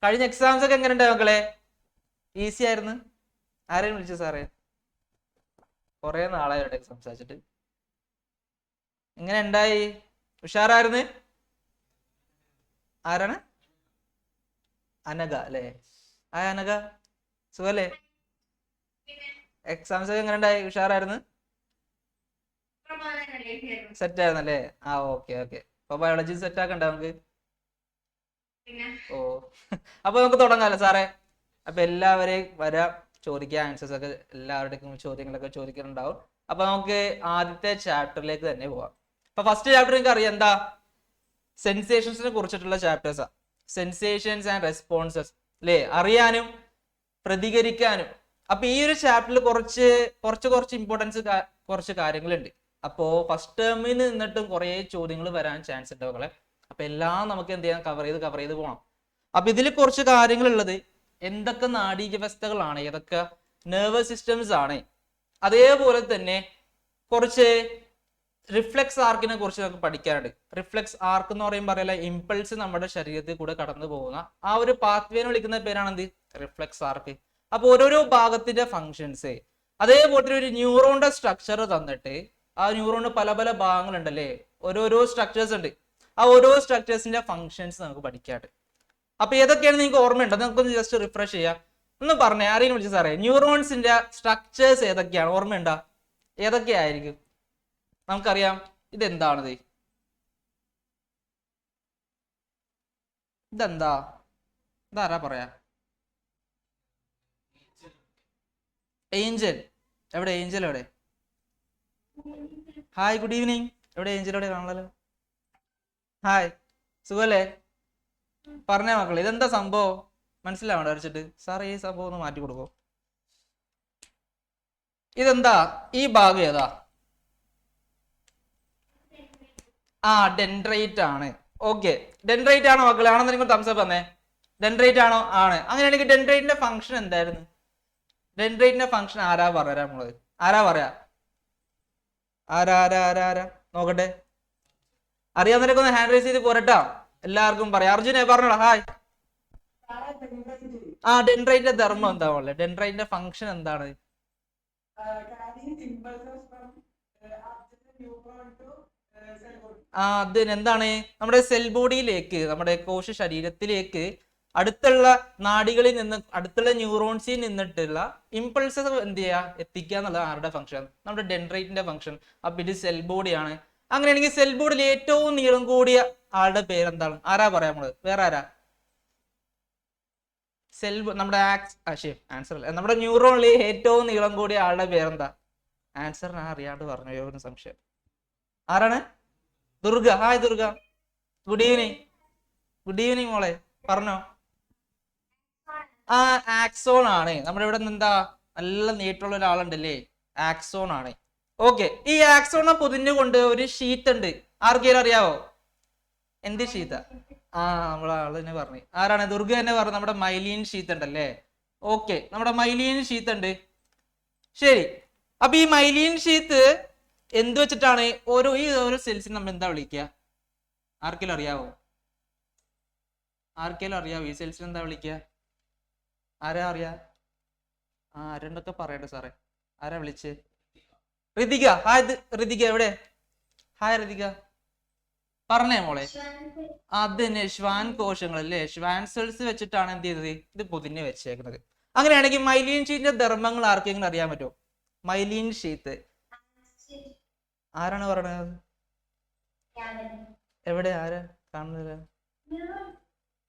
കഴിഞ്ഞ എക്സാംസ് ഒക്കെ എങ്ങനെ ഉണ്ടായി മക്കളെ? ഈസി ആയിരുന്നു? ആരെയും വിളിച്ചു സാറേ? കുറെ നാളായിട്ട് സംസാരിച്ചിട്ട്. എങ്ങനെ ഉണ്ടായി? ഉഷാറായിരുന്നു? ആരാണ്? അനഘ അല്ലേ? അനഘ സുഖല്ലേ? എക്സാംസ് ഒക്കെ എങ്ങനെ ഉണ്ടായി? ഉഷാറായിരുന്നു? സെറ്റ് ആയിരുന്നല്ലേ? ആ ഓക്കെ ഓക്കെ. അപ്പൊ ബയോളജി സെറ്റ് ആക്കണ്ട നമുക്ക്? ഓ അപ്പൊ നമുക്ക് തുടങ്ങാലോ സാറേ? അപ്പൊ എല്ലാവരെയും വരാം, ചോദിക്കുക, ആൻസേഴ്സ് ഒക്കെ എല്ലാവരുടെയും ചോദ്യങ്ങളൊക്കെ ചോദിക്കുന്നുണ്ടാവും. അപ്പൊ നമുക്ക് ആദ്യത്തെ ചാപ്റ്ററിലേക്ക് തന്നെ പോവാം. അപ്പൊ ഫസ്റ്റ് ചാപ്റ്റർ നിങ്ങൾക്ക് അറിയാം എന്താ? സെൻസേഷൻസിനെ കുറിച്ചിട്ടുള്ള ചാപ്റ്റേഴ്സാ. സെൻസേഷൻസ് ആൻഡ് റെസ്പോൺസസ് അല്ലേ? അറിയാനും പ്രതികരിക്കാനും. അപ്പൊ ഈ ഒരു ചാപ്റ്ററിൽ കുറച്ച് ഇമ്പോർട്ടൻസ് കുറച്ച് കാര്യങ്ങളുണ്ട്. അപ്പോ ഫസ്റ്റ് ടേമിൽ നിന്നിട്ടും കുറെ ചോദ്യങ്ങൾ വരാൻ ചാൻസ് ഉണ്ട് മക്കളെ. അപ്പൊ എല്ലാം നമുക്ക് എന്ത് ചെയ്യാം? കവർ ചെയ്ത് പോകണം. അപ്പൊ ഇതിൽ കുറച്ച് കാര്യങ്ങൾ ഉള്ളത് എന്തൊക്കെ നാഡീവ്യവസ്ഥകളാണ്, ഏതൊക്കെ നെർവസ് സിസ്റ്റംസ് ആണ്, അതേപോലെ തന്നെ കുറച്ച് റിഫ്ലെക്സ് ആർക്കിനെ കുറിച്ച് നമുക്ക് പഠിക്കാനുണ്ട്. റിഫ്ലെക്സ് ആർക്ക് എന്ന് പറയുമ്പോൾ പറയല ഇമ്പൾസ് നമ്മുടെ ശരീരത്തിൽ കൂടെ കടന്നു പോകുന്ന ആ ഒരു പാത്വേനെ വിളിക്കുന്ന പേരാണ് എന്ത്? റിഫ്ലെക്സ് ആർക്ക്. അപ്പൊ ഓരോരോ ഭാഗത്തിന്റെ ഫങ്ഷൻസ്, അതേപോലെ ഒരു ന്യൂറോണിന്റെ സ്ട്രക്ചർ തന്നിട്ട് ആ ന്യൂറോണിന് പല പല ഭാഗങ്ങളുണ്ടല്ലേ, ഓരോരോ സ്ട്രക്ചേഴ്സ് ഉണ്ട്. ആ ഓരോ സ്ട്രക്ചേഴ്സിന്റെ ഫങ്ഷൻസ് നമുക്ക് പഠിക്കാനുണ്ട്. അപ്പൊ ഏതൊക്കെയാണ് നിങ്ങൾക്ക് ഓർമ്മയുണ്ടോ? നമുക്കൊന്ന് ജസ്റ്റ് റിഫ്രഷ് ചെയ്യാം. ഒന്ന് പറഞ്ഞേ, ആരെയും വിളിച്ചു സാറേ, ന്യൂറോൺസിന്റെ സ്ട്രക്ചേഴ്സ് ഏതൊക്കെയാണ്? ഓർമ്മയുണ്ടോ? ഏതൊക്കെയായിരിക്കും? നമുക്കറിയാം. ഇതെന്താണിത്? ഇതെന്താ? ഇതാരാ പറയാ? ഏഞ്ചൽ. എവിടെ ഏഞ്ചൽ? എവിടെ? Hi, good evening. എവിടെ ഏഞ്ചൽ? എവിടെ കാണാമല്ലോ. ഹായ്, സുഖല്ലേ? പറഞ്ഞേ മക്കളെ, ഇതെന്താ സംഭവം? മനസ്സിലാവണ്ട വരച്ചിട്ട് സാറേ, ഈ സംഭവം ഒന്ന് മാറ്റി കൊടുക്കോ? ഇതെന്താ? ഈ ഭാഗം ഏതാ? ആ, ഡെൻഡ്രൈറ്റ് ആണ്. ഓക്കെ, ഡെൻഡ്രൈറ്റ് ആണോ മക്കളെ? ആണെന്ന് നിങ്ങൾ തംസപ്പ് തന്നെ. ഡെൻഡ്രൈറ്റ് ആണോ? ആണ്. അങ്ങനെയാണെങ്കിൽ ഡെൻഡ്രൈറ്റിന്റെ ഫംഗ്ഷൻ എന്തായിരുന്നു? ഡെൻഡ്രൈറ്റിന്റെ ഫംഗ്ഷൻ ആരാ പറയാ? നമ്മള് ആരാ പറയാ? ആരാ നോക്കട്ടെ. അറിയാവുന്നവരൊക്കെ ഒന്ന് ഹാൻഡ് റൈസ് ചെയ്ത് പോരട്ടാ. എല്ലാവർക്കും പറയാം. അർജുനെ പറഞ്ഞോളാം. ഹായ്. ആ, ഡെൻഡ്രൈറ്റിന്റെ ധർമ്മം എന്താ ഉള്ളത്? ഡെൻഡ്രൈറ്റിന്റെ ഫംഗ്ഷൻ എന്താണ്? ആ, അതിന് എന്താണ്? നമ്മുടെ സെൽ ബോഡിയിലേക്ക്, നമ്മുടെ കോശ ശരീരത്തിലേക്ക് അടുത്തുള്ള നാഡികളിൽ നിന്ന്, അടുത്തുള്ള ന്യൂറോൺസിൽ നിന്നിട്ടുള്ള ഇമ്പൾസസ് എന്ത് ചെയ്യുക? എത്തിക്കുക എന്നുള്ളത് ആരുടെ ഫംഗ്ഷൻ? നമ്മുടെ ഡെൻഡ്രൈറ്റിന്റെ ഫംഗ്ഷൻ. അപ്പൊ ഇത് സെൽ ബോഡിയാണ്. അങ്ങനെയാണെങ്കിൽ സെൽ ബോഡിയിൽ ഏറ്റവും നീളം കൂടിയ ആളുടെ പേരെന്താണ്? ആരാ പറയാ നമ്മള്? വേറെ ആരാ? സെൽ നമ്മുടെ ആൻസർ അല്ല, നമ്മുടെ ന്യൂറോണിൽ ഏറ്റവും നീളം കൂടിയ ആളുടെ പേരെന്താ? ആൻസർ ഞാൻ അറിയാണ്ട് പറഞ്ഞു, ഒരു സംശയം. ആരാണ്? Durga. Hi Durga, good evening. Good evening മോളെ, പറഞ്ഞോ. ആ, ആക്സോൺ ആണ്. നമ്മുടെ ഇവിടെ നിന്ന് എന്താ നല്ല നീട്ടുള്ള ഒരാളുണ്ടല്ലേ, ആക്സോൺ ആണ്. ഓക്കെ, ഈ ആക്സോണെ പൊതിഞ്ഞുകൊണ്ട് ഒരു ഷീറ്റ് ഉണ്ട്. ആർക്കെങ്കിലും അറിയാവോ? എന്ത് ഷീറ്റാ? ആ, നമ്മളെ ആള് തന്നെ പറഞ്ഞു. ആരാണ്? ദുർഗ തന്നെ പറഞ്ഞു. നമ്മുടെ മൈലീൻ ഷീറ്റ് ഉണ്ടല്ലേ. ഓക്കെ, നമ്മുടെ മൈലീൻ ഷീറ്റ് ഉണ്ട്. ശരി. അപ്പൊ ഈ മൈലീൻ ഷീറ്റ് എന്ത് വെച്ചിട്ടാണ് ഈ ഓരോ സെൽസിന് നമ്മൾ എന്താ വിളിക്കുക? ആർക്കെങ്കിലും അറിയാവോ? ഈ സെൽസിന് എന്താ വിളിക്കുക? ആരാ അറിയാ? ആ, രണ്ടൊക്കെ പറയട്ടെ സാറേ. ആരാ വിളിച്ച്? ഋതിക. ഹായ് ഋതിക, എവിടെ? ഹായ് ഋതിക, പറഞ്ഞേ മോളെ. അത് തന്നെ, ശ്വാൻ കോശങ്ങൾ അല്ലേ, ശ്വാൻ സെൽസ് വെച്ചിട്ടാണ് എന്ത് ചെയ്തത്? ഇത് പൊതിഞ്ഞ് വെച്ചേക്കുന്നത്. അങ്ങനെയാണെങ്കിൽ മൈലീൻ ഷീറ്റിന്റെ ധർമ്മങ്ങൾ ആർക്കെങ്കിലും അറിയാൻ പറ്റുമോ? മൈലീൻ ഷീറ്റ് ആരാണ് പറയണത്? എവിടെ? ആരാ കാണുന്നില്ല?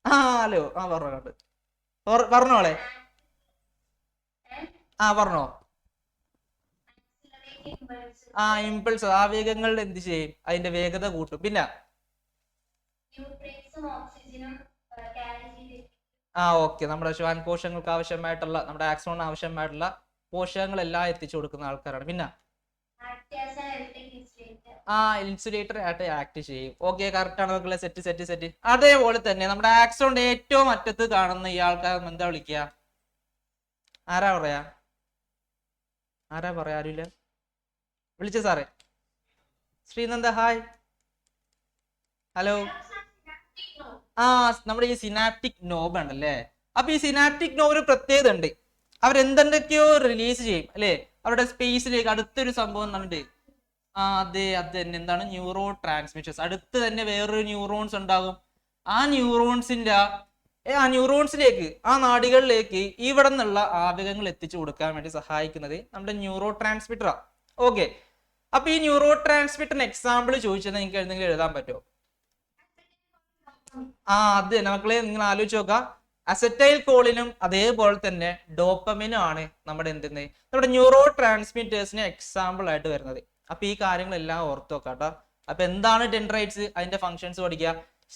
ആ, ഹലോ. ആ, പറഞ്ഞോളെ. ആ, പറഞ്ഞോ. ആ, ഇമ്പൾസ്, ആവേഗങ്ങളുടെ എന്ത് ചെയ്യും? അതിന്റെ വേഗത കൂട്ടും. പിന്നെ ആ, ഓക്കെ, നമ്മുടെ ശ്വാൻ കോശങ്ങൾക്ക് ആവശ്യമായിട്ടുള്ള, നമ്മുടെ ആക്സോണിന് ആവശ്യമായിട്ടുള്ള പോഷകങ്ങളെല്ലാം എത്തിച്ചു കൊടുക്കുന്ന ആൾക്കാരാണ്. പിന്നെ ആ, ഇൻസുലേറ്റർ ആയിട്ട് ആക്ട് ചെയ്യും. ഓക്കെ, കറക്റ്റ് ആണ് മക്കളെ. സെറ്റ്. അതേപോലെ തന്നെ നമ്മുടെ ആക്സോണിന്റെ ഏറ്റവും അറ്റത്ത് കാണുന്ന ഈ ആൾക്കാർ എന്താ വിളിക്കുക? ആരാ പറയാ? ആരുമില്ല? വിളിച്ച സാറേ. ശ്രീനന്ദ ഹായ്. ഹലോ. ആ നമ്മുടെ ഈ സിനാപ്റ്റിക് നോബ് ഉണ്ടല്ലേ. അപ്പൊ ഈ സിനാപ്റ്റിക് നോബിന് പ്രത്യേകത ഉണ്ട്. അവരെന്തൊക്കെയോ റിലീസ് ചെയ്യും അല്ലെ അവരുടെ സ്പേസിലേക്ക്. അടുത്തൊരു സംഭവം നമ്മുടെ അതെ അത് തന്നെ എന്താണ് ന്യൂറോ ട്രാൻസ്മിഷൻസ്. അടുത്ത് തന്നെ വേറൊരു ന്യൂറോൺസ് ഉണ്ടാകും. ആ ന്യൂറോൺസിലേക്ക് ആ നാഡികളിലേക്ക് ഇവിടെ നിന്നുള്ള ആവേഗങ്ങൾ എത്തിച്ചു കൊടുക്കാൻ വേണ്ടി സഹായിക്കുന്നത് നമ്മുടെ ന്യൂറോ ട്രാൻസ്മിറ്ററാ. ഓക്കെ, അപ്പൊ ഈ ന്യൂറോ ട്രാൻസ്മിറ്ററിന് എക്സാമ്പിൾ ചോദിച്ചത് നിങ്ങൾക്ക് എന്തെങ്കിലും എഴുതാൻ പറ്റുമോ? അത് തന്നെ മക്കളെ, നിങ്ങൾ ആലോചിച്ച് നോക്കാം. അസറ്റൈൽ കോളിനും അതേപോലെ തന്നെ ഡോപ്പമിനും ആണ് നമ്മുടെ നമ്മുടെ ന്യൂറോ ട്രാൻസ്മിറ്റേഴ്സിന് എക്സാമ്പിൾ ആയിട്ട് വരുന്നത്. അപ്പൊ ഈ കാര്യങ്ങളെല്ലാം ഓർത്ത് നോക്കാട്ടോ. അപ്പൊ എന്താണ് ഡെൻഡ്രൈറ്റ്സ്, അതിന്റെ ഫങ്ഷൻസ് പഠിക്കുക.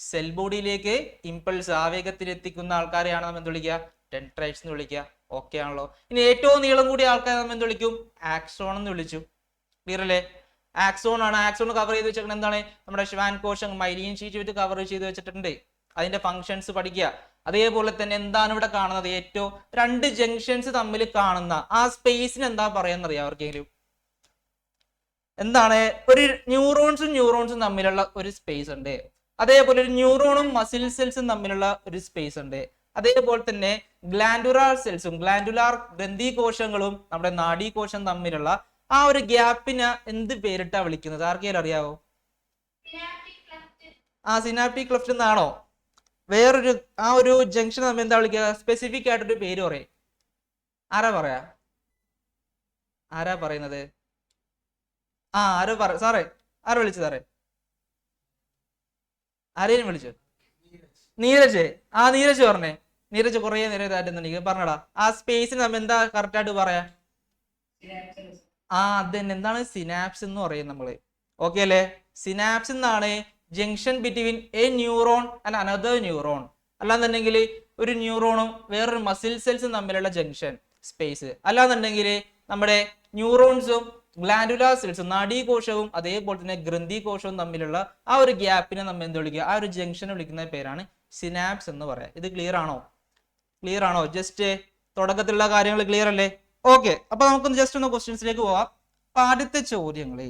സെൽ ബോഡിയിലേക്ക് ഇമ്പൾസ് ആവേഗത്തിൽ എത്തിക്കുന്ന ആൾക്കാരെയാണ് നമ്മൾ എന്ത് വിളിക്കുക? ഡെൻഡ്രൈറ്റ്സ് എന്ന് വിളിക്കുക. ഓക്കെ ആണല്ലോ. ഇനി ഏറ്റവും നീളം കൂടിയ ആൾക്കാരെ നമ്മൾ എന്ത് വിളിക്കും? ആക്സോൺ എന്ന് വിളിച്ചു. ക്ലിയർ അല്ലേ? ആക്സോൺ ആണ്. ആക്സോൺ കവർ ചെയ്ത് വെച്ചിരിക്കുന്നത് എന്താണ്? നമ്മുടെ ശ്വാൻ കോശം മൈലിൻ ഷീറ്റ് വെച്ച് കവർ ചെയ്ത് വെച്ചിട്ടുണ്ട്. അതിന്റെ ഫങ്ഷൻസ് പഠിക്കുക. അതേപോലെ തന്നെ എന്താണ് ഇവിടെ കാണുന്നത്? ഏറ്റവും രണ്ട് ജംഗ്ഷൻസ് തമ്മിൽ കാണുന്ന ആ സ്പേസിന് എന്താ പറയാന്നറിയാം അവർക്കെങ്കിലും? എന്താണ്? ഒരു ന്യൂറോൺസും തമ്മിലുള്ള ഒരു സ്പേസ് ഉണ്ട്. അതേപോലെ ഒരു ന്യൂറോണും മസിൽ സെൽസും തമ്മിലുള്ള ഒരു സ്പേസ് ഉണ്ട്. അതേപോലെ തന്നെ ഗ്ലാൻഡുലാർ ഗ്രന്ഥികോശങ്ങളും നമ്മുടെ നാഡീകോശം തമ്മിലുള്ള ആ ഒരു ഗ്യാപ്പിന് എന്ത് പേരിട്ടാ വിളിക്കുന്നത്? ആർക്കെങ്കിലും അറിയാവോ? സിനാപ്റ്റിക് ക്ലെഫ്റ്റ് എന്നാണോ? വേറൊരു ആ ഒരു ജംഗ്ഷൻ നമ്മൾ എന്താ വിളിക്കുക? സ്പെസിഫിക് ആയിട്ടൊരു പേര് പറയും. ആരാ പറയുന്നത്? സാറേ ആരാ വിളിച്ചു? സാറേ ആരെയും വിളിച്ചു? നീരജ്. നീരജ് പറഞ്ഞേ. നീരജ് കുറെ നേരം ഇതായിട്ടുണ്ടെങ്കിൽ പറഞ്ഞടാ. ആ സ്പേസിന് നമ്മൾ എന്താ കറക്റ്റ് ആയിട്ട് പറയാ? അത് തന്നെ. എന്താണ്? സിനാപ്സ് എന്ന് പറയും നമ്മള്. ഓക്കെ അല്ലേ? സിനാപ്സ് എന്നാണ് junction between a neuron and another neuron. അല്ലാന്നുണ്ടെങ്കിൽ ഒരു ന്യൂറോണും വേറൊരു മസിൽ സെൽസും തമ്മിലുള്ള ജംഗ്ഷൻ സ്പേസ്. അല്ലാന്നുണ്ടെങ്കിൽ നമ്മുടെ ന്യൂറോൺസും ഗ്ലാൻഡുലാർ സെൽസും നാഡീകോശവും അതേപോലെ തന്നെ ഗ്രന്ഥികോശവും തമ്മിലുള്ള ആ ഒരു ഗ്യാപ്പിനെ നമ്മൾ എന്ത് വിളിക്കുക? ആ ഒരു ജംഗ്ഷനെ വിളിക്കുന്ന പേരാണ് സിനാപ്സ് എന്ന് പറയാം. ഇത് ക്ലിയർ ആണോ? ജസ്റ്റ് തുടക്കത്തിലുള്ള കാര്യങ്ങൾ ക്ലിയർ അല്ലേ? ഓക്കെ, അപ്പൊ നമുക്കൊന്ന് ജസ്റ്റ് ഒന്ന് ക്വസ്റ്റ്യൻസിലേക്ക് പോവാം. അപ്പൊ ആദ്യത്തെ ചോദ്യങ്ങളെ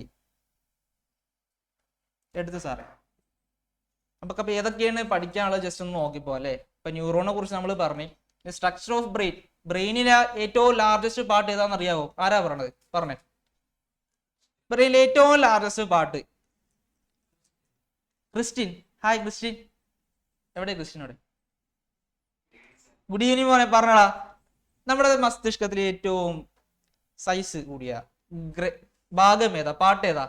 എടുത്ത് സാറേ നമുക്കപ്പൊ ഏതൊക്കെയാണ് പഠിക്കാനുള്ളത് ജസ്റ്റ് ഒന്ന് നോക്കിപ്പോ അല്ലെ. ഇപ്പൊ ന്യൂറോണിനെ കുറിച്ച് നമ്മൾ പറഞ്ഞു. സ്ട്രക്ചർ ഓഫ് ബ്രെയിനിലെ ഏറ്റവും ലാർജസ്റ്റ് പാർട്ട് ഏതാണെന്ന് അറിയാവോ? ആരാ പറഞ്ഞേ? ബ്രെയിനിലെ ഏറ്റവും largest part Christin. Hi Christin. എവിടെ ക്രിസ്റ്റിൻ? അവിടെ. ഗുഡ് ഈവനിങ് മോനെ. പറഞ്ഞടാ. നമ്മുടെ മസ്തിഷ്കത്തിലെ ഏറ്റവും സൈസ് കൂടിയ ഭാഗം ഏതാ? പാർട്ട് ഏതാ?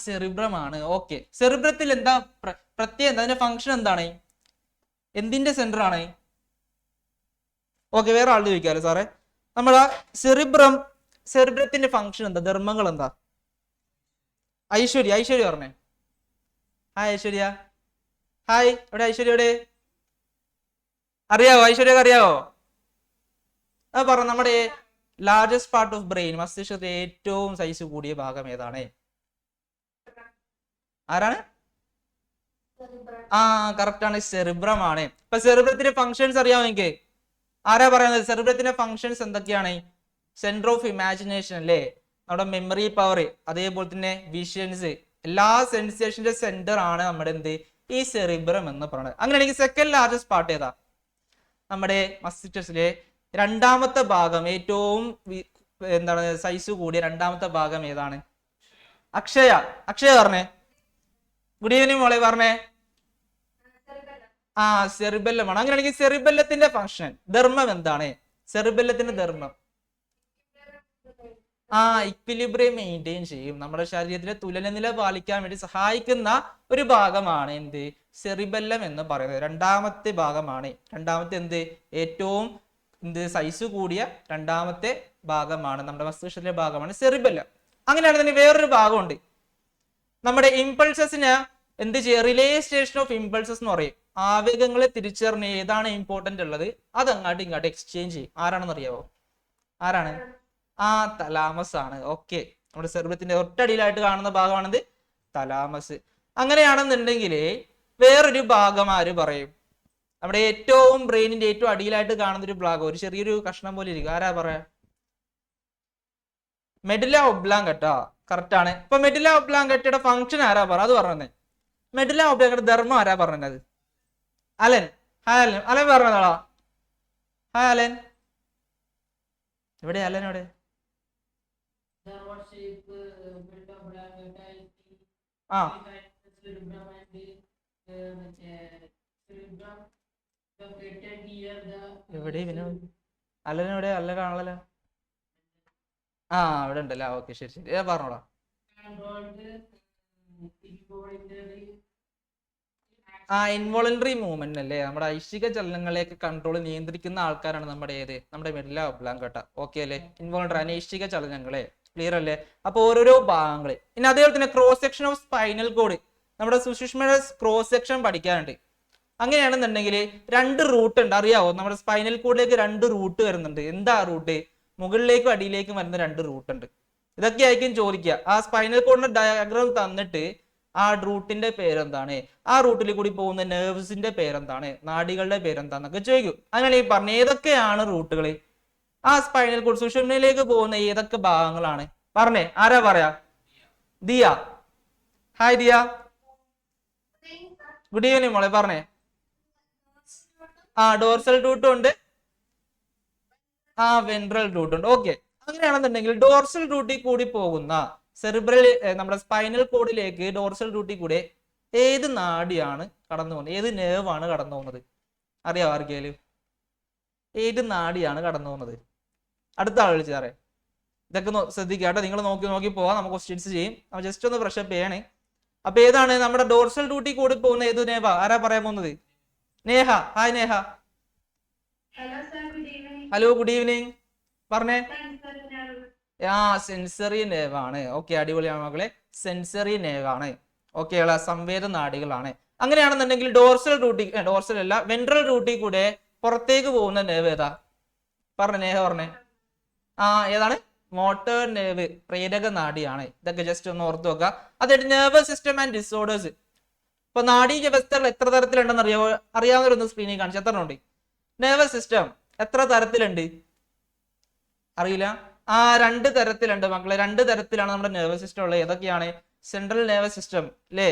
സെറിബ്രം ആണ്. ഓക്കെ, സെറിബ്രത്തിൽ എന്താ പ്രത്യേകത? അതിന്റെ ഫംഗ്ഷൻ എന്താണ്? എന്തിന്റെ സെന്റർ ആണ്? ഓക്കെ, വേറെ ആൾ ചോദിക്കാലോ സാറേ. നമ്മളെ സെറിബ്രത്തിന്റെ ഫംഗ്ഷൻ എന്താ? ധർമ്മങ്ങൾ എന്താ? ഐശ്വര്യ പറഞ്ഞേ. ഹായ് ഐശ്വര്യ. ഹായ്. എവിടെ ഐശ്വര്യ? എവിടെ? ഐശ്വര്യക്ക് അറിയാവോ? പറഞ്ഞു. നമ്മുടെ ലാർജസ്റ്റ് പാർട്ട് ഓഫ് ബ്രെയിൻ, മസ്തിഷ്കത്തിലെ ഏറ്റവും സൈസ് കൂടിയ ഭാഗം ഏതാണ്? ആരാണ്? കറക്റ്റ് ആണ്. സെറിബ്രം ആണ്. ഇപ്പൊ സെറിബ്രത്തിന്റെ ഫങ്ഷൻസ് അറിയാമോ നിങ്ങൾക്ക്? ആരാ പറയുന്നത്? സെറിബ്രത്തിന്റെ ഫങ്ഷൻസ് എന്തൊക്കെയാണ്? സെന്റർ ഓഫ് ഇമാജിനേഷൻ അല്ലേ? നമ്മുടെ മെമ്മറി പവർ, അതേപോലെ തന്നെ വിഷൻസ്, എല്ലാ സെൻസേഷന്റെ സെന്റർ ആണ് നമ്മുടെ ഈ സെറിബ്രം എന്ന് പറയുന്നത്. അങ്ങനെയാണെങ്കിൽ സെക്കൻഡ് ലാർജസ്റ്റ് പാർട്ട് ഏതാ? നമ്മുടെ മസ്തിഷ്കത്തിലെ രണ്ടാമത്തെ ഭാഗം, ഏറ്റവും സൈസ് കൂടിയ രണ്ടാമത്തെ ഭാഗം ഏതാണ്? അക്ഷയ പറഞ്ഞേ. ഗുഡ് ഈവനിങ് മോളെ. പറഞ്ഞേ. സെറിബെല്ലമാണ്. അങ്ങനെയാണെങ്കിൽ സെറിബെല്ലത്തിന്റെ ഫംഗ്ഷൻ, ധർമ്മം എന്താണ്? സെറിബെല്ലത്തിന്റെ ധർമ്മം ഇക്വിലിബ്രിയം മെയിൻറ്റെയിൻ ചെയ്യും. നമ്മുടെ ശരീരത്തിലെ തുലനനില പാലിക്കാൻ വേണ്ടി സഹായിക്കുന്ന ഒരു ഭാഗമാണ് എന്ത്? സെറിബെല്ലം എന്ന് പറയുന്നത്. രണ്ടാമത്തെ ഭാഗമാണ്. ഏറ്റവും സൈസ് കൂടിയ രണ്ടാമത്തെ ഭാഗമാണ്, നമ്മുടെ മസ്തിഷ്കത്തിലെ ഭാഗമാണ് സെറിബെല്ലം. അങ്ങനെയാണെന്നുണ്ടെങ്കിൽ വേറൊരു ഭാഗമുണ്ട്. നമ്മുടെ ഇമ്പൾസസിന് എന്ത് ചെയ്യും? റിലേ സ്റ്റേഷൻ ഓഫ് ഇമ്പൾസസ് എന്ന് പറയും. ആവേഗങ്ങളെ തിരിച്ചറിഞ്ഞ് ഏതാണ് ഇമ്പോർട്ടന്റ് ഉള്ളത് അത് അങ്ങോട്ടും ഇങ്ങോട്ട് എക്സ്ചേഞ്ച് ചെയ്യും. ആരാണെന്ന് അറിയാവോ? ആരാണ്? തലാമസ് ആണ്. ഓക്കെ, നമ്മുടെ സെറിബ്രത്തിന്റെ ഒറ്റടിയിലായിട്ട് കാണുന്ന ഭാഗമാണിത് തലാമസ്. അങ്ങനെയാണെന്നുണ്ടെങ്കിൽ വേറൊരു ഭാഗം ആര് പറയും? നമ്മുടെ ഏറ്റവും ബ്രെയിനിന്റെ ഏറ്റവും അടിയിലായിട്ട് കാണുന്ന ഒരു ഭാഗം, ഒരു ചെറിയൊരു കഷ്ണം പോലെ ഇരിക്കും. ആരാ പറയാ? മെഡുല ഒബ്ലാങ്കട്ട. കറക്റ്റ് ആണ്. ഇപ്പൊ മെഡുല ഒബ്ലാങ്കട്ടയുടെ ഫംഗ്ഷൻ ആരാ പറ? അത് പറഞ്ഞേ. മെഡുല ഒബ്ലിംഗാറ്റ ധർമ്മം ആരാ പറഞ്ഞത്? അലൻ. Hi Alan. അലൻ പറഞ്ഞതാളാ? Hi Alan. എവിടെ അലൻ? എവിടെ? ആ എവിടെ പിന്നെ അലൻ എവിടെ? അല്ല കാണാനല്ലോ. ആ അവിടെ ഉണ്ടല്ലോ. ഓക്കെ ശരി ശരി പറഞ്ഞോളാം. ആ ഇൻവോളണ്ടറി മൂവ്മെന്റ് അല്ലേ, നമ്മുടെ ഐച്ഛിക ചലനങ്ങളെയൊക്കെ കൺട്രോൾ നിയന്ത്രിക്കുന്ന ആൾക്കാരാണ് നമ്മുടെ ഏത്, നമ്മുടെ മെഡുല ഒബ്ലോങ്കേറ്റ. ഓക്കെ അല്ലേ? ഇൻവോളണ്ടറി അനൈച്ഛിക ചലനങ്ങളെ. ക്ലിയർ അല്ലേ? അപ്പൊ ഓരോരോ ഭാഗങ്ങള്. ഇനി അതേപോലെ തന്നെ cross section of spinal code, നമ്മുടെ സുഷുമ്നയുടെ ക്രോസ് സെക്ഷൻ പഠിക്കാനുണ്ട്. അങ്ങനെയാണെന്നുണ്ടെങ്കിൽ 2 റൂട്ട് ഉണ്ട്, അറിയാവോ? നമ്മുടെ സ്പൈനൽ കോഡിലേക്ക് 2 റൂട്ട് വരുന്നുണ്ട്. എന്താ റൂട്ട്? മുകളിലേക്കും അടിയിലേക്കും വരുന്ന 2 റൂട്ട് ഉണ്ട്. ഇതൊക്കെ ആയിരിക്കും ചോദിക്കുക. ആ സ്പൈനൽ കോഡിന്റെ ഡയഗ്രാം തന്നിട്ട് ആ റൂട്ടിന്റെ പേരെന്താണ്, ആ റൂട്ടിൽ കൂടി പോകുന്ന നെർവ്സിന്റെ പേരെന്താണ്, നാഡികളുടെ പേരെന്താന്നൊക്കെ ചോദിക്കും. അങ്ങനെ ഈ പറഞ്ഞ ഏതൊക്കെയാണ് റൂട്ടുകൾ? ആ സ്പൈനൽ കോഡ് സുഷുമ്നയിലേക്ക് പോകുന്ന ഏതൊക്കെ ഭാഗങ്ങളാണ് പറഞ്ഞേ? ആരാ പറയാ? Diya. Hi Diya. Good evening മോളെ. പറഞ്ഞേ. ആ ഡോർസൽ റൂട്ടും ഉണ്ട്, ആ വെൻട്രൽ റൂട്ട് ഉണ്ട്. ഓക്കെ. അങ്ങനെയാണെന്നുണ്ടെങ്കിൽ ഡോർസൽ റൂട്ടിൽ കൂടി പോകുന്ന സെറിബ്രൽ, നമ്മുടെ സ്പൈനൽ കോഡിലേക്ക് ഡോർസൽ റൂട്ടിൽ കൂടെ ഏത് നാഡിയാണ് കടന്നു പോകുന്നത്? ഏത് നെർവ് ആണ് കടന്നു പോകുന്നത്? അറിയാവോ ആർക്കേലും? ഏത് നാഡിയാണ് കടന്നു പോകുന്നത്? അടുത്ത ആൾ വിളിച്ചു സാറേ. ഇതൊക്കെ ശ്രദ്ധിക്കുക കേട്ടോ. നിങ്ങൾ നോക്കി നോക്കി പോവാം. നമുക്ക് ക്വസ്റ്റ്യൻസ് ചെയ്യും. നമ്മൾ ജസ്റ്റ് ഒന്ന് ഫ്രഷ് അപ്പ് ചെയ്യണേ. അപ്പൊ ഏതാണ് നമ്മുടെ ഡോർസൽ റൂട്ടിൽ കൂടി പോകുന്ന ഏത് നേവ? ആരാ പറയാൻ പോകുന്നത്? Neha. Hi Neha. Hello good evening. പറഞ്ഞേ. ആ സെൻസറി നേവ് ആണ്. ഓക്കെ അടിപൊളിയാണ് മക്കളെ. സെൻസറി നേവ് ആണ്. ഓക്കെ ഉള്ള സംവേദ നാഡികളാണ്. അങ്ങനെയാണെന്നുണ്ടെങ്കിൽ ഡോർസൽ റൂട്ടിൽ, ഡോർസൽ അല്ല വെൻട്രൽ റൂട്ടിൽ കൂടെ പുറത്തേക്ക് പോകുന്ന നേവ് ഏതാ? പറഞ്ഞേ നേഹ പറഞ്ഞേ. ആ ഏതാണ്? മോട്ടോർ നേവ്, പ്രേരക നാഡിയാണ്. ഇതൊക്കെ ജസ്റ്റ് ഒന്ന് ഓർത്ത് വെക്കുക. അതായത് നെർവസ് സിസ്റ്റം ആൻഡ് ഡിസോർഡേഴ്സ്. ഇപ്പൊ നാഡീ വ്യവസ്ഥകൾ എത്ര തരത്തിലുണ്ടെന്ന് അറിയാവോ? അറിയാവുന്നവരൊന്ന് സ്ക്രീനിൽ കാണിച്ചു. എത്ര ഉണ്ട്? നെർവസ് സിസ്റ്റം എത്ര തരത്തിലുണ്ട്? അറിയില്ല? ആ 2 തരത്തിലുണ്ട് മക്കളെ. 2 തരത്തിലാണ് നമ്മുടെ നെർവസ് സിസ്റ്റം ഉള്ളത്. ഏതൊക്കെയാണ്? സെൻട്രൽ നെർവസ് സിസ്റ്റം അല്ലേ,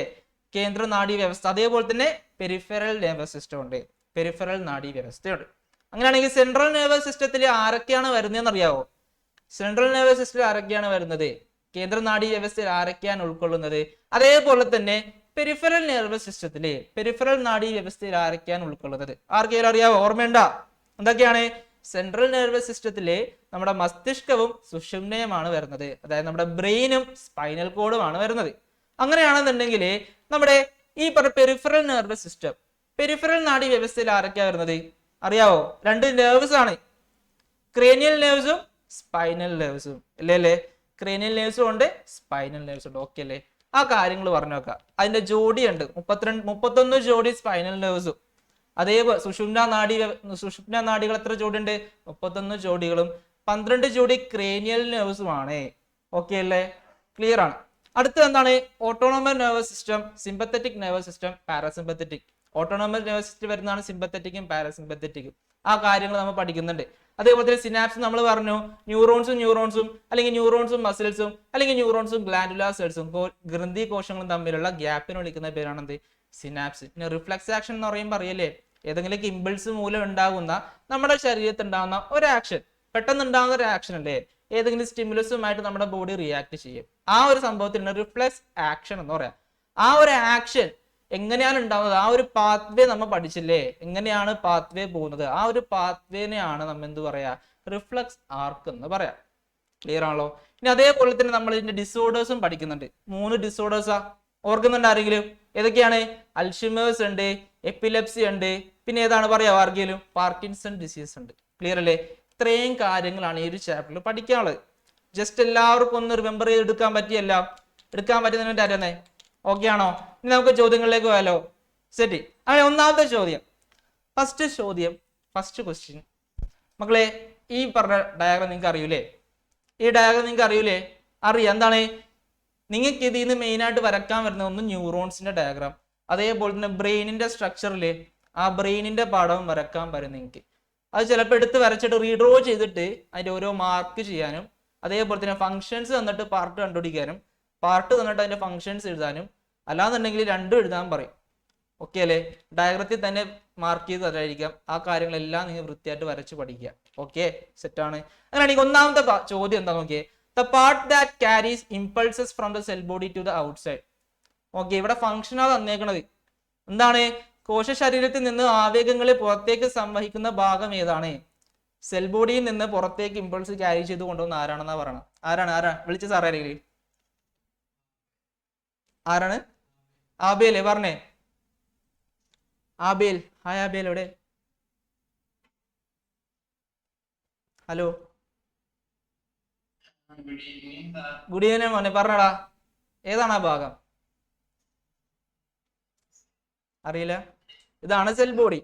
കേന്ദ്ര നാഡീ വ്യവസ്ഥ. അതേപോലെ തന്നെ പെരിഫറൽ നെർവസ് സിസ്റ്റം ഉണ്ട്, പെരിഫറൽ നാഡീ വ്യവസ്ഥയുണ്ട്. അങ്ങനെയാണെങ്കിൽ സെൻട്രൽ നെർവസ് സിസ്റ്റത്തിൽ ആരൊക്കെയാണ് വരുന്നതെന്ന് അറിയാവോ? സെൻട്രൽ നെർവസ് സിസ്റ്റത്തിൽ ആരൊക്കെയാണ് വരുന്നത്? കേന്ദ്ര നാഡീ വ്യവസ്ഥയിൽ ആരൊക്കെയാണ് ഉൾക്കൊള്ളുന്നത്? അതേപോലെ തന്നെ പെരിഫറൽ നെർവസ് സിസ്റ്റത്തില്, പെരിഫറൽ നാഡീ വ്യവസ്ഥയിൽ ആരൊക്കെയാണ് ഉൾക്കൊള്ളുന്നത്? ആർക്കെങ്കിലും അറിയാവോ? ഓർമ്മയുണ്ടോ? എന്തൊക്കെയാണ്? സെൻട്രൽ നെർവസ് സിസ്റ്റത്തില് നമ്മുടെ മസ്തിഷ്കവും സുഷുമ്നയുമാണ് വരുന്നത്. അതായത് നമ്മുടെ ബ്രെയിനും സ്പൈനൽ കോഡുമാണ് വരുന്നത്. അങ്ങനെയാണെന്നുണ്ടെങ്കിൽ നമ്മുടെ ഈ പെരിഫറൽ നെർവസ് സിസ്റ്റം, പെരിഫറൽ നാഡീ വ്യവസ്ഥയിൽ ആരൊക്കെയാണ് വരുന്നത്? അറിയാവോ? 2 നെർവ്സ് ആണ്, ക്രേനിയൽ നെർവ്സും സ്പൈനൽ നെർവ്സും. അല്ലേ? ക്രേനിയൽ നെർവ്സും ഉണ്ട്, സ്പൈനൽ നെർവ്സും ഉണ്ട്. ഓക്കെ അല്ലേ? ആ കാര്യങ്ങൾ പറഞ്ഞു നോക്കാം. അതിന്റെ ജോഡി ഉണ്ട് 31 ജോഡി സ്പൈനൽ നെർവ്സും. അതേപോലെ സുഷുമ്ന നാഡികൾ എത്ര ജോഡി ഉണ്ട്? 31 ജോഡികളും 12 ജോഡി ക്രേനിയൽ നെർവ്സുമാണ്. ഓക്കെ അല്ലേ? ക്ലിയർ ആണ്. അടുത്തത് എന്താണ്? Autonomous nervous system, sympathetic nervous system, parasympathetic. Autonomous nervous system വരുന്നതാണ് സിമ്പത്തറ്റിക്കും പാരാസിമ്പത്തറ്റിക്കും. ആ കാര്യങ്ങൾ നമ്മൾ പഠിക്കുന്നുണ്ട്. അതേപോലെ തന്നെ സിനാപ്സ് നമ്മൾ പറഞ്ഞു. ന്യൂറോൺസും അല്ലെങ്കിൽ ന്യൂറോൺസും മസിൽസും അല്ലെങ്കിൽ ന്യൂറോൺസും ഗ്ലാൻഡുലാർ സെൽസും ഗ്രന്ഥി കോശങ്ങളും തമ്മിലുള്ള ഗ്യാപ്പിന് വിളിക്കുന്ന പേരാണ് എന്ത്? സിനാപ്സ്. പിന്നെ റിഫ്ലക്സ് ആക്ഷൻ എന്ന് പറയുമ്പോൾ അറിയല്ലേ, ഏതെങ്കിലും ഇമ്പൾസ് മൂലം ഉണ്ടാകുന്ന നമ്മുടെ ശരീരത്തിൽ ഉണ്ടാകുന്ന ഒരു ആക്ഷൻ, പെട്ടെന്ന് ഉണ്ടാകുന്ന ഒരു ആക്ഷൻ അല്ലേ, ഏതെങ്കിലും സ്റ്റിമുലസുമായിട്ട് നമ്മുടെ ബോഡി റിയാക്ട് ചെയ്യും. ആ ഒരു സംഭവത്തിന് റിഫ്ലക്സ് ആക്ഷൻ എന്ന് പറയാം. ആ ഒരു ആക്ഷൻ എങ്ങനെയാണ് ഉണ്ടാവുന്നത്? ആ ഒരു പാത്വേ നമ്മൾ പഠിച്ചില്ലേ, എങ്ങനെയാണ് പാത്വേ പോകുന്നത്? ആ ഒരു പാത്വേനെയാണ് നമ്മൾ എന്ത് പറയാ? റിഫ്ലക്സ് ആർക്ക് എന്ന് പറയാം. ക്ലിയർ ആണല്ലോ? ഇനി അതേപോലെ തന്നെ നമ്മൾ ഇതിന്റെ ഡിസോർഡേഴ്സും പഠിക്കുന്നുണ്ട്. 3 ഡിസോർഡേഴ്സാ ഓർക്കുന്നുണ്ട് ആരെങ്കിലും? ഏതൊക്കെയാണ്? അൽഷിമേഴ്സ് ഉണ്ട്, എപ്പിലെപ്സി ഉണ്ട്, പിന്നെ ഏതാണ് പറയാ ആർക്കെങ്കിലും? പാർക്കിൻസൺ ഡിസീസ് ഉണ്ട്. ക്ലിയർ അല്ലേ? ഇത്രയും കാര്യങ്ങളാണ് ഈ ഒരു ചാപ്റ്ററിൽ പഠിക്കാനുള്ളത്. ജസ്റ്റ് എല്ലാവർക്കും ഒന്ന് റിമെമ്പർ ചെയ്ത് എടുക്കാൻ പറ്റുന്നതിന് അറിയുന്നേ. ഓക്കെ ആണോ? ഇനി നമുക്ക് ചോദ്യങ്ങളിലേക്ക് പോയാലോ? ശരി. അങ്ങനെ ഒന്നാമത്തെ ചോദ്യം, ഫസ്റ്റ് ക്വസ്റ്റ്യൻ മക്കളെ, ഈ പറഞ്ഞ ഡയഗ്രാം നിങ്ങൾക്ക് അറിയൂലേ? ഈ ഡയഗ്രാം നിങ്ങൾക്ക് അറിയൂലേ? അറിയാം. എന്താണ് നിങ്ങൾക്ക് ഇതിൽ നിന്ന് മെയിൻ ആയിട്ട് വരക്കാൻ വരുന്നത്? ഒന്ന് ന്യൂറോൺസിന്റെ ഡയഗ്രാം, അതേപോലെ തന്നെ ബ്രെയിനിന്റെ സ്ട്രക്ചറില് ആ ബ്രെയിനിന്റെ പടം വരക്കാൻ വരും നിങ്ങൾക്ക്. അത് ചിലപ്പോൾ എടുത്ത് വരച്ചിട്ട് റീഡ്രോ ചെയ്തിട്ട് അതിന്റെ ഓരോ മാർക്ക് ചെയ്യാനും, അതേപോലെ തന്നെ ഫങ്ഷൻസ് തന്നിട്ട് പാർട്ട് കണ്ടുപിടിക്കാനും, പാർട്ട് തന്നിട്ട് അതിന്റെ ഫങ്ഷൻസ് എഴുതാനും, അല്ലാന്നുണ്ടെങ്കിൽ രണ്ടും എഴുതാൻ പറയും. ഓക്കെ അല്ലേ? ഡയഗ്രത്തിൽ തന്നെ മാർക്ക് ചെയ്ത് തരായിരിക്കാം. ആ കാര്യങ്ങളെല്ലാം നിങ്ങൾ വൃത്തിയായിട്ട് വരച്ച് പഠിക്കുക. ഓക്കെ, സെറ്റാണ്. അങ്ങനെയാണെങ്കിൽ ഒന്നാമത്തെ ചോദ്യം എന്താ നോക്കിയേ, the part that carries impulses from the cell body to the outside. Okay, ഇവിടെ ഫംഗ്ഷനാ തന്നേക്കണത്. എന്താണ്? കോശ ശരീരത്തിൽ നിന്ന് ആവേഗങ്ങളെ പുറത്തേക്ക് സംവഹിക്കുന്ന ഭാഗം ഏതാണ്? സെൽ ബോഡിയിൽ നിന്ന് പുറത്തേക്ക് ഇമ്പൾസ് ക്യാരി ചെയ്ത് കൊണ്ടുവന്ന ആരാണെന്നാ പറയണം. ആരാ വിളിച്ച സാറേ? ആരാണ്? ആബേലേ, പറഞ്ഞേ. ആബേൽ, ഹായ് ആബേൽ, എവിടെ? ഹലോ, ഗുഡ് ഈവനിങ് മോനെ, പറഞ്ഞടാ. ഏതാണ് ആ ഭാഗം? അറിയില്ല. ഇതാണ് സെൽ ബോഡി,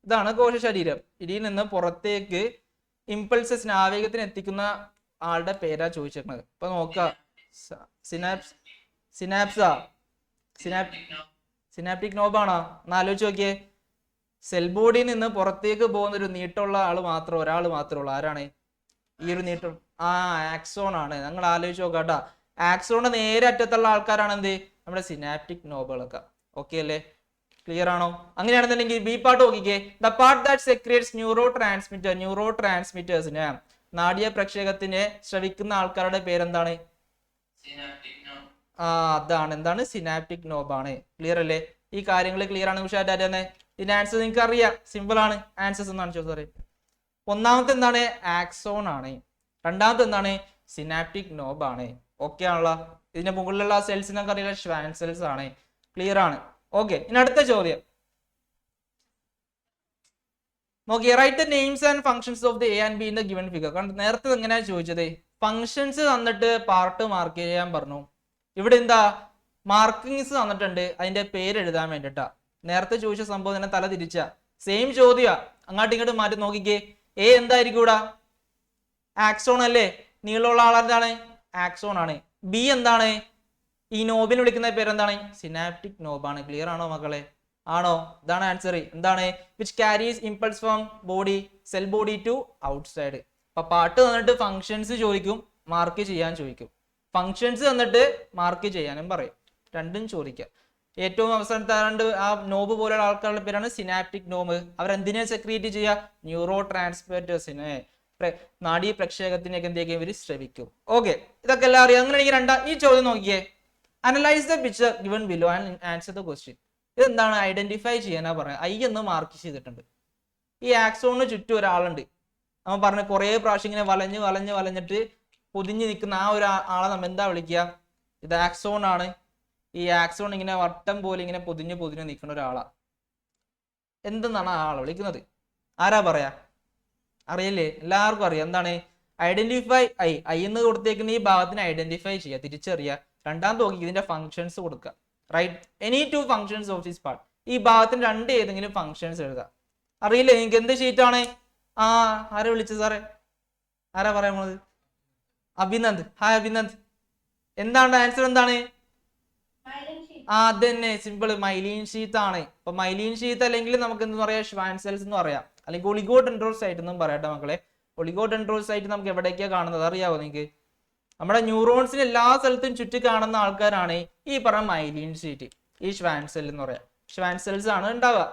ഇതാണ് കോശ ശരീരം. ഇതിൽ നിന്ന് പുറത്തേക്ക് ഇമ്പൾസസിന്, ആവേഗത്തിന് എത്തിക്കുന്ന ആളുടെ പേരാ ചോദിച്ചേക്കുന്നത്. ഇപ്പൊ നോക്ക, സിനാപ്റ്റിക് നോബാണോ? ഒന്ന് ആലോചിച്ച് നോക്കിയേ. സെൽ ബോഡിയിൽ നിന്ന് പുറത്തേക്ക് പോകുന്ന ഒരു നീട്ടമുള്ള ഒരാൾ മാത്രമേ ഉള്ളൂ. ആരാണ് ഈ ഒരു നീട്ടം? ആക്സോൺ ആണ്. നിങ്ങൾ ആലോചിച്ച് നോക്കാട്ടാ, ആക്സോണിന്റെ നേരെ അറ്റത്തുള്ള ആൾക്കാരാണ് എന്ത്? നമ്മുടെ സിനാപ്റ്റിക് നോബുകളൊക്കെ. ഓക്കെ അല്ലേ? ക്ലിയർ ആണോ? അങ്ങനെയാണെന്നുണ്ടെങ്കിൽ ബി പാർട്ട് നോക്കിക്കേ. The part that secretes neuro ട്രാൻസ്മിറ്റേഴ്സിന്, നാഡീയ പ്രക്ഷേപത്തിനെ ശ്രവിക്കുന്ന ആൾക്കാരുടെ പേരെന്താണ്? അതാണ്. എന്താണ്? സിനാപ്റ്റിക് നോബാണ്. ക്ലിയർ അല്ലേ? ഈ കാര്യങ്ങൾ ക്ലിയർ ആണ് ഉഷാറ്റാറ്റേ? ഇതിന്റെ ആൻസർ നിങ്ങൾക്ക് അറിയാം, സിമ്പിൾ ആണ്. ആൻസേഴ്സ് എന്നാണ് ചോദിച്ചത്. ഒന്നാമത്തെ എന്താണ്? ആക്സോൺ ആണ്. രണ്ടാമത്തെ എന്താണ്? സിനാപ്റ്റിക് നോബ് ആണ്. ഓക്കെ ആണല്ലോ? ഇതിന്റെ മുകളിലുള്ള സെൽസ് നമുക്ക് അറിയില്ല, ഷ്വാൻ സെൽസ് ആണ്. ക്ലിയർ ആണ്? ഓക്കെ, ഇനി അടുത്ത ചോദ്യം നോക്കി. Write the names and functions of the A and be in the given figure. കാരണം നേരത്തെ എങ്ങനെയാ ചോദിച്ചത്? ഫംഗ്ഷൻസ് തന്നിട്ട് പാർട്ട് മാർക്ക് ചെയ്യാൻ പറഞ്ഞു. ഇവിടെ എന്താ? മാർക്കിങ്സ് തന്നിട്ടുണ്ട്, അതിന്റെ പേര് എഴുതാൻ വേണ്ടിട്ടാ. നേരത്തെ ചോദിച്ച സംഭവം തന്നെ തല തിരിച്ച സെയിം ചോദ്യാ. അങ്ങോട്ടും ഇങ്ങോട്ടും മാറ്റി നോക്കിക്കേ. എ എന്തായിരിക്കും ഇവിടെ? ആക്സോൺ അല്ലേ? നീളമുള്ള ആളെന്താണ്? ആക്സോൺ ആണ്. ബി എന്താണ്? ഈ നോബിന് വിളിക്കുന്ന പേരെന്താണ്? സിനാപ്റ്റിക് നോബാണ്. ക്ലിയർ ആണോ മക്കളെ? ആണോ? ഇതാണ് ആൻസർ. എന്താണ്? Which carries impulse from body, cell body to outside. അപ്പൊ പാർട്ട് തന്നിട്ട് ഫംഗ്ഷൻസ് ചോദിക്കും, മാർക്ക് ചെയ്യാൻ ചോദിക്കും. ഫംഗ്ഷൻസ് തന്നിട്ട് മാർക്ക് ചെയ്യാനും പറയും. രണ്ടും ചോദിക്കാം. ഏറ്റവും അവസാനത്തെ ആ നോബ് പോലെയുള്ള ആൾക്കാരുടെ പേരാണ് സിനാപ്റ്റിക് നോബ്. അവരെന്തിനെ സെക്രീറ്റ് ചെയ്യുക? ന്യൂറോ ട്രാൻസ്മിറ്റേഴ്സിനെ, നാഡീ പ്രക്ഷേപത്തിനൊക്കെ എന്തൊക്കെ ഇവർ ശ്രവിക്കും. ഓക്കെ, ഇതൊക്കെ എല്ലാം അറിയാം. അങ്ങനെയാണെങ്കിൽ ഈ ചോദ്യം നോക്കിയേ. Analyse the picture given below and answer the question. ഇതെന്താണ്? ഐഡന്റിഫൈ ചെയ്യാനാ പറഞ്ഞത്. ഐ എന്ന് മാർക്ക് ചെയ്തിട്ടുണ്ട്. ഈ ആക്സോണിന് ചുറ്റും ഒരാളുണ്ട്. നമ്മൾ പറഞ്ഞ കുറെ പ്രാവശ്യം ഇങ്ങനെ വലഞ്ഞിട്ട് പൊതിഞ്ഞു നിൽക്കുന്ന ആ ഒരു ആളെ നമ്മൾ എന്താ വിളിക്കുക? ഇത് ആക്സോൺ ആണ്. ഈ ആക്സോൺ ഇങ്ങനെ വട്ടം പോലെ ഇങ്ങനെ പൊതിഞ്ഞ് നിൽക്കുന്ന ഒരാളാ. എന്തെന്നാണ് ആ ആളെ വിളിക്കുന്നത്? ആരാ പറയാ? അറിയില്ലേ? എല്ലാവർക്കും അറിയാം. എന്താണ്? ഐഡന്റിഫൈ ഐ എന്ന് കൊടുത്തേക്കുന്ന ഈ ഭാഗത്തിന് ഐഡന്റിഫൈ ചെയ്യുക, തിരിച്ചറിയുക. രണ്ടാമത്തെ നോക്കി ഇതിന്റെ ഫംഗ്ഷൻസ് കൊടുക്കുക. Write any two functions of this part. ഈ ഭാഗത്തിന് രണ്ട് ഏതെങ്കിലും ഫംഗ്ഷൻസ് എഴുതുക. അറിയില്ലേ നിങ്ങൾക്ക് എന്ത് ഷീറ്റാണ്? ആരെ വിളിച്ചത് സാറേ? ആരാ പറയാൻ പോണത്? അഭിനന്ദ്. ഹായ് അഭിനന്ദ്. എന്താണ് ആൻസർ? എന്താണ്? അതന്നെ, സിമ്പിൾ. മൈലീൻ ഷീത്ത് ആണ്. അപ്പൊ മൈലീൻ ഷീത്ത് അല്ലെങ്കിൽ നമുക്ക് എന്തെന്ന് പറയാം? ഷ്വാൻ സെൽസ് എന്ന് പറയാം, അല്ലെങ്കിൽ ഒളിഗോഡെൻഡ്രോസൈറ്റ് എന്നും പറയാട്ടോ മക്കളെ. ഒളിഗോഡെൻഡ്രോസൈറ്റ് നമുക്ക് എവിടേക്കാ കാണുന്നത് അറിയാവോ നിങ്ങൾക്ക്? നമ്മുടെ ന്യൂറോൺസിന് എല്ലാ സ്ഥലത്തും ചുറ്റി കാണുന്ന ആൾക്കാരാണ് ഈ പറഞ്ഞ മൈലീൻ ഷീറ്റ്, ഈ ഷ്വാൻ സെൽ എന്ന് പറയാം. ഷ്വാൻ സെൽസ് ആണ് ഉണ്ടാവുക.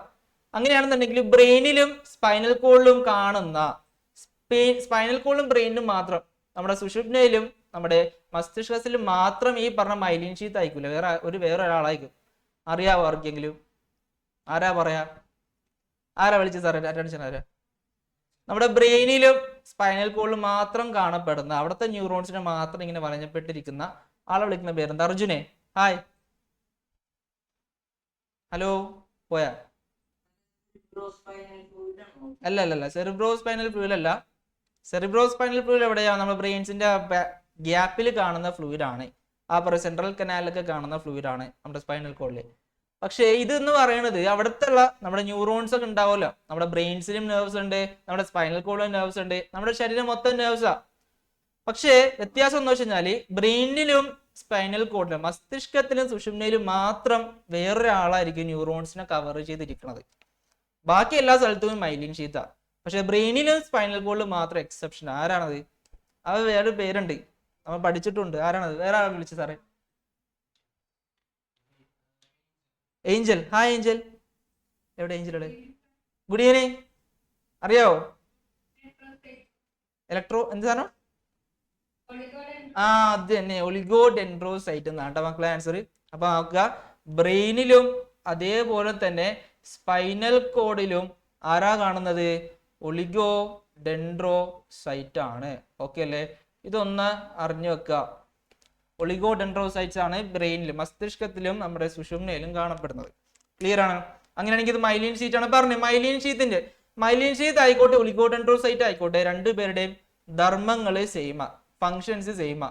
അങ്ങനെയാണെന്നുണ്ടെങ്കിൽ ബ്രെയിനിലും സ്പൈനൽ കോഡിലും കാണുന്ന, സ്പൈനൽ കോഡിലും ബ്രെയിനിലും മാത്രം, നമ്മുടെ സുഷുപ്നയിലും നമ്മുടെ മസ്തിഷ്കത്തിലും മാത്രം ഈ പറഞ്ഞ മൈലീൻ ഷീത്ത് ആയിക്കൂല, വേറെ ഒരാളായിരിക്കും. അറിയാവോ ആർക്കെങ്കിലും? ആരാ പറയാ? ആരാ വിളിച്ചത് സാറേ? അറ്റൻഷൻ ആരാ? നമ്മുടെ ബ്രെയിനിലും സ്പൈനൽ കോഡിലും മാത്രം കാണപ്പെടുന്ന, അവിടുത്തെ ന്യൂറോൺസിനെ മാത്രം ഇങ്ങനെ വലഞ്ഞപ്പെട്ടിരിക്കുന്ന ആളെ വിളിക്കുന്ന പേരെന്താ? അർജുനെ, ഹായ്. ഹലോ, പോയാ? അല്ല, സെറിബ്രോ സ്പൈനൽ ഫ്ലൂയിഡ് അല്ല. സെറിബ്രോ സ്പൈനൽ ഫ്ലൂയിഡ് എവിടെയാ? നമ്മുടെ ബ്രെയിൻസിന്റെ ഗ്യാപ്പിൽ കാണുന്ന ഫ്ലൂയിഡ് ആണ്. ആ പറയുക സെൻട്രൽ കനാലിലൊക്കെ കാണുന്ന ഫ്ലൂയിഡ് ആണ് നമ്മുടെ സ്പൈനൽ കോഡില്. പക്ഷേ ഇത് എന്ന് പറയുന്നത് അവിടുത്തെ നമ്മുടെ ന്യൂറോൺസ് ഒക്കെ ഉണ്ടാവുമല്ലോ. നമ്മുടെ ബ്രെയിൻസിലും നെർവ്സ് ഉണ്ട്, നമ്മുടെ സ്പൈനൽ കോഡിലും നെർവ്സ് ഉണ്ട്, നമ്മുടെ ശരീരം മൊത്തം നെർവ്സാ. പക്ഷേ വ്യത്യാസം എന്ന് വെച്ച് കഴിഞ്ഞാല് ബ്രെയിനിലും സ്പൈനൽ കോഡിലും മസ്തിഷ്കത്തിലും സുഷുമ്നയിലും മാത്രം വേറൊരാളായിരിക്കും ന്യൂറോൺസിനെ കവർ ചെയ്തിരിക്കുന്നത്. ബാക്കി എല്ലാ സ്ഥലത്തും മൈലിൻ ഷീത്താ. പക്ഷെ ബ്രെയിനിലും സ്പൈനൽ കോഡിലും മാത്രം എക്സെപ്ഷൻ. ആരാണത്? അത് വേറൊരു പേരുണ്ട്, നമ്മൾ പഠിച്ചിട്ടുണ്ട്. ആരാണത്? വേറെ ആൾ വിളിച്ചു സാറേ. Angel, hi Angel. എവിടെ ഏഞ്ചൽ? എവിടെ? Good evening. അറിയാവോ ഇലക്ട്രോ എന്ത് സാധനം? അത് തന്നെ, ഒളിഗോഡെൻഡ്രോസൈറ്റ് എന്നാണ് മക്കളെ ആൻസർ. അപ്പൊ നോക്കുക, ബ്രെയിനിലും അതേപോലെ തന്നെ സ്പൈനൽ കോഡിലും ആരാ കാണുന്നത്? ഒളിഗോഡെൻഡ്രോസൈറ്റ് ആണ്. ഓക്കെ അല്ലേ? ഇതൊന്ന് അറിഞ്ഞു വെക്കുക. ഒളിഗോഡെൻഡ്രോസൈറ്റ്സ് ആണ് ബ്രെയിനിലും മസ്തിഷ്കത്തിലും നമ്മുടെ സുഷുമ്നയിലും കാണപ്പെടുന്നത്. ക്ലിയർ ആണ്? അങ്ങനെയാണെങ്കിൽ ഇത് മൈലീൻ ഷീറ്റ് ആണ്. പറഞ്ഞു മൈലീൻ ഷീറ്റ് ആയിക്കോട്ടെ ഒളിഗോഡെൻഡ്രോസൈറ്റ് ആയിക്കോട്ടെ, രണ്ടുപേരുടെയും ധർമ്മങ്ങള് സെയിമാ, ഫങ്ഷൻസ് സെയിമാ.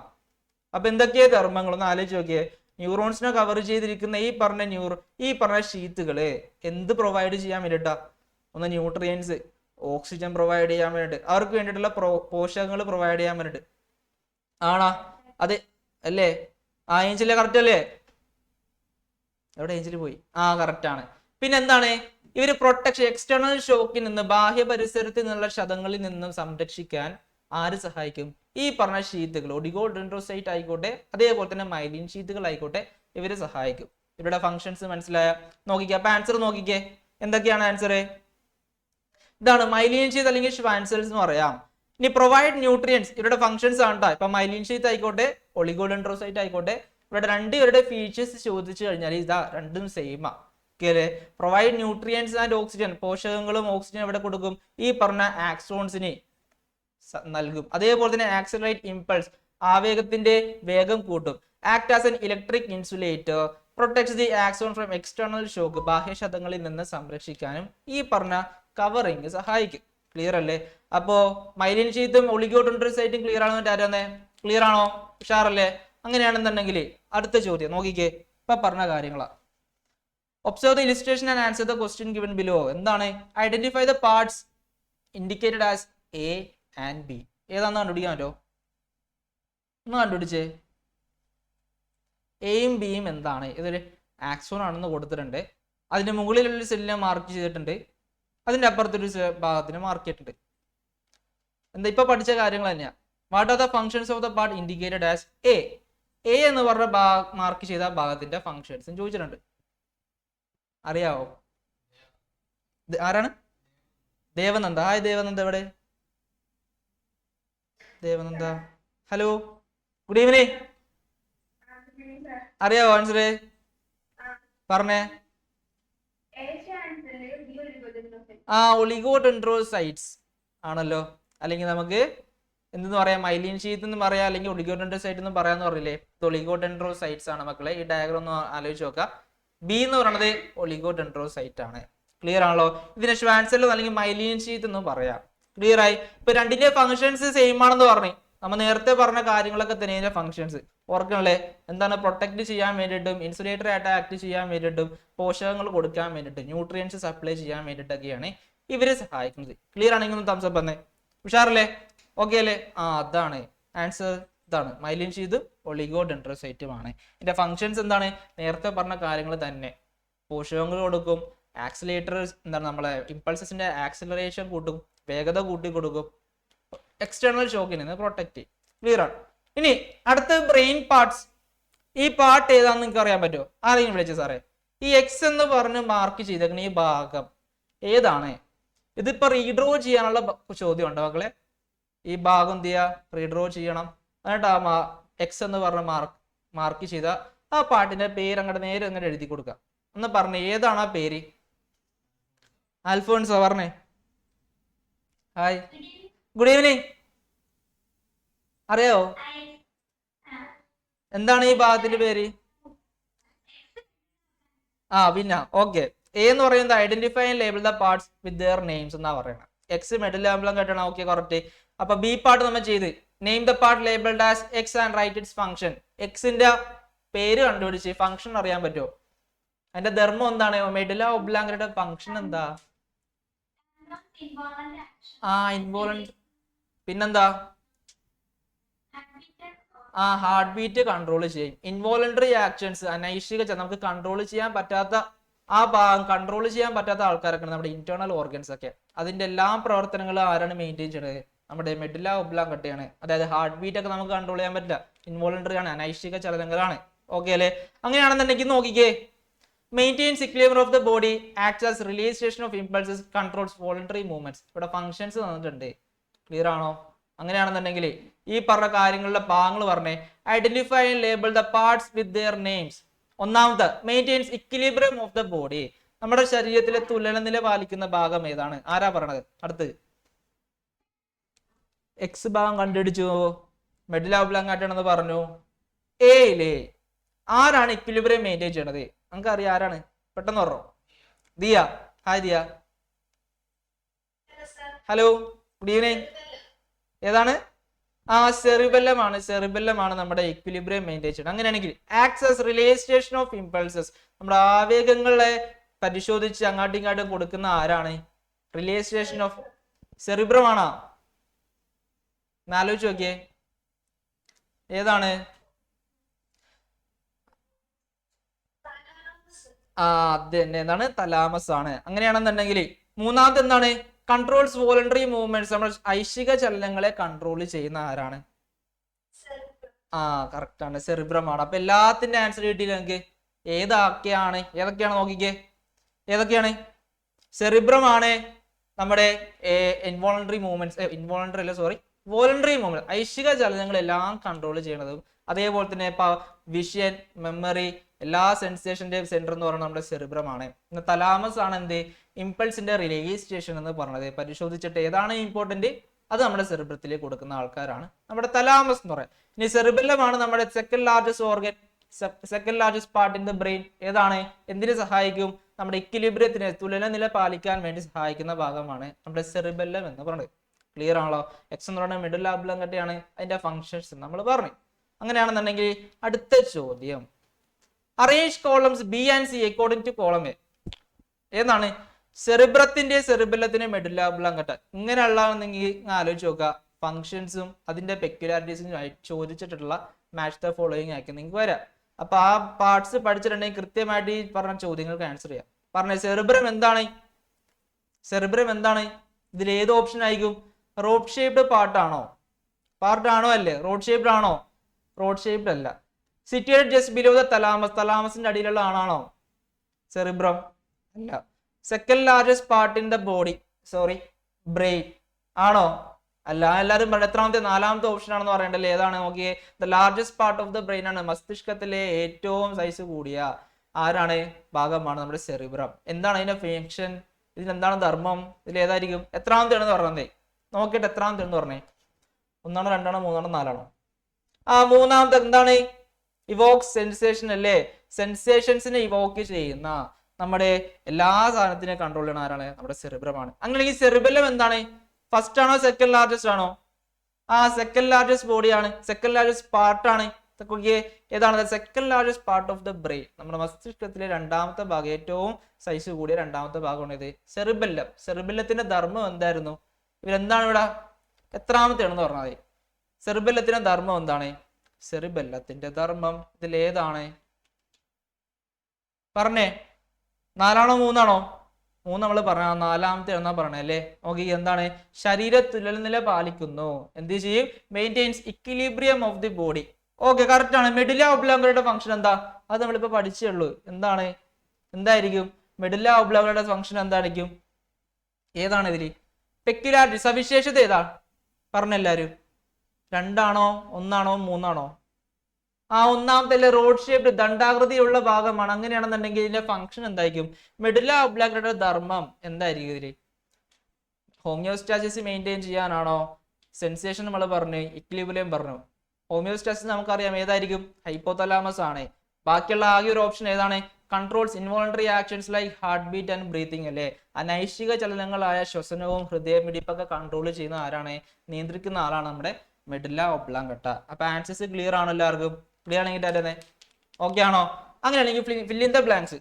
അപ്പൊ എന്തൊക്കെയാ ധർമ്മങ്ങൾ ഒന്ന് ആലോചിച്ച് നോക്കിയേ. ന്യൂറോൺസിനെ കവർ ചെയ്തിരിക്കുന്ന ഈ പറഞ്ഞ ഷീറ്റുകള് എന്ത് പ്രൊവൈഡ് ചെയ്യാൻ വേണ്ടിട്ടാ? ഒന്ന് ന്യൂട്രിയൻസ്, ഓക്സിജൻ പ്രൊവൈഡ് ചെയ്യാൻ വേണ്ടിട്ട്, അവർക്ക് വേണ്ടിയിട്ടുള്ള പോഷകങ്ങൾ പ്രൊവൈഡ് ചെയ്യാൻ വേണ്ടിട്ട് ആണോ? അതെ അല്ലേ? ഏഞ്ചലിലെ കറക്റ്റ് അല്ലേ? എവിടെ ഏഞ്ചൽ പോയി? കറക്റ്റ് ആണ്. പിന്നെ എന്താണ് ഇവര് പ്രൊട്ടക്ഷൻ, എക്സ്റ്റേണൽ ഷോക്കിൽ നിന്ന്, ബാഹ്യ പരിസരത്തിൽ നിന്നുള്ള ക്ഷതങ്ങളിൽ നിന്നും സംരക്ഷിക്കാൻ ആര് സഹായിക്കും? ഈ പറഞ്ഞ ഷീറ്റുകൾ, ഒളിഗോഡെൻഡ്രോസൈറ്റ് ആയിക്കോട്ടെ അതേപോലെ തന്നെ മൈലിൻ ഷീറ്റുകൾ ആയിക്കോട്ടെ, ഇവര് സഹായിക്കും. ഇവരുടെ ഫങ്ഷൻസ് മനസ്സിലായ? നോക്കിക്കേ, അപ്പൊ ആൻസർ നോക്കിക്കേ, എന്തൊക്കെയാണ് ആൻസർ? ഇതാണ് മൈലിൻ ഷീത്ത് അല്ലെങ്കിൽ ഷ്വാൻ സെൽസ് എന്ന് പറയാം. ഇനി പ്രൊവൈഡ് ന്യൂട്രിയൻസ്, ഇവരുടെ ഫങ്ഷൻസ് ആണ് ട്ടോ. ഇപ്പൊ മൈലിൻ ഷീത്ത് ആയിക്കോട്ടെ ഒളിഗോഡെൻഡ്രോസൈറ്റ് ആയിക്കോട്ടെ, രണ്ടുപേരുടെ ഫീച്ചേഴ്സ് ചോദിച്ചു കഴിഞ്ഞാൽ ഇതാ രണ്ടും സെയിമാ. പ്രൊവൈഡ് ന്യൂട്രിയൻസ് ആൻഡ് ഓക്സിജൻ, പോഷകങ്ങളും ഓക്സിജൻ എവിടെ കൊടുക്കും? ഈ പറഞ്ഞ ആക്സോൺസിന് നൽകും. അതേപോലെ തന്നെ ആക്സിലറേറ്റ് ഇമ്പൾസ്, ആവേഗത്തിന്റെ വേഗം കൂട്ടും. Act as an electric insulator, protects the axon from external shock, ബാഹ്യക്ഷതങ്ങളിൽ നിന്ന് സംരക്ഷിക്കാനും ഈ പറഞ്ഞ കവറിങ് സഹായിക്കും. ക്ലിയർ അല്ലേ? അപ്പോ മൈലിൻ ഷീത്തും ഒളിഗോഡെൻഡ്രോസൈറ്റും ക്ലിയർ ആണെന്ന് ആരാന്നേ? ക്ലിയർ ആണോ? ഉഷാറല്ലേ? അങ്ങനെയാണെന്നുണ്ടെങ്കിൽ അടുത്ത ചോദ്യം നോക്കിക്കേ, ഇപ്പൊ പറഞ്ഞ കാര്യങ്ങളാ. Observe the illustration and answer the question given below. എന്താണ്? Identify the parts indicated as A and B. ഏതാന്ന് കണ്ടുപിടിക്കാൻ പറ്റോ? ഒന്ന് കണ്ടുപിടിച്ചേ. എയും ബിയും എന്താണ്? ഇതൊരു ആക്സോൺ ആണെന്ന് കൊടുത്തിട്ടുണ്ട്. അതിന്റെ മുകളിലുള്ള സെല്ലിനെ മാർക്ക് ചെയ്തിട്ടുണ്ട്, അതിന്റെ അപ്പുറത്തൊരു ഭാഗത്തിന് മാർക്ക് ചെയ്തിട്ടുണ്ട്. എന്താ ഇപ്പൊ പഠിച്ച കാര്യങ്ങൾ തന്നെയാ. What are the functions of the part indicated as A? A എന്ന് പറഞ്ഞ മാർക്ക് ചെയ്ത ഭാഗത്തിന്റെ ഫങ്ഷൻസ് ചോദിച്ചിട്ടുണ്ട്. അറിയാവോ? ആരാണ്? ദേവനന്ദ. ഹായ് ദേവനന്ദ. എവിടെ ദേവനന്ദ? Hello, good evening. അറിയാവോ ആൻസർ? പറഞ്ഞേ. ഒളിഗോഡെൻഡ്രോസൈറ്റ്സ് ആണല്ലോ. അല്ലെങ്കിൽ നമുക്ക് എന്തെന്ന് പറയാം? മൈലിൻ ഷീത്ത് എന്ന് പറയാം, അല്ലെങ്കിൽ ഒളിഗോഡെൻഡ്രോസൈറ്റ് എന്ന് പറയാന്ന് പറഞ്ഞില്ലേ? ഇത് ഒളിഗോഡെൻഡ്രോസൈറ്റ്സ് ആണ് മക്കളെ. ഈ ഡയഗ്രം ഒന്ന് ആലോചിച്ച് നോക്കാം. ബി എന്ന് പറയുന്നത് ഒളിഗോഡെൻഡ്രോസൈറ്റ് ആണ്. ക്ലിയർ ആണല്ലോ? ഇതിനെ ഷ്വാൻ സെൽ അല്ലെങ്കിൽ മൈലിൻ ഷീത്ത് എന്ന് പറയാം. ക്ലിയർ ആയി? ഇപ്പൊ രണ്ടിന്റെ ഫങ്ഷൻസ് സെയിം ആണെന്ന് പറഞ്ഞു. നമ്മൾ നേരത്തെ പറഞ്ഞ കാര്യങ്ങളൊക്കെ തന്നെ ഇതിന്റെ ഫങ്ഷൻസ് ഓർക്കണല്ലേ? എന്താണ്? പ്രൊട്ടക്ട് ചെയ്യാൻ വേണ്ടിയിട്ടും, ഇൻസുലേറ്റർ ആയിട്ട് ആക്ട് ചെയ്യാൻ വേണ്ടിയിട്ടും, പോഷകങ്ങൾ കൊടുക്കാൻ വേണ്ടിയിട്ട്, ന്യൂട്രിയൻസ് സപ്ലൈ ചെയ്യാൻ വേണ്ടിയിട്ടൊക്കെയാണ് ഇവരെ സഹായിക്കുന്നത്. ക്ലിയർ ആണെങ്കിൽ ഒന്ന് തംസ് അപ്പ് തന്നെ. ഉഷാറല്ലേ? ഓക്കെ അല്ലേ? അതാണ് ആൻസർ. ഇതാണ് മൈലിൻ ഷീത്തും ഒളിഗോഡെൻഡ്രോസൈറ്റുമാണ്. ഇതിന്റെ ഫങ്ഷൻസ് എന്താണ്? നേരത്തെ പറഞ്ഞ കാര്യങ്ങൾ തന്നെ. പോഷകങ്ങൾ കൊടുക്കും, ആക്സിലേറ്റർ എന്താണ് നമ്മളെ ഇമ്പൾസസിന്റെ ആക്സിലറേഷൻ കൂട്ടും, വേഗത കൂട്ടി കൊടുക്കും, എക്സ്റ്റേണൽ ഷോക്കിൽ നിന്ന് പ്രൊട്ടക്ട്. ക്ലിയർ ആണ്? ഇനി അടുത്ത ബ്രെയിൻ പാർട്സ്. ഈ പാർട്ട് ഏതാണെന്ന് നിങ്ങൾക്ക് അറിയാൻ പറ്റുമോ? ആരെങ്കിലും വിളിച്ചു സാറേ, ഈ എക്സ് എന്ന് പറഞ്ഞ് മാർക്ക് ചെയ്തേക്കുന്ന ഈ ഭാഗം ഏതാണ്? ഇതിപ്പോ റീഡ്രോ ചെയ്യാനുള്ള ചോദ്യം ഉണ്ടോ മക്കളെ? ഈ ഭാഗം എന്ത് ചെയ്യുക? റീഡ്രോ ചെയ്യണം. എന്നിട്ട് എക്സ് എന്ന് പറഞ്ഞ മാർക്ക് ചെയ്ത ആ പാട്ടിന്റെ പേര് അങ്ങോട്ട് നേരെ അങ്ങോട്ട് എഴുതി കൊടുക്കുക. ഒന്ന് പറഞ്ഞേ, ഏതാണ് ആ പേര്? അൽഫോൺസോ പറഞ്ഞേ. Hi, good evening. അറിയോ എന്താണ് ഈ ഭാഗത്തിന്റെ പേര്? പിന്നെ ഓക്കെ. എ എന്ന് പറയുന്നത് identify and label the parts with their names എന്നാ പറയണം. എക്സ് മെഡൽ ആംബിളം കേട്ടണം. Okay, correct. അപ്പൊ ബി പാർട്ട് നമ്മൾ ചെയ്ത് name the part labelled as X and write its function. എക്സിന്റെ പേര് കണ്ടുപിടിച്ച് ഫംഗ്ഷൻ അറിയാൻ പറ്റുമോ? അതിന്റെ ധർമ്മം എന്താണ്? മെഡുല ഒബ്ലാങ്കയുടെ ഫംഗ്ഷൻ എന്താ? ഇൻവോളന്റ്. പിന്നെന്താ? ഹാർട്ട് ബീറ്റ് കൺട്രോൾ ചെയ്യും. ഇൻവോളണ്ടറി ആക്ഷൻസ്, അനൈഷിക നമുക്ക് കൺട്രോൾ ചെയ്യാൻ പറ്റാത്ത ആ ഭാഗം കൺട്രോൾ ചെയ്യാൻ പറ്റാത്ത ആൾക്കാരൊക്കെ നമ്മുടെ ഇന്റേണൽ ഓർഗൻസ് ഒക്കെ, അതിന്റെ എല്ലാ പ്രവർത്തനങ്ങളും ആരാണ് മെയിൻറ്റെയിൻ ചെയ്യുന്നത്? നമ്മുടെ മെഡുല ഒബ്ലാങ്കട്ടയാണ്. അതായത് ഹാർട്ട് ബീറ്റ് ഒക്കെ നമുക്ക് കൺട്രോൾ ചെയ്യാൻ പറ്റില്ല, ഇൻവോളണ്ടറി ആണ്, അനൈഷിക ചലനങ്ങളാണ്. ഓക്കെ അല്ലേ? അങ്ങനെയാണെന്നുണ്ടെങ്കിൽ നോക്കിക്കേ, maintains equilibrium of the body, acts as relay station of impulses, controls voluntary movements. ഇവിടെ ഫംഗ്ഷൻസ് തന്നിട്ടുണ്ട്. ക്ലിയർ ആണോ? അങ്ങനെയാണെന്നുണ്ടെങ്കിൽ ഈ പറഞ്ഞ കാര്യങ്ങളുടെ ഭാഗങ്ങൾ പറഞ്ഞേ. Identify and label the parts with their names. ഒന്നാമത്തെ maintains equilibrium of the body. നമ്മുടെ ശരീരത്തിലെ തുലനനില പാലിക്കുന്ന ഭാഗം ഏതാണ്? ആരാ പറഞ്ഞത്? അടുത്ത് എക്സ് ഭാഗം കണ്ടുപിടിച്ചു. മെഡുല ഒബ്ലോങ്കാറ്റ ആണെന്ന് പറഞ്ഞു. എയിലെ ആരാണ് ഇക്വിലിബ്രിയം മെയിൻറ്റെയിൻ ചെയ്യണത്? നമുക്ക് അറിയാം ആരാണ്. പെട്ടെന്ന് പറഞ്ഞോ. Diya. Hi Diya. Hello, good evening. ഏതാണ്? സെറിബെല്ലം ആണ്. സെറിബെല്ലം ആണ് നമ്മുടെ ഇക്വിലിബ്രിയം മെയിൻറ്റെയിൻ ചെയ്യുന്നത്. അങ്ങനെയാണെങ്കിൽ ആക്സസ് റിലേഷൻ ഓഫ് ഇമ്പൾസസ്, നമ്മുടെ ആവേഗങ്ങളെ പരിശോധിച്ച് അങ്ങാട്ടും ഇങ്ങാട്ടും കൊടുക്കുന്ന ആരാണ്? റിലേഷൻ ഓഫ് സെറിബ്രം ആണോ? ആലോചിച്ച് നോക്കിയേ, ഏതാണ്? അത് തന്നെ, എന്താണ്? തലാമസ് ആണ്. അങ്ങനെയാണെന്നുണ്ടെങ്കിൽ മൂന്നാമത്തെ എന്താണ്? കൺട്രോൾസ് വോളണ്ടറി മൂവ്മെന്റ്സ്, നമ്മൾ ഐശിക ചലനങ്ങളെ കൺട്രോൾ ചെയ്യുന്ന ആരാണ്? കറക്റ്റ് ആണ്, സെറിബ്രം ആണ്. അപ്പൊ എല്ലാത്തിന്റെ ആൻസർ കിട്ടിയില്ല നിങ്ങൾക്ക്. ഏതൊക്കെയാണ് നോക്കിക്കേ. ഏതൊക്കെയാണ്? സെറിബ്രം ആണ് നമ്മുടെ ഇൻവോളണ്ടറി മൂവ്മെന്റ്സ്, ഇൻവോളണ്ടറി അല്ല സോറി വോളണ്ടറി മൂവ്മെന്റ്, ഐശിക ചലനങ്ങളെല്ലാം കൺട്രോൾ ചെയ്യണതും. അതേപോലെ തന്നെ വിഷൻ, മെമ്മറി, എല്ലാ സെൻസേഷന്റെയും സെന്റർ എന്ന് പറയുന്നത് നമ്മുടെ സെറിബ്രം ആണ്. തലാമസ് ആണ് എന്ത്? ഇമ്പൾസിന്റെ റിലീസ് സ്റ്റേഷൻ എന്ന് പറഞ്ഞത്. പരിശോധിച്ചിട്ട് ഏതാണ് ഇമ്പോർട്ടന്റ്, അത് നമ്മുടെ സെറിബ്രത്തിലേക്ക് കൊടുക്കുന്ന ആൾക്കാരാണ് നമ്മുടെ തലാമസ് എന്ന് പറയുന്നത്. ഇനി സെറിബെല്ലം ആണ് നമ്മുടെ second largest organ, second largest part in the brain. ഏതാണ്? എന്തിനു സഹായിക്കും? നമ്മുടെ ഇക്വിലിബ്രിയത്തിന്, തുലനനില പാലിക്കാൻ വേണ്ടി സഹായിക്കുന്ന ഭാഗമാണ് നമ്മുടെ സെറിബെല്ലം എന്ന് പറയുന്നത്. ക്ലിയർ ആണല്ലോ? എക്സ് എന്ന് പറയുന്നത് മെഡുല ഒബ്ലോങ്കാറ്റയാണ്, അതിന്റെ ഫങ്ഷൻസ് നമ്മൾ പറഞ്ഞു. അങ്ങനെയാണെന്നുണ്ടെങ്കിൽ അടുത്ത ചോദ്യം, arrange columns B and C according to column A. ഏതാണ്? സെറിബ്രത്തിന്റെ, സെറിബെല്ലത്തിന്റെ, മെഡുല ഒബ്ലോങ്കാറ്റ. ഇങ്ങനെയുള്ളതെങ്കിൽ ആലോചിച്ച് നോക്കുക. ഫങ്ഷൻസും അതിന്റെ പെക്യുലാരിറ്റീസും ചോദിച്ചിട്ടുള്ള മാച്ച് ദ ഫോളോയിങ് ആക്കി നിങ്ങൾക്ക് വരാം. അപ്പൊ ആ പാർട്സ് പഠിച്ചിട്ടുണ്ടെങ്കിൽ കൃത്യമായിട്ട് ഈ പറഞ്ഞ ചോദ്യങ്ങൾക്ക് ആൻസർ ചെയ്യാം. പറഞ്ഞ സെറിബ്രം എന്താണ്? സെറിബ്രം എന്താണ്? ഇതിൽ ഏത് ഓപ്ഷൻ ആയിരിക്കും? റോഡ് ഷേപ്ഡ് പാർട്ടാണോ? പാർട്ടാണോ അല്ലേ? റോഡ് ഷേപ്ഡ് ആണോ? റോഡ് ഷേപ്ഡ് അല്ല. Situated just below the thalamus, തലാമസിന്റെ അടിയിലുള്ള ആണാണോ സെറിബ്രം? അല്ല. Second largest part in the body, sorry brain ആണോ? അല്ല. എല്ലാവരും പറഞ്ഞു എത്രാമത്തെ? നാലാമത്തെ ഓപ്ഷൻ ആണെന്ന് പറയണ്ടല്ലേ. ഏതാണ്? നോക്കിയേ, the largest part of the brain ആണ്. മസ്തിഷ്കത്തിലെ ഏറ്റവും സൈസ് കൂടിയ ആരാണ്? ഭാഗമാണ് നമ്മുടെ സെറിബ്രം. എന്താണ് അതിന്റെ ഫങ്ഷൻ? ഇതിനെന്താണ് ധർമ്മം? ഇതിൽ ഏതായിരിക്കും? എത്രാമത്തെയാണെന്ന് പറഞ്ഞതേ നോക്കിയിട്ട്. എത്രാമത്തെയാണെന്ന് പറഞ്ഞേ? ഒന്നാണോ, രണ്ടാണോ, മൂന്നാണോ, നാലാണോ? മൂന്നാമത്തെ എന്താണ്? ഇവോക്സ് സെൻസേഷൻ അല്ലേ? സെൻസേഷൻസിനെ ഇവോക്ക് ചെയ്യുന്ന നമ്മുടെ എല്ലാ സാധനത്തിനെ കൺട്രോൾ ചെയ്യുന്ന ആരാണ്? നമ്മുടെ സെറിബ്രമാണ്. അങ്ങനെയെങ്കിൽ സെറിബെല്ലം എന്താണ്? ഫസ്റ്റ് ആണോ സെക്കൻഡ് ലാർജസ്റ്റ് ആണോ? സെക്കൻഡ് ലാർജസ്റ്റ് ബോഡിയാണ്, സെക്കൻഡ് ലാർജസ്റ്റ് പാർട്ടാണ്. ഏതാണ്? Second largest part of the brain, നമ്മുടെ മസ്തിഷ്കത്തിലെ രണ്ടാമത്തെ ഭാഗം, ഏറ്റവും സൈസ് കൂടിയ രണ്ടാമത്തെ ഭാഗമാണ് ഇത് സെറിബെല്ലം. സെറിബെല്ലത്തിന്റെ ധർമ്മം എന്തായിരുന്നു? ഇവരെന്താണ് ഇവിടെ? എത്രാമത്തെയാണെന്ന് പറഞ്ഞാൽ സെറിബെല്ലത്തിന്റെ ധർമ്മം എന്താണ്? സെറിബെല്ലത്തിന്റെ ധർമ്മം ഇതിൽ ഏതാണ്? പറഞ്ഞേ. നാലാണോ മൂന്നാണോ? മൂന്ന് നമ്മൾ പറഞ്ഞ നാലാമത്തെ എന്നാ പറഞ്ഞേ അല്ലേ? നോക്കി, എന്താണ്? ശരീര തുലനനില പാലിക്കുന്നു. എന്ത് ചെയ്യും? Maintains equilibrium of the body. Okay, correct ആണ്. മെഡുല ഒബ്ലോങ്കാറ്റയുടെ ഫംഗ്ഷൻ എന്താ? അത് നമ്മളിപ്പോ പഠിച്ചേ ഉള്ളൂ. എന്താണ്? എന്തായിരിക്കും മെഡുല ഒബ്ലോങ്കാറ്റയുടെ ഫംഗ്ഷൻ? എന്തായിരിക്കും? ഏതാണ് ഇതില്? പെക്യുലാരിറ്റി, സവിശേഷത ഏതാ? പറഞ്ഞെല്ലാരും. രണ്ടാണോ, ഒന്നാണോ, മൂന്നാണോ? ഒന്നാമത്തെ റോഡ് ഷേപ്ഡ് ദണ്ഡാകൃതിയുള്ള ഭാഗമാണ്. അങ്ങനെയാണെന്നുണ്ടെങ്കിൽ ഇതിന്റെ ഫംഗ്ഷൻ എന്തായിരിക്കും? മെഡുല ഒബ്ലോങ്കാറ്റയുടെ ധർമ്മം എന്തായിരിക്കും ഇതില്? ഹോമിയോസ്റ്റാസിസ് മെയിൻറ്റെയിൻ ചെയ്യാനാണോ? സെൻസേഷൻ നമ്മൾ പറഞ്ഞു, ഇക്വിലിബ്രിയം പറഞ്ഞു. ഹോമിയോസ്റ്റാസിസ് നമുക്കറിയാം ഏതായിരിക്കും? ഹൈപ്പോതലാമസ് ആണ്. ബാക്കിയുള്ള ആകെ ഒരു ഓപ്ഷൻ ഏതാണ്? Controls involuntary actions like heart beat and breathing അല്ലേ? അനൈശ്ചിക ചലനങ്ങളായ ശ്വസനവും ഹൃദയമിടിപ്പൊക്കെ കൺട്രോൾ ചെയ്യുന്ന ആരാണ്? നിയന്ത്രിക്കുന്ന ആളാണ് നമ്മുടെ മെഡുല ഒബ്ലോങ്കാറ്റ. അപ്പൊ ആൻസേഴ്സ് ക്ലിയർ ആണോ എല്ലാവർക്കും? ക്ലിയർ ആണെങ്കിൽ തന്നെ ഓക്കെ ആണോ? അങ്ങനെയാണെങ്കിൽ ഫിൽ ഇൻ ദ ബ്ലാങ്ക്സ്.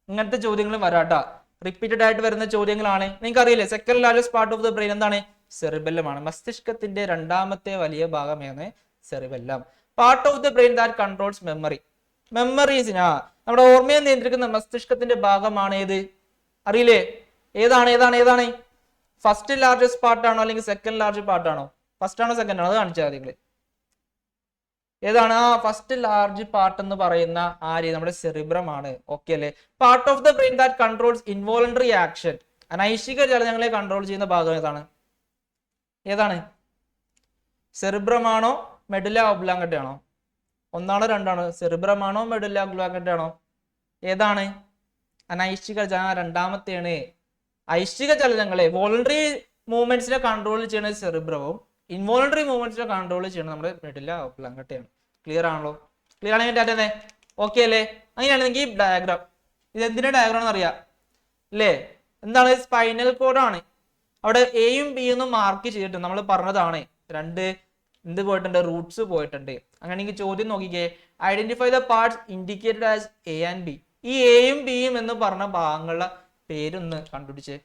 ഇങ്ങനത്തെ ചോദ്യങ്ങളും വരാട്ടാ, റിപ്പീറ്റഡ് ആയിട്ട് വരുന്ന ചോദ്യങ്ങളാണ്. നിങ്ങൾക്ക് അറിയില്ലേ, second largest part of the brain എന്താണ്? സെറിബെല്ലം ആണ്. മസ്തിഷ്കത്തിന്റെ രണ്ടാമത്തെ വലിയ ഭാഗമാണ് cerebellum. Part of the brain that controls memory. മെമ്മറീസിനാ നമ്മുടെ ഓർമ്മയെ നിയന്ത്രിക്കുന്ന മസ്തിഷ്കത്തിന്റെ ഭാഗമാണ് ഏത്? അറിയില്ലേ? ഏതാണ്? ഫസ്റ്റ് ലാർജസ്റ്റ് പാർട്ടാണോ അല്ലെങ്കിൽ സെക്കൻഡ് ലാർജസ്റ്റ് പാർട്ടാണോ? ഫസ്റ്റ് ആണോ സെക്കൻഡ് ആണോ? അത് കാണിച്ചാൽ മതി. ഏതാണ് ആ ഫസ്റ്റ് ലാർജ് പാർട്ട് എന്ന് പറയുന്ന ആര് നമ്മുടെ സെറിബ്രം ആണ്. ഓക്കെ അല്ലേ? Part of the brain that controls involuntary action. അനൈച്ഛിക ചലനങ്ങളെ കൺട്രോൾ ചെയ്യുന്ന ഭാഗം ഏതാണ്? ഏതാണ്? സെറിബ്രം ആണോ മെഡുല ഒബ്ലാങ്കട്ട ആണോ? ഒന്നാണോ രണ്ടാണോ? സെറിബ്രം ആണോ മെഡുല ഒബ്ലാങ്കട്ട ആണോ? ഏതാണ്? അനൈച്ഛിക രണ്ടാമത്തെയാണ്. ഐച്ഛിക ചലനങ്ങളെ വോളണ്ടറി മൂവ്മെന്റ്സിനെ കൺട്രോൾ ചെയ്യുന്നത് സെറിബ്രവും ഇൻവോളണ്ടറി മൂവ്മെന്റ്സിനെ കൺട്രോൾ ചെയ്യുന്നത് നമ്മുടെ മെഡുല ഒബ്ലാങ്കട്ടയാണ്. ക്ലിയർ ആണല്ലോ? ക്ലിയർ ആണെങ്കിൽ ഓക്കെ അല്ലേ? അങ്ങനെയാണെങ്കിൽ ഈ ഡയഗ്രാം ഇത് എന്തിന്റെ ഡയഗ്രാം എന്ന് അറിയാം അല്ലേ? എന്താണ്? സ്പൈനൽ കോഡാണ്. അവിടെ എയും ബിയും മാർക്ക് ചെയ്തിട്ടുണ്ട്. നമ്മൾ പറഞ്ഞതാണ് രണ്ട് എന്ത് പോയിട്ടുണ്ട്? റൂട്ട്സ് പോയിട്ടുണ്ട്. അങ്ങനെയെങ്കിൽ ചോദ്യം നോക്കിക്കേ, identify the parts indicated as A and B. ഈ എയും ബിയും എന്ന് പറഞ്ഞ ഭാഗങ്ങളുടെ പേരൊന്ന് കണ്ടുപിടിച്ചേ.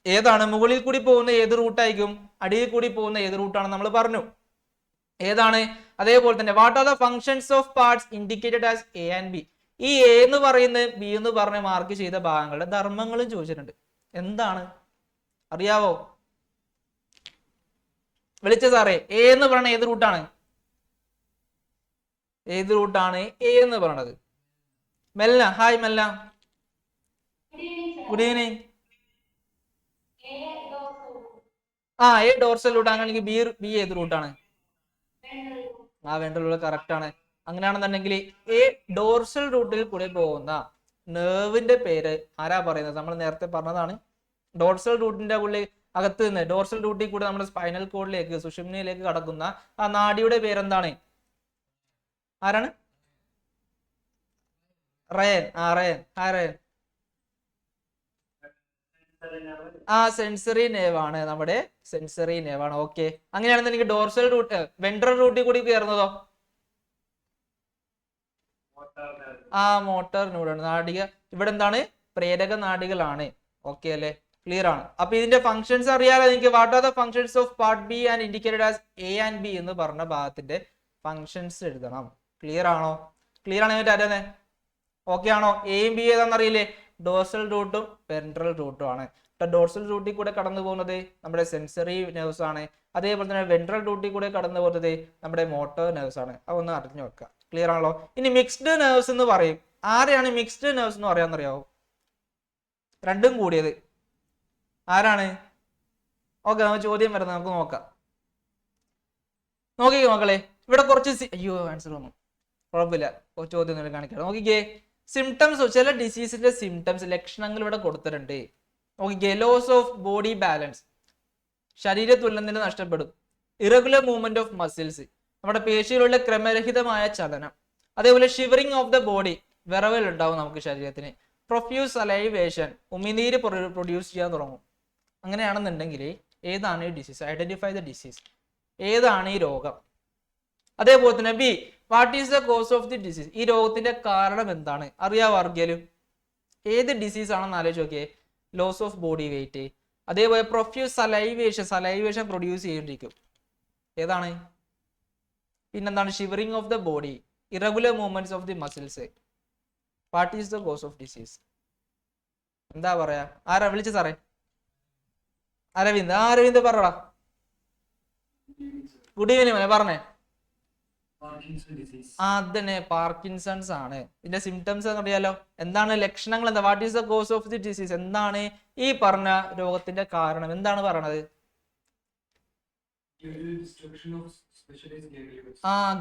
ഏതാണ്? മുകളിൽ കൂടി പോകുന്ന ഏത് റൂട്ടായിരിക്കും? അടിയിൽ കൂടി പോകുന്ന ഏത് റൂട്ടാണെന്ന് നമ്മൾ പറഞ്ഞു. ഏതാണ്? അതേപോലെ തന്നെ what are the functions of parts indicated as A and B. ഈ എ എന്ന് പറയുന്നത് ബി എന്ന് പറഞ്ഞ് മാർക്ക് ചെയ്ത ഭാഗങ്ങളുടെ ധർമ്മങ്ങളും ചോദിച്ചിട്ടുണ്ട്. എന്താണ് അറിയാവോ? വിളിച്ച സാറേ, എ എന്ന് പറയുന്ന ഏത് റൂട്ടാണ്? ഏത് റൂട്ടാണ് എ എന്ന് പറയണത്? Mella, hi Mella, good evening. A dorsal root. അങ്ങനെയാണെങ്കിൽ ബി ഏത് റൂട്ടാണ്? വെൻട്രൽ റൂട്ട് കറക്റ്റ് ആണ്. അങ്ങനെയാണെന്നുണ്ടെങ്കിൽ എ ഡോർസൽ റൂട്ടിൽ കൂടെ പോകുന്ന നെർവിന്റെ പേര് ആരാ പറയുന്നത്? നമ്മൾ നേരത്തെ പറഞ്ഞതാണ്. ഡോർസൽ റൂട്ടിന്റെ ഉള്ളിൽ അകത്ത് നിന്ന് ഡോർസൽ റൂട്ടിൽ കൂടെ നമ്മുടെ സ്പൈനൽ കോഡിലേക്ക് സുഷുമ്നയിലേക്ക് കടക്കുന്ന ആ നാഡിയുടെ പേരെന്താണ്? ആരാണ്? റയൻ. റയൻ. സെൻസറി നേവ് ആണ്. നമ്മുടെ സെൻസറി നേവ് ആണ്. ഓക്കെ. അങ്ങനെയാണെന്നുണ്ടെങ്കിൽ ഡോർസൽ റൂട്ട് വെൻട്രൽ റൂട്ടിൽ കൂടി കയറുന്നതോ? Motor neuron നാഡിക. ഇവിടെ എന്താണ്? പ്രേരക നാഡികളാണ്. ഓക്കെ അല്ലെ? ക്ലിയർ ആണ്. അപ്പൊ ഇതിന്റെ ഫങ്ഷൻസ് അറിയാലോ എനിക്ക്. What are the functions of part B and indicated as A and B എന്ന് പറഞ്ഞ ഭാഗത്തിന്റെ ഫങ്ഷൻസ് എഴുതണം. ക്ലിയർ ആണോ? ക്ലിയർ ആണെങ്കിൽ ആരാണ്? ഓക്കെ ആണോ? എയും ബി ഏതാണെന്നറിയില്ലേ? ഡോർസൽ റൂട്ടും വെൻട്രൽ റൂട്ടും ആണ്. ഡോർസൽ റൂട്ടിൽ കൂടെ കടന്നു പോകുന്നത് നമ്മുടെ സെൻസറി നെർവ്സ് ആണ്. അതേപോലെ തന്നെ വെൻട്രൽ റൂട്ടിൽ കൂടെ കടന്നു പോകുന്നത് നമ്മുടെ മോട്ടോർ നെർവ്സ് ആണ്. അതൊന്ന് അറിഞ്ഞു വെക്കുക. ക്ലിയർ ആണല്ലോ? ഇനി മിക്സ്ഡ് നെർവ്സ് എന്ന് പറയും. ആരെയാണ് മിക്സ്ഡ് നെർവ്സ് എന്ന് പറയാന്നറിയാവോ? രണ്ടും കൂടിയത് ആരാണ്? ഓക്കെ, നമുക്ക് ചോദ്യം വരുന്നത് നമുക്ക് നോക്കാം. നോക്കിക്കേ മക്കളെ, ഇവിടെ കുറച്ച് ആൻസർ വന്നു, കുഴപ്പമില്ല. ചോദ്യം കാണിക്കാം. നോക്കിക്കേ, സിംറ്റംസ്, ചില ഡിസീസിന്റെ സിംറ്റംസ് ലക്ഷണങ്ങൾ ഇവിടെ കൊടുത്തിട്ടുണ്ട്. നോക്കിക്കേ, ലോസ് ഓഫ് ബോഡി ബാലൻസ്, ശരീര തുലനം നഷ്ടപ്പെടും. ഇറഗുലർ മൂവ്മെന്റ് ഓഫ് മസിൽസ്, നമ്മുടെ പേശികളുടെ ക്രമരഹിതമായ ചലനം. അതേപോലെ ഷിവറിംഗ് ഓഫ് ദ ബോഡി, വിറവൽ ഉണ്ടാവും നമുക്ക് ശരീരത്തിന്. പ്രൊഫ്യൂസ് സലൈവേഷൻ, ഉമിനീര് പ്രൊഡ്യൂസ് ചെയ്യാൻ തുടങ്ങും. അങ്ങനെയാണെന്നുണ്ടെങ്കിൽ ഏതാണ് ഈ ഡിസീസ്? Identify the disease. ഏതാണ് ഈ രോഗം? അതേപോലെ തന്നെ B, what is the cause of the disease. ഈ രോഗത്തിന്റെ കാരണം എന്താണ്? അറിയാവോ ആർക്കെങ്കിലും? ഏത് ഡിസീസ് ആണെന്ന് ആലോചിച്ച് നോക്കിയേ. ലോസ് ഓഫ് ബോഡി വെയിറ്റ്, അതേപോലെ പ്രൊഫ്യൂസ് സലൈവേഷൻ പ്രൊഡ്യൂസ് ചെയ്തിരിക്കും. ഏതാണ്? പിന്നെന്താണ്? Shivering of the body, irregular movements of the muscles. What is the cause of disease? എന്താ പറയാ? ആരാ വിളിച്ച സാറേ? അരവിന്ദ് പറടാ. ഗുഡ് ഈവനിങ് പറഞ്ഞേ. അതന്നെ, പാർക്കിൻസൺസ് ആണ്. ഇതിന്റെ സിംറ്റംസ് അറിയാലോ. എന്താണ് ലക്ഷണങ്ങൾ? എന്താ? What is the cause of the disease? എന്താണ് ഈ പറഞ്ഞ രോഗത്തിന്റെ കാരണം? എന്താണ് പറയണത്?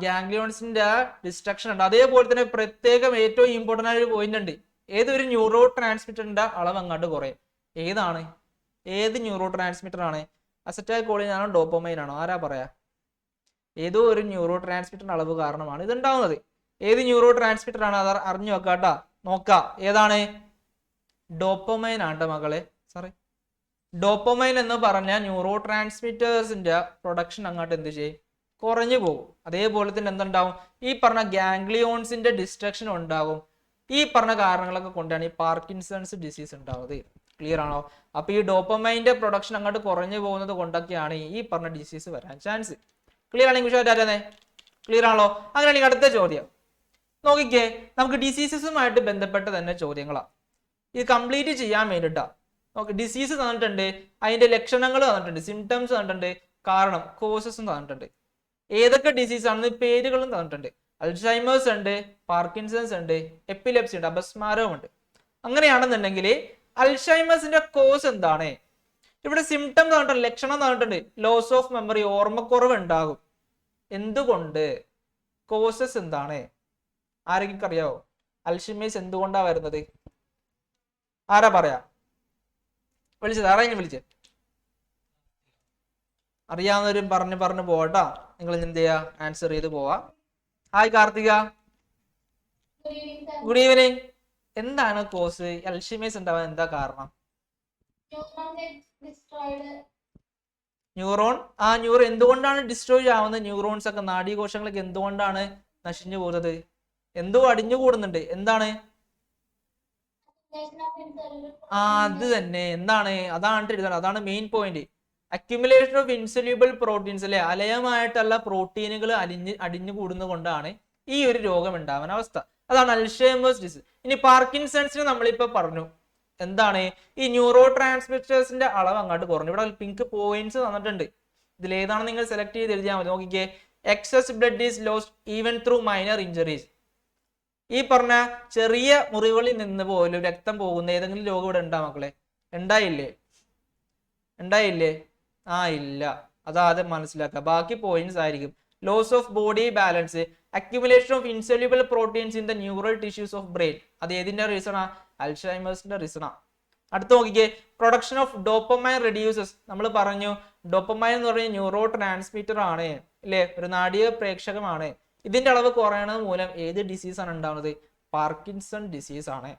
ഗാംഗ്ലിയോൺസിന്റെ ഡിസ്ട്രക്ഷൻ ഉണ്ട്. അതേപോലെ തന്നെ പ്രത്യേകം ഏറ്റവും ഇമ്പോർട്ടന്റ് ആയ ഒരു പോയിന്റ് ഉണ്ട്. ഏതൊരു ന്യൂറോ ട്രാൻസ്മിറ്ററിന്റെ അളവ് അങ്ങോട്ട് കുറയും. ഏതാണ്? ഏത് ന്യൂറോ ട്രാൻസ്മിറ്റർ ആണ്? അസറ്റൈൽ കോളിൻ ആണോ ഡോപ്പമൈൻ ആണോ? ആരാ പറയാ? ഏതോ ഒരു ന്യൂറോ ട്രാൻസ്മിറ്ററിന്റെ അളവ് കാരണമാണ് ഇത് ഉണ്ടാവുന്നത്. ഏത് ന്യൂറോ ട്രാൻസ്മിറ്റർ ആണ്? അത് അറിഞ്ഞു വെക്കാട്ടാ. നോക്കാം. ഏതാണ്? ഡോപ്പമൈൻ ആണ് മകളെ. സോറി, ഡോപ്പമൈൻ എന്ന് പറഞ്ഞ ന്യൂറോ ട്രാൻസ്മിറ്റേഴ്സിന്റെ പ്രൊഡക്ഷൻ അങ്ങോട്ട് എന്ത് ചെയ്യും? കുറഞ്ഞു പോകും. അതേപോലെ തന്നെ എന്തുണ്ടാവും? ഈ പറഞ്ഞ ഗാംഗ്ലിയോൺസിന്റെ ഡിസ്ട്രക്ഷൻ ഉണ്ടാകും. ഈ പറഞ്ഞ കാരണങ്ങളൊക്കെ കൊണ്ടാണ് ഈ പാർക്കിൻസൺസ് ഡിസീസ് ഉണ്ടാവുന്നത്. ക്ലിയർ ആണോ? അപ്പൊ ഈ ഡോപ്പമൈന്റെ പ്രൊഡക്ഷൻ അങ്ങോട്ട് കുറഞ്ഞു പോകുന്നത് കൊണ്ടൊക്കെയാണ് ഈ പറഞ്ഞ ഡിസീസ് വരാൻ ചാൻസ്. ക്ലിയർ ആണെങ്കിൽ ക്ലിയർ ആണല്ലോ? അങ്ങനെയാണെങ്കിൽ അടുത്ത ചോദ്യം നോക്കിക്കേ. നമുക്ക് ഡിസീസസുമായിട്ട് ബന്ധപ്പെട്ട തന്നെ ചോദ്യങ്ങളാണ്. ഇത് കംപ്ലീറ്റ് ചെയ്യാൻ വേണ്ടിട്ടാ. ഓക്കെ, ഡിസീസ് തന്നിട്ടുണ്ട്, അതിന്റെ ലക്ഷണങ്ങൾ തന്നിട്ടുണ്ട്, സിംറ്റംസ് തന്നിട്ടുണ്ട്, കാരണം കോസസും തന്നിട്ടുണ്ട്. ഏതൊക്കെ ഡിസീസ് ആണെന്ന് പേരുകളും തന്നിട്ടുണ്ട്. അൽഷൈമേഴ്സ് ഉണ്ട്, പാർക്കിൻസൺസ് ഉണ്ട്, എപ്പിലെപ്സി ഉണ്ട്, അപസ്മാരവും ഉണ്ട്. അങ്ങനെയാണെന്നുണ്ടെങ്കിൽ അൽഷൈമേഴ്സിന്റെ കോസ് എന്താണ്? ഇവിടെ സിംറ്റം തന്നിട്ടുണ്ട്, ലക്ഷണം തന്നിട്ടുണ്ട്. ലോസ് ഓഫ് മെമ്മറി, ഓർമ്മക്കുറവ് ഉണ്ടാകും. എന്തുകൊണ്ട്? കോസസ് എന്താണ്? ആരെങ്കിലും അറിയാവോ? അൽഷൈമേഴ്സ് എന്തുകൊണ്ടാ വരുന്നത്? ആരാ പറയാ? വിളിച്ചത് ആരെങ്കിലും വിളിച്ചേ? അറിയാവുന്നവരും പറഞ്ഞു പോവാട്ടാ. നിങ്ങൾ എന്ത് ചെയ്യാ? ആൻസർ ചെയ്ത് പോവാ. Hi Karthika, good evening. എന്താണ് കോസ്? അൽഷൈമേഴ്സ് ഉണ്ടാവാൻ എന്താ കാരണം? ന്യൂറോൺ എന്തുകൊണ്ടാണ് ഡിസ്ട്രോയ് ആവുന്നത്? ന്യൂറോൺസ് ഒക്കെ, നാഡീകോശങ്ങളൊക്കെ എന്തുകൊണ്ടാണ് നശിഞ്ഞു പോകുന്നത്? എന്തോ അടിഞ്ഞുകൂടുന്നുണ്ട്. എന്താണ്? അത് തന്നെ. എന്താണ്? അതാണ് എഴുതണം. അതാണ് main point. Accumulation of insoluble proteins, അല്ലെ, അലയമായിട്ടുള്ള പ്രോട്ടീനുകൾ അടിഞ്ഞു കൂടുന്നത് കൊണ്ടാണ് ഈ ഒരു രോഗം ഉണ്ടാവാൻ അവസ്ഥ. അതാണ് അൽഷൈമേഴ്സ് ഡിസീസ്. ഇനി പാർക്കിൻസൺസിന് നമ്മളിപ്പോ പറഞ്ഞു എന്താണ്? ഈ ന്യൂറോ ട്രാൻസ്മിറ്റേഴ്സിന്റെ അളവ് അങ്ങോട്ട് കുറഞ്ഞു. ഇവിടെ പിങ്ക് പോയിന്റ്സ് തന്നിട്ടുണ്ട്. ഇതിൽ ഏതാണ് നിങ്ങൾ സെലക്ട് ചെയ്ത് എഴുതിയാൽ മതി. നോക്കിക്കേ, excess blood is lost even through minor injuries. ഈ പറഞ്ഞ ചെറിയ മുറിവുകളിൽ നിന്ന് പോലും രക്തം പോകുന്ന ഏതെങ്കിലും രോഗം ഇവിടെ ഉണ്ടാ മക്കളെ? ഉണ്ടായില്ലേ? ഇല്ല. അതാദ്യം മനസ്സിലാക്കുക. ബാക്കി പോയിന്റ്സ് ആയിരിക്കും. Loss of body balance, accumulation of insoluble proteins in the neural tissues of brain. അത് ഏതിന്റെ റീസണാ? അൽഷൈമേഴ്സിന്റെ റീസണാ. അടുത്ത് നോക്കിക്കേ, പ്രൊഡക്ഷൻ ഓഫ് ഡോപ്പമൈൻ റെഡ്യൂസസ്. നമ്മൾ പറഞ്ഞു ഡോപ്പമൈൻ എന്ന് പറയുന്നത് ന്യൂറോ ട്രാൻസ്മിറ്റർ ആണ്, അല്ലേ, ഒരു നാഡീയ പ്രേക്ഷകമാണ്. ഇതിന്റെ അളവ് കുറയണത് മൂലം ഏത് ഡിസീസ് ആണ് ഉണ്ടാവുന്നത്? പാർക്കിൻസൺ ഡിസീസ് ആണ്.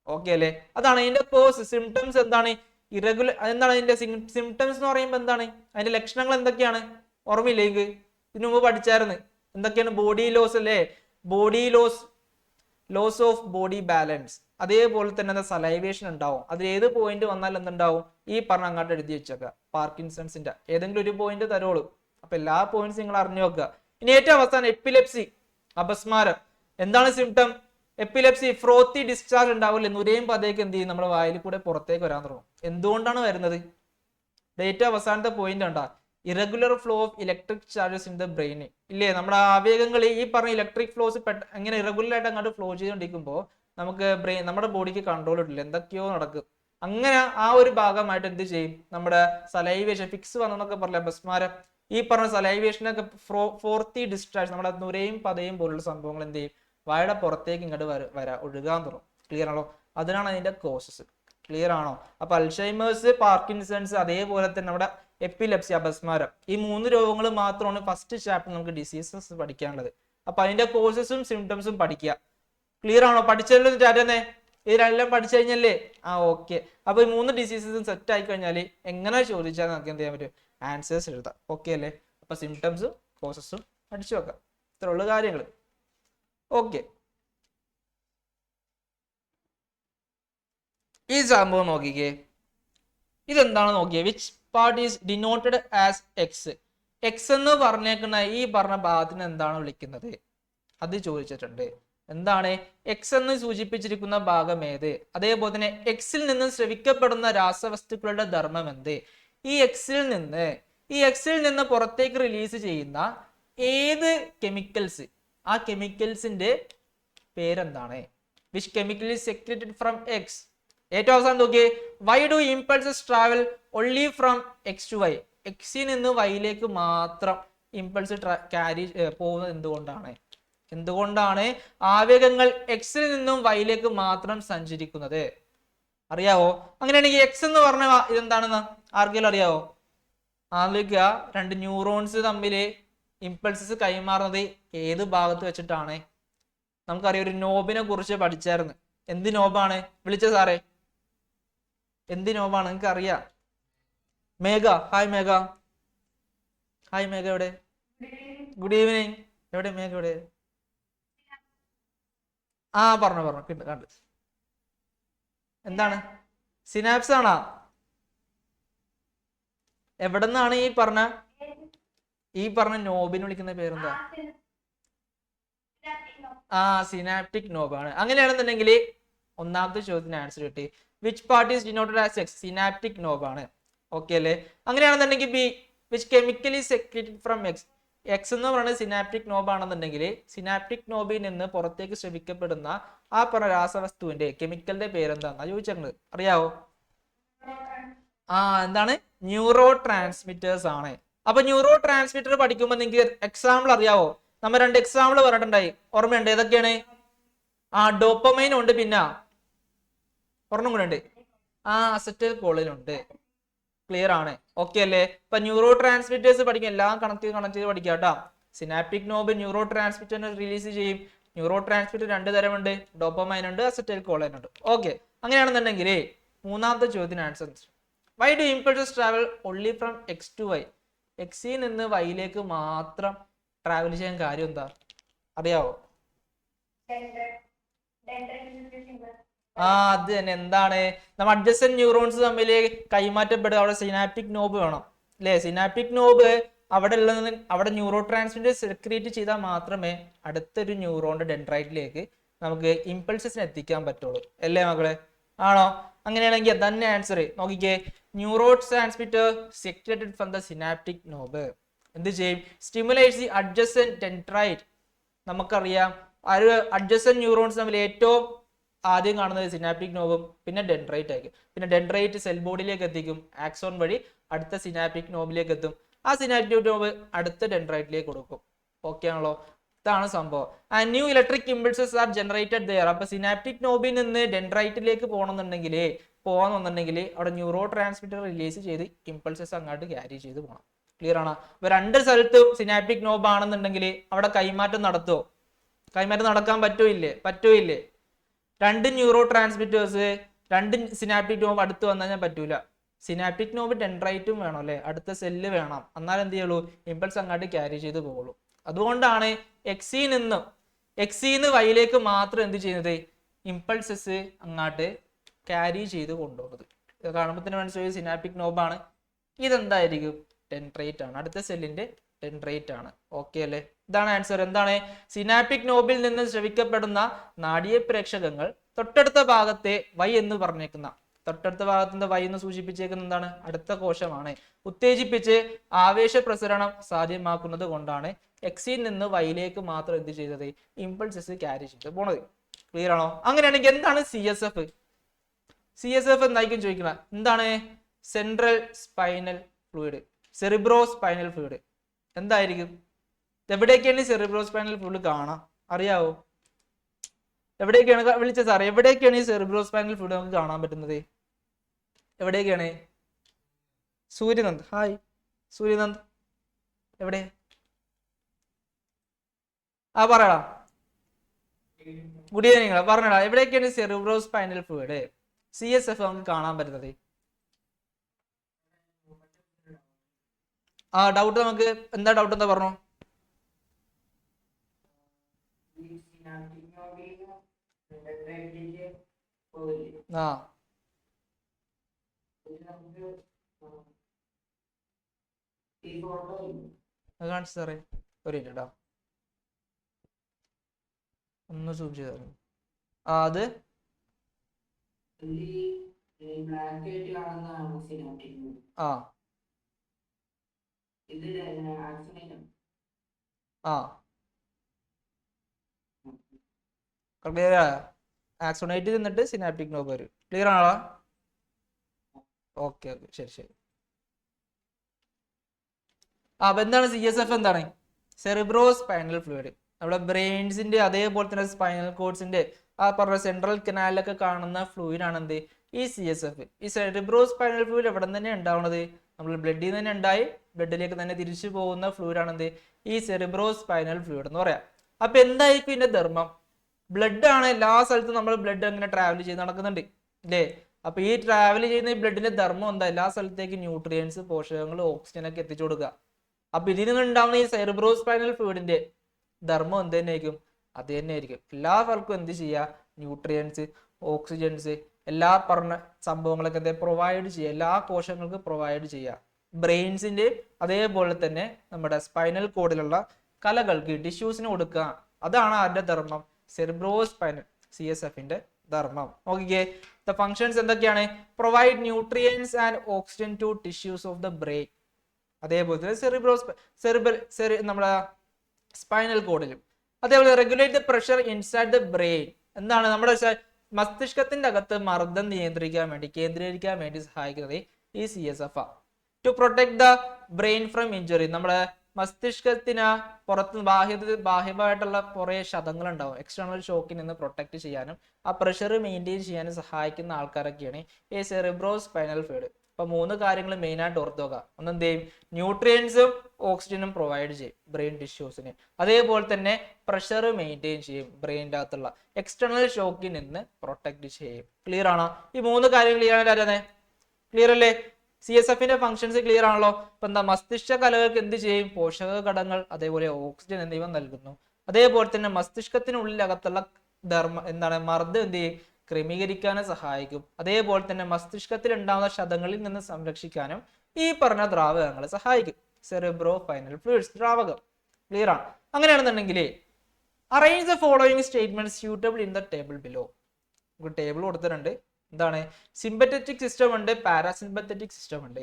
ഓക്കെ അല്ലേ? അതാണ് ഇതിന്റെ കോസ്. സിംറ്റംസ് എന്താണ്? ഇറഗുലർ. എന്താണ് അതിന്റെ സിംറ്റംസ് എന്ന് പറയുമ്പോൾ എന്താണ്? അതിന്റെ ലക്ഷണങ്ങൾ എന്തൊക്കെയാണ്? ഓർമ്മയിലേക്ക് ഇതിനു മുമ്പ് പഠിച്ചായിരുന്നു. എന്തൊക്കെയാണ്? ബോഡി ലോസ്, അല്ലേ, body loss, loss of body balance. അതേപോലെ തന്നെ സലൈവേഷൻ ഉണ്ടാവും. അതിൽ ഏത് പോയിന്റ് വന്നാൽ എന്തുണ്ടാവും? ഈ പറഞ്ഞ അങ്ങോട്ട് എഴുതി വെച്ചേക്കുക. പാർക്കിൻസൺസിന്റെ ഏതെങ്കിലും ഒരു പോയിന്റ് തരോളൂ. അപ്പൊ എല്ലാ പോയിന്റ്സ് നിങ്ങൾ അറിഞ്ഞു വെക്കുക. ഇനി ഏറ്റവും അവസാനം എപ്പിലെപ്സി, അപസ്മാരം. എന്താണ് സിംറ്റം? എപ്പിലെപ്സി ഫ്രോത്തി ഡിസ്ചാർജ് ഉണ്ടാവില്ലേ? നുരയും പതയൊക്കെ എന്ത് ചെയ്യും? നമ്മുടെ വായിൽ കൂടെ പുറത്തേക്ക് വരാൻ തുടങ്ങും. എന്തുകൊണ്ടാണ് വരുന്നത്? ഏറ്റവും അവസാനത്തെ പോയിന്റ് ഉണ്ടാ, irregular flow of electric charges in the brain. ഇല്ലേ, നമ്മുടെ ആവേഗങ്ങൾ ഈ പറഞ്ഞ ഇലക്ട്രിക് ഫ്ലോസ് എങ്ങനെ ഇറഗുലർ ആയിട്ട് അങ്ങോട്ട് ഫ്ലോ ചെയ്തുകൊണ്ടിരിക്കുമ്പോൾ നമുക്ക് ബ്രെയിൻ, നമ്മുടെ ബോഡിക്ക് കൺട്രോൾ ഇട്ടില്ല, എന്തൊക്കെയോ നടക്കും. അങ്ങനെ ആ ഒരു ഭാഗമായിട്ട് എന്ത് ചെയ്യും? നമ്മുടെ സലൈവേഷൻ, ഫിക്സ് വന്നെന്നൊക്കെ പറഞ്ഞ അപസ്മാരം, ഈ പറഞ്ഞ സലൈവേഷനൊക്കെ ഫോർത്തി ഡിസ്ചാർജ്, നമ്മുടെ നുരയും പതയും പോലുള്ള സംഭവങ്ങൾ എന്ത് ചെയ്യും? വായുടെ പുറത്തേക്ക് ഇങ്ങോട്ട് ഒഴുകാൻ തുടങ്ങും. ക്ലിയർ ആണോ? അതിനാണ് അതിന്റെ കോസസ്. ക്ലിയർ ആണോ? അപ്പൊ അൽഷൈമേഴ്സ്, പാർക്കിൻസൺസ്, അതേപോലെ തന്നെ നമ്മുടെ എപ്പിലെപ്സി, അപസ്മാരം, ഈ 3 രോഗങ്ങൾ മാത്രമാണ് ഫസ്റ്റ് ചാപ്റ്റർ നമുക്ക് ഡിസീസസ് പഠിക്കാനുള്ളത്. അപ്പൊ അതിന്റെ കോസസും സിംറ്റംസും പഠിക്കുക. ക്ലിയർ ആണോ? പഠിച്ചല്ലോ ചാറ്റന്നെ? ഇതിലെല്ലാം പഠിച്ചു കഴിഞ്ഞല്ലേ? ഓക്കെ. അപ്പൊ ഈ 3 ഡിസീസസും സെറ്റ് ആയി കഴിഞ്ഞാൽ എങ്ങനെ ചോദിച്ചാൽ നമുക്ക് എന്ത് ചെയ്യാൻ പറ്റും? ആൻസേഴ്സ് എഴുതാം. ഓക്കെ അല്ലേ? അപ്പൊ സിംറ്റംസും കോസസും പഠിച്ചു വെക്കാം. ഇത്രയുള്ള കാര്യങ്ങൾ. ഓക്കെ. ഈ സംഭവം നോക്കിക്കേ, ഇതെന്താണ് നോക്കിയേ? Which part is denoted as X. X എന്ന് പറഞ്ഞേക്കുന്ന ഈ പറഞ്ഞ ഭാഗത്തിന് എന്താണ് വിളിക്കുന്നത്? അത് ചോദിച്ചിട്ടുണ്ട്. എന്താണ് എക്സ് എന്ന് സൂചിപ്പിച്ചിരിക്കുന്ന ഭാഗം ഏത്? അതേപോലെ തന്നെ എക്സിൽ നിന്ന് സ്രവിക്കപ്പെടുന്ന രാസവസ്തുക്കളുടെ ധർമ്മം എന്ത്? ഈ എക്സിൽ നിന്ന് പുറത്തേക്ക് റിലീസ് ചെയ്യുന്ന ഏത് കെമിക്കൽസ്, ആ കെമിക്കൽസിന്റെ പേരെന്താണ്? Which chemical is secreted from X? ഏറ്റവും അവസാനം നോക്കിയേ, why do impulses travel only from X to Y? എക്സിൽ നിന്ന് വൈയിലേക്ക് മാത്രം ഇമ്പൾസ് ക്യാരി പോകുന്നത് എന്തുകൊണ്ടാണ് ആവേഗങ്ങൾ എക്സിൽ നിന്നും വൈയിലേക്ക് മാത്രം സഞ്ചരിക്കുന്നത്? അറിയാവോ? അങ്ങനെയാണെങ്കിൽ എക്സ് എന്ന് പറഞ്ഞ ഇതെന്താണെന്ന് ആർക്കെങ്കിലും അറിയാവോ? ആലോചിക്കുക, 2 ന്യൂറോൺസ് തമ്മിൽ ഇമ്പൾസസ് കൈമാറുന്നത് ഏത് ഭാഗത്ത് വെച്ചിട്ടാണ്? നമുക്കറിയാം, ഒരു നോബിനെ കുറിച്ച് പഠിച്ചായിരുന്നു. എന്ത് നോബാണ്? വിളിച്ച സാറേ, എന്ത് നോബാണ്? നിങ്ങൾക്ക് അറിയാം. മേഘ, ഹായ് മേഘ. ഹായ് മേഘ, എവിടെ? Good evening. എവിടെ മേഘ? എവിടെ? പറഞ്ഞു കണ്ടു. എന്താണ്? സിനാപ്സ് ആണോ? എവിടെ നിന്നാണ് ഈ പറഞ്ഞ നോബിന് വിളിക്കുന്ന പേരെന്താ? സിനാപ്റ്റിക് നോബാണ്. അങ്ങനെയാണെന്നുണ്ടെങ്കിൽ ഒന്നാമത്തെ ചോദ്യത്തിന് ആൻസർ കിട്ടി. Which part is denoted as X? Synaptic നോബാണ്. ഓക്കെ അല്ലേ? അങ്ങനെയാണെന്നുണ്ടെങ്കിൽ B, which chemical is secreted from X? X എന്ന് പറയുന്നത് സിനാപ്റ്റിക് നോബ് ആണെന്നുണ്ടെങ്കിൽ സിനാപ്റ്റിക് നോബിൽ നിന്ന് പുറത്തേക്ക് ശ്രവിക്കപ്പെടുന്ന ആ പറഞ്ഞ രാസവസ്തുവിന്റെ കെമിക്കലിന്റെ പേരെന്താന്നാ ചോദിച്ചിട്ടുണ്ട്, അറിയാവോ? എന്താണ്? ന്യൂറോ ട്രാൻസ്മിറ്റേഴ്സ് ആണ്. അപ്പൊ ന്യൂറോ ട്രാൻസ്മിറ്റർ പഠിക്കുമ്പോൾ നിങ്ങൾക്ക് എക്സാമ്പിൾ അറിയാവോ? നമ്മൾ 2 എക്സാമ്പിൾ പറഞ്ഞിട്ടുണ്ടായി, ഓർമ്മയുണ്ട്? ഏതൊക്കെയാണ്? ഡോപ്പമൈൻ ഉണ്ട്, പിന്നെ ഒരെണ്ണം കൂടെ ഉണ്ട്, അസറ്റൈൽ കോളിൻ ഉണ്ട്. ക്ലിയർ ആണ്? ഓക്കെ അല്ലേ? ഇപ്പൊ ന്യൂറോ ട്രാൻസ്മിറ്റേഴ്സ് പഠിക്കും, എല്ലാം കണക്ട് ചെയ്ത് പഠിക്കാം കേട്ടോ. സിനാപ്റ്റിക് നോബ് ന്യൂറോ ട്രാൻസ്മിറ്ററിനെ റിലീസ് ചെയ്യും. ന്യൂറോ ട്രാൻസ്മിറ്റർ 2 തരമുണ്ട്, ഡോപ്പമൈൻ ഉണ്ട്, അസറ്റൈൽ കോളിൻ ഉണ്ട്. ഓക്കെ, അങ്ങനെയാണെന്നുണ്ടെങ്കിൽ മൂന്നാമത്തെ ചോദ്യത്തിന് answer, why do impulses travel only from X to Y? എക്സിൽ നിന്ന് വൈയിലേക്ക് മാത്രം ട്രാവൽ ചെയ്യാൻ കാര്യം എന്താ, അറിയാവോ? അത് തന്നെ. എന്താണ്? നമ്മൾ അഡ്ജസന്റ് ന്യൂറോൺസ് തമ്മിൽ കൈമാറ്റപ്പെടുക, അവിടെ സിനാപ്റ്റിക് നോബ് വേണം അല്ലെ? സിനാപ്റ്റിക് നോബ് അവിടെ ന്യൂറോ ട്രാൻസ്മിറ്റർ സെക്രീറ്റ് ചെയ്താൽ മാത്രമേ അടുത്തൊരു ന്യൂറോണിന്റെ ഡെൻഡ്രൈറ്റിലേക്ക് നമുക്ക് ഇമ്പൾസസിന് എത്തിക്കാൻ പറ്റുള്ളൂ, അല്ലേ മക്കളെ? ആണോ? അങ്ങനെയാണെങ്കിൽ തന്നെ ആൻസർ നോക്കിക്കേ, neuro transmitter secreted from the synaptic knob എന്ത് ചെയ്യും? Stimulates the adjacent dendrite. നമുക്കറിയാം അഡ്ജസന്റ് ന്യൂറോൺസ് തമ്മിൽ ഏറ്റവും ആദ്യം കാണുന്നത് സിനാപ്റ്റിക് നോബും പിന്നെ ഡെൻഡ്രൈറ്റ് ആയിരിക്കും. പിന്നെ ഡെൻഡ്രൈറ്റ് സെൽ ബോഡിയിലേക്ക് എത്തിക്കും, ആക്സോൺ വഴി അടുത്ത സിനാപ്റ്റിക് നോബിലേക്ക് എത്തും. ആ സിനാപ്റ്റിക് നോബ് അടുത്ത ഡെൻഡ്രൈറ്റിലേക്ക് കൊടുക്കും. ഓക്കെ ആണല്ലോ? ഇതാണ് സംഭവം. New electric impulses are generated there. അപ്പൊ സിനാപ്റ്റിക് നോബിൽ നിന്ന് ഡെൻഡ്രൈറ്റിലേക്ക് പോകണമെന്നുണ്ടെങ്കിൽ അവിടെ ന്യൂറോ ട്രാൻസ്മിറ്റർ റിലീസ് ചെയ്ത് ഇമ്പൾസസ് അങ്ങോട്ട് ക്യാരി ചെയ്ത് പോകണം. ക്ലിയർ ആണ്? ഇപ്പൊ 2 സ്ഥലത്തും സിനാപ്റ്റിക് നോബ് ആണെന്നുണ്ടെങ്കിൽ അവിടെ കൈമാറ്റം നടത്തുമോ? കൈമാറ്റം നടക്കാൻ പറ്റൂയില്ലേ? 2 ന്യൂറോ ട്രാൻസ്മിറ്റേഴ്സ് 2 സിനാപ്റ്റിക് നോബ് അടുത്ത് വന്നു കഴിഞ്ഞാൽ പറ്റൂല. സിനാപ്റ്റിക് നോബ് ഡെൻഡ്രൈറ്റും വേണം അല്ലെ? അടുത്ത സെല്ല് വേണം, എന്നാൽ എന്ത് ചെയ്യുള്ളൂ? ഇമ്പൾസ് അങ്ങോട്ട് ക്യാരി ചെയ്ത് പോകുള്ളൂ. അതുകൊണ്ടാണ് എക്സിന്ന് വൈയിലേക്ക് മാത്രം എന്ത് ചെയ്യുന്നത്? ഇമ്പൾസസ് അങ്ങോട്ട് ക്യാരി ചെയ്ത് കൊണ്ടുപോകുന്നത്. ഇത് കാണുമ്പോൾ തന്നെ മനസ്സിലായി സിനാപ്റ്റിക് നോബാണ്. ഇതെന്തായിരിക്കും? ഡെൻഡ്രൈറ്റ് ആണ്, അടുത്ത സെല്ലിന്റെ ഡെൻഡ്രൈറ്റ് ആണ്. ഓക്കെ അല്ലേ? ഇതാണ് ആൻസർ. എന്താണ്? സിനാപ്റ്റിക് നോബിൽ നിന്ന് ശ്രവിക്കപ്പെടുന്ന നാഡീയ പ്രേക്ഷകങ്ങൾ തൊട്ടടുത്ത ഭാഗത്തെ വൈ എന്ന് പറഞ്ഞേക്കുന്ന, തൊട്ടടുത്ത ഭാഗത്തിന്റെ വൈ എന്ന് സൂചിപ്പിച്ചേക്കുന്ന എന്താണ്? അടുത്ത കോശമാണ്. ഉത്തേജിപ്പിച്ച് ആവേശ പ്രസരണം സാധ്യമാക്കുന്നത് കൊണ്ടാണ് എക്സിൽ നിന്ന് വൈയിലേക്ക് മാത്രം എന്ത് ചെയ്തത്? ഇമ്പൾസസ് ക്യാരി ചെയ്ത് പോണത്. ക്ലിയർ ആണോ? അങ്ങനെയാണെങ്കിൽ എന്താണ് CSF? CSF എന്തായിരിക്കും ചോദിക്കണം? എന്താണ്? Central spinal fluid, cerebro spinal fluid. എന്തായിരിക്കും? എവിടേക്കാണ് ഈ സെറിബ്രോ സ്പൈനൽ ഫ്ലൂയിഡ് കാണാം, അറിയാവോ? എവിടേക്കാണ് വിളിച്ച സാറേ? എവിടേക്കാണ് ഈ സെറിബ്രോ സ്പൈനൽ ഫ്ലൂയിഡ് നമുക്ക് കാണാൻ പറ്റുന്നത്? എവിടേക്കാണ്? സൂര്യനന്ദ്, ഹായ് സൂര്യനന്ദ്, എവിടെ? പറയടാ. ഗുഡ് ഈവനിങ്, പറഞ്ഞടാ. എവിടേക്കാണ് സെറിബ്രോ സ്പൈനൽ ഫ്ലൂയിഡ് CSF നമുക്ക് കാണാൻ പറ്റുന്നത്? ഡൗട്ട് നമുക്ക് എന്താ ഡൗട്ട്? എന്താ പറഞ്ഞോ? കാണിച്ചു സാറേ, ഒരു മിനിറ്റ് ഒന്ന് സൂം ചെയ്ത. അത് ക്ലിയർ ആയോ? ആക്സോണൈറ്റ് നിന്നിട്ട് സിനാപ്റ്റിക് നോബ് വരും. ക്ലിയർ ആണോ? ഓക്കെ ശരി. അപ്പൊ എന്താണ് CSF? എന്താണ്? Cerebro spinal fluid. നമ്മുടെ ബ്രെയിൻസിന്റെ അതേപോലെ തന്നെ സ്പൈനൽ കോഡ്സിന്റെ പറഞ്ഞ സെൻട്രൽ കനാലിലൊക്കെ കാണുന്ന ഫ്ലൂയിഡ് ആണ് എന്ത്? ഈ CSF. ഈ സെറിബ്രോ സ്പൈനൽ ഫ്ലൂയിഡ് എവിടെ തന്നെ ഉണ്ടാവുന്നത്? നമ്മൾ ബ്ലഡിൽ നിന്ന് തന്നെ ഉണ്ടായി ബ്ലഡിലേക്ക് തന്നെ തിരിച്ചു പോകുന്ന ഫ്ലൂയിഡ് ആണ് എന്ത്? ഈ സെറിബ്രോ സ്പൈനൽ ഫ്ലൂയിഡ് എന്ന് പറയാം. അപ്പൊ എന്തായിരിക്കും ഇതിന്റെ ധർമ്മം? ബ്ലഡ് ആണ്, എല്ലാ സ്ഥലത്തും നമ്മൾ ബ്ലഡ് അങ്ങനെ ട്രാവൽ ചെയ്ത് നടക്കുന്നുണ്ട് അല്ലേ? അപ്പൊ ഈ ട്രാവൽ ചെയ്യുന്ന ഈ ബ്ലഡിന്റെ ധർമ്മം എന്താ? എല്ലാ സ്ഥലത്തേക്ക് ന്യൂട്രിയൻസ്, പോഷകങ്ങൾ, ഓക്സിജൻ ഒക്കെ എത്തിച്ചു കൊടുക്കുക. അപ്പൊ ഇതിൽ നിന്നുണ്ടാവുന്ന ഈ സെറിബ്രോ സ്പൈനൽ ഫ്ലൂയിഡിന്റെ ധർമ്മം എന്ത് തന്നെയായിരിക്കും? അത് തന്നെ ആയിരിക്കും. എല്ലാവർക്കും എന്ത് ചെയ്യുക? ന്യൂട്രിയൻസ്, ഓക്സിജൻസ്, എല്ലാ പറഞ്ഞ സംഭവങ്ങളൊക്കെ എന്താ പ്രൊവൈഡ് ചെയ്യുക, എല്ലാ കോശങ്ങൾക്കും പ്രൊവൈഡ് ചെയ്യുക. ബ്രെയിൻസിന്റെ അതേപോലെ തന്നെ നമ്മുടെ സ്പൈനൽ കോഡിലുള്ള കലകൾക്ക്, ടിഷ്യൂസിന് കൊടുക്കുക. അതാണ് ആരുടെ ധർമ്മം? സെറിബ്രോ സ്പൈനൽ CSFന്റെ ധർമ്മം. നോക്കിക്കേ, ദ ഫങ്ഷൻസ് എന്തൊക്കെയാണ്? Provide nutrients and oxygen to tissues of the brain. അതേപോലെ തന്നെ നമ്മുടെ സ്പൈനൽ കോഡിലും. അതേപോലെ regulate the pressure inside the brain. എന്താണ് നമ്മുടെ മസ്തിഷ്കത്തിന്റെ അകത്ത് മർദ്ദം കേന്ദ്രീകരിക്കാൻ വേണ്ടി സഹായിക്കുന്നത് ഈ CSF. To protect the brain from injury. നമ്മുടെ മസ്തിഷ്കത്തിന് പുറത്ത് ബാഹ്യമായിട്ടുള്ള കുറെ ശതങ്ങൾ ഉണ്ടാവും. എക്സ്റ്റേണൽ ഷോക്കിൽ നിന്ന് പ്രൊട്ടക്ട് ചെയ്യാനും ആ പ്രഷർ മെയിൻറ്റെയിൻ ചെയ്യാനും സഹായിക്കുന്ന ആൾക്കാരൊക്കെയാണ് ഈ സെറിബ്രോ സ്പൈനൽ ഫ്ലൂയിഡ്. അപ്പൊ 3 കാര്യങ്ങൾ മെയിൻ ആയിട്ട് ഓർത്ത് നോക്കുക. ഒന്നെന്ത് ചെയ്യും? ന്യൂട്രിയൻസും ഓക്സിജനും പ്രൊവൈഡ് ചെയ്യും ബ്രെയിൻ ടിഷ്യൂസിന്. അതേപോലെ തന്നെ പ്രഷർ മെയിൻറ്റെയിൻ ചെയ്യും. ബ്രെയിൻ്റെ അകത്തുള്ള എക്സ്റ്റേണൽ ഷോക്കിൽ നിന്ന് പ്രൊട്ടക്ട് ചെയ്യും. ക്ലിയർ ആണോ? ഈ 3 കാര്യങ്ങൾ ക്ലിയർ അല്ലേ? CSFന്റെ ഫംഗ്ഷൻസ് ക്ലിയർ ആണല്ലോ. ഇപ്പൊ എന്താ? മസ്തിഷ്ക കലകൾക്ക് എന്ത് ചെയ്യും? പോഷക ഘടകങ്ങൾ അതേപോലെ ഓക്സിജൻ എന്നിവ നൽകുന്നു. അതേപോലെ തന്നെ മസ്തിഷ്കത്തിനുള്ളിലകത്തുള്ള മർദ്ദം എന്ത് ചെയ്യും? ക്രമീകരിക്കാനും സഹായിക്കും. അതേപോലെ തന്നെ മസ്തിഷ്കത്തിൽ ഉണ്ടാകുന്ന ക്ഷതങ്ങളിൽ നിന്ന് സംരക്ഷിക്കാനും ഈ പറഞ്ഞ ദ്രാവകങ്ങൾ സഹായിക്കും. സെറിബ്രോ സ്പൈനൽ ഫ്ലൂയിഡ്സ് ദ്രാവകം. ക്ലിയർ ആണ്? അങ്ങനെയാണെന്നുണ്ടെങ്കിൽ arrange the following statement suitable in the table below. Table കൊടുത്തിട്ടുണ്ട്. എന്താണ്? സിമ്പത്തറ്റിക് സിസ്റ്റം ഉണ്ട്, പാരാസിമ്പത്തറ്റിക് സിസ്റ്റം ഉണ്ട്.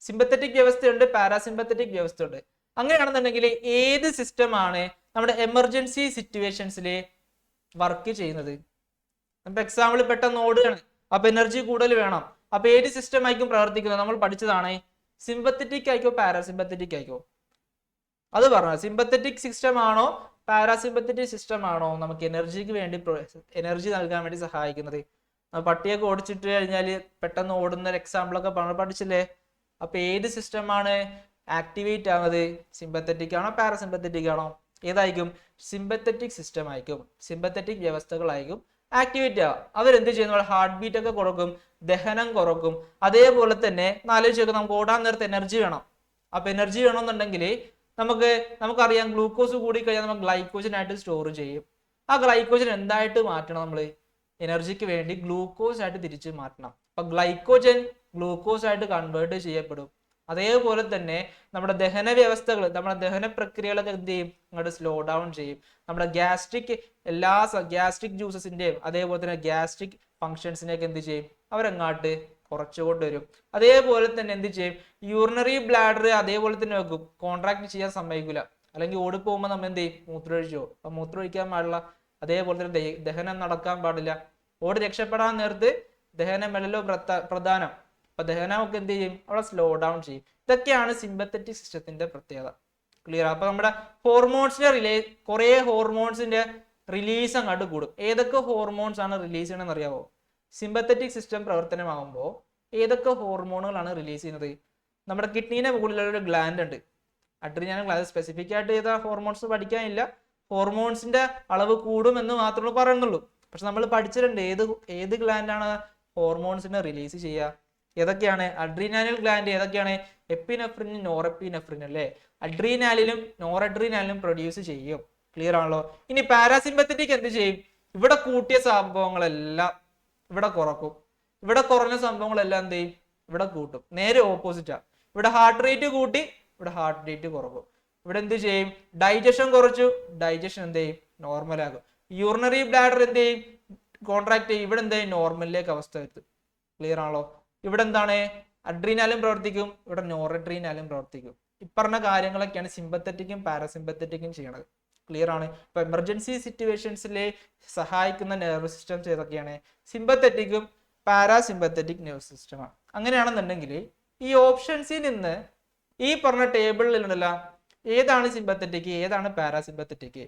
സിമ്പത്തറ്റിക് വ്യവസ്ഥയുണ്ട്, പാരാസിമ്പത്തറ്റിക് വ്യവസ്ഥയുണ്ട്. അങ്ങനെയാണെന്നുണ്ടെങ്കിൽ ഏത് സിസ്റ്റമാണ് നമ്മുടെ എമർജൻസി സിറ്റുവേഷൻസിൽ വർക്ക് ചെയ്യുന്നത്? ഇപ്പൊ എക്സാമ്പിൾ പെട്ടെന്ന് ഓടുകയാണ്, അപ്പൊ എനർജി കൂടുതൽ വേണം. അപ്പൊ ഏത് സിസ്റ്റം ആയിരിക്കും പ്രവർത്തിക്കുന്നത്? നമ്മൾ പഠിച്ചതാണ്. സിമ്പത്തറ്റിക് ആയിക്കോ പാരാസിമ്പത്തറ്റിക് ആയിക്കോ? അത് പറഞ്ഞ സിമ്പത്തറ്റിക് സിസ്റ്റം ആണോ പാരാസിമ്പത്തറ്റിക് സിസ്റ്റം ആണോ നമുക്ക് എനർജി നൽകാൻ വേണ്ടി സഹായിക്കുന്നത്? പട്ടിയൊക്കെ ഓടിച്ചിട്ട് കഴിഞ്ഞാൽ പെട്ടെന്ന് ഓടുന്ന ഒരു എക്സാമ്പിൾ ഒക്കെ പഠിച്ചില്ലേ? അപ്പൊ ഏത് സിസ്റ്റമാണ് ആക്ടിവേറ്റ് ആവുന്നത്? സിമ്പത്തറ്റിക് ആണോ പാരാസിമ്പത്തറ്റിക് ആണോ? ഏതായിരിക്കും? സിമ്പത്തറ്റിക് സിസ്റ്റം ആയിരിക്കും. സിമ്പത്തറ്റിക് വ്യവസ്ഥകളായിരിക്കും ആക്ടിവേറ്റ് ആവുക. അവരെന്ത് ചെയ്യുന്നു? ഹാർട്ട് ബീറ്റ് ഒക്കെ കുറക്കും, ദഹനം കുറക്കും. അതേപോലെ തന്നെ ആലോചിച്ചൊക്കെ നമുക്ക് ഓടാൻ നേരത്തെ എനർജി വേണം. അപ്പൊ എനർജി വേണമെന്നുണ്ടെങ്കിൽ നമുക്കറിയാം ഗ്ലൂക്കോസ് കൂടി കഴിഞ്ഞാൽ നമ്മൾ ഗ്ലൈക്കോജൻ ആയിട്ട് സ്റ്റോർ ചെയ്യും. ആ ഗ്ലൈക്കോജൻ എന്തായിട്ട് മാറ്റണം? നമ്മൾ എനർജിക്ക് വേണ്ടി ഗ്ലൂക്കോസ് ആയിട്ട് തിരിച്ച് മാറ്റണം. അപ്പൊ ഗ്ലൈക്കോജൻ ഗ്ലൂക്കോസ് ആയിട്ട് കൺവേർട്ട് ചെയ്യപ്പെടും. അതേപോലെ തന്നെ നമ്മുടെ ദഹന വ്യവസ്ഥകൾ, നമ്മുടെ ദഹന പ്രക്രിയകളൊക്കെ എന്ത് ചെയ്യും? അങ്ങോട്ട് സ്ലോ ഡൗൺ ചെയ്യും. നമ്മുടെ ഗ്യാസ്ട്രിക് ജ്യൂസസിന്റെയും അതേപോലെ തന്നെ ഗ്യാസ്ട്രിക് ഫങ്ഷൻസിനെയൊക്കെ എന്ത് ചെയ്യും? അവരങ്ങാട്ട് കുറച്ചുകൊണ്ട് വരും. അതേപോലെ തന്നെ എന്ത് ചെയ്യും? യൂറിനറി ബ്ലാഡർ അതേപോലെ തന്നെ വെക്കും, കോൺട്രാക്ട് ചെയ്യാൻ സമ്മതിക്കില്ല. അല്ലെങ്കിൽ ഓടിപ്പോകുമ്പോൾ നമ്മൾ എന്ത് ചെയ്യും? മൂത്രമൊഴിച്ചോ? അപ്പൊ മൂത്രമൊഴിക്കാൻ പാടില്ല. അതേപോലെ തന്നെ ദഹനം നടക്കാൻ പാടില്ല. ഓടി രക്ഷപ്പെടാൻ നേരത്ത് ദഹനമല്ലല്ലോ പ്രധാനം. അപ്പൊ ദഹനമൊക്കെ എന്ത് ചെയ്യും? അവിടെ സ്ലോ ഡൗൺ ചെയ്യും. ഇതൊക്കെയാണ് സിമ്പത്തറ്റിക് സിസ്റ്റത്തിന്റെ പ്രത്യേകത. ക്ലിയർ? അപ്പൊ നമ്മുടെ കുറെ ഹോർമോൺസിന്റെ റിലീസ് അങ്ങോട്ട് കൂടും. ഏതൊക്കെ ഹോർമോൺസ് ആണ് റിലീസ് ചെയ്യണമെന്ന് അറിയാവോ? സിമ്പത്തറ്റിക് സിസ്റ്റം പ്രവർത്തനമാകുമ്പോൾ ഏതൊക്കെ ഹോർമോണുകളാണ് റിലീസ് ചെയ്യുന്നത്? നമ്മുടെ കിഡ്നീന്റെ മുകളിലുള്ള ഒരു ഗ്ലാൻഡ് ഉണ്ട്, അഡ്രിനാലിൻ ഗ്ലാൻഡ്. സ്പെസിഫിക് ആയിട്ട് ഏതാ ഹോർമോൺസ് പഠിക്കാനില്ല. ഹോർമോൺസിന്റെ അളവ് കൂടും എന്ന് മാത്രമേ പറയുന്നുള്ളൂ. പക്ഷെ നമ്മൾ പഠിച്ചിട്ടുണ്ട് ഏത് ഗ്ലാൻഡാണ് ഹോർമോൺസിനെ റിലീസ് ചെയ്യുക. ഏതൊക്കെയാണ്? Adrenaline gland. ഏതൊക്കെയാണ്? എപ്പിനെഫ്രിൻ, നോറെപ്പിനെഫ്രിൻ അല്ലേ? അഡ്രീനാലിനും നോറഡ്രീനാലിനും പ്രൊഡ്യൂസ് ചെയ്യും. ക്ലിയർ ആണല്ലോ? ഇനി പാരാസിമ്പത്തറ്റിക് എന്ത് ചെയ്യും? ഇവിടെ കൂട്ടിയ സംഭവങ്ങളെല്ലാം ഇവിടെ കുറക്കും. ഇവിടെ കുറഞ്ഞ സംഭവങ്ങളെല്ലാം എന്ത് ചെയ്യും? ഇവിടെ കൂട്ടും. നേരെ ഓപ്പോസിറ്റാ. ഇവിടെ ഹാർട്ട് റേറ്റ് കൂട്ടി, ഇവിടെ ഹാർട്ട് റേറ്റ് കുറക്കും. ഇവിടെ എന്ത് ചെയ്യും? ഡൈജഷൻ കുറച്ചു, ഡൈജഷൻ എന്ത് ചെയ്യും? നോർമൽ ആകും. യൂറിനറി ബ്ലാഡർ എന്ത് ചെയ്യും? കോൺട്രാക്ട് ചെയ്യും. ഇവിടെ എന്ത് ചെയ്യും? നോർമലിലേക്ക് അവസ്ഥ എത്തും. ക്ലിയർ ആണല്ലോ? ഇവിടെ എന്താണ്? അഡ്രീനാലും പ്രവർത്തിക്കും, ഇവിടെ നോറഡ്രീനാലും പ്രവർത്തിക്കും. ഇപ്പറഞ്ഞ കാര്യങ്ങളൊക്കെയാണ് സിമ്പത്തറ്റിക്കും പാരാസിമ്പത്തറ്റിക്കും ചെയ്യണത്. ക്ലിയർ ആണ്? ഇപ്പൊ എമർജൻസി സിറ്റുവേഷൻസിലെ സഹായിക്കുന്ന നെർവസ് സിസ്റ്റംസ് ഏതൊക്കെയാണ്? സിമ്പത്തറ്റിക്കും പാരാസിമ്പത്തറ്റിക് നെർവസ് സിസ്റ്റമാണ്. അങ്ങനെയാണെന്നുണ്ടെങ്കിൽ ഈ ഓപ്ഷൻസിൽ നിന്ന് ഈ പറഞ്ഞ ടേബിളിലുണ്ടല്ല, ഏതാണ് സിമ്പത്തറ്റിക് ഏതാണ് പാരാസിമ്പത്തറ്റിക്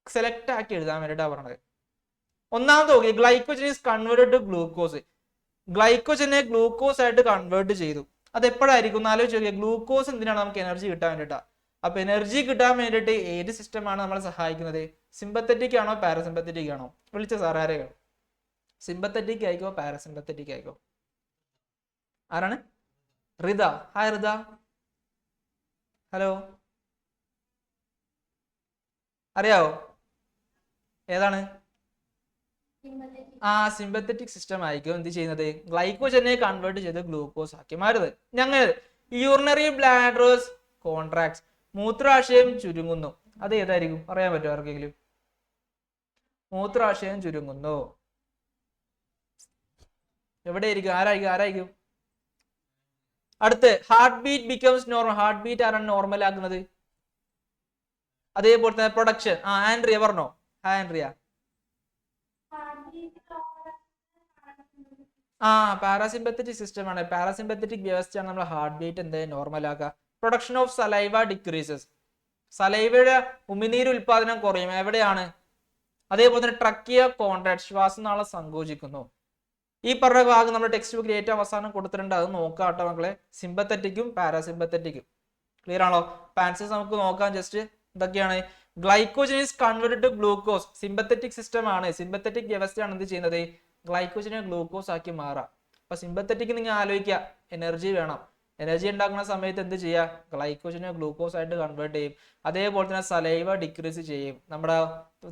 സെലക്ട് ആക്കി എഴുതാൻ വേണ്ടിയിട്ടാണ് പറഞ്ഞത്. ഒന്നാമത് നോക്കി, glycogen is converted to glucose. ഗ്ലൈക്കോജനെ ഗ്ലൂക്കോസ് ആയിട്ട് കൺവേർട്ട് ചെയ്തു. അത് എപ്പോഴായിരിക്കും? ആലോചിച്ച് നോക്കിയാൽ ഗ്ലൂക്കോസ് എന്തിനാണ്? നമുക്ക് എനർജി കിട്ടാൻ വേണ്ടിയിട്ടാ. അപ്പൊ എനർജി കിട്ടാൻ വേണ്ടിയിട്ട് ഏത് സിസ്റ്റമാണ് നമ്മളെ സഹായിക്കുന്നത്? സിമ്പത്തറ്റിക് ആണോ പാരാസിമ്പത്തറ്റിക് ആണോ? വിളിച്ച സാർ ആരെയോ? സിമ്പത്തറ്റിക് ആയിക്കോ പാരാസിമ്പത്തറ്റിക് ആയിക്കോ? ആരാണ്? റിത. ഹായ് റിത. ഹലോ, അറിയാവോ ഏതാണ്? സിമ്പത്തറ്റിക് സിസ്റ്റം ആയിരിക്കും എന്ത് ചെയ്യുന്നത്? ഗ്ലൈക്കോജനെ കൺവേർട്ട് ചെയ്ത് ഗ്ലൂക്കോസ് ആക്കി മാറുന്നത്. ഞങ്ങൾ യൂറിനറി ബ്ലാഡേഴ്സ് കോൺട്രാക്ട്സ്, മൂത്രാശയം ചുരുങ്ങുന്നു. അത് ഏതായിരിക്കും? അറിയാൻ പറ്റുമോ ആർക്കെങ്കിലും? മൂത്രാശയം ചുരുങ്ങുന്നു എവിടെയായിരിക്കും? ആരായിരിക്കും? അടുത്ത് heart beat becomes normal. Heart beat ആരാണ് നോർമൽ ആക്കുന്നത്? അതേപോലെ തന്നെ പ്രൊഡക്ഷൻ. ആൻഡ്രിയ പറഞ്ഞോ. ആൻഡ്രിയ. പാരാസിമ്പത്തറ്റിക് സിസ്റ്റം ആണ്. പാരാസിമ്പത്തറ്റിക് വ്യവസ്ഥയാണ് നമ്മൾ ഹാർട്ട് ബീറ്റ് എന്ത് നോർമൽ ആക്കുക. Production of saliva decreases. സലൈവയുടെ ഉമിനീര് ഉൽപാദനം കുറയും. എവിടെയാണ്? അതേപോലെ തന്നെ ട്രക്കിയ കോൺട്രാക്ട്, ശ്വാസനാളം സങ്കോചിക്കുന്നു. ഈ പറഞ്ഞ ഭാഗം നമ്മുടെ ടെക്സ്റ്റ് ബുക്കിൽ ഏറ്റവും അവസാനം കൊടുത്തിട്ടുണ്ട്. അത് നോക്കാം കേട്ടോ മക്കളെ. സിമ്പത്തറ്റിക്കും പാരാസിമ്പത്തറ്റിക്കും. ക്ലിയർ ആണോ? ആൻസേഴ്സ് നമുക്ക് നോക്കാം. ജസ്റ്റ് ഇതൊക്കെയാണ്. Glycogen is converted to glucose. Sympathetic system ആണ്, സിമ്പത്തറ്റിക് വ്യവസ്ഥയാണ് എന്ത് ചെയ്യുന്നത്? ഗ്ലൈക്കോജനെ ഗ്ലൂക്കോസ് ആക്കി മാറാം. അപ്പൊ സിമ്പത്തറ്റിക് നിങ്ങൾ ആലോചിക്കുക, എനർജി വേണം. എനർജി ഉണ്ടാക്കുന്ന സമയത്ത് എന്ത് ചെയ്യുക? ഗ്ലൈക്കോജനെ ഗ്ലൂക്കോസ് ആയിട്ട് കൺവേർട്ട് ചെയ്യും. അതേപോലെ തന്നെ സലൈവ ഡിക്രീസ് ചെയ്യും. നമ്മുടെ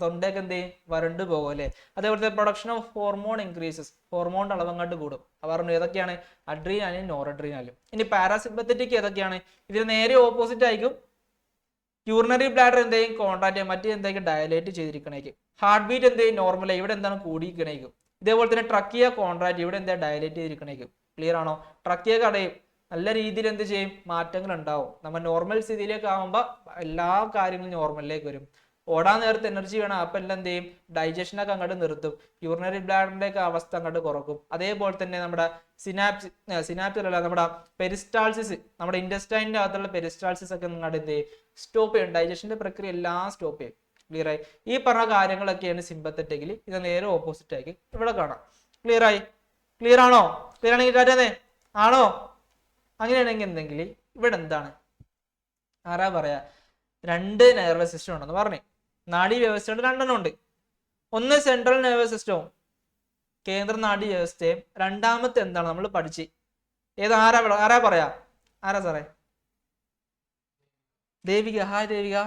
തൊണ്ടയൊക്കെ എന്ത് ചെയ്യും? വരണ്ടു പോകും അല്ലെ. അതേപോലെ തന്നെ പ്രൊഡക്ഷൻ ഓഫ് ഹോർമോൺ ഇൻക്രീസസ്. ഹോർമോണിന്റെ അളവ് അങ്ങോട്ട് കൂടും. പറഞ്ഞു ഏതൊക്കെയാണ്? അഡ്രീനാലും നോറഡ്രീനാലും. ഇനി പാരാസിമ്പത്തറ്റിക് ഏതൊക്കെയാണ്? ഇതിന് നേരെ ഓപ്പോസിറ്റ് ആയിരിക്കും. യൂറിനറി ബ്ലാഡർ എന്ത് ചെയ്യും? കോൺട്രാക്ട് ചെയ്യും. മറ്റേ എന്തായിരിക്കും? ഡയലേറ്റ് ചെയ്തിരിക്കണേക്കും. ഹാർട്ട് ബീറ്റ് എന്ത് ചെയ്യും? നോർമൽ. ഇവിടെ എന്താണ്? കൂടിയിരിക്കണേക്കും. ഇതേപോലെ തന്നെ ട്രക്കിയ കോൺട്രാക്ട്. ഇവിടെ എന്താ? ഡയലേറ്റ് ചെയ്തിരിക്കണേക്കും. ക്ലിയർ ആണോ? ട്രക്കിയ കടയും നല്ല രീതിയിൽ എന്ത് ചെയ്യും? മാറ്റങ്ങൾ ഉണ്ടാവും. നമ്മൾ നോർമൽ സ്ഥിതിയിലേക്ക് ആകുമ്പോൾ എല്ലാ കാര്യങ്ങളും നോർമലിലേക്ക് വരും. ഓടാൻ നേരത്തെ എനർജി വേണം. അപ്പൊ എല്ലാം എന്ത് ചെയ്യും? ഡൈജഷനൊക്കെ അങ്ങോട്ട് നിർത്തും. യൂറിനറി ബ്ലാഡറിന്റെ ഒക്കെ അവസ്ഥ അങ്ങോട്ട് കുറക്കും. അതേപോലെ തന്നെ നമ്മുടെ സിനാപ്സ് അല്ല, നമ്മുടെ പെരിസ്റ്റാൾസിസ്, നമ്മുടെ ഇന്റസ്റ്റൈനിന്റെ അകത്തുള്ള പെരിസ്റ്റാൾസിസ് ഒക്കെ അങ്ങോട്ട് എന്ത് ചെയ്യും? സ്റ്റോപ്പ് ചെയ്യും. ഡൈജഷന്റെ പ്രക്രിയ എല്ലാം സ്റ്റോപ്പ് ചെയ്യും. ക്ലിയർ ആയി? ഈ പറഞ്ഞ കാര്യങ്ങളൊക്കെയാണ് സിമ്പത്തറ്റിക്കലി. ഇത് നേരെ ഓപ്പോസിറ്റ് ആക്കി ഇവിടെ കാണാം. ക്ലിയർ ആയി? ക്ലിയർ ആണോ? ക്ലിയർ ആണെങ്കിൽ കാറ്റേ ആണോ? അങ്ങനെയാണെങ്കിൽ എന്തെങ്കിൽ ഇവിടെ എന്താണ്? ആരാ പറയാ? രണ്ട് നെർവസ് സിസ്റ്റം ഉണ്ടെന്ന് പറഞ്ഞു. നാഡീ വ്യവസ്ഥയുടെ രണ്ടെണ്ണം ഉണ്ട്. ഒന്ന് സെൻട്രൽ നെർവസ് സിസ്റ്റവും കേന്ദ്ര നാഡീ വ്യവസ്ഥയും. രണ്ടാമത്തെ എന്താണ്? നമ്മൾ പഠിച്ച് ഏത്? ആരാ പറയാ? ആരാ സാറേ? ദേവിക. ഹായ് ദേവിക.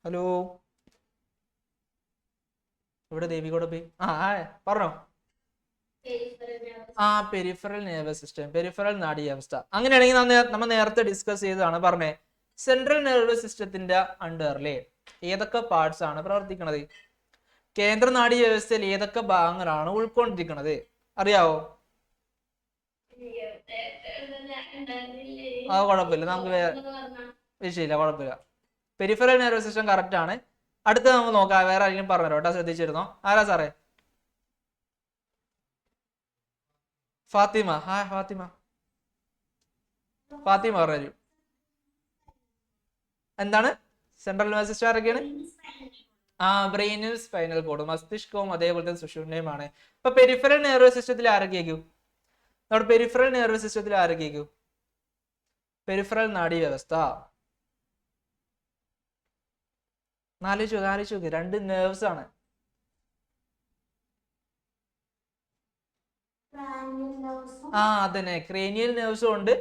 ഹലോ. ഇവിടെ ദേവികോടെ പോയി. പറഞ്ഞോ. പെരിഫറൽ നെർവസ് സിസ്റ്റം, പെരിഫറൽ നാഡീ വ്യവസ്ഥ. അങ്ങനെയാണെങ്കിൽ നമ്മൾ നേരത്തെ ഡിസ്കസ് ചെയ്തതാണ്. പറഞ്ഞേ സെൻട്രൽ നെർവസ് സിസ്റ്റത്തിന്റെ അണ്ടറിലെ ഏതൊക്കെ പാർട്സ് ആണ് പ്രവർത്തിക്കുന്നത്? കേന്ദ്ര നാഡീ വ്യവസ്ഥയിൽ ഏതൊക്കെ ഭാഗങ്ങളാണ് ഉൾക്കൊണ്ടിരിക്കുന്നത്? അറിയാവോ? കുഴപ്പമില്ല, നമുക്ക് വിഷയമില്ല, കുഴപ്പമില്ല. പെരിഫറൽ നെർവസ് സിസ്റ്റം കറക്റ്റ് ആണ്. അടുത്ത നമുക്ക് നോക്കാം. വേറെ ആരെങ്കിലും പറഞ്ഞുതരോ കേട്ടോ? ശ്രദ്ധിച്ചിരുന്നോ? ആരാ സാറേ? ഫാത്തിമ. ഹായ് ഫാത്തിമ. ഫാത്തിമ പറഞ്ഞു. എന്താണ് സെൻട്രൽ നെർവസ് സിസ്റ്റം? ആരൊക്കെയാണ്? ബ്രെയിനും സ്പൈനൽ കോഡും മസ്തിഷ്കവും അതേപോലെ തന്നെ സുഷുമ്നയുമാണ്. ഇപ്പൊ പെരിഫറൽ നെർവസ് സിസ്റ്റത്തിൽ ആരൊക്കെയായിരിക്കും? നമ്മുടെ പെരിഫറൽ നെർവസ് സിസ്റ്റത്തിൽ ആരൊക്കെയായിരിക്കും? പെരിഫറൽ നാഡീ വ്യവസ്ഥ. ആലോചിച്ചു നോക്ക്. രണ്ട് നെർവ്സ് ആണ്. അതന്നെ, ക്രേനിയൽ നെർവ്സും ഉണ്ട്,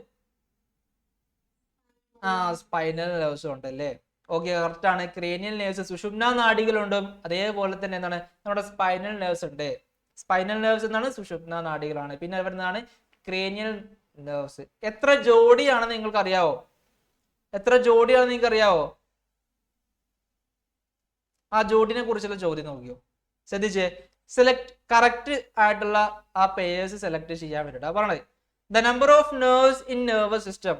സ്പൈനൽ നെർവ്സും ഉണ്ട് അല്ലേ? ഓക്കെ, കറക്റ്റ് ആണ്. ക്രേനിയൽ നെർവ്സ് സുഷുമ്ന നാഡികളുണ്ട്. അതേപോലെ തന്നെ എന്താണ്? നമ്മുടെ സ്പൈനൽ നെർവ്സ് ഉണ്ട്. സ്പൈനൽ നെർവ്സ് എന്താണ്? സുഷുമ്ന നാഡികളാണ്. പിന്നെ വരുന്നതാണ് ക്രേനിയൽ നെർവ്സ്. എത്ര ജോഡിയാണെന്ന് നിങ്ങൾക്ക് അറിയാവോ? എത്ര ജോഡിയാണെന്ന് നിങ്ങൾക്ക് അറിയാവോ? ആ ജോഡിനെ കുറിച്ചുള്ള ചോദ്യം നോക്കിയോ? ശ്രദ്ധിച്ചേ. സെലക്ട് കറക്റ്റ് ആയിട്ടുള്ള ആ പേയേഴ്സ് സെലക്ട് ചെയ്യാൻ വേണ്ടിയിട്ടാണ് പറഞ്ഞത്. The number of nerves in nervous system.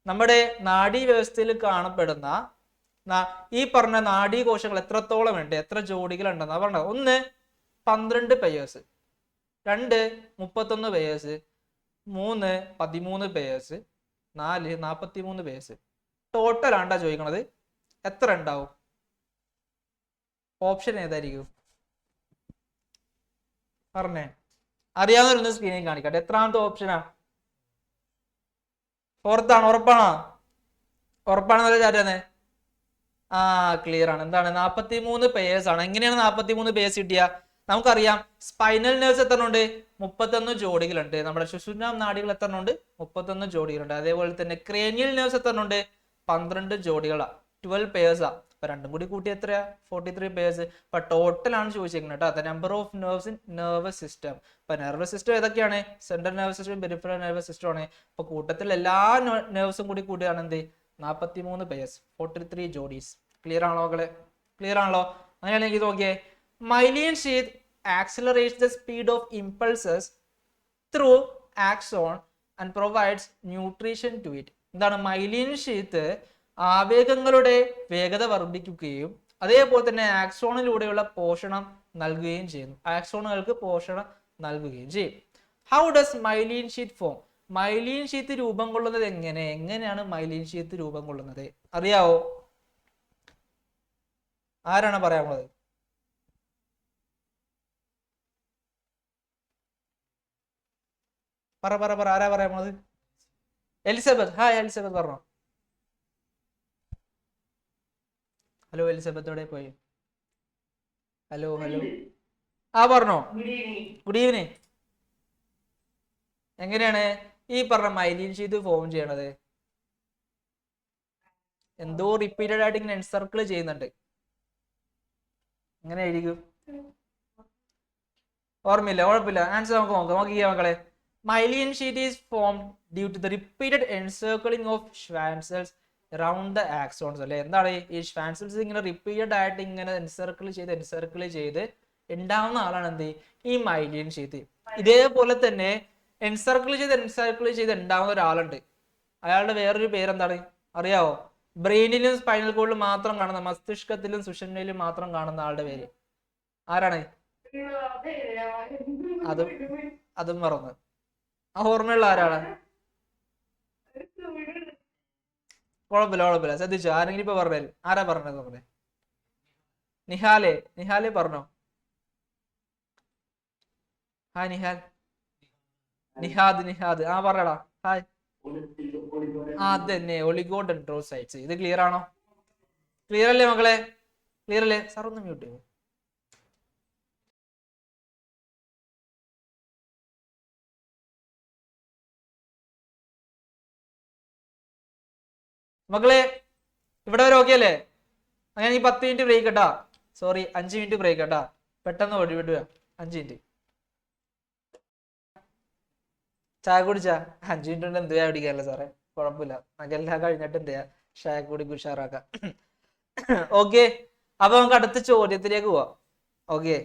നമ്മുടെ നാഡീ വ്യവസ്ഥയിൽ കാണപ്പെടുന്ന ഈ പറഞ്ഞ നാഡീകോശങ്ങൾ എത്രത്തോളം ഉണ്ട്, എത്ര ജോഡികൾ ഉണ്ടെന്നാ പറഞ്ഞത്. 1 12 pairs, 2 31 pairs, 3 13 pairs, 4 43 pairs. Total ആണ്ടാ ചോദിക്കണത്. എത്ര ഉണ്ടാവും? ഓപ്ഷൻ ഏതായിരിക്കും? പറഞ്ഞേ. അറിയാവുന്ന സ്ക്രീനിൽ കാണിക്കട്ടെ. എത്രാമത്തെ ഓപ്ഷനാ? 4th ആണ്. ഉറപ്പാണോ? ഉറപ്പാണെന്നല്ല ചാറ്റാന്നെ. ക്ലിയർ ആണ്. എന്താണ്? 43 പെയേഴ്സ് ആണ്. എങ്ങനെയാണ് 43 പെയേഴ്സ് കിട്ടിയ? നമുക്കറിയാം സ്പൈനൽ നെർവ്സ് എത്ര ഉണ്ട്? 31 ജോഡികളുണ്ട്. നമ്മുടെ സുഷുമ്ന നാഡികൾ എത്ര ഉണ്ട്? 31 ജോഡികളുണ്ട്. അതേപോലെ തന്നെ ക്രേനിയൽ നെർവ്സ് എത്ര ഉണ്ട്? 12 ജോഡികളാണ്. 12 പെയേഴ്സാ. അപ്പൊ രണ്ടും കൂടി കൂട്ടി എത്രയാ? 43 പെയേഴ്സ്. അപ്പൊ ടോട്ടൽ ആണ് ചോദിച്ചേക്കുന്നത് കേട്ടോ. The number of nerves in nervous system. അപ്പൊ നെർവസ് സിസ്റ്റം ഏതൊക്കെയാണ്? Central nervous system, peripheral nervous system ആണ്. അപ്പൊ കൂട്ടത്തിൽ എല്ലാ നെർവ്സും കൂടി കൂടിയാണ് എന്ത്? 43 പെയേഴ്സ്, 43 ജോഡീസ്. ക്ലിയർ ആണോ മക്കളെ? ക്ലിയർ ആണല്ലോ? അങ്ങനെയാണെങ്കിൽ ഇത് നോക്കിയേ. Myelin sheath accelerates the speed of impulses through axon and provides nutrition to it. എന്താണ് മൈലിൻ ഷീത്ത് ആവേഗങ്ങളുടെ വേഗത വർദ്ധിക്കുകയും അതേപോലെ തന്നെ ആക്സോണിലൂടെയുള്ള പോഷണം നൽകുകയും ചെയ്യുന്നു. ആക്സോണുകൾക്ക് പോഷണം നൽകുകയും ചെയ്യും. How does myelin sheet form? Myelin sheath രൂപം കൊള്ളുന്നത് എങ്ങനെയാണ് മൈലിൻ ഷീത്ത് രൂപം കൊള്ളുന്നത് അറിയാവോ? ആരാണ് പറയാനുള്ളത്? പറ ആരാ പറയാനുള്ളത്? എലിസബത്ത്. ഹായ് എലിസബത്ത്, പറഞ്ഞോ. ഹലോ എലിസബത്ത്, എവിടെ പോയി? ഹലോ പറഞ്ഞോ. Good evening. എങ്ങനെയാണ് ഈ പറഞ്ഞ മൈലിൻ ഷീത്ത് ഫോം ചെയ്യണത്? എന്തോ റിപ്പീറ്റഡ് ആയിട്ട് ഇങ്ങനെ എൻസർക്കിൾ ചെയ്യുന്നുണ്ട്. എങ്ങനെ ആയിരിക്കും? ഓർമ്മയില്ല, കുഴപ്പമില്ല. ആൻസർ നമുക്ക് നോക്കിയ മക്കളെ. Myelin sheath is formed due to the repeated encircling of Schwann cells around the axons. അല്ലെ, എന്താണ് ഈ ഷ്വാൻ സെൽസ് ഇങ്ങനെ റിപ്പീറ്റഡ് ആയിട്ട് ഇങ്ങനെ എൻസർക്കിൾ ചെയ്ത് ഉണ്ടാവുന്ന ആളാണ് എന്ത് ഈ മൈലിൻ ഷീറ്റ്. ഇതേപോലെ തന്നെ എൻസർക്കിൾ ചെയ്ത് ഉണ്ടാവുന്ന ഒരാളുണ്ട്. അയാളുടെ വേറൊരു പേരെന്താണ് അറിയാവോ? ബ്രെയിനിലും സ്പൈനൽ കോഡിലും മാത്രം കാണുന്ന, മസ്തിഷ്കത്തിലും സുഷുമ്നയിലും മാത്രം കാണുന്ന ആളുടെ പേര് ആരാണ്? അതും മറന്ന്. ആ ഓർമ്മയുള്ള ആരാണ്? കുഴപ്പമില്ല. ശ്രദ്ധിച്ചു. ആരെങ്കിലും ഇപ്പൊ പറഞ്ഞു തരും. ആരാ പറഞ്ഞത്? നമ്മുടെ നിഹാലെ പറഞ്ഞോ. ഹായ് നിഹാദ്. ആ പറയടാ. ഹായ്. അതന്നെ, ഒളിഗോഡെൻഡ്രോസൈറ്റ്സ്. ഇത് ക്ലിയർ ആണോ? ക്ലിയർ അല്ലേ മക്കളെ? ക്ലിയർ അല്ലേ? സാർ ഒന്ന് മ്യൂട്ട് ചെയ്യോ? മക്കളെ ഇവിടെ വരെ ഓക്കെ അല്ലേ? അങ്ങനെ ഈ 10 മിനിറ്റ് ബ്രേക്ക് കേട്ടാ. സോറി, 5 മിനിറ്റ് ബ്രേക്ക് കേട്ടാ. പെട്ടെന്ന് വിടുക. 5 മിനിറ്റ് ചായ കുടിച്ചാ? 5 മിനിറ്റ് കൊണ്ട് എന്ത് ചായ കുടിക്കാനല്ലേ സാറേ? കുഴപ്പമില്ല, നമുക്കെല്ലാം കഴിഞ്ഞിട്ട് എന്ത് ചെയ്യാ, ചായ കൂടി ഉഷാറാക്കാം. ഓക്കെ, അപ്പൊ നമുക്ക് അടുത്ത ചോദ്യത്തിലേക്ക് പോവാം. ഓക്കെ,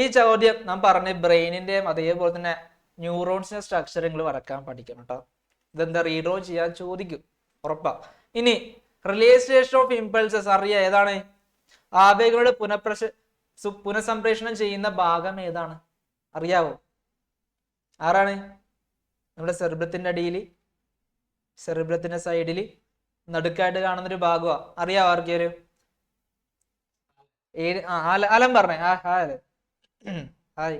ഈ ചോദ്യം നാം പറഞ്ഞ ബ്രെയിനിന്റെയും അതേപോലെ തന്നെ ന്യൂറോൺസിന്റെ സ്ട്രക്ചർ നിങ്ങൾ വരക്കാൻ പഠിക്കണം കേട്ടോ. ഇതെന്താ റീഡ്രോ ചെയ്യാൻ ചോദിക്കും, ഉറപ്പാ. ഇനി റിലേഷേഷൻ ഓഫ് ഇമ്പൾസസ് അറിയാം. ഏതാണ് ആവേഗങ്ങളുടെ പുനഃസംപ്രേഷണം ചെയ്യുന്ന ഭാഗം ഏതാണ് അറിയാവോ? ആരാണ്? നമ്മുടെ സെറിബ്രത്തിന്റെ അടിയില്, സെറിബ്രത്തിന്റെ സൈഡില് നടുക്കായിട്ട് കാണുന്നൊരു ഭാഗമാ. അറിയാവോ ആർക്കൊരു? അലം പറഞ്ഞേ. ഹായ്.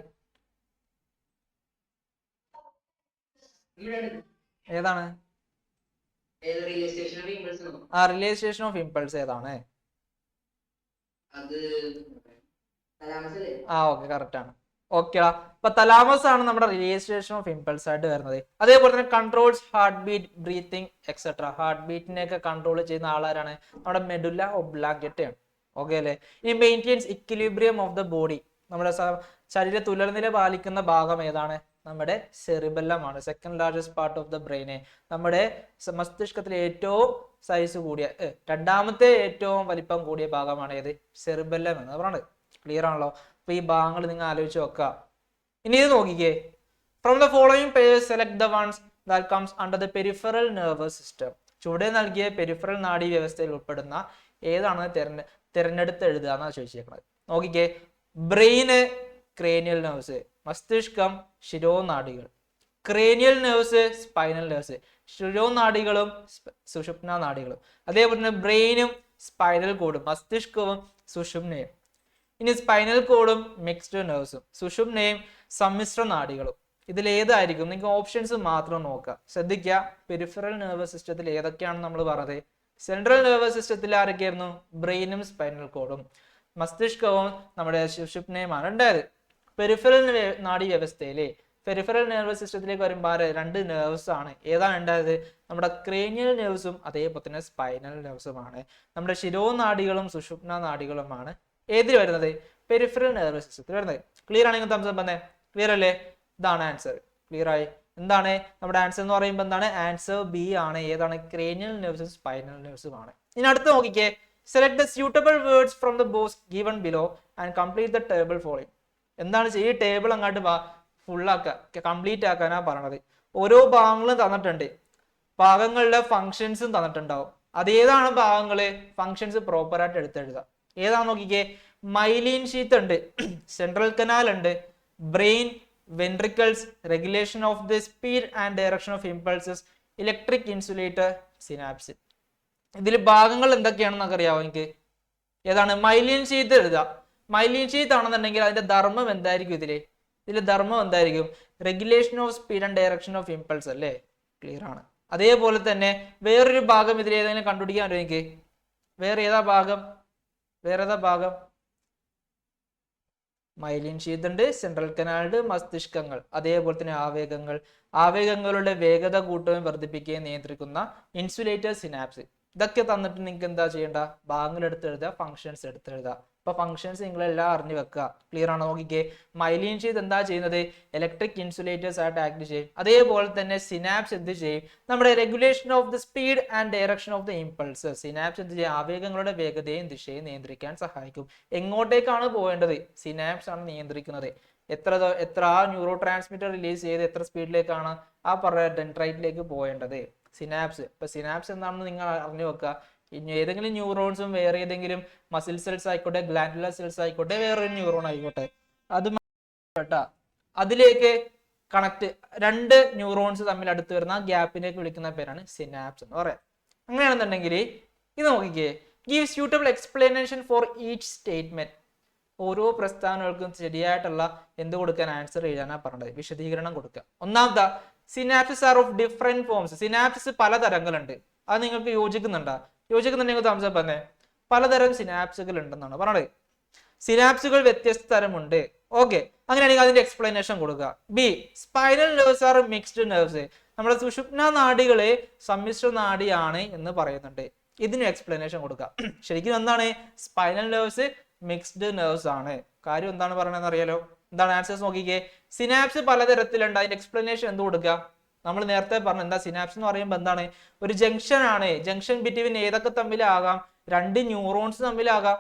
ഏതാണ്? റിലേഷേഷൻ ഓഫ് ഇമ്പൾസ് ഏതാണ്? ഓക്കെ, കറക്റ്റ് ആണ്. ഓക്കെ, അപ്പൊ തലാമസ് ആണ് നമ്മുടെ റിലേഷേഷൻ ഓഫ് ഇമ്പൾസ് ആയിട്ട് വരുന്നത്. അതേപോലെ തന്നെ controls heart beat, breathing etcetera. Heart ബീറ്റിനെ ഒക്കെ കൺട്രോൾ ചെയ്യുന്ന ആളാരാണ്? നമ്മുടെ മെഡുല്ല ഒബ്ലാങ്കറ്റ ആണ്. ഓക്കെ അല്ലെ? ഈ maintains equilibrium of the body. നമ്മുടെ ശരീര തുലനില പാലിക്കുന്ന ഭാഗം ഏതാണ്? നമ്മുടെ സെറിബെല്ലം ആണ്. Second largest part of the brain. നമ്മുടെ മസ്തിഷ്കത്തിലെ ഏറ്റവും സൈസ് കൂടിയ, രണ്ടാമത്തെ ഏറ്റവും വലിപ്പം കൂടിയ ഭാഗമാണ് ഏത്? സെറിബെല്ലം എന്ന് പറയുന്നത്. ക്ലിയർ ആണല്ലോ? അപ്പൊ ഈ ഭാഗങ്ങൾ നിങ്ങൾ ആലോചിച്ച് വെക്കുക. ഇനി ഇത് നോക്കിക്കേ. From the following purse select the ones that comes under the peripheral nervous system. ചുവടെ നൽകിയ പെരിഫറൽ നാഡീ വ്യവസ്ഥയിൽ ഉൾപ്പെടുന്ന ഏതാണ് തിരഞ്ഞെടുത്ത് എഴുതുക എന്നാണ് ചോദിച്ചേക്കുന്നത്. നോക്കിക്കേ. ബ്രെയിന്, ക്രേനിയൽ നെർവ്സ്. മസ്തിഷ്കം, ശിരോനാഡികൾ. Cranial nerves, spinal nerves. ശിരോനാഡികളും സുഷുപ്ന നാഡികളും. അതേപോലെ തന്നെ ബ്രെയിനും സ്പൈനൽ കോഡും, മസ്തിഷ്കവും സുഷുമ്നയും. ഇനി സ്പൈനൽ കോഡും മിക്സ്ഡ് നെർവ്സും, സുഷുമ്നയും സമ്മിശ്ര നാഡികളും. ഇതിൽ ഏതായിരിക്കും? നിങ്ങൾക്ക് ഓപ്ഷൻസ് മാത്രം നോക്കുക. ശ്രദ്ധിക്കുക, പെരിഫറൽ നെർവസ് സിസ്റ്റത്തിൽ ഏതൊക്കെയാണ് നമ്മൾ പറഞ്ഞത്? സെൻട്രൽ നെർവസ് സിസ്റ്റത്തിൽ ആരൊക്കെയായിരുന്നു? ബ്രെയിനും സ്പൈനൽ കോഡും. മസ്തിഷ്കവും നമ്മുടെ സുഷുപ്നയുമാണ് ഉണ്ടായത്. പെരിഫറൽ നാഡി വ്യവസ്ഥയിലെ പെരിഫറൽ നെർവസ് സിസ്റ്റത്തിലേക്ക് വരുമ്പോൾ 2 നെർവ്സ് ആണ്. ഏതാണ് ഉണ്ടായത്? നമ്മുടെ ക്രേനിയൽ നെർവ്സും അതേപോലെ തന്നെ സ്പൈനൽ നെർവ്സുമാണ്. നമ്മുടെ ശിരോനാഡികളും സുഷുപ്ന നാഡികളുമാണ് ഏതിൽ വരുന്നത്? പെരിഫറൽ നെർവസ് സിസ്റ്റത്തിൽ വരുന്നത്. ക്ലിയർ ആണെങ്കിൽ തംസ് അപ്പ് തന്നെ. ക്ലിയർ അല്ലേ? ഇതാണ് ആൻസർ. ക്ലിയർ ആയി? എന്താണ് നമ്മുടെ ആൻസർ എന്ന് പറയുമ്പോൾ എന്താണ്? ആൻസർ ബി ആണ്. ഏതാണ്? ക്രേനിയൽ നെർവ്സും സ്പൈനൽ നെർവ്സും ആണ്. ഇനി അടുത്ത് നോക്കിക്കേ. Select the suitable words from the box given below and complete the table following. എന്താണ് ഈ ടേബിൾ അങ്ങോട്ട് ഫുള്ളാക്കുക, കംപ്ലീറ്റ് ആക്കാനാ പറയണത്. ഓരോ ഭാഗങ്ങളും തന്നിട്ടുണ്ട്, ഭാഗങ്ങളിലെ ഫങ്ഷൻസും തന്നിട്ടുണ്ടാവും. അതേതാണ് ഭാഗങ്ങള്, ഫങ്ഷൻസ് പ്രോപ്പർ ആയിട്ട് എടുത്തെഴുതുക. ഏതാ നോക്കിക്കേ, മൈലീൻ ഷീത്ത് ഉണ്ട്, സെൻട്രൽ കനാൽ ഉണ്ട്, brain, ventricles, regulation of the speed and direction of impulses, electric insulator, synapse. ഇതിൽ ഭാഗങ്ങൾ എന്തൊക്കെയാണെന്നൊക്കെ അറിയാമോ എനിക്ക്? ഏതാണ്? മൈലീൻ ഷീത്ത് എഴുതുക. മൈലീൻ ഷീത്ത് ആണെന്നുണ്ടെങ്കിൽ അതിന്റെ ധർമ്മം എന്തായിരിക്കും? ഇതിൽ ധർമ്മം എന്തായിരിക്കും? Regulation of speed and direction of impulse അല്ലേ? ക്ലിയർ ആണ്. അതേപോലെ തന്നെ വേറൊരു ഭാഗം ഇതിൽ ഏതെങ്കിലും കണ്ടുപിടിക്കാൻ പറ്റുമോ എനിക്ക്? വേറെ ഏതാ ഭാഗം? മൈലിൻ ഷീത്ത് ഉണ്ട്, സെൻട്രൽ കനാൽ ഉണ്ട്, മസ്തിഷ്കങ്ങൾ, അതേപോലെ തന്നെ ആവേഗങ്ങളുടെ വേഗത കൂട്ടുകയും വർദ്ധിപ്പിക്കുകയും നിയന്ത്രിക്കുന്ന ഇൻസുലേറ്റർ, സിനാപ്സ്. ഇതൊക്കെ തന്നിട്ട് നിങ്ങൾക്ക് എന്താ ചെയ്യേണ്ട? ഭാഗങ്ങൾ എടുത്തെഴുതുക, ഫങ്ഷൻസ് എടുത്തെഴുതുക. അപ്പൊ ഫങ്ഷൻസ് നിങ്ങളെല്ലാം അറിഞ്ഞു വെക്കുക. ക്ലിയർ ആണോ? നോക്കിക്കേ, മൈലിൻ ഷീത്ത് എന്താ ചെയ്യുന്നത്? ഇലക്ട്രിക് ഇൻസുലേറ്റേഴ്സ് ആയിട്ട് ആക്ട് ചെയ്യും. അതേപോലെ തന്നെ സിനാപ്സ് എന്ത് ചെയ്യും? നമ്മുടെ regulation of the speed and direction of the impulse. Synapse എന്ത് ചെയ്യും? ആവേഗങ്ങളുടെ വേഗതയും ദിശയും നിയന്ത്രിക്കാൻ സഹായിക്കും. എങ്ങോട്ടേക്കാണ് പോകേണ്ടത്? സിനാപ്സ് ആണ് നിയന്ത്രിക്കുന്നത്. എത്ര ന്യൂറോ ട്രാൻസ്മിറ്റർ റിലീസ് ചെയ്ത് എത്ര സ്പീഡിലേക്കാണ് ആ പറഞ്ഞ ഡെൻഡ്രൈറ്റിലേക്ക് പോകേണ്ടത്? സിനാപ്സ്. ഇപ്പൊ സിനാപ്സ് എന്താണെന്ന് നിങ്ങൾ അറിഞ്ഞു വെക്കുക. ഇനി ഏതെങ്കിലും ന്യൂറോൺസും വേറെ ഏതെങ്കിലും മസിൽ സെൽസ് ആയിക്കോട്ടെ, ഗ്ലാൻഡുലർ സെൽസ് ആയിക്കോട്ടെ, വേറൊരു ന്യൂറോൺ ആയിക്കോട്ടെ, അത് അതിലേക്ക് കണക്ട്, രണ്ട് ന്യൂറോൺസ് തമ്മിൽ അടുത്ത് വരുന്ന ഗ്യാപ്പിലേക്ക് വിളിക്കുന്ന പേരാണ് സിനാപ്സ് എന്ന് പറയാം. അങ്ങനെയാണെന്നുണ്ടെങ്കിൽ ഇത് നോക്കിക്കേ, give suitable explanation for each statement. ഓരോ പ്രസ്താവനകൾക്കും ശരിയായിട്ടുള്ള എന്ത് കൊടുക്കാൻ? ആൻസർ എഴുതാനാ പറഞ്ഞത്, വിശദീകരണം കൊടുക്കുക. ഒന്നാമത്തെ, synapses are of different forms. Synapses പല തരങ്ങളുണ്ട്. അത് നിങ്ങൾക്ക് യോജിക്കുന്നുണ്ടെങ്കിൽ താമസം പറഞ്ഞേ. പലതരം സിനാപ്സുകൾ ഉണ്ടെന്നാണ് പറഞ്ഞത്. സിനാപ്സുകൾ വ്യത്യസ്ത തരമുണ്ട്. ഓക്കെ, അങ്ങനെയാണെങ്കിൽ അതിന്റെ എക്സ്പ്ലനേഷൻ കൊടുക്കുക. B, spinal nerves are mixed nerves. നമ്മുടെ സുഷുമ്ന നാഡികളെ സമ്മിശ്ര നാഡിയാണ് എന്ന് പറയുന്നുണ്ട്. ഇതിന് എക്സ്പ്ലനേഷൻ കൊടുക്കുക. ശരിക്കും എന്താണ്? സ്പൈനൽ നെർവ്സ് മിക്സ്ഡ് നെർവ്സ് ആണ്. കാര്യം എന്താണ് പറയണെന്ന് അറിയാലോ? എന്താണ് ആൻസേഴ്സ് നോക്കിക്കേ. സിനാപ്സ് പലതരത്തിലുണ്ട്. അതിന്റെ എക്സ്പ്ലനേഷൻ എന്ത് കൊടുക്കുക? നമ്മൾ നേരത്തെ പറഞ്ഞു എന്താ സിനാപ്സ് എന്ന് പറയുമ്പോൾ എന്താണ്? ഒരു ജംഗ്ഷൻ ആണ്. ജംഗ്ഷൻ ബിറ്റ്വീൻ ഏതൊക്കെ തമ്മിലാകാം? രണ്ട് ന്യൂറോൺസ് തമ്മിലാകാം,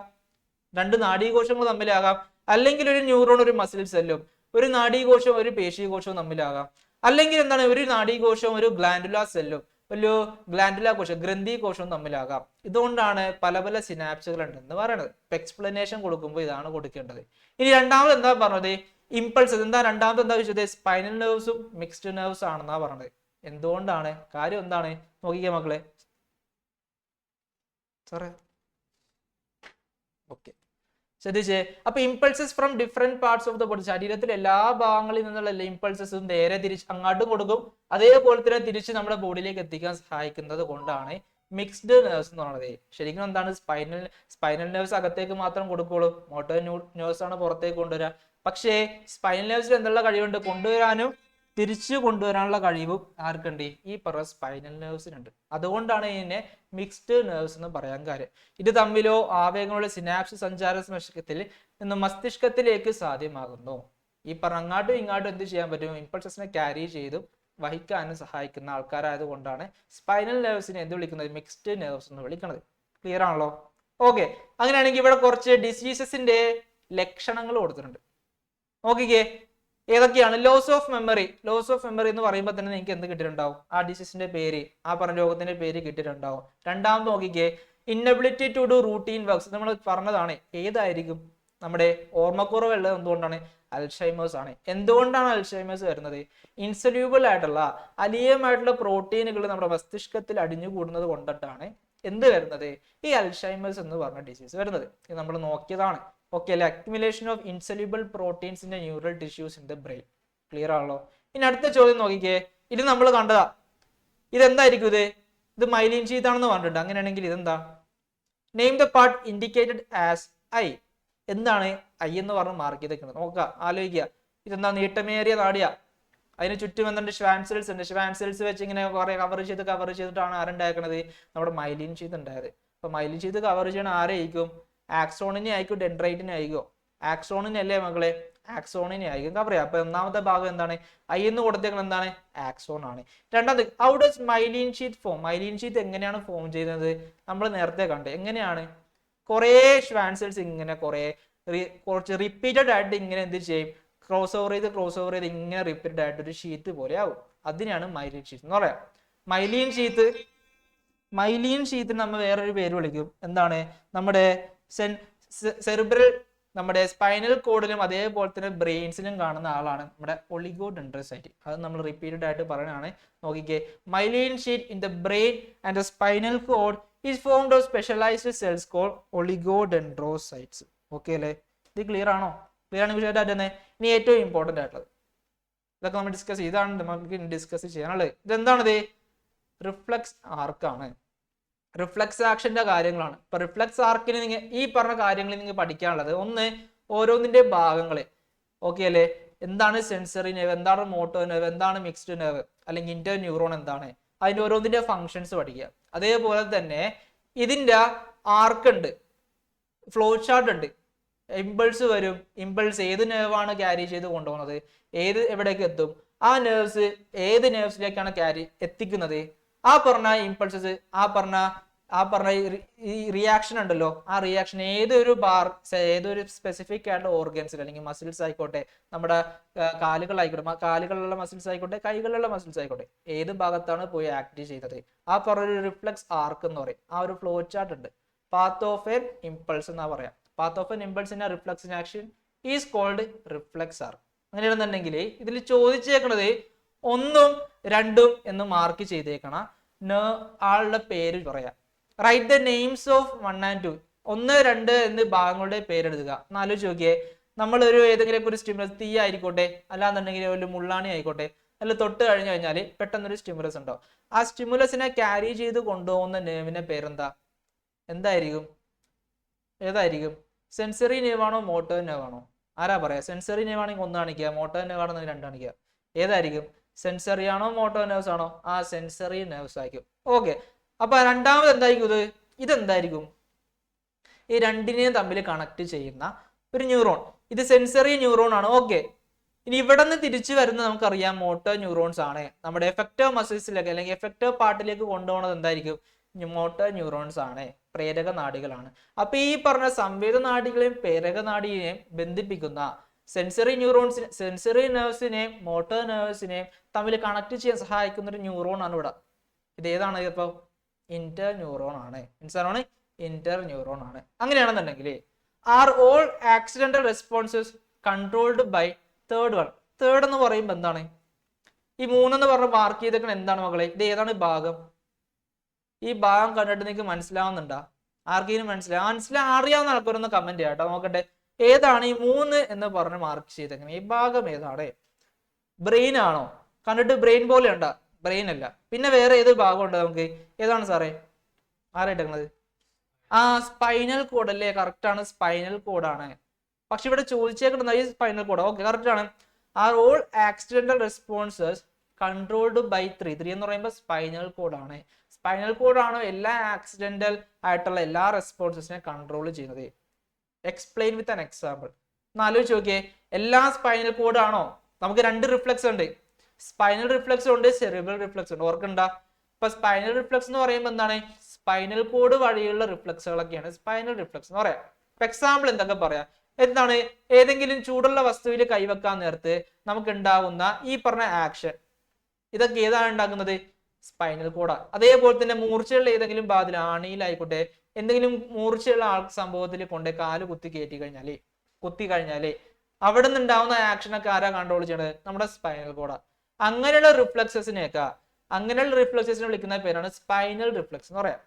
രണ്ട് നാഡീകോശങ്ങൾ തമ്മിലാകാം, അല്ലെങ്കിൽ ഒരു ന്യൂറോൺ ഒരു മസിൽ സെല്ലും, ഒരു നാഡീകോശവും ഒരു പേശീകോശവും തമ്മിലാകാം, അല്ലെങ്കിൽ എന്താണ്? ഒരു നാഡീകോശവും ഒരു ഗ്ലാൻഡുലാർ സെല്ലും, ഒരു ഗ്ലാൻഡുലാർ കോശം, ഗ്രന്ഥി കോശവും തമ്മിലാകാം. ഇതുകൊണ്ടാണ് പല പല സിനാപ്സുകൾ ഉണ്ടെന്ന് പറയുന്നത്. എക്സ്പ്ലനേഷൻ കൊടുക്കുമ്പോൾ ഇതാണ് കൊടുക്കേണ്ടത്. ഇനി രണ്ടാമത് എന്താ പറഞ്ഞത്? ഇമ്പൾസസ്. എന്താ രണ്ടാമത് എന്താ ചോദിച്ചത്? സ്പൈനൽ നെർവ്സും മിക്സ്ഡ് നെർവ്സ് ആണെന്നാ പറഞ്ഞത്. എന്തുകൊണ്ടാണ്? കാര്യം എന്താണ്? നോക്കിക്കേ മക്കളെ. സാറേ ഓക്കെ, ശ്രദ്ധിച്ചേ. അപ്പൊ impulses from different parts of the body. ശരീരത്തിലെ എല്ലാ ഭാഗങ്ങളിൽ നിന്നുള്ള ഇമ്പൾസസും നേരെ തിരിച്ച് അങ്ങോട്ടും കൊടുക്കും, അതേപോലെ തന്നെ തിരിച്ച് നമ്മുടെ ബോഡിയിലേക്ക് എത്തിക്കാൻ സഹായിക്കുന്നത് കൊണ്ടാണ് മിക്സ്ഡ് നെർവ്സ് എന്ന് പറയുന്നത്. ശരിക്കും എന്താണ്? സ്പൈനൽ നെർവ്സ് അകത്തേക്ക് മാത്രം കൊടുക്കുള്ളൂ, മോട്ടോർ നെർവ്സ് ആണ് പുറത്തേക്ക് കൊണ്ടുവരിക. പക്ഷേ സ്പൈനൽ നെർവ്സിൽ എന്നുള്ള കഴിവുണ്ട്? കൊണ്ടുവരാനും തിരിച്ചു കൊണ്ടുവരാനുള്ള കഴിവും ആർക്കുണ്ട്? ഈ പറഞ്ഞ സ്പൈനൽ നെർവ്സിനുണ്ട്. അതുകൊണ്ടാണ് ഇതിനെ മിക്സ്ഡ് നെർവ്സ് എന്ന് പറയാൻ കാര്യം. ഇത് തമ്മിലോ ആവേഗങ്ങളുടെ സിനാപ്സ് സഞ്ചാര മസ്തിഷ്കത്തിൽ നിന്ന് മസ്തിഷ്കത്തിലേക്ക് സാധ്യമാകുന്നു. ഈ പറഞ്ഞ അങ്ങാട്ടും ഇങ്ങോട്ടും എന്ത് ചെയ്യാൻ പറ്റും? ഇമ്പൾസസിനെ ക്യാരി ചെയ്തും വഹിക്കാനും സഹായിക്കുന്ന ആൾക്കാരായത് കൊണ്ടാണ് സ്പൈനൽ നെർവ്സിനെ എന്ത് വിളിക്കുന്നത്? മിക്സ്ഡ് നെർവ്സ് എന്ന് വിളിക്കുന്നത്. ക്ലിയർ ആണല്ലോ? ഓക്കെ, അങ്ങനെയാണെങ്കിൽ ഇവിടെ കുറച്ച് ഡിസീസസിന്റെ ലക്ഷണങ്ങൾ കൊടുത്തിട്ടുണ്ട്. നോക്കിക്കേ, ഏതൊക്കെയാണ്? Loss of memory. Loss of memory എന്ന് പറയുമ്പോൾ തന്നെ നിങ്ങൾക്ക് എന്ത് കിട്ടിയിട്ടുണ്ടാവും? ആ ഡിസീസിന്റെ പേര്, ആ പറഞ്ഞ രോഗത്തിന്റെ പേര് കിട്ടിയിട്ടുണ്ടാവും. രണ്ടാമത് നോക്കിക്കേ, inability to do routine works. നമ്മൾ പറഞ്ഞതാണ്. ഏതായിരിക്കും? നമ്മുടെ ഓർമ്മക്കുറവുള്ളത് എന്തുകൊണ്ടാണ്? അൽഷൈമേഴ്സ് ആണ്. എന്തുകൊണ്ടാണ് അൽഷൈമേഴ്സ് വരുന്നത്? ഇൻസൊല്യൂബിൾ ആയിട്ടുള്ള അലീയമായിട്ടുള്ള പ്രോട്ടീനുകൾ നമ്മുടെ മസ്തിഷ്കത്തിൽ അടിഞ്ഞുകൂടുന്നത് കൊണ്ടിട്ടാണ് എന്ത് വരുന്നത്? ഈ അൽഷൈമേഴ്സ് എന്ന് പറഞ്ഞ ഡിസീസ് വരുന്നത്. ഇത് നമ്മൾ നോക്കിയതാണ്. ഓക്കെ അല്ലെ? Accumulation of insoluble proteins in neural tissues in the brain. Clear ആണല്ലോ? ഇനി അടുത്ത ചോദ്യം നോക്കിക്കേ. ഇത് നമ്മൾ കണ്ടതാ. ഇതെന്തായിരിക്കും? ഇത് മൈലിൻ ഷീത്ത് ആണെന്ന് പറഞ്ഞിട്ടുണ്ട്. അങ്ങനെയാണെങ്കിൽ ഇതെന്താ? Name the part indicated as I. എന്താണ് ഐ എന്ന് പറഞ്ഞ് മാർക്ക് ചെയ്തേക്കുന്നത്? നോക്കുക, ആലോചിക്കുക. ഇതെന്താ? നീട്ടമേറിയ നാടിയാ. അതിന് ചുറ്റും എന്തുണ്ട്? ഷ്വാൻസെൽസ് ഉണ്ട്. ഷ്വാൻസെൽസ് വെച്ച് ഇങ്ങനെ കുറെ കവർ ചെയ്തിട്ടാണ് ആരുണ്ടാക്കുന്നത്? നമ്മുടെ മൈലിൻ ഷീത്ത് ഉണ്ടായത്. അപ്പൊ മൈലിൻ ഷീത്ത് കവർ ചെയ്യണ ആരായിരിക്കും? ആക്സോണിനെ ആയിരിക്കും, ഡെൻഡ്രൈറ്റിനെ ആയിരിക്കും? ആക്സോണിനെ അല്ലേ മക്കളെ? ആക്സോണിനെ ആയിരിക്കും കവർ ചെയ്യുക. അപ്പൊ ഒന്നാമത്തെ ഭാഗം എന്താണ്? ഐ എന്ന് കൊടുത്തേക്കുന്നത് എന്താണ്? ആക്സോൺ ആണ്. രണ്ടാമത്, how does myelin sheath form? Myelin sheath എങ്ങനെയാണ് ഫോം ചെയ്യുന്നത്? നമ്മൾ നേരത്തെ കണ്ടു. എങ്ങനെയാണ്? കുറെ ഷ്വാൻസെൽസ് ഇങ്ങനെ കുറച്ച് റിപ്പീറ്റഡ് ആയിട്ട് ഇങ്ങനെ എന്ത് ചെയ്യും? ക്രോസ് ഓവർ ചെയ്ത് ഇങ്ങനെ റിപ്പീറ്റഡ് ആയിട്ട് ഒരു ഷീറ്റ് പോലെ ആവും. അതിനെയാണ് മൈലീൻ ഷീത്ത് എന്ന് പറയാം. മൈലീൻ ഷീത്തിന് നമ്മൾ വേറൊരു പേര് വിളിക്കും. എന്താണ്? നമ്മുടെ സെറിബ്രൽ, നമ്മുടെ സ്പൈനൽ കോഡിലും അതേപോലെ തന്നെ ബ്രെയിൻസിലും കാണുന്ന ആളാണ് നമ്മുടെ ഒളിഗോഡെൻഡ്രോസൈറ്റ്. അത് നമ്മൾ റിപ്പീറ്റഡ് ആയിട്ട് പറയുന്നതാണ്. നോക്കിക്കേ, myelin sheath in the brain and the spinal cord is formed of specialised cells called oligodendrocytes. Okay അല്ലേ? ഇത് ക്ലിയർ ആണോ? ക്ലിയർ ആണ് വിഷയമായിട്ട് തന്നെ. ഇനി ഏറ്റവും ഇമ്പോർട്ടന്റ് ആയിട്ടുള്ളത് ഇതൊക്കെ നമ്മൾ ഡിസ്കസ് ചെയ്താണ്, നമുക്ക് ഡിസ്കസ് ചെയ്യാനുള്ളത്. ഇതെന്താണിത്? റിഫ്ലക്സ് ആർക്കാണ്, റിഫ്ലക്സ് ആക്ഷന്റെ കാര്യങ്ങളാണ്. ഇപ്പൊ റിഫ്ലക്സ് ആർക്കിന് നിങ്ങൾ ഈ പറഞ്ഞ കാര്യങ്ങൾ നിങ്ങൾ പഠിക്കാനുള്ളത്, ഒന്ന് ഓരോന്നിന്റെ ഭാഗങ്ങള്. ഓക്കെ അല്ലേ? എന്താണ് സെൻസറി നെർവ്, എന്താണ് മോട്ടോർ നെർവ്, എന്താണ് മിക്സ്ഡ് നെർവ് അല്ലെങ്കിൽ ഇന്റർ ന്യൂറോൺ എന്താണ്, അതിന്റെ ഓരോന്നിന്റെ ഫങ്ഷൻസ് പഠിക്കുക. അതേപോലെ തന്നെ ഇതിന്റെ ആർക്ക് ഉണ്ട്, ഫ്ലോ ചാർട്ട് ഉണ്ട്. ഇമ്പൾസ് വരും, ഇമ്പൾസ് ഏത് നെർവാണ് ക്യാരി ചെയ്ത് കൊണ്ടുപോകുന്നത്, എവിടേക്ക് എത്തും, ആ നെർവ്സ് ഏത് നെർവ്സിലേക്കാണ് എത്തിക്കുന്നത്, ആ പറഞ്ഞ ഇമ്പൾസസ്, ആ പറഞ്ഞ ഈ റിയാക്ഷൻ ഉണ്ടല്ലോ, ആ റിയാക്ഷൻ ഏതൊരു സ്പെസിഫിക് ആയിട്ടുള്ള ഓർഗൻസിൽ അല്ലെങ്കിൽ മസിൽസ് ആയിക്കോട്ടെ, നമ്മുടെ കാലുകളായിക്കോട്ടെ, കാലുകളിലുള്ള മസിൽസ് ആയിക്കോട്ടെ, കൈകളിലുള്ള മസിൽസ് ആയിക്കോട്ടെ, ഏത് ഭാഗത്താണ് പോയി ആക്ട് ചെയ്യുന്നത്, ആ പറഞ്ഞൊരു റിഫ്ലക്സ് ആർക്ക് എന്ന് പറയും. ആ ഒരു flow chart path. Of of N ഇമ്പൾസ് എന്നാ പറയാം. Path of N impulse in reflex action is called reflex arc. അങ്ങനെയാണെന്നുണ്ടെങ്കിൽ ഇതിൽ ചോദിച്ചേക്കണത് 1ഉം 2ഉം എന്ന് മാർക്ക് ചെയ്തേക്കണം. ആളുടെ പേര് പറയാം. Write the names of 1 and 2. 1, 2 എന്ന് ഭാഗങ്ങളുടെ പേരെഴുതുക. എന്നാലോചിച്ച് നോക്കിയേ, നമ്മളൊരു ഏതെങ്കിലും ഒരു സ്റ്റിമുലസ്, തീ ആയിക്കോട്ടെ, അല്ലാന്നുണ്ടെങ്കിൽ ഒരു മുള്ളാണി ആയിക്കോട്ടെ, അല്ല തൊട്ട് കഴിഞ്ഞു കഴിഞ്ഞാൽ പെട്ടെന്നൊരു സ്റ്റിമുലസ് ഉണ്ടോ, ആ സ്റ്റിമുലസിനെ ക്യാരി ചെയ്ത് കൊണ്ടുപോകുന്ന നെർവിന്റെ പേരെന്താ? എന്തായിരിക്കും? ഏതായിരിക്കും? സെൻസറി നെർവാണോ മോട്ടോർ നെർവാണോ? ആരാ പറയാ? സെൻസറി നെർവ് ആണെങ്കിൽ 1 കാണിക്കുക, മോട്ടോർ നെർവ് ആണെങ്കിൽ 2 കാണിക്കുക. ഏതായിരിക്കും? സെൻസറി ആണോ മോട്ടോർ നെർവ്സ് ആണോ? ആ സെൻസറി നെർവ്സ് ആയിരിക്കും. ഓക്കെ. അപ്പൊ രണ്ടാമത് എന്തായിരിക്കും? ഇതെന്തായിരിക്കും? ഈ രണ്ടിനെയും തമ്മിൽ കണക്ട് ചെയ്യുന്ന ഒരു ന്യൂറോൺ. ഇത് സെൻസറി ന്യൂറോൺ ആണ്. ഓക്കെ. ഇനി ഇവിടെ നിന്ന് തിരിച്ചു വരുന്ന നമുക്കറിയാം മോട്ടോർ ന്യൂറോൺസ് ആണ്. നമ്മുടെ എഫക്റ്റീവ് മസിൽസിലേക്ക് അല്ലെങ്കിൽ എഫക്റ്റീവ് പാർട്ടിലേക്ക് കൊണ്ടുപോകുന്നത് എന്തായിരിക്കും? മോട്ടോർ ന്യൂറോൺസ് ആണ്, പ്രേരക നാഡികളാണ്. അപ്പൊ ഈ പറഞ്ഞ സംവേദ നാഡികളെയും പ്രേരക നാഡിയെയും ബന്ധിപ്പിക്കുന്ന സെൻസറി നെർവ്സിനെയും മോട്ടോർ നെർവ്സിനെയും തമ്മിൽ കണക്ട് ചെയ്യാൻ സഹായിക്കുന്ന ഒരു ന്യൂറോൺ ആണ് ഇവിടെ. ഇത് ഏതാണ്? ഇപ്പൊ ഇന്റർ ന്യൂറോൺ ആണ്. മനസ്സിലാണ്? ഇന്റർ ന്യൂറോൺ ആണ്. അങ്ങനെയാണെന്നുണ്ടെങ്കിൽ are all accidental responses controlled by third one. Third എന്ന് പറയുമ്പോൾ എന്താണ്? ഈ 3 എന്ന് പറഞ്ഞ മാർക്ക് ചെയ്തേക്കണ എന്താണ് മക്കളെ? ഇത് ഏതാണ് ഭാഗം? ഈ ഭാഗം കണ്ടിട്ട് നിങ്ങൾക്ക് മനസ്സിലാവുന്നുണ്ടോ? ആർക്കെങ്കിലും അറിയാവുന്ന ആൾക്കാരൊന്ന് കമന്റ് ചെയ്യാം കേട്ടോ. നോക്കട്ടെ, ഏതാണ് ഈ 3 എന്ന് പറഞ്ഞ് മാർക്ക് ചെയ്തേക്കുന്നത്? ഈ ഭാഗം ഏതാണ്? ബ്രെയിൻ ആണോ? കണ്ടിട്ട് ബ്രെയിൻ പോലെ ഉണ്ടാ? ബ്രെയിൻ അല്ല. പിന്നെ വേറെ ഏത് ഭാഗം ഉണ്ട് നമുക്ക്? ഏതാണ് സാറേ? ആരായിട്ടത്? ആ, സ്പൈനൽ കോഡ് അല്ലേ? കറക്റ്റ് ആണ്, സ്പൈനൽ കോഡാണ്. പക്ഷെ ഇവിടെ ചോദിച്ചേക്കുന്നത് ഈ സ്പൈനൽ കോഡ്. ഓക്കെ, കറക്റ്റ് ആണ്. Are all accidental responses controlled by 3 എന്ന് പറയുമ്പോൾ സ്പൈനൽ കോഡാണ്. സ്പൈനൽ കോഡാണ് എല്ലാ ആക്സിഡന്റൽ ആയിട്ടുള്ള എല്ലാ റെസ്പോൺസസിനെ കൺട്രോൾ ചെയ്യുന്നത്. Explain with an example. ഒന്ന് ആലോചിച്ച് നോക്കിയേ, എല്ലാ സ്പൈനൽ കോഡ് ആണോ? നമുക്ക് 2 റിഫ്ലക്സ് ഉണ്ട്. സ്പൈനൽ റിഫ്ലക്സ് ഉണ്ട്, സെറിബ്രൽ റിഫ്ലക്സ് ഉണ്ട്. ഓർക്കണ്ട, ഇപ്പൊ സ്പൈനൽ റിഫ്ലക്സ് എന്ന് പറയുമ്പോൾ എന്താണ്? സ്പൈനൽ കോഡ് വഴിയുള്ള റിഫ്ലക്സുകളൊക്കെയാണ് സ്പൈനൽ റിഫ്ലക്സ് എന്ന് പറയാം. ഇപ്പൊ എക്സാമ്പിൾ എന്തൊക്കെ പറയാം? എന്താണ്? ഏതെങ്കിലും ചൂടുള്ള വസ്തുവിൽ കൈവെക്കാൻ നേരത്ത് നമുക്ക് ഉണ്ടാകുന്ന ഈ പറഞ്ഞ ആക്ഷൻ, ഇതൊക്കെ ഏതാണ് ഉണ്ടാക്കുന്നത്? സ്പൈനൽ കോഡാ. അതേപോലെ തന്നെ മൂർച്ചയുള്ള ഏതെങ്കിലും ഭാഗത്തിൽ, ആണിയിലായിക്കോട്ടെ, എന്തെങ്കിലും മൂർച്ചയുള്ള സംഭവത്തിൽ കൊണ്ട് കാല് കുത്തി കഴിഞ്ഞാല് അവിടെ നിന്ന് ഉണ്ടാവുന്ന ആക്ഷനൊക്കെ ആരാ കൺട്രോൾ ചെയ്യണത്? നമ്മുടെ സ്പൈനൽ കോഡാ. അങ്ങനെയുള്ള റിഫ്ലക്സസിനെ വിളിക്കുന്ന പേരാണ് സ്പൈനൽ റിഫ്ലക്സ് എന്ന് പറയാം.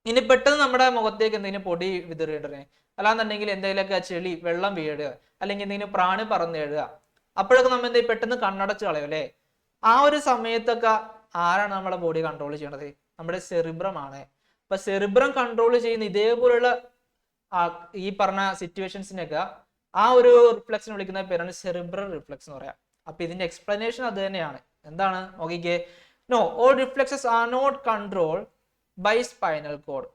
ഇനി പെട്ടെന്ന് നമ്മുടെ മുഖത്തേക്ക് എന്തെങ്കിലും പൊടി വിതറിയിടണേ, അല്ലാന്നുണ്ടെങ്കിൽ എന്തെങ്കിലുമൊക്കെ ചെളി, വെള്ളം വീഴുക, അല്ലെങ്കിൽ എന്തെങ്കിലും പ്രാണി പറന്നേഴുക, അപ്പോഴൊക്കെ നമ്മൾ എന്തെങ്കിലും പെട്ടെന്ന് കണ്ണടച്ച് കളയും അല്ലേ? ആ ഒരു സമയത്തൊക്കെ ആരാണ് നമ്മുടെ ബോഡി കൺട്രോൾ ചെയ്യണത്? നമ്മുടെ സെറിബ്രം ആണ്. അപ്പൊ സെറിബ്രം കൺട്രോൾ ചെയ്യുന്ന ഇതേപോലുള്ള ഈ പറഞ്ഞ സിറ്റുവേഷൻസിനൊക്കെ ആ ഒരു റിഫ്ലക്സിനെ വിളിക്കുന്ന പേരാണ് സെറിബ്രൽ റിഫ്ലക്സ് എന്ന് പറയാം. അപ്പൊ ഇതിന്റെ എക്സ്പ്ലനേഷൻ അത് തന്നെയാണ്. എന്താണ്? നോക്കിക്കേ, no all reflexes are not control by spinal cord.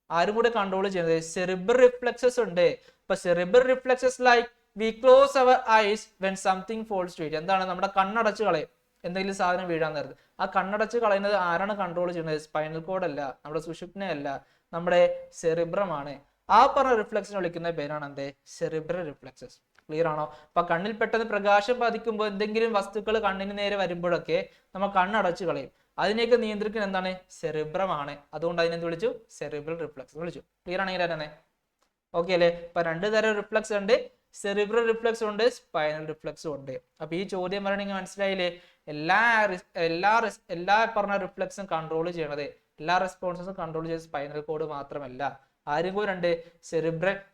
ആരും കൂടെ കൺട്രോൾ ചെയ്യുന്നത്? സെറിബ്രൽ റിഫ്ലക്സസ് ഉണ്ട്. ഇപ്പൊ cerebral reflexes like we close our eyes when something falls to it. എന്താണ്? നമ്മുടെ കണ്ണടച്ച് കളയും എന്തെങ്കിലും സാധനം വീഴാൻ നേരത്ത്. ആ കണ്ണടച്ച് കളയുന്നത് ആരാണ് കൺട്രോൾ ചെയ്യുന്നത്? സ്പൈനൽ കോഡ് അല്ല, നമ്മുടെ സുഷുപ്ന അല്ല, നമ്മുടെ സെറിബ്രം ആണ്. ആ പറഞ്ഞ റിഫ്ലക്സിനെ വിളിക്കുന്ന പേരാണ് എന്ത്? Cerebral reflexes. ക്ലിയർ ആണോ? അപ്പൊ കണ്ണിൽ പെട്ടെന്ന് പ്രകാശം പതിക്കുമ്പോൾ എന്തെങ്കിലും വസ്തുക്കൾ കണ്ണിന് നേരെ വരുമ്പോഴൊക്കെ നമ്മൾ കണ്ണടച്ചു കളയും. അതിനെയൊക്കെ നിയന്ത്രിക്കുന്നത് എന്താണ്? സെറിബ്രം ആണ്. അതുകൊണ്ട് അതിനെന്ത് വിളിച്ചു? സെറിബ്രൽ റിഫ്ലക്സ് വിളിച്ചു. ക്ലിയർ ആണെങ്കിൽ തന്നെ ഓക്കെ അല്ലേ? ഇപ്പൊ രണ്ട് തരം റിഫ്ലക്സ് ഉണ്ട്, സെറിബ്രൽ റിഫ്ലക്സ് ഉണ്ട്, സ്പൈനൽ റിഫ്ലക്സും ഉണ്ട്. അപ്പൊ ഈ ചോദ്യം പറയണെങ്കിൽ മനസ്സിലായില്ലേ? എല്ലാ പറഞ്ഞ റിഫ്ലക്സും കൺട്രോൾ ചെയ്യണത്, എല്ലാ റെസ്പോൺസും കൺട്രോൾ ചെയ്ത് സ്പൈനൽ കോഡ് മാത്രമല്ല, ആരും കൂടി ഉണ്ട്,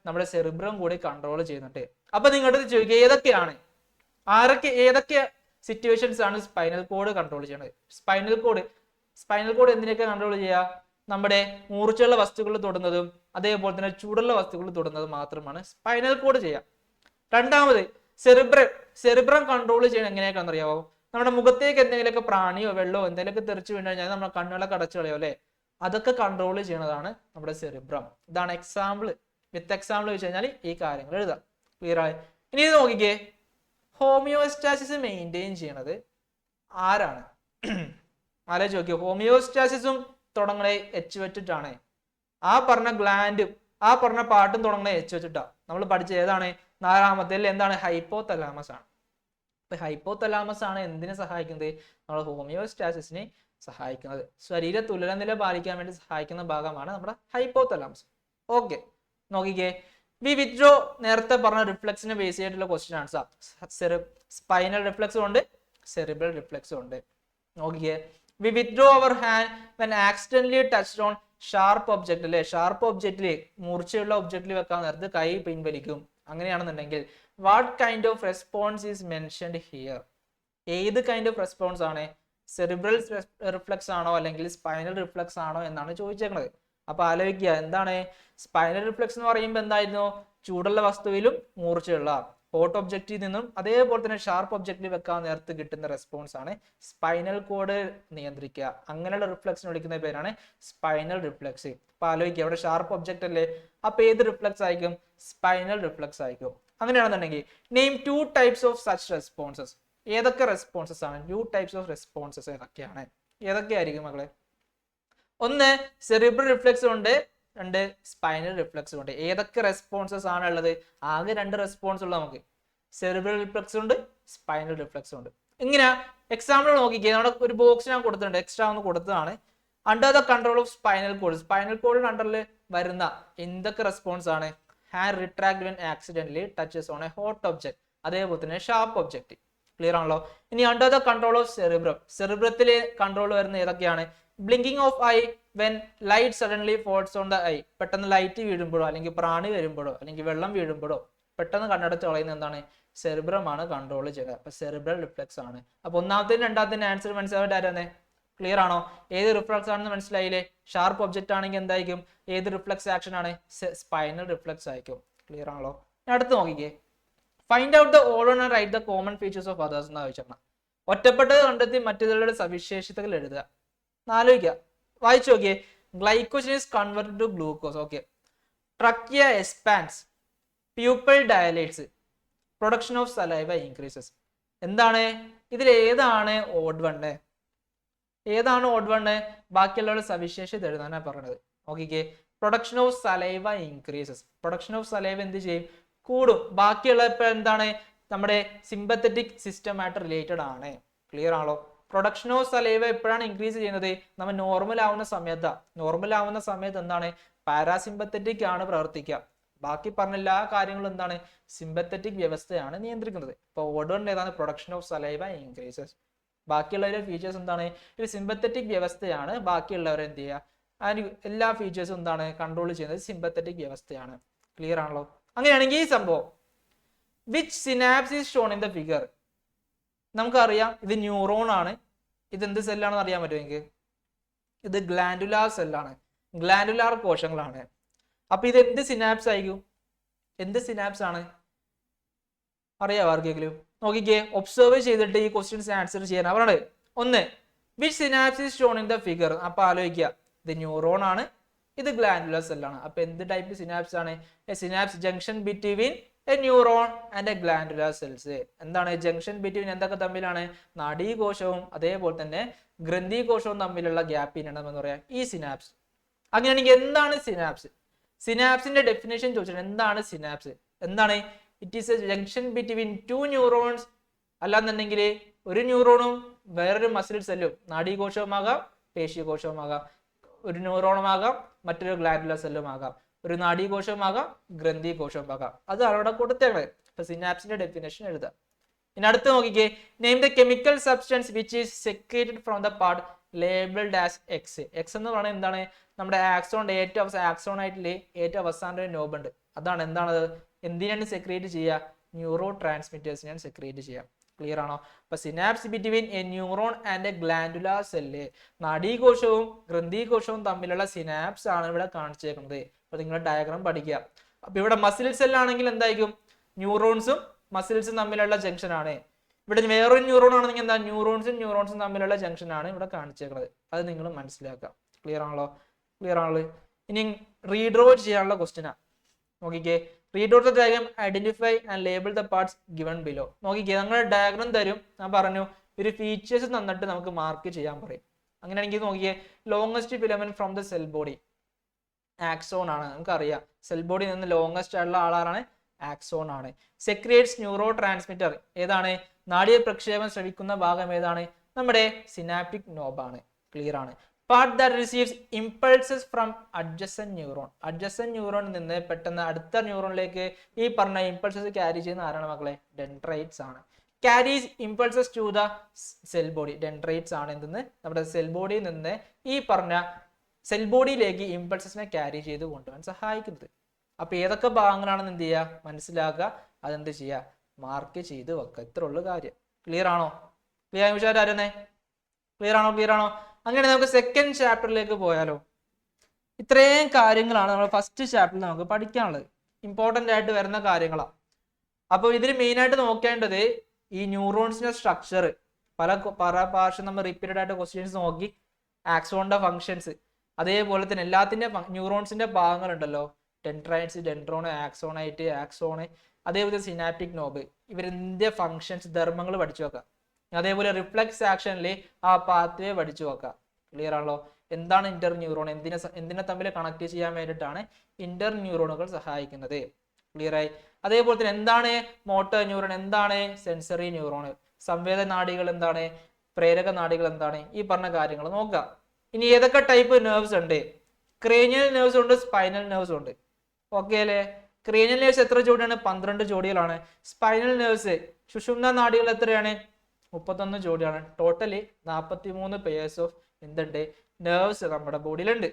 നമ്മുടെ സെറിബ്രം കൂടി കൺട്രോൾ ചെയ്യുന്നുണ്ട്. അപ്പൊ നിങ്ങളുടെ ചോദിക്കുക ഏതൊക്കെ സിറ്റുവേഷൻസ് ആണ് സ്പൈനൽ കോഡ് കൺട്രോൾ ചെയ്യണത്? സ്പൈനൽ കോഡ് എന്തിനൊക്കെ കൺട്രോൾ ചെയ്യുക? നമ്മുടെ മൂർച്ചയുള്ള വസ്തുക്കൾ തൊടുന്നതും അതേപോലെ തന്നെ ചൂടുള്ള വസ്തുക്കൾ തൊടുന്നതും മാത്രമാണ് സ്പൈനൽ കോഡ് ചെയ്യുക. രണ്ടാമത് സെറിബ്രം കൺട്രോൾ ചെയ്യണം എങ്ങനെയൊക്കെയാണെന്ന് അറിയാവോ? നമ്മുടെ മുഖത്തേക്ക് എന്തെങ്കിലുമൊക്കെ പ്രാണിയോ വെള്ളമോ എന്തെങ്കിലുമൊക്കെ തെറിച്ചു വീണ് കഴിഞ്ഞാൽ നമ്മുടെ കണ്ണുകളൊക്കെ അടച്ചു കളയോ അല്ലെ? അതൊക്കെ കൺട്രോൾ ചെയ്യണതാണ് നമ്മുടെ സെറിബ്രം. ഇതാണ് എക്സാമ്പിൾ. വിത്ത് എക്സാമ്പിൾ വെച്ച് കഴിഞ്ഞാൽ ഈ കാര്യങ്ങൾ എഴുതാം. ക്ലിയർ ആയി? ഇനി ഇത് നോക്കിക്കേ, ഹോമിയോസ്റ്റാസിസ് മെയിൻറ്റെയിൻ ചെയ്യണത് ആരാണ്? ആലോചിച്ച് നോക്കിയോ, ഹോമിയോസ്റ്റാസിസും തുടങ്ങണേ എച്ച് വെച്ചിട്ടാണ്. ആ പറഞ്ഞ ഗ്ലാൻഡും ആ പറഞ്ഞ പാട്ടും തുടങ്ങണേ എച്ച് വെച്ചിട്ടാ. നമ്മൾ പഠിച്ച ഏതാണ്? നാലാമത്തേൽ എന്താണ്? ഹൈപ്പോതലാമസ് ആണ്. അപ്പൊ ഹൈപ്പോതലാമസ് ആണ് എന്തിനെ സഹായിക്കുന്നത്? നമ്മൾ ഹോമിയോസ്റ്റാസിസിനെ സഹായിക്കുന്നത്. ശരീര തുലനനില പാലിക്കാൻ വേണ്ടി സഹായിക്കുന്ന ഭാഗമാണ് നമ്മുടെ ഹൈപ്പോതലാമസ്. ഓക്കെ, നോക്കിക്കേ, വി വിത്ഡ്രോ നേരത്തെ പറഞ്ഞ റിഫ്ലക്സിനെ ബേസ് ചെയ്തിട്ടുള്ള ക്വസ്റ്റ്യൻ ആൻസർ. സ്പൈനൽ റിഫ്ലക്സും ഉണ്ട്, സെറിബ്രൽ റിഫ്ലക്സും ഉണ്ട്. നോക്കിക്കേ, we withdraw our hand when accidentally touched on sharp object അല്ലെ? ഷാർപ്പ് ഒബ്ജക്റ്റില്, മൂർച്ചയുള്ള ഒബ്ജക്റ്റിൽ വെക്കാൻ നേരത്ത് കൈ പിൻവലിക്കും. അങ്ങനെയാണെന്നുണ്ടെങ്കിൽ what kind of response is mentioned here? ഏത് കൈൻഡ് ഓഫ് റെസ്പോൺസ് ആണ്? സെറിബ്രൽ റിഫ്ലക്സ് ആണോ അല്ലെങ്കിൽ സ്പൈനൽ റിഫ്ലക്സ് ആണോ എന്നാണ് ചോദിച്ചേക്കുന്നത്. അപ്പൊ ആലോചിക്കുക, എന്താണ് സ്പൈനൽ റിഫ്ലക്സ് എന്ന് പറയുമ്പോൾ? എന്തായിരുന്നു? ചൂടുള്ള വസ്തുവിലും മൂർച്ചയുള്ള ഹോട്ട് ഒബ്ജക്റ്റിൽ നിന്നും അതേപോലെ തന്നെ ഷാർപ്പ് ഒബ്ജക്റ്റിൽ വെക്കാൻ നേരത്ത് കിട്ടുന്ന റെസ്പോൺസ് ആണ് സ്പൈനൽ കോഡ് നിയന്ത്രിക്കുക. അങ്ങനെയുള്ള റിഫ്ലക്സിന് വിളിക്കുന്ന പേരാണ് സ്പൈനൽ റിഫ്ലക്സ്. അപ്പൊ ആലോചിക്കുക, അവിടെ ഷാർപ്പ് ഒബ്ജക്റ്റ് അല്ലേ? അപ്പൊ ഏത് റിഫ്ലക്സ് ആയിരിക്കും? സ്പൈനൽ റിഫ്ലക്സ് ആയിരിക്കും. അങ്ങനെയാണെന്നുണ്ടെങ്കിൽ name 2 types of such responses. ഏതൊക്കെ റെസ്പോൺസസ് ആണ്? 2 ടൈപ്സ് ഓഫ് റെസ്പോൺസസ് ഏതൊക്കെയാണ്? ഏതൊക്കെയായിരിക്കും മക്കളെ? ഒന്ന് സെറിബ്രൽ റിഫ്ലക്സ് ഉണ്ട്, രണ്ട് സ്പൈനൽ റിഫ്ലക്സ് ഉണ്ട്. ഏതൊക്കെ റെസ്പോൺസസ് ആണ് ഉള്ളത്? ആകെ 2 റെസ്പോൺസ് ഉള്ളത് നമുക്ക്. സെറിബ്രൽ റിഫ്ലക്സ് ഉണ്ട്, സ്പൈനൽ റിഫ്ലക്സ് ഉണ്ട്. ഇങ്ങനെ എക്സാമ്പിൾ നോക്കിക്കേ, നമ്മുടെ ഒരു ബോക്സ് ഞാൻ കൊടുത്തിട്ടുണ്ട്, എക്സ്ട്രാ ഒന്ന് കൊടുത്തതാണ്. Under the control of spinal cord, spinal കോഡിന് അണ്ടറിൽ വരുന്ന എന്തൊക്കെ റെസ്പോൺസ് ആണ്? Hand retract when accidentally touches on a hot object, അതേപോലെ തന്നെ ഷാർപ്പ് ഒബ്ജക്ട്. ക്ലിയർ ആണല്ലോ? ഇനി under the control of cerebrum, സെറിബ്രത്തിലെ കൺട്രോൾ വരുന്ന ഏതൊക്കെയാണ്? Blinking of eye when light suddenly falls on the eye, പെട്ടെന്ന് ലൈറ്റ് വീഴുമ്പോഴോ അല്ലെങ്കിൽ പ്രാണി വരുമ്പോഴോ അല്ലെങ്കിൽ വെള്ളം വീഴുമ്പോഴോ പെട്ടെന്ന് കണ്ണടച്ച് കളയുന്ന എന്താണ്? സെറിബ്രം ആണ് കൺട്രോൾ ചെയ്യുക. അപ്പൊ സെറിബ്രൽ റിഫ്ലക്സ് ആണ്. അപ്പൊ ഒന്നാമത്തേനും രണ്ടാമത്തേനും ആൻസർ മനസ്സിലായിട്ട് ആരാണ്? ക്ലിയർ ആണോ? ഏത് റിഫ്ലക്സ് ആണെന്ന് മനസ്സിലായില്ലേ? ഷാർപ്പ് ഒബ്ജക്റ്റ് ആണെങ്കിൽ എന്തായിരിക്കും? ഏത് റിഫ്ലക്സ് ആക്ഷൻ ആണ്? സ്പൈനൽ റിഫ്ലക്സ് ആയിരിക്കും. ക്ലിയർ ആണല്ലോ? അടുത്ത് നോക്കിക്കേ, find out the all and write the common features of others എന്ന് ചോദിച്ചാൽ ഒറ്റപ്പെട്ടത് കണ്ടെത്തി മറ്റേതുകളുടെ സവിശേഷതകൾ എഴുതുക. ആലോചിക്കുക, വായിച്ചു നോക്കിയേ. Glycogen is converted to glucose. Okay, trachea expands, pupil dilates, production of saliva increases. എന്താണ് ഇതിൽ? ഏതാണ് ഓഡ് വണ്? ഏതാണ് ഓഡ് വണ്? ബാക്കിയുള്ളവരുടെ സവിശേഷത എഴുതാനാണ് പറഞ്ഞത്. നോക്കിക്കേ, production of saliva increases. Production of saliva എന്ത് ചെയ്യും? കൂടും. ബാക്കിയുള്ള ഇപ്പൊ എന്താണ്? നമ്മുടെ സിമ്പത്തറ്റിക് സിസ്റ്റമായിട്ട് റിലേറ്റഡ് ആണ്. ക്ലിയർ ആണല്ലോ? പ്രൊഡക്ഷൻ ഓഫ് സലൈവ എപ്പോഴാണ് ഇൻക്രീസ് ചെയ്യുന്നത്? നമ്മൾ നോർമൽ ആവുന്ന സമയത്ത്. നോർമൽ ആവുന്ന സമയത്ത് എന്താണ്? പാരാസിമ്പത്തറ്റിക് ആണ് പ്രവർത്തിക്കുക. ബാക്കി പറഞ്ഞ എല്ലാ കാര്യങ്ങളും എന്താണ്? സിമ്പത്തറ്റിക് വ്യവസ്ഥയാണ് നിയന്ത്രിക്കുന്നത്. ഇപ്പൊ ഓഡ് വൺ ഏതാണ്? Production of saliva increases. ബാക്കിയുള്ളവരുടെ ഫീച്ചേഴ്സ് എന്താണ്? ഒരു സിമ്പത്തറ്റിക് വ്യവസ്ഥയാണ്. ബാക്കിയുള്ളവരെ എന്ത് ചെയ്യുക? അതിന് എല്ലാ ഫീച്ചേഴ്സും എന്താണ്? കൺട്രോൾ ചെയ്യുന്നത് സിമ്പത്തറ്റിക് വ്യവസ്ഥയാണ്. ക്ലിയർ ആണല്ലോ? അങ്ങനെയാണെങ്കിൽ ഈ സംഭവം which synapse is shown in the figure, നമുക്കറിയാം ഇത് ന്യൂറോൺ ആണ്. ഇത് എന്ത് സെല്ലാണെന്ന് അറിയാൻ പറ്റുമോ എനിക്ക്? ഇത് ഗ്ലാൻഡുലാർ സെല്ലാണ്, ഗ്ലാൻഡുലാർ കോശങ്ങളാണ്. അപ്പൊ ഇത് എന്ത് സിനാപ്സ് ആയിരിക്കും? എന്ത് സിനാപ്സ് ആണ്? അറിയാവോ ആർക്കെങ്കിലും? നോക്കിക്കേ, ഒബ്സർവ് ചെയ്തിട്ട് ഈ ക്വസ്റ്റ്യൻസ് ആൻസർ ചെയ്യാൻ പറഞ്ഞത്. ഒന്ന്, which synapse is shown in the figure. അപ്പൊ ആലോചിക്കുക, ഇത് ന്യൂറോൺ ആണ്, ഇത് ഗ്ലാൻഡുലാർ സെല്ലാണ്. അപ്പൊ എന്ത് ടൈപ്പ് സിനാപ്സ് ആണ്? A synapse junction between a neuron and a glandular cells. എന്താണ് ജംഗ്ഷൻ ബിറ്റ്വീൻ? എന്തൊക്കെ തമ്മിലാണ്? നാഡീകോശവും അതേപോലെ തന്നെ ഗ്രന്ഥികോശവും തമ്മിലുള്ള ഗ്യാപ്പിനാണ് എന്ന് പറയാം ഈ സിനാപ്സ്. അങ്ങനെയാണെങ്കിൽ എന്താണ് സിനാപ്സ്? സിനാപ്സിന്റെ ഡെഫിനേഷൻ ചോദിച്ചിട്ടുണ്ട്. എന്താണ് സിനാപ്സ്? എന്താണ്? It is A junction between two neurons. അല്ലാന്നുണ്ടെങ്കിൽ ഒരു ന്യൂറോണും വേറൊരു മസിൽ സെല്ലും, നാഡീകോശവുമാകാം പേശീകോശവുമാകാം, ഒരു ന്യൂറോണുമാകാം മറ്റൊരു ഗ്ലാൻഡുലർ സെല്ലുമാകാം, ഒരു നാഡീകോശവുമാകാം ഗ്രന്ഥികോശവുമാകാം. അതാണ് അവിടെ കൊടുത്തേണ്ടത്. ഇപ്പൊ സിനാപ്സിന്റെ ഡെഫിനേഷൻ എഴുതാം. ഇനി അടുത്ത് നോക്കിക്കേ, name the chemical substance which is secreted from the part labelled as X. X എന്ന് പറയുന്നത് എന്താണ്? നമ്മുടെ ആക്സോണിന്റെ ആക്സോൺ ആയിട്ടില്ലേ ഏറ്റവും അവസാനം ഒരു നോബ് ഉണ്ട്. അതാണ് എന്താണത്? എന്തിനാണ് സെക്രീറ്റ് ചെയ്യുക? ന്യൂറോ ട്രാൻസ്മിറ്റേഴ്സിനാണ് സെക്രീറ്റ് ചെയ്യുക. ക്ലിയർ ആണോ? അപ്പൊ synapse between a neuron and a glandular cell, നാഡീകോശവും ഗ്രന്ഥികോശവും തമ്മിലുള്ള സിനാപ്സ് ആണ് ഇവിടെ കാണിച്ചേക്കുന്നത്. അപ്പൊ നിങ്ങൾ ഡയഗ്രാം പഠിക്കുക. അപ്പൊ ഇവിടെ മസിൽ സെല്ലാണെങ്കിൽ എന്തായിരിക്കും? ന്യൂറോൺസും മസിൽസും തമ്മിലുള്ള ജംഗ്ഷൻ ആണ്. ഇവിടെ വേറൊരു ന്യൂറോൺ ആണെങ്കിൽ എന്താ? ന്യൂറോൺസും തമ്മിലുള്ള ജംഗ്ഷൻ ആണ് ഇവിടെ കാണിച്ചേക്കുന്നത്. അത് നിങ്ങൾ മനസ്സിലാക്കുക. ക്ലിയർ ആണല്ലോ? ക്ലിയർ ആണല്ലോ? ഇനി റീഡ്രോ ചെയ്യാനുള്ള ക്വസ്റ്റ്യനാ. നോക്കിക്കേ, read out the diagram, identify and label the parts given below. നോക്കിക്കേ, ഞങ്ങൾ ഡയഗ്രാം തരും, ഞാൻ പറഞ്ഞു ഒരു ഫീച്ചേഴ്സ് തന്നിട്ട് നമുക്ക് മാർക്ക് ചെയ്യാൻ പറയും. അങ്ങനെയാണെങ്കിൽ നോക്കിയേ, longest filament from the cell body axon ആണ്. നമുക്കറിയാം സെൽ ബോഡി നിന്ന് ലോങ്സ്റ്റ് ആയിട്ടുള്ള ആളാണ് ആക്സോൺ ആണ്. സെക്രിയേറ്റ്സ് ന്യൂറോ ട്രാൻസ്മിറ്റർ ഏതാണ്? നാഡീയ പ്രക്ഷേപം ശ്രവിക്കുന്ന ഭാഗം ഏതാണ്? നമ്മുടെ സിനാപ്റ്റിക് നോബാണ്. ക്ലിയർ ആണ്. Part that receives impulses from adjacent neuron. Adjacent ന്യൂറോണിൽ നിന്ന് പെട്ടെന്ന് അടുത്ത ന്യൂറോണിലേക്ക് ഈ പറഞ്ഞ ഇമ്പൾസസ് ക്യാരി ചെയ്യുന്ന ആരാണ് മക്കളെ? ഡെൻഡ്രൈറ്റ്സ് ആണ്. Carries impulses to the cell body. Dendrites ആണ് എന്തെന്ന്? നമ്മുടെ സെൽ ബോഡിയിൽ നിന്ന് ഈ പറഞ്ഞ സെൽ ബോഡിയിലേക്ക് ഇമ്പൾസസിനെ ക്യാരി ചെയ്ത് കൊണ്ടുപോകാൻ സഹായിക്കുന്നത്. അപ്പൊ ഏതൊക്കെ ഭാഗങ്ങളാണെന്ന് എന്ത് ചെയ്യുക? മനസ്സിലാക്കുക. അതെന്ത് ചെയ്യുക? മാർക്ക് ചെയ്ത് വെക്കുക. ഇത്ര ഉള്ളു കാര്യം. ക്ലിയർ ആണോ? ക്ലിയർ ആയി വിചാരേ? ക്ലിയർ ആണോ? ക്ലിയർ ആണോ? അങ്ങനെ നമുക്ക് സെക്കൻഡ് ചാപ്റ്ററിലേക്ക് പോയാലോ? ഇത്രയും കാര്യങ്ങളാണ് നമ്മൾ ഫസ്റ്റ് ചാപ്റ്ററിൽ നമുക്ക് പഠിക്കാനുള്ളത്. ഇമ്പോർട്ടൻ്റ് ആയിട്ട് വരുന്ന കാര്യങ്ങളാണ്. അപ്പോൾ ഇതിൽ മെയിൻ ആയിട്ട് നോക്കേണ്ടത് ഈ ന്യൂറോൺസിന്റെ സ്ട്രക്ചർ. പല പ്രാവശ്യം നമ്മൾ റിപ്പീറ്റഡ് ആയിട്ട് ക്വസ്റ്റ്യൻസ് നോക്കി. ആക്സോണിന്റെ ഫങ്ഷൻസ്, അതേപോലെ തന്നെ എല്ലാത്തിന്റെ ന്യൂറോൺസിന്റെ ഭാഗങ്ങളുണ്ടല്ലോ, ഡെൻഡ്രൈറ്റ്സ്, ഡെൻഡ്രോൺ, ആക്സോണൈറ്റ്, ആക്സോണ്, അതേപോലെ സിനാപ്റ്റിക് നോബ്, ഇവരെന്തിന്റെ ഫങ്ഷൻസ്, ധർമ്മങ്ങൾ പഠിച്ചു വെക്കാം. അതേപോലെ റിഫ്ലെക്സ് ആക്ഷനിൽ ആ പാത്വേ പഠിച്ചു വെക്കാം. ക്ലിയർ ആണല്ലോ? എന്താണ് ഇന്റർ ന്യൂറോൺ, എന്തിനെ തമ്മിൽ കണക്ട് ചെയ്യാൻ വേണ്ടിയിട്ടാണ് ഇന്റർ ന്യൂറോണുകൾ സഹായിക്കുന്നത്. ക്ലിയർ ആയി? അതേപോലെ തന്നെ എന്താണ് മോട്ടോർ ന്യൂറോൺ, എന്താണ് സെൻസറി ന്യൂറോൺ, സംവേദ നാഡികൾ എന്താണ്, പ്രേരക നാഡികൾ എന്താണ്, ഈ പറഞ്ഞ കാര്യങ്ങൾ നോക്കാം. ഇനി ഏതൊക്കെ ടൈപ്പ് നെർവ്സ് ഉണ്ട്? ക്രേനിയൽ നെർവ്സ് ഉണ്ട്, സ്പൈനൽ നെർവ്സ് ഉണ്ട്. ഓക്കെ അല്ലേ? ക്രേനിയൽ നെർവ്സ് എത്ര ജോഡിയാണ്? 12 ജോഡികളാണ്. സ്പൈനൽ നെർവ്സ് സുഷുമ്ന നാഡികൾ എത്രയാണ്? 31 ജോഡിയാണ്. ടോട്ടലി 43 പെയേഴ്സ് ഓഫ് എന്തുണ്ട്? നെർവ്സ് നമ്മുടെ ബോഡിയിലുണ്ട്.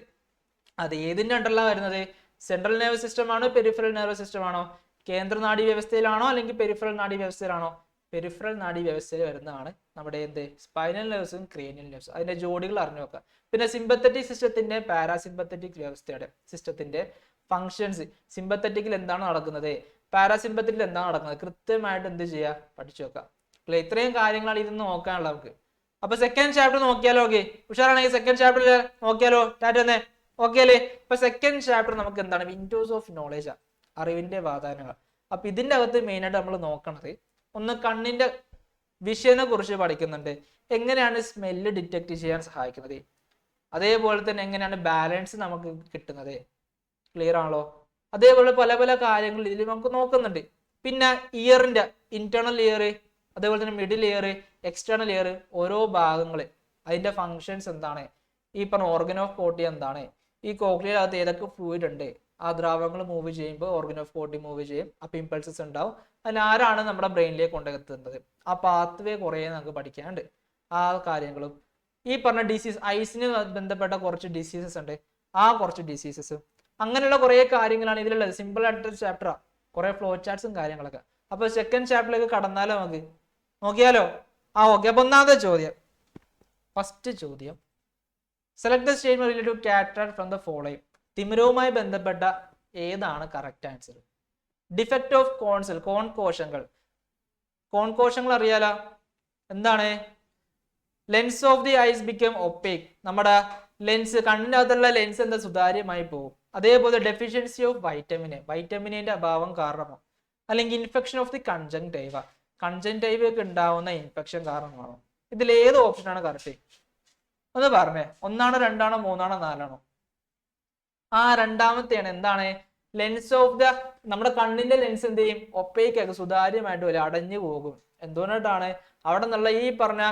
അത് ഏതിന്റെ അണ്ടറിലാണ് വരുന്നത്? സെൻട്രൽ നെർവസ് സിസ്റ്റം ആണോ പെരിഫറൽ നെർവസ് സിസ്റ്റം ആണോ? കേന്ദ്ര നാഡി വ്യവസ്ഥയിലാണോ അല്ലെങ്കിൽ പെരിഫറൽ നാഡി വ്യവസ്ഥയിലാണോ? പെരിഫറൽ നാഡി വ്യവസ്ഥയിൽ വരുന്നതാണ് നമ്മുടെ എന്ത്? സ്പൈനൽ നെർവ്സും ക്രേനിയൽ നെർവ്സും. അതിന്റെ ജോഡികൾ അറിഞ്ഞു നോക്കാം. പിന്നെ സിമ്പത്തറ്റിക് സിസ്റ്റത്തിന്റെ പാരാസിമ്പത്തറ്റിക് വ്യവസ്ഥയുടെ സിസ്റ്റത്തിന്റെ ഫങ്ഷൻസ്, സിമ്പത്തറ്റിക്കിൽ എന്താണ് നടക്കുന്നത്, പാരാസിമ്പത്തറ്റിൽ എന്താണ് നടക്കുന്നത്, കൃത്യമായിട്ട് എന്ത് ചെയ്യുക? പഠിച്ചു വെക്കാം. അല്ലെ? ഇത്രയും കാര്യങ്ങളാണ് ഇതിന്ന് നോക്കാനുള്ളത് നമുക്ക്. അപ്പൊ സെക്കൻഡ് ചാപ്റ്റർ നോക്കിയാലോ? ഓക്കെ, ഉഷാറാണെങ്കിൽ സെക്കൻഡ് ചാപ്റ്ററിൽ നോക്കിയാലോ? ടാറ്റ തന്നെ. ഓക്കെ അല്ലേ? ഇപ്പൊ സെക്കൻഡ് ചാപ്റ്റർ നമുക്ക് എന്താണ്? വിൻഡോസ് ഓഫ് നോളേജ്, അറിവിന്റെ വാതായനങ്ങൾ. അപ്പൊ ഇതിന്റെ അകത്ത് മെയിൻ ആയിട്ട് നമ്മൾ നോക്കണത് ഒന്ന് കണ്ണിന്റെ വിഷയനെ കുറിച്ച് പഠിക്കുന്നുണ്ട്. എങ്ങനെയാണ് സ്മെല്ല് ഡിറ്റക്ട് ചെയ്യാൻ സഹായിക്കുന്നത്, അതേപോലെ തന്നെ എങ്ങനെയാണ് ബാലൻസ് നമുക്ക് കിട്ടുന്നത്. ക്ലിയർ ആണല്ലോ? അതേപോലെ പല പല കാര്യങ്ങൾ ഇതിൽ നമുക്ക് നോക്കുന്നുണ്ട്. പിന്നെ ഇയറിന്റെ ഇന്റേണൽ ഇയർ, അതേപോലെ തന്നെ മിഡിൽ ഇയർ, എക്സ്റ്റേണൽ ഇയർ, ഓരോ ഭാഗങ്ങൾ അതിന്റെ ഫങ്ഷൻസ് എന്താണ്, ഈ പറഞ്ഞ ഓർഗൻ ഓഫ് കോട്ടി എന്താണ്, ഈ കോക്ലിയകത്ത് ഏതൊക്കെ ഫ്ലൂയിഡ് ഉണ്ട്, ആ ദ്രാവകങ്ങൾ മൂവ് ചെയ്യുമ്പോൾ ഓർഗൻ ഓഫ് കോട്ടി മൂവ് ചെയ്യും, അപ്പൊ ഇമ്പൾസസ് ഉണ്ടാവും. അതിൽ ആരാണ് നമ്മുടെ ബ്രെയിനിലേക്ക് കൊണ്ടെത്തുന്നത്, ആ പാത്വേ കുറേ നമുക്ക് പഠിക്കാനുണ്ട്. ആ കാര്യങ്ങളും ഈ പറഞ്ഞ ഡിസീസ്, ഐസിന് ബന്ധപ്പെട്ട കുറച്ച് ഡിസീസസ് ഉണ്ട്, ആ കുറച്ച് ഡിസീസസും, അങ്ങനെയുള്ള കുറേ കാര്യങ്ങളാണ് ഇതിലുള്ളത്. സിമ്പിൾ ആയിട്ടൊരു ചാപ്റ്ററാണ്, കുറെ ഫ്ലോ ചാർട്ട്സും കാര്യങ്ങളൊക്കെ. അപ്പൊ സെക്കൻഡ് ചാപ്റ്ററിലേക്ക് കടന്നാലോ? നമുക്ക് നോക്കിയാലോ? ഓക്കെ. അപ്പൊ ഒന്നാമത്തെ ചോദ്യം, ഫസ്റ്റ് ചോദ്യം, select the statement related to cataract from the following. തിമിരവുമായി ബന്ധപ്പെട്ട ഏതാണ് correct answer? Defect of cone cell, കോൺകോശങ്ങൾ. കോൺകോശങ്ങൾ അറിയാലോ എന്താണ്? Lens of the eyes become opaque. നമ്മുടെ ലെൻസ്, കണ്ണിന്റെ അകത്തുള്ള ലെൻസ് എന്താ? സുതാര്യമായി പോകും. അതേപോലെ ഡെഫിഷ്യൻസി ഓഫ് വൈറ്റമിനിന്റെ അഭാവം കാരണമോ, അല്ലെങ്കിൽ ഇൻഫെക്ഷൻ ഓഫ് ദി കൺജങ്ടൈവ, കൺജങ്ടൈവയ്ക്ക് ഉണ്ടാവുന്ന ഇൻഫെക്ഷൻ കാരണമാണോ? ഇതിൽ ഏത് ഓപ്ഷനാണ് കറക്റ്റ്? ഒന്ന് പറഞ്ഞേ. 1 ആണോ 2 ആണോ 3 ആണോ 4 ആണോ? രണ്ടാമത്തെയാണ്. എന്താണ്? ലെൻസ് ഓഫ് ദ നമ്മുടെ കണ്ണിന്റെ ലെൻസ് എന്ത് ചെയ്യും? ഒപ്പേക്ക് ആക്കും, സുതാര്യമായിട്ട് വരും, അടഞ്ഞു പോകും. എന്തുകൊണ്ടിട്ടാണ്? അവിടെ നിന്നുള്ള ഈ പറഞ്ഞ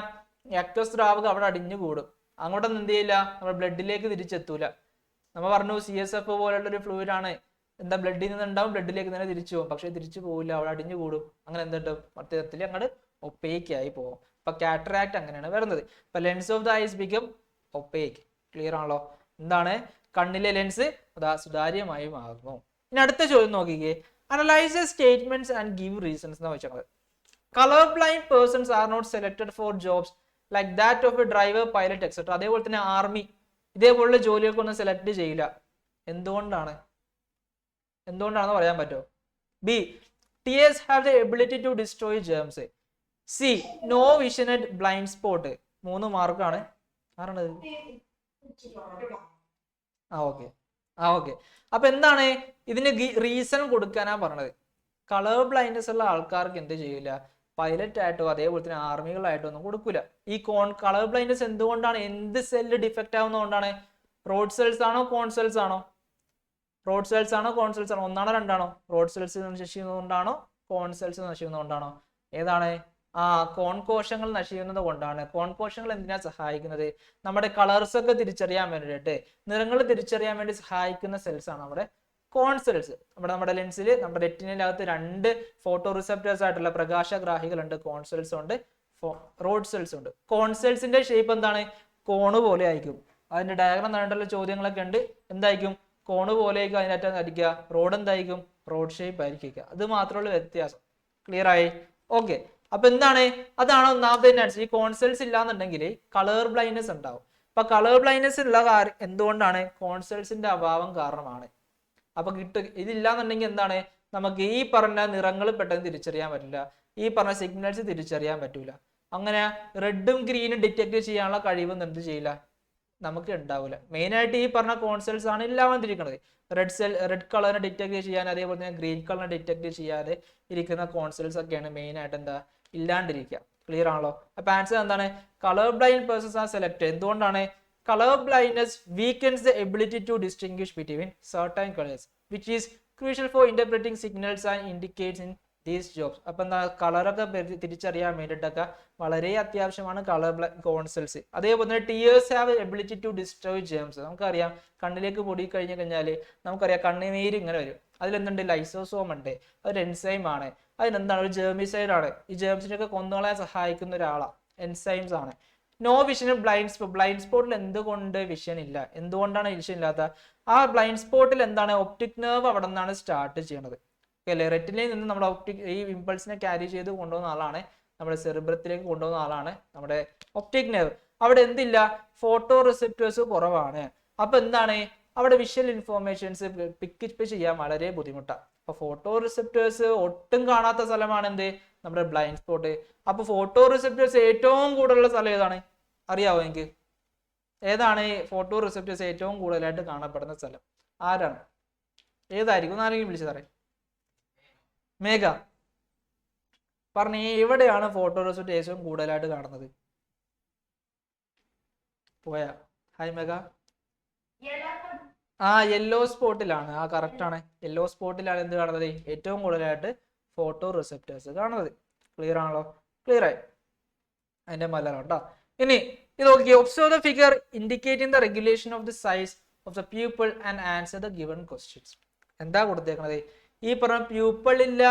രക്തസ്രാവകം അവിടെ അടിഞ്ഞു കൂടും. അങ്ങോട്ടൊന്നും എന്ത് ചെയ്യില്ല, നമ്മുടെ ബ്ലഡിലേക്ക് തിരിച്ചെത്തൂല. നമ്മൾ പറഞ്ഞു CSF പോലുള്ള ഒരു ഫ്ലൂയിഡ് ആണ്, എന്താ ബ്ലഡിൽ നിന്ന് ഉണ്ടാവും, ബ്ലഡിലേക്ക് തന്നെ തിരിച്ചു പോകും. പക്ഷെ തിരിച്ചു പോകില്ല, അവിടെ അടിഞ്ഞു കൂടും. അങ്ങനെ എന്തുണ്ടാവും? മൊത്തത്തിൽ അങ്ങോട്ട് ഒപ്പേക്ക് ആയി പോകും. ഇപ്പൊ കാറ്ററാക്ട് അങ്ങനെയാണ് വരുന്നത്. ഇപ്പൊ lens of the eyes become opaque. Clear ആണല്ലോ? എന്താണ്? കണ്ണിലെ ലെൻസ് അതാ സുതാര്യമായി മാറുന്നു. ഇനി അടുത്ത ചോദ്യം നോക്കിക്കേ. Analyse statements and give reasons എന്ന് വെച്ചാൽ colour blind persons are not selected for jobs like that of a driver, pilot etcetera. അതേപോലെ തന്നെ ആർമി ഇതേപോലുള്ള ജോലികൾക്കൊന്നും സെലക്ട് ചെയ്യില്ല. എന്തുകൊണ്ടാണ്? എന്തുകൊണ്ടാണെന്ന് പറയാൻ പറ്റുമോ? B, tears have the ability to destroy germs. C, no vision at blind spot. 3 മാർക്കാണ്. ആരാണത്? ഓക്കെ. അപ്പൊ എന്താണ് ഇതിന് റീസൺ കൊടുക്കാനാ പറഞ്ഞത്? കളർ ബ്ലൈൻഡ്നെസ് ഉള്ള ആൾക്കാർക്ക് എന്ത് ചെയ്യില്ല? പൈലറ്റ് ആയിട്ടോ അതേപോലെ തന്നെ ആർമികളായിട്ടോ ഒന്നും കൊടുക്കൂല. ഈ കളർ ബ്ലൈൻഡ്നെസ് എന്തുകൊണ്ടാണ്? എന്ത് സെല്ല് ഡിഫക്റ്റ് ആവുന്നതുകൊണ്ടാണ്? റോഡ് സെൽസ് ആണോ കോൺ സെൽസ് ആണോ? റോഡ് സെൽസ് ആണോ കോൺ സെൽസ് ആണോ? ഒന്നാണോ രണ്ടാണോ? റോഡ് സെൽസ് നശിക്കുന്നതുകൊണ്ടാണോ കോൺ സെൽസ് നശിക്കുന്നതുകൊണ്ടാണോ? ഏതാണ്? കോൺ കോശങ്ങൾ നശിക്കുന്നത് കൊണ്ടാണ്. കോൺ കോശങ്ങൾ എന്തിനാ സഹായിക്കുന്നത്? നമ്മുടെ കളേഴ്സ് ഒക്കെ തിരിച്ചറിയാൻ വേണ്ടിയിട്ട്, നിറങ്ങൾ തിരിച്ചറിയാൻ വേണ്ടി സഹായിക്കുന്ന സെൽസ് ആണ് നമ്മുടെ കോൺ സെൽസ്. നമ്മുടെ ലെൻസിൽ, നമ്മുടെ റെറ്റിനകത്ത് 2 ഫോട്ടോ റിസെപ്റ്റേഴ്സ് ആയിട്ടുള്ള പ്രകാശഗ്രാഹികളുണ്ട്. കോൺ സെൽസ് ഉണ്ട്, റോഡ് സെൽസ് ഉണ്ട്. കോൺ സെൽസിന്റെ ഷേപ്പ് എന്താണ്? കോണ് പോലെ ആയിരിക്കും. അതിന്റെ ഡയഗ്രാം നടന്നിട്ടുള്ള ചോദ്യങ്ങളൊക്കെ ഉണ്ട്. എന്തായിരിക്കും? കോണ് പോലെയൊക്കെ അതിനകത്ത് അടിക്കുക. റോഡ് എന്തായിരിക്കും? റോഡ് ഷേപ്പ് ആയിരിക്കുക. അത് മാത്രമുള്ള വ്യത്യാസം. ക്ലിയർ ആയി? ഓക്കെ. അപ്പൊ എന്താണ്? അതാണ് ഒന്നാമത്തെ ആൻസർ. ഈ കോൺസെൽസ് ഇല്ലാന്നുണ്ടെങ്കിൽ കളർ ബ്ലൈൻഡ്നെസ് ഉണ്ടാവും. അപ്പൊ കളർ ബ്ലൈൻഡ്നെസ് ഉള്ള എന്തുകൊണ്ടാണ്? കോൺസെൽസിന്റെ അഭാവം കാരണമാണ്. അപ്പൊ ഇതില്ലാന്നുണ്ടെങ്കിൽ എന്താണ്? നമുക്ക് ഈ പറഞ്ഞ നിറങ്ങൾ പെട്ടെന്ന് തിരിച്ചറിയാൻ പറ്റില്ല, ഈ പറഞ്ഞ സിഗ്നൽസ് തിരിച്ചറിയാൻ പറ്റൂല. അങ്ങനെ റെഡും ഗ്രീനും ഡിറ്റക്ട് ചെയ്യാനുള്ള കഴിവൊന്നും എന്ത് ചെയ്യില്ല, നമുക്ക് ഉണ്ടാവില്ല. മെയിൻ ആയിട്ട് ഈ പറഞ്ഞ കോൺസെൽസ് ആണ് ഇല്ലാതിരിക്കുന്നത്. റെഡ് കളറിനെ ഡിറ്റക്ട് ചെയ്യാൻ, അതേപോലെ തന്നെ ഗ്രീൻ കളറിനെ ഡിറ്റക്ട് ചെയ്യാതെ ഇരിക്കുന്ന കോൺസെൽസ് ഒക്കെയാണ് മെയിൻ ആയിട്ട് എന്താ ഇല്ലാണ്ടിരിക്കുക. ക്ലിയർ ആണല്ലോ? അപ്പൊ ആൻസർ എന്താണ്? Colour blind persons are selected. എന്തുകൊണ്ടാണ്? Colour blindness weakens the ability to distinguish between certain colours which is crucial for interpreting signals and indicates in these jobs. അപ്പൊ എന്താ, കളറൊക്കെ തിരിച്ചറിയാൻ വേണ്ടിയിട്ടൊക്കെ വളരെ അത്യാവശ്യമാണ് കളർ കോൺസെൽസ്. അതേപോലെ തന്നെ tears have ability to destroy germs. നമുക്കറിയാം, കണ്ണിലേക്ക് പൊടി കഴിഞ്ഞു കഴിഞ്ഞാൽ നമുക്കറിയാം കണ്ണുനീര് ഇങ്ങനെ വരും. അതിലെന്തുണ്ട്? ലൈസോസോം ഉണ്ട്. അതൊരു എൻസൈം ആണ്. അതിനെന്താണ്? ഒരു ജേർമിസൈഡ് ആണ്. ഈ ജേംസിനൊക്കെ കൊന്നുകളയാൻ സഹായിക്കുന്ന ഒരാളാണ്. എൻസൈംസ് ആണ്. നോ വിഷൻ ബ്ലൈൻഡ് സ്പോട്ടിൽ എന്തുകൊണ്ട് വിഷൻ ഇല്ല? എന്തുകൊണ്ടാണ് വിഷൻ ഇല്ലാത്ത? ആ ബ്ലൈൻഡ് സ്പോട്ടിൽ എന്താണ്? ഒപ്റ്റിക് നെർവ് അവിടെ നിന്നാണ് സ്റ്റാർട്ട് ചെയ്യണത്. അല്ലേ? റെറ്റിനയിൽ നിന്ന് നമ്മുടെ ഈ ഇമ്പൾസിനെ ക്യാരി ചെയ്ത് കൊണ്ടുപോകുന്ന ആളാണ്, നമ്മുടെ സെറിബ്രത്തിലേക്ക് കൊണ്ടുപോകുന്ന ആളാണ് നമ്മുടെ ഒപ്റ്റിക് നെർവ്. അവിടെ എന്തില്ല? ഫോട്ടോ റിസെപ്റ്റേഴ്സ് കുറവാണ്. അപ്പൊ എന്താണ്? അവിടെ വിഷ്വൽ ഇൻഫോർമേഷൻസ് പിക്ക് ചെയ്യാൻ വളരെ ബുദ്ധിമുട്ടാണ്. അപ്പൊ ഫോട്ടോ റിസെപ്റ്റേഴ്സ് ഒട്ടും കാണാത്ത സ്ഥലമാണ് എന്ത്? നമ്മുടെ ബ്ലൈൻഡ് സ്പോട്ട്. അപ്പൊ ഫോട്ടോ റിസെപ്റ്റേഴ്സ് ഏറ്റവും കൂടുതലുള്ള സ്ഥലം ഏതാണ്? അറിയാവോ എനിക്ക്? ഏതാണ് ഫോട്ടോ റിസെപ്റ്റേഴ്സ് ഏറ്റവും കൂടുതലായിട്ട് കാണപ്പെടുന്ന സ്ഥലം? ആരാണ്? ഏതായിരിക്കും? ആരെങ്കിലും വിളിച്ചു പറയാം. മേഘ പറഞ്ഞേ, എവിടെയാണ് ഫോട്ടോ റിസെപ്റ്റർ ഏറ്റവും കൂടുതലായിട്ട് കാണുന്നത്? പോയാ? ഹായ് മേഘ. യെല്ലോ സ്പോട്ടിലാണ്. കറക്റ്റ് ആണ്. യെല്ലോ സ്പോട്ടിലാണ് എന്ത് കാണുന്നത്? ഏറ്റവും കൂടുതലായിട്ട് ഫോട്ടോ റിസെപ്റ്റേഴ്സ് കാണുന്നത്. ക്ലിയർ ആണല്ലോ? ക്ലിയർ ആയി? അതിന്റെ മലയാളം കേട്ടോ. ഇനി ഇത് നോക്കി. Observe the figure indicating the regulation of the size of the pupil and answer the given questions. എന്താ കൊടുത്തേക്കണത്? ഈ പറഞ്ഞ പ്യൂപ്പിളില്ല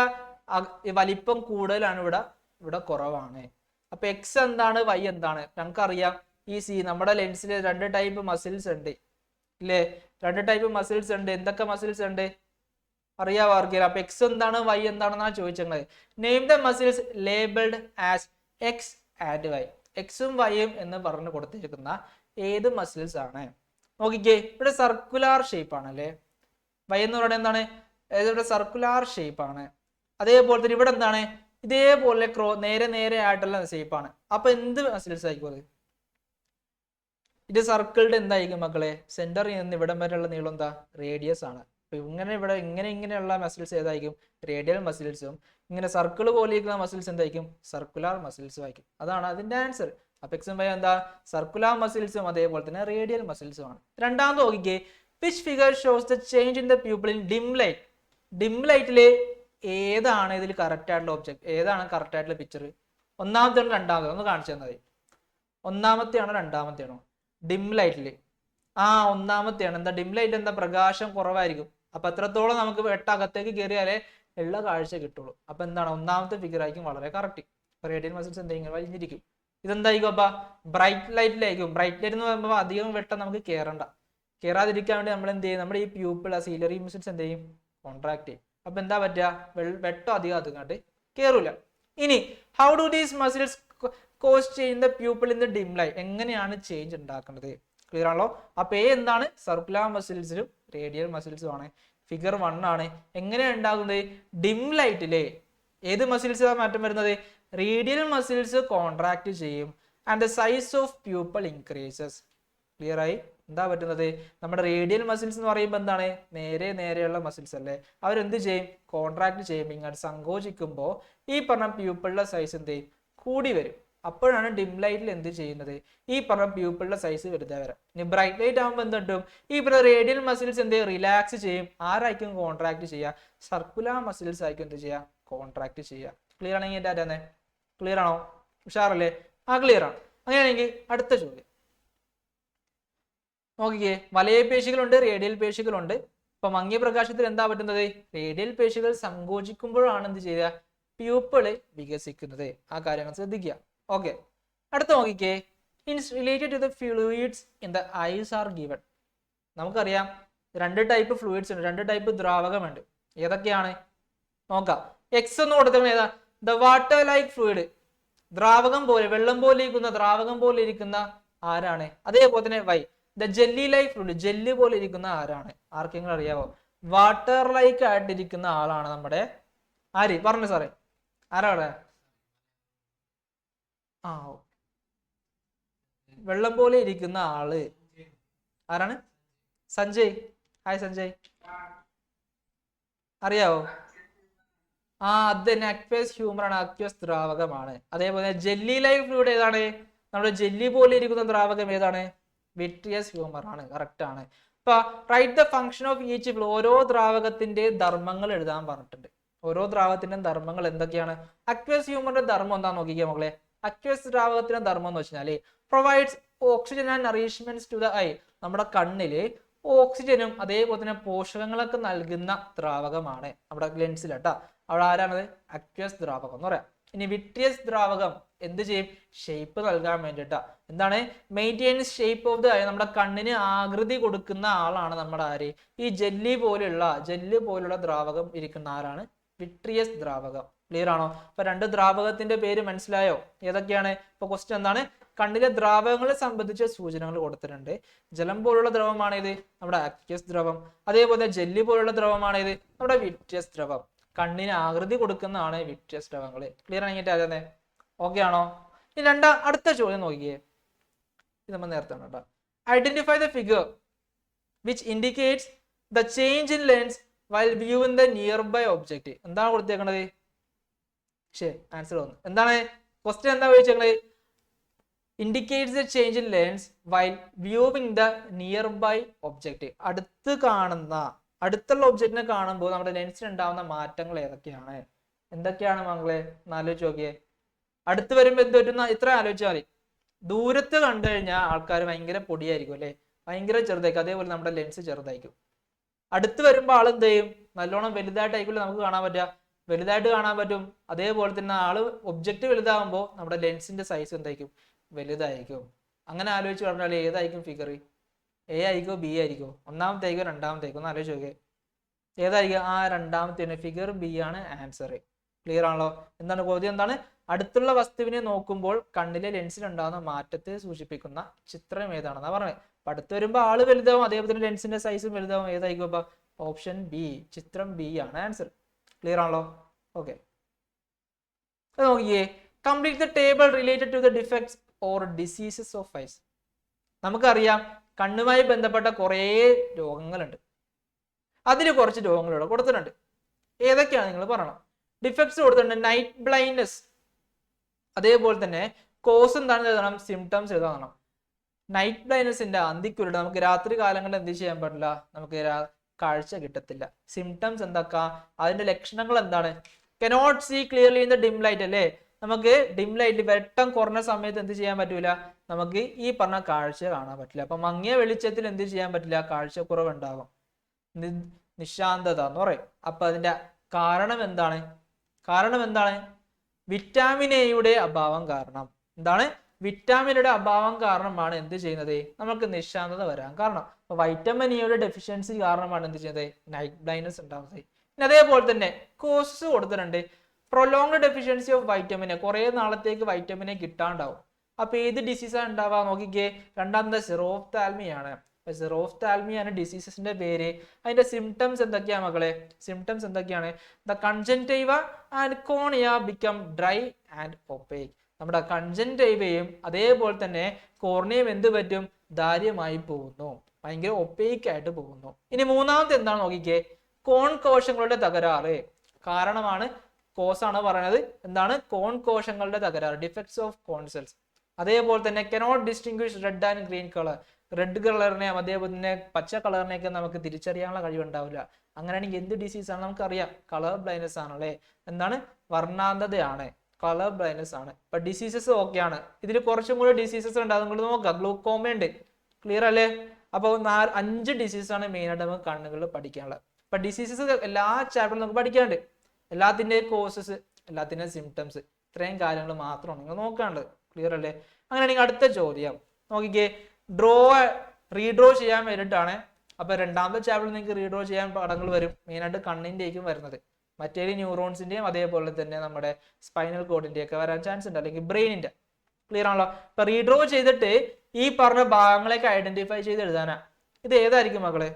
വലിപ്പം കൂടുതലാണ്, ഇവിടെ കുറവാണ്. അപ്പൊ എക്സ് എന്താണ്, വൈ എന്താണ്? നമുക്കറിയാം, ഈ നമ്മുടെ ലെൻസിൽ 2 ടൈപ്പ് മസിൽസ് ഉണ്ട് ഇല്ലേ? 2 ടൈപ്പ് മസിൽസ് ഉണ്ട്. എന്തൊക്കെ മസിൽസ് ഉണ്ട് അറിയാവോ ആർക്കെങ്കിലും? അപ്പൊ എക്സ് എന്താണ്, വൈ എന്താണെന്നാണ് ചോദിച്ചത്. Name the muscles labelled as X and Y. എക്സും വൈയും എന്ന് പറഞ്ഞു കൊടുത്തിരിക്കുന്ന ഏത് മസിൽസ് ആണ്? നോക്കിക്കേ, ഇവിടെ സർക്കുലാർ ഷേപ്പ് ആണ് അല്ലേ? വൈ എന്ന് പറയുന്നത് എന്താണ്? ഇവിടെ സർക്കുലാർ ഷേപ്പ് ആണ്. അതേപോലെ തന്നെ ഇവിടെ എന്താണ്? ഇതേപോലെ നേരെ ആയിട്ടുള്ള ഷേപ്പ് ആണ്. അപ്പൊ എന്ത് മസിൽസ് ആയിരിക്കും അത്? ഇത് സർക്കിളിന്റെ എന്തായിരിക്കും മക്കളെ? സെന്ററിൽ നിന്ന് ഇവിടം വരെയുള്ള നീളം എന്താ? റേഡിയസ് ആണ്. അപ്പൊ ഇങ്ങനെയുള്ള മസിൽസ് ഏതായിരിക്കും? റേഡിയൽ മസിൽസും. ഇങ്ങനെ സർക്കിൾ പോലെയിരിക്കുന്ന മസിൽസ് എന്തായിരിക്കും? സർക്കുലാർ മസിൽസും ആയിരിക്കും. അതാണ് അതിന്റെ ആൻസർ. അപ്പൊ എക്സും വൈ എന്താ? സർക്കുലാർ മസിൽസും അതേപോലെ തന്നെ റേഡിയൽ മസിൽസും ആണ്. രണ്ടാമത് നോക്കിക്കേ, which figure shows the change in the pupil in dim light. Dim ലൈറ്റില് ഏതാണ് ഇതിൽ കറക്റ്റ് ആയിട്ടുള്ള ഒബ്ജക്ട്, ഏതാണ് കറക്റ്റ് ആയിട്ടുള്ള പിക്ചർ? ഒന്നാമത്തെയാണോ രണ്ടാമത്തെ? ഒന്ന് കാണിച്ചു തന്നാൽ. ഒന്നാമത്തെയാണോ രണ്ടാമത്തെയാണോ? ഡിം ലൈറ്റില് ഒന്നാമത്തെയാണ്. എന്താ ഡിം ലൈറ്റ്? എന്താ പ്രകാശം കുറവായിരിക്കും. അപ്പൊ എത്രത്തോളം നമുക്ക് വെട്ടകത്തേക്ക് കയറിയാലേ ഉള്ള കാഴ്ച കിട്ടുള്ളൂ. അപ്പൊ എന്താണ് ഒന്നാമത്തെ ഫിഗർ ആയിരിക്കും വളരെ കറക്റ്റ്. റേഡിയൽ മസിൽസ് എന്തെങ്കിലും വലിഞ്ഞിരിക്കും. ഇതെന്തായിരിക്കും അപ്പൊ? ബ്രൈറ്റ് ലൈറ്റിലായിരിക്കും. ബ്രൈറ്റ് ലൈറ്റ് എന്ന് പറയുമ്പോൾ അധികം വെട്ടം നമുക്ക് കയറാതിരിക്കാൻ വേണ്ടി നമ്മൾ എന്ത് ചെയ്യും? നമ്മുടെ ഈ പ്യൂപ്പിൾ സീലറി മസിൽസ് എന്ത് ചെയ്യും? കോൺട്രാക്ട് ചെയ്യും. അപ്പൊ എന്താ പറ്റുക? വെട്ടം അധികം അതുകൊണ്ട് കയറൂല. ഇനി how do these muscles cause change the pupil in the dim light? എങ്ങനെയാണ് ചേഞ്ച് ഉണ്ടാക്കുന്നത്? ക്ലിയർ ആണല്ലോ. അപ്പൊ എന്താണ്? സർക്കുലർ മസിൽസിലും റേഡിയൽ മസിൽസും ആണ്. ഫിഗർ 1 ആണ്. എങ്ങനെയാണ് ഉണ്ടാകുന്നത്? ഡിം ലൈറ്റിലെ ഏത് മസിൽസ് മാറ്റം വരുന്നത്? റേഡിയൽ മസിൽസ് കോൺട്രാക്ട് ചെയ്യും. And the size of pupil increases. Clear ആയി? എന്താ പറ്റുന്നത്? നമ്മുടെ റേഡിയൽ മസിൽസ് എന്ന് പറയുമ്പോൾ എന്താണ്? നേരെയുള്ള മസിൽസ് അല്ലേ? അവരെന്ത് ചെയ്യും? കോൺട്രാക്ട് ചെയ്യും. ഇങ്ങോട്ട് സങ്കോചിക്കുമ്പോൾ ഈ പറഞ്ഞ പ്യൂപ്പിളിന്റെ സൈസ് എന്ത് ചെയ്യും? കൂടി വരും. അപ്പോഴാണ് ഡിം ലൈറ്റിൽ എന്ത് ചെയ്യുന്നത്? ഈ പറഞ്ഞ പ്യൂപ്പിളിന്റെ സൈസ് വലുതാ വരാം. ഇനി ബ്രൈറ്റ് ലൈറ്റ് ആകുമ്പോൾ എന്ത് കിട്ടും? ഈ പറഞ്ഞ റേഡിയൽ മസിൽസ് എന്ത് ചെയ്യും? റിലാക്സ് ചെയ്യും. ആരായിരിക്കും കോൺട്രാക്ട് ചെയ്യുക? സർക്കുലർ മസിൽസ് ആയിരിക്കും എന്ത് ചെയ്യുക? കോൺട്രാക്ട് ചെയ്യുക. ക്ലിയർ ആണെങ്കിൽ എൻ്റെ ആരാന്നെ? ക്ലിയർ ആണോ? ഉഷാറല്ലേ? ക്ലിയർ ആണ്. അങ്ങനെയാണെങ്കിൽ അടുത്ത ചോദ്യം നോക്കിക്കേ. വലയ പേശികളുണ്ട്, റേഡിയൽ പേശികളുണ്ട്. ഇപ്പൊ മങ്ങിയ പ്രകാശത്തിൽ എന്താ പറ്റുന്നത്? റേഡിയൽ പേശികൾ സങ്കോചിക്കുമ്പോഴാണ് എന്ത് ചെയ്യുക? പ്യൂപ്പിള് വികസിക്കുന്നത്. ആ കാര്യങ്ങൾ ശ്രദ്ധിക്കുക. ഓക്കെ, അടുത്ത നോക്കിക്കേ. ഇൻസ് related to the fluids in the eyes are given. നമുക്കറിയാം 2 ടൈപ്പ് ഫ്ലൂയിഡ്സ് ഉണ്ട്, 2 ടൈപ്പ് ദ്രാവകമുണ്ട്. ഏതൊക്കെയാണ് നോക്കാം. എക്സ് എന്ന് കൊടുത്തത് ഏതാ? ദ വാട്ടർ ലൈക്ക് ഫ്ലൂയിഡ്, ദ്രാവകം പോലെ, വെള്ളം പോലെ ഇരിക്കുന്ന, ദ്രാവകം പോലെ ഇരിക്കുന്ന ആരാണ്? അതേപോലെ തന്നെ why the jelly like fluid, jelly പോലെ ഇരിക്കുന്ന ആരാണ്? ആർക്കെങ്കിലും അറിയാവോ? വാട്ടർ ലൈക്ക് ആയിട്ടിരിക്കുന്ന ആളാണ് നമ്മുടെ ആര്? പറഞ്ഞു സാറേ, ആരാണ്? വെള്ളം പോലെ ഇരിക്കുന്ന ആള് ആരാണ്? സഞ്ജയ്. ഹായ് സഞ്ജയ്, അറിയാവോ? അത് തന്നെ, അക്വസ് ഹ്യൂമർ ആണ്, അക്വസ് ദ്രാവകമാണ്. അതേപോലെ ജെല്ലി ലൈഫ് ഫ്ലൂയിഡ് ഏതാണ്? നമ്മുടെ ജെല്ലി പോലെ ഇരിക്കുന്ന ദ്രാവകം ഏതാണ്? വിട്രിയസ് ഹ്യൂമർ ആണ്. കറക്റ്റ് ആണ്. ഇപ്പൊ write the function of each flu, ഓരോ ദ്രാവകത്തിന്റെ ധർമ്മങ്ങൾ എഴുതാൻ പറഞ്ഞിട്ടുണ്ട്. ഓരോ ദ്രാവകത്തിന്റെ ധർമ്മങ്ങൾ എന്തൊക്കെയാണ്? അക്വസ് ഹ്യൂമറിന്റെ ധർമ്മം എന്താ നോക്കിക്കേ മക്കളെ. അക്വസ് ദ്രാവകത്തിന്റെ ധർമ്മം എന്ന് വെച്ചാല് provides oxygen and nourishments to the eye, നമ്മുടെ കണ്ണില് ഓക്സിജനും അതേപോലെ തന്നെ പോഷകങ്ങളൊക്കെ നൽകുന്ന ദ്രാവകമാണ് നമ്മുടെ ലെൻസിലട്ടാ. അവിടെ ആരാണത്? അക്വസ് ദ്രാവകം എന്ന് പറയാം. ഇനി വിട്രിയസ് ദ്രാവകം എന്ത് ചെയ്യും? ഷേപ്പ് നൽകാൻ വേണ്ടിട്ടാ. എന്താണ്? Maintains shape of the eye, നമ്മുടെ കണ്ണിന് ആകൃതി കൊടുക്കുന്ന ആളാണ് നമ്മുടെ ആര്? ഈ ജെല്ലി പോലുള്ള ദ്രാവകം ഇരിക്കുന്ന ആരാണ്? വിട്രിയസ് ദ്രാവകം. ക്ലിയർ ആണോ? ഇപ്പൊ 2 ദ്രാവകത്തിന്റെ പേര് മനസ്സിലായോ? ഏതൊക്കെയാണ്? ഇപ്പൊ ക്വസ്റ്റ്യൻ എന്താണ്? കണ്ണിലെ ദ്രാവകങ്ങളെ സംബന്ധിച്ച സൂചനകൾ കൊടുത്തിട്ടുണ്ട്. ജലം പോലുള്ള ദ്രവമാണ് ഇത്, നമ്മുടെ അക്വസ് ദ്രവം. അതേപോലെ ജെല്ലി പോലുള്ള ദ്രവമാണ് ഇത്, നമ്മുടെ വിട്രിയസ് ദ്രവം. കണ്ണിന് ആകൃതി കൊടുക്കുന്നതാണ് വിട്രിയസ് ദ്രവങ്ങള്. ക്ലിയർ ആണെങ്കിൽ അതെ, ഓക്കെ ആണോ? ഇനി അടുത്ത ചോദ്യം നോക്കിയേ. ഇത് നമ്മൾ നേരത്തെ കേട്ടോ. Identify the figure which indicates the change in lens while viewing the nearby object. എന്താണ് കൊടുത്തേക്കണത്? ആൻസർ വന്നു. എന്താണ് ക്വസ്റ്റ്യൻ? എന്താ ചോദിച്ചത്? Indicates the change in lens while viewing the nearby object. അടുത്തുള്ള ഒബ്ജക്റ്റിനെ കാണുമ്പോൾ നമ്മുടെ ലെൻസിൽ ഉണ്ടാവുന്ന മാറ്റങ്ങൾ ഏതൊക്കെയാണ്? എന്തൊക്കെയാണ് മകളെ? ആലോചിച്ച് നോക്കിയേ. അടുത്ത് വരുമ്പോൾ എന്ത് പറ്റുന്ന ഇത്ര ആലോചിച്ചാൽ മതി. ദൂരത്ത് കണ്ടു കഴിഞ്ഞാൽ ആൾക്കാർ ഭയങ്കര പൊടിയായിരിക്കും അല്ലെ, ഭയങ്കര ചെറുതായിരിക്കും. അതേപോലെ നമ്മുടെ ലെൻസ് ചെറുതായിരിക്കും. അടുത്ത് വരുമ്പോൾ ആൾ എന്ത് ചെയ്യും? നല്ലോണം വലുതായിട്ടായിരിക്കും നമുക്ക് കാണാൻ പറ്റുക, വലുതായിട്ട് കാണാൻ പറ്റും. അതേപോലെ തന്നെ ഒബ്ജക്റ്റ് വലുതാകുമ്പോൾ നമ്മുടെ ലെൻസിന്റെ സൈസ് എന്തായിരിക്കും? വലുതായിരിക്കും. അങ്ങനെ ആലോചിച്ച് പറഞ്ഞാൽ ഏതായിരിക്കും ഫിഗർ? എ ആയിരിക്കോ ബി ആയിരിക്കോ? ഒന്നാമത്തെ ആയിരിക്കോ രണ്ടാമത്തെ ആയിരിക്കോ? ഒന്ന് ആലോചിച്ച് നോക്കേ. ഏതായിരിക്കും? രണ്ടാമത്തെ തന്നെ, ഫിഗർ ബി ആണ് ആൻസർ. ക്ലിയർ ആണല്ലോ? എന്താണ് ചോദ്യം? എന്താണ്? അടുത്തുള്ള വസ്തുവിനെ നോക്കുമ്പോൾ കണ്ണിലെ ലെൻസിൽ ഉണ്ടാകുന്ന മാറ്റത്തെ സൂചിപ്പിക്കുന്ന ചിത്രം ഏതാണെന്നാ പറഞ്ഞത്. അപ്പൊ അടുത്ത് വരുമ്പോൾ ആള് വലുതാവും, അതേപോലെ തന്നെ ലെൻസിന്റെ സൈസും വലുതാവും. ഏതായിരിക്കും അപ്പൊ? ഓപ്ഷൻ ബി, ചിത്രം ബി ആണ് ആൻസർ. ക്ലിയർ ആണല്ലോ? ഓക്കെ, നോക്കിയേ. Complete the table related to the defects or diseases of eyes. നമുക്കറിയാം കണ്ണുമായി ബന്ധപ്പെട്ട കുറേ രോഗങ്ങളുണ്ട്. അതിൽ കുറച്ച് രോഗങ്ങളിവിടെ കൊടുത്തിട്ടുണ്ട്. ഏതൊക്കെയാണ് നിങ്ങൾ പറയണം. ഡിഫക്ട്സ് കൊടുത്തിട്ടുണ്ട്. നൈറ്റ് ബ്ലൈൻഡ്നെസ്, അതേപോലെ തന്നെ കോസ് എന്താണെന്ന് എഴുതണം, സിംറ്റംസ് എഴുതണം. നൈറ്റ് ബ്ലൈൻഡ്നെസിന്റെ അന്തിക്കുരുട്, നമുക്ക് രാത്രി കാലങ്ങളിൽ എന്ത് ചെയ്യാൻ പറ്റില്ല, നമുക്ക് കാഴ്ച കിട്ടത്തില്ല. സിംറ്റംസ് എന്തൊക്കെ, അതിന്റെ ലക്ഷണങ്ങൾ എന്താണ്? Cannot see clearly in the dim light അല്ലേ, നമുക്ക് ഡിം ലൈറ്റ് വെട്ടം കുറഞ്ഞ സമയത്ത് എന്ത് ചെയ്യാൻ പറ്റൂല, നമുക്ക് ഈ പറഞ്ഞ കാഴ്ച കാണാൻ പറ്റില്ല. അപ്പൊ മങ്ങിയ വെളിച്ചത്തിൽ എന്ത് ചെയ്യാൻ പറ്റില്ല, കാഴ്ചക്കുറവ് ഉണ്ടാകും, നിശാന്തത എന്ന് പറയും. അപ്പൊ അതിന്റെ കാരണം എന്താണ്? വിറ്റാമിൻ എയുടെ അഭാവം കാരണം. എന്താണ്? വിറ്റാമിനുടെ അഭാവം കാരണമാണ് എന്ത് ചെയ്യുന്നത്, നമുക്ക് നിശാന്തത വരാൻ കാരണം. അപ്പൊ വൈറ്റമിൻ ഇയുടെ ഡെഫിഷ്യൻസി കാരണമാണ് എന്ത് ചെയ്യുന്നത്, നൈറ്റ് ബ്ലൈൻഡ്നെസ് ഉണ്ടാകുന്നത്. പിന്നെ അതേപോലെ തന്നെ കോസസ് കൊടുത്തിട്ടുണ്ട്. Prolonged deficiency of vitamin A, കുറെ നാളത്തേക്ക് വൈറ്റമിൻ എ കിട്ടാണ്ടാവും. അപ്പൊ ഏത് ഡിസീസാണ് ഉണ്ടാവുക നോക്കിക്കേ, രണ്ടാമത്തെ സിറോഫ്താൽമിയാണ്. സിറോഫ്താൽമിയാണ് ഡിസീസസിന്റെ പേര്. അതിന്റെ സിംറ്റംസ് എന്തൊക്കെയാ മക്കളെ? സിംറ്റംസ് എന്തൊക്കെയാണ്? The conjunctiva and cornea become dry and opaque. നമ്മുടെ കൺജങ്ക്റ്റൈവയും അതേപോലെ തന്നെ കോർണിയയും എന്ത് പറ്റും, ദാര്യമായി പോകുന്നു, ഭയങ്കര ഒപ്പേക്ക് ആയിട്ട് പോകുന്നു. ഇനി മൂന്നാമത്തെ എന്താണ് നോക്കിക്കേ, കോൺ കോശങ്ങളുടെ തകരാറ് കാരണമാണ്. കോസാണ് പറയുന്നത്. എന്താണ്? കോൺ കോശങ്ങളുടെ തകരാറ്, ഡിഫക്ട്സ് ഓഫ് കോൺ സെൽസ്. അതേപോലെ തന്നെ cannot distinguish red and green colour, red കളറിനെ അതേപോലെ തന്നെ പച്ച കളറിനെയൊക്കെ നമുക്ക് തിരിച്ചറിയാനുള്ള കഴിവുണ്ടാവില്ല. അങ്ങനെയാണെങ്കിൽ എന്ത് ഡിസീസ് ആണ് നമുക്കറിയാം, കളർ ബ്ലൈൻഡ്നെസ് ആണല്ലേ. എന്താണ്? വർണ്ണാന്ധതയാണ്, കളർ ബ്ലൈൻഡ്നെസ് ആണ്. ഇപ്പൊ ഡിസീസസ് ഓക്കെയാണ്. ഇതിൽ കുറച്ചും കൂടി ഡിസീസസ് ഉണ്ട്, അതുകൊണ്ട് നോക്കാം. ഗ്ലൂക്കോമ ഉണ്ട്, ക്ലിയർ അല്ലേ? അപ്പൊ 5 ഡിസീസ് ആണ് മെയിൻ ആയിട്ട് നമുക്ക് കണ്ണുകളിൽ പഠിക്കാനുള്ളത്. അപ്പൊ ഡിസീസസ് എല്ലാ ചാപ്റ്ററിലും നമുക്ക് പഠിക്കാനുണ്ട്. എല്ലാത്തിന്റെയും കോസസ്, എല്ലാത്തിന്റെയും സിംറ്റംസ്, ഇത്രയും കാര്യങ്ങൾ മാത്രമാണ് നിങ്ങൾ നോക്കാനുള്ളത്, ക്ലിയർ അല്ലേ? അങ്ങനെയാണെങ്കിൽ അടുത്ത ചോദ്യം നോക്കിക്കേ, റീഡ്രോ ചെയ്യാൻ വേണ്ടിയിട്ടാണ്. അപ്പൊ രണ്ടാമത്തെ ചാപ്റ്ററിൽ നിങ്ങൾക്ക് റീഡ്രോ ചെയ്യാൻ പടങ്ങൾ വരും, മെയിനായിട്ട് കണ്ണിന്റെയും വരുന്നത്. മറ്റേ ന്യൂറോൺസിന്റെയും അതേപോലെ തന്നെ നമ്മുടെ സ്പൈനൽ കോഡിന്റെ ഒക്കെ വരാൻ ചാൻസ് ഉണ്ട്, അല്ലെങ്കിൽ ബ്രെയിനിന്റെ. ക്ലിയർ ആണല്ലോ? ഇപ്പൊ റീഡ്രോ ചെയ്തിട്ട് ഈ പറഞ്ഞ ഭാഗങ്ങളൊക്കെ ഐഡന്റിഫൈ ചെയ്ത് എഴുതാനാ. ഇത് ഏതായിരിക്കും മക്കളെ?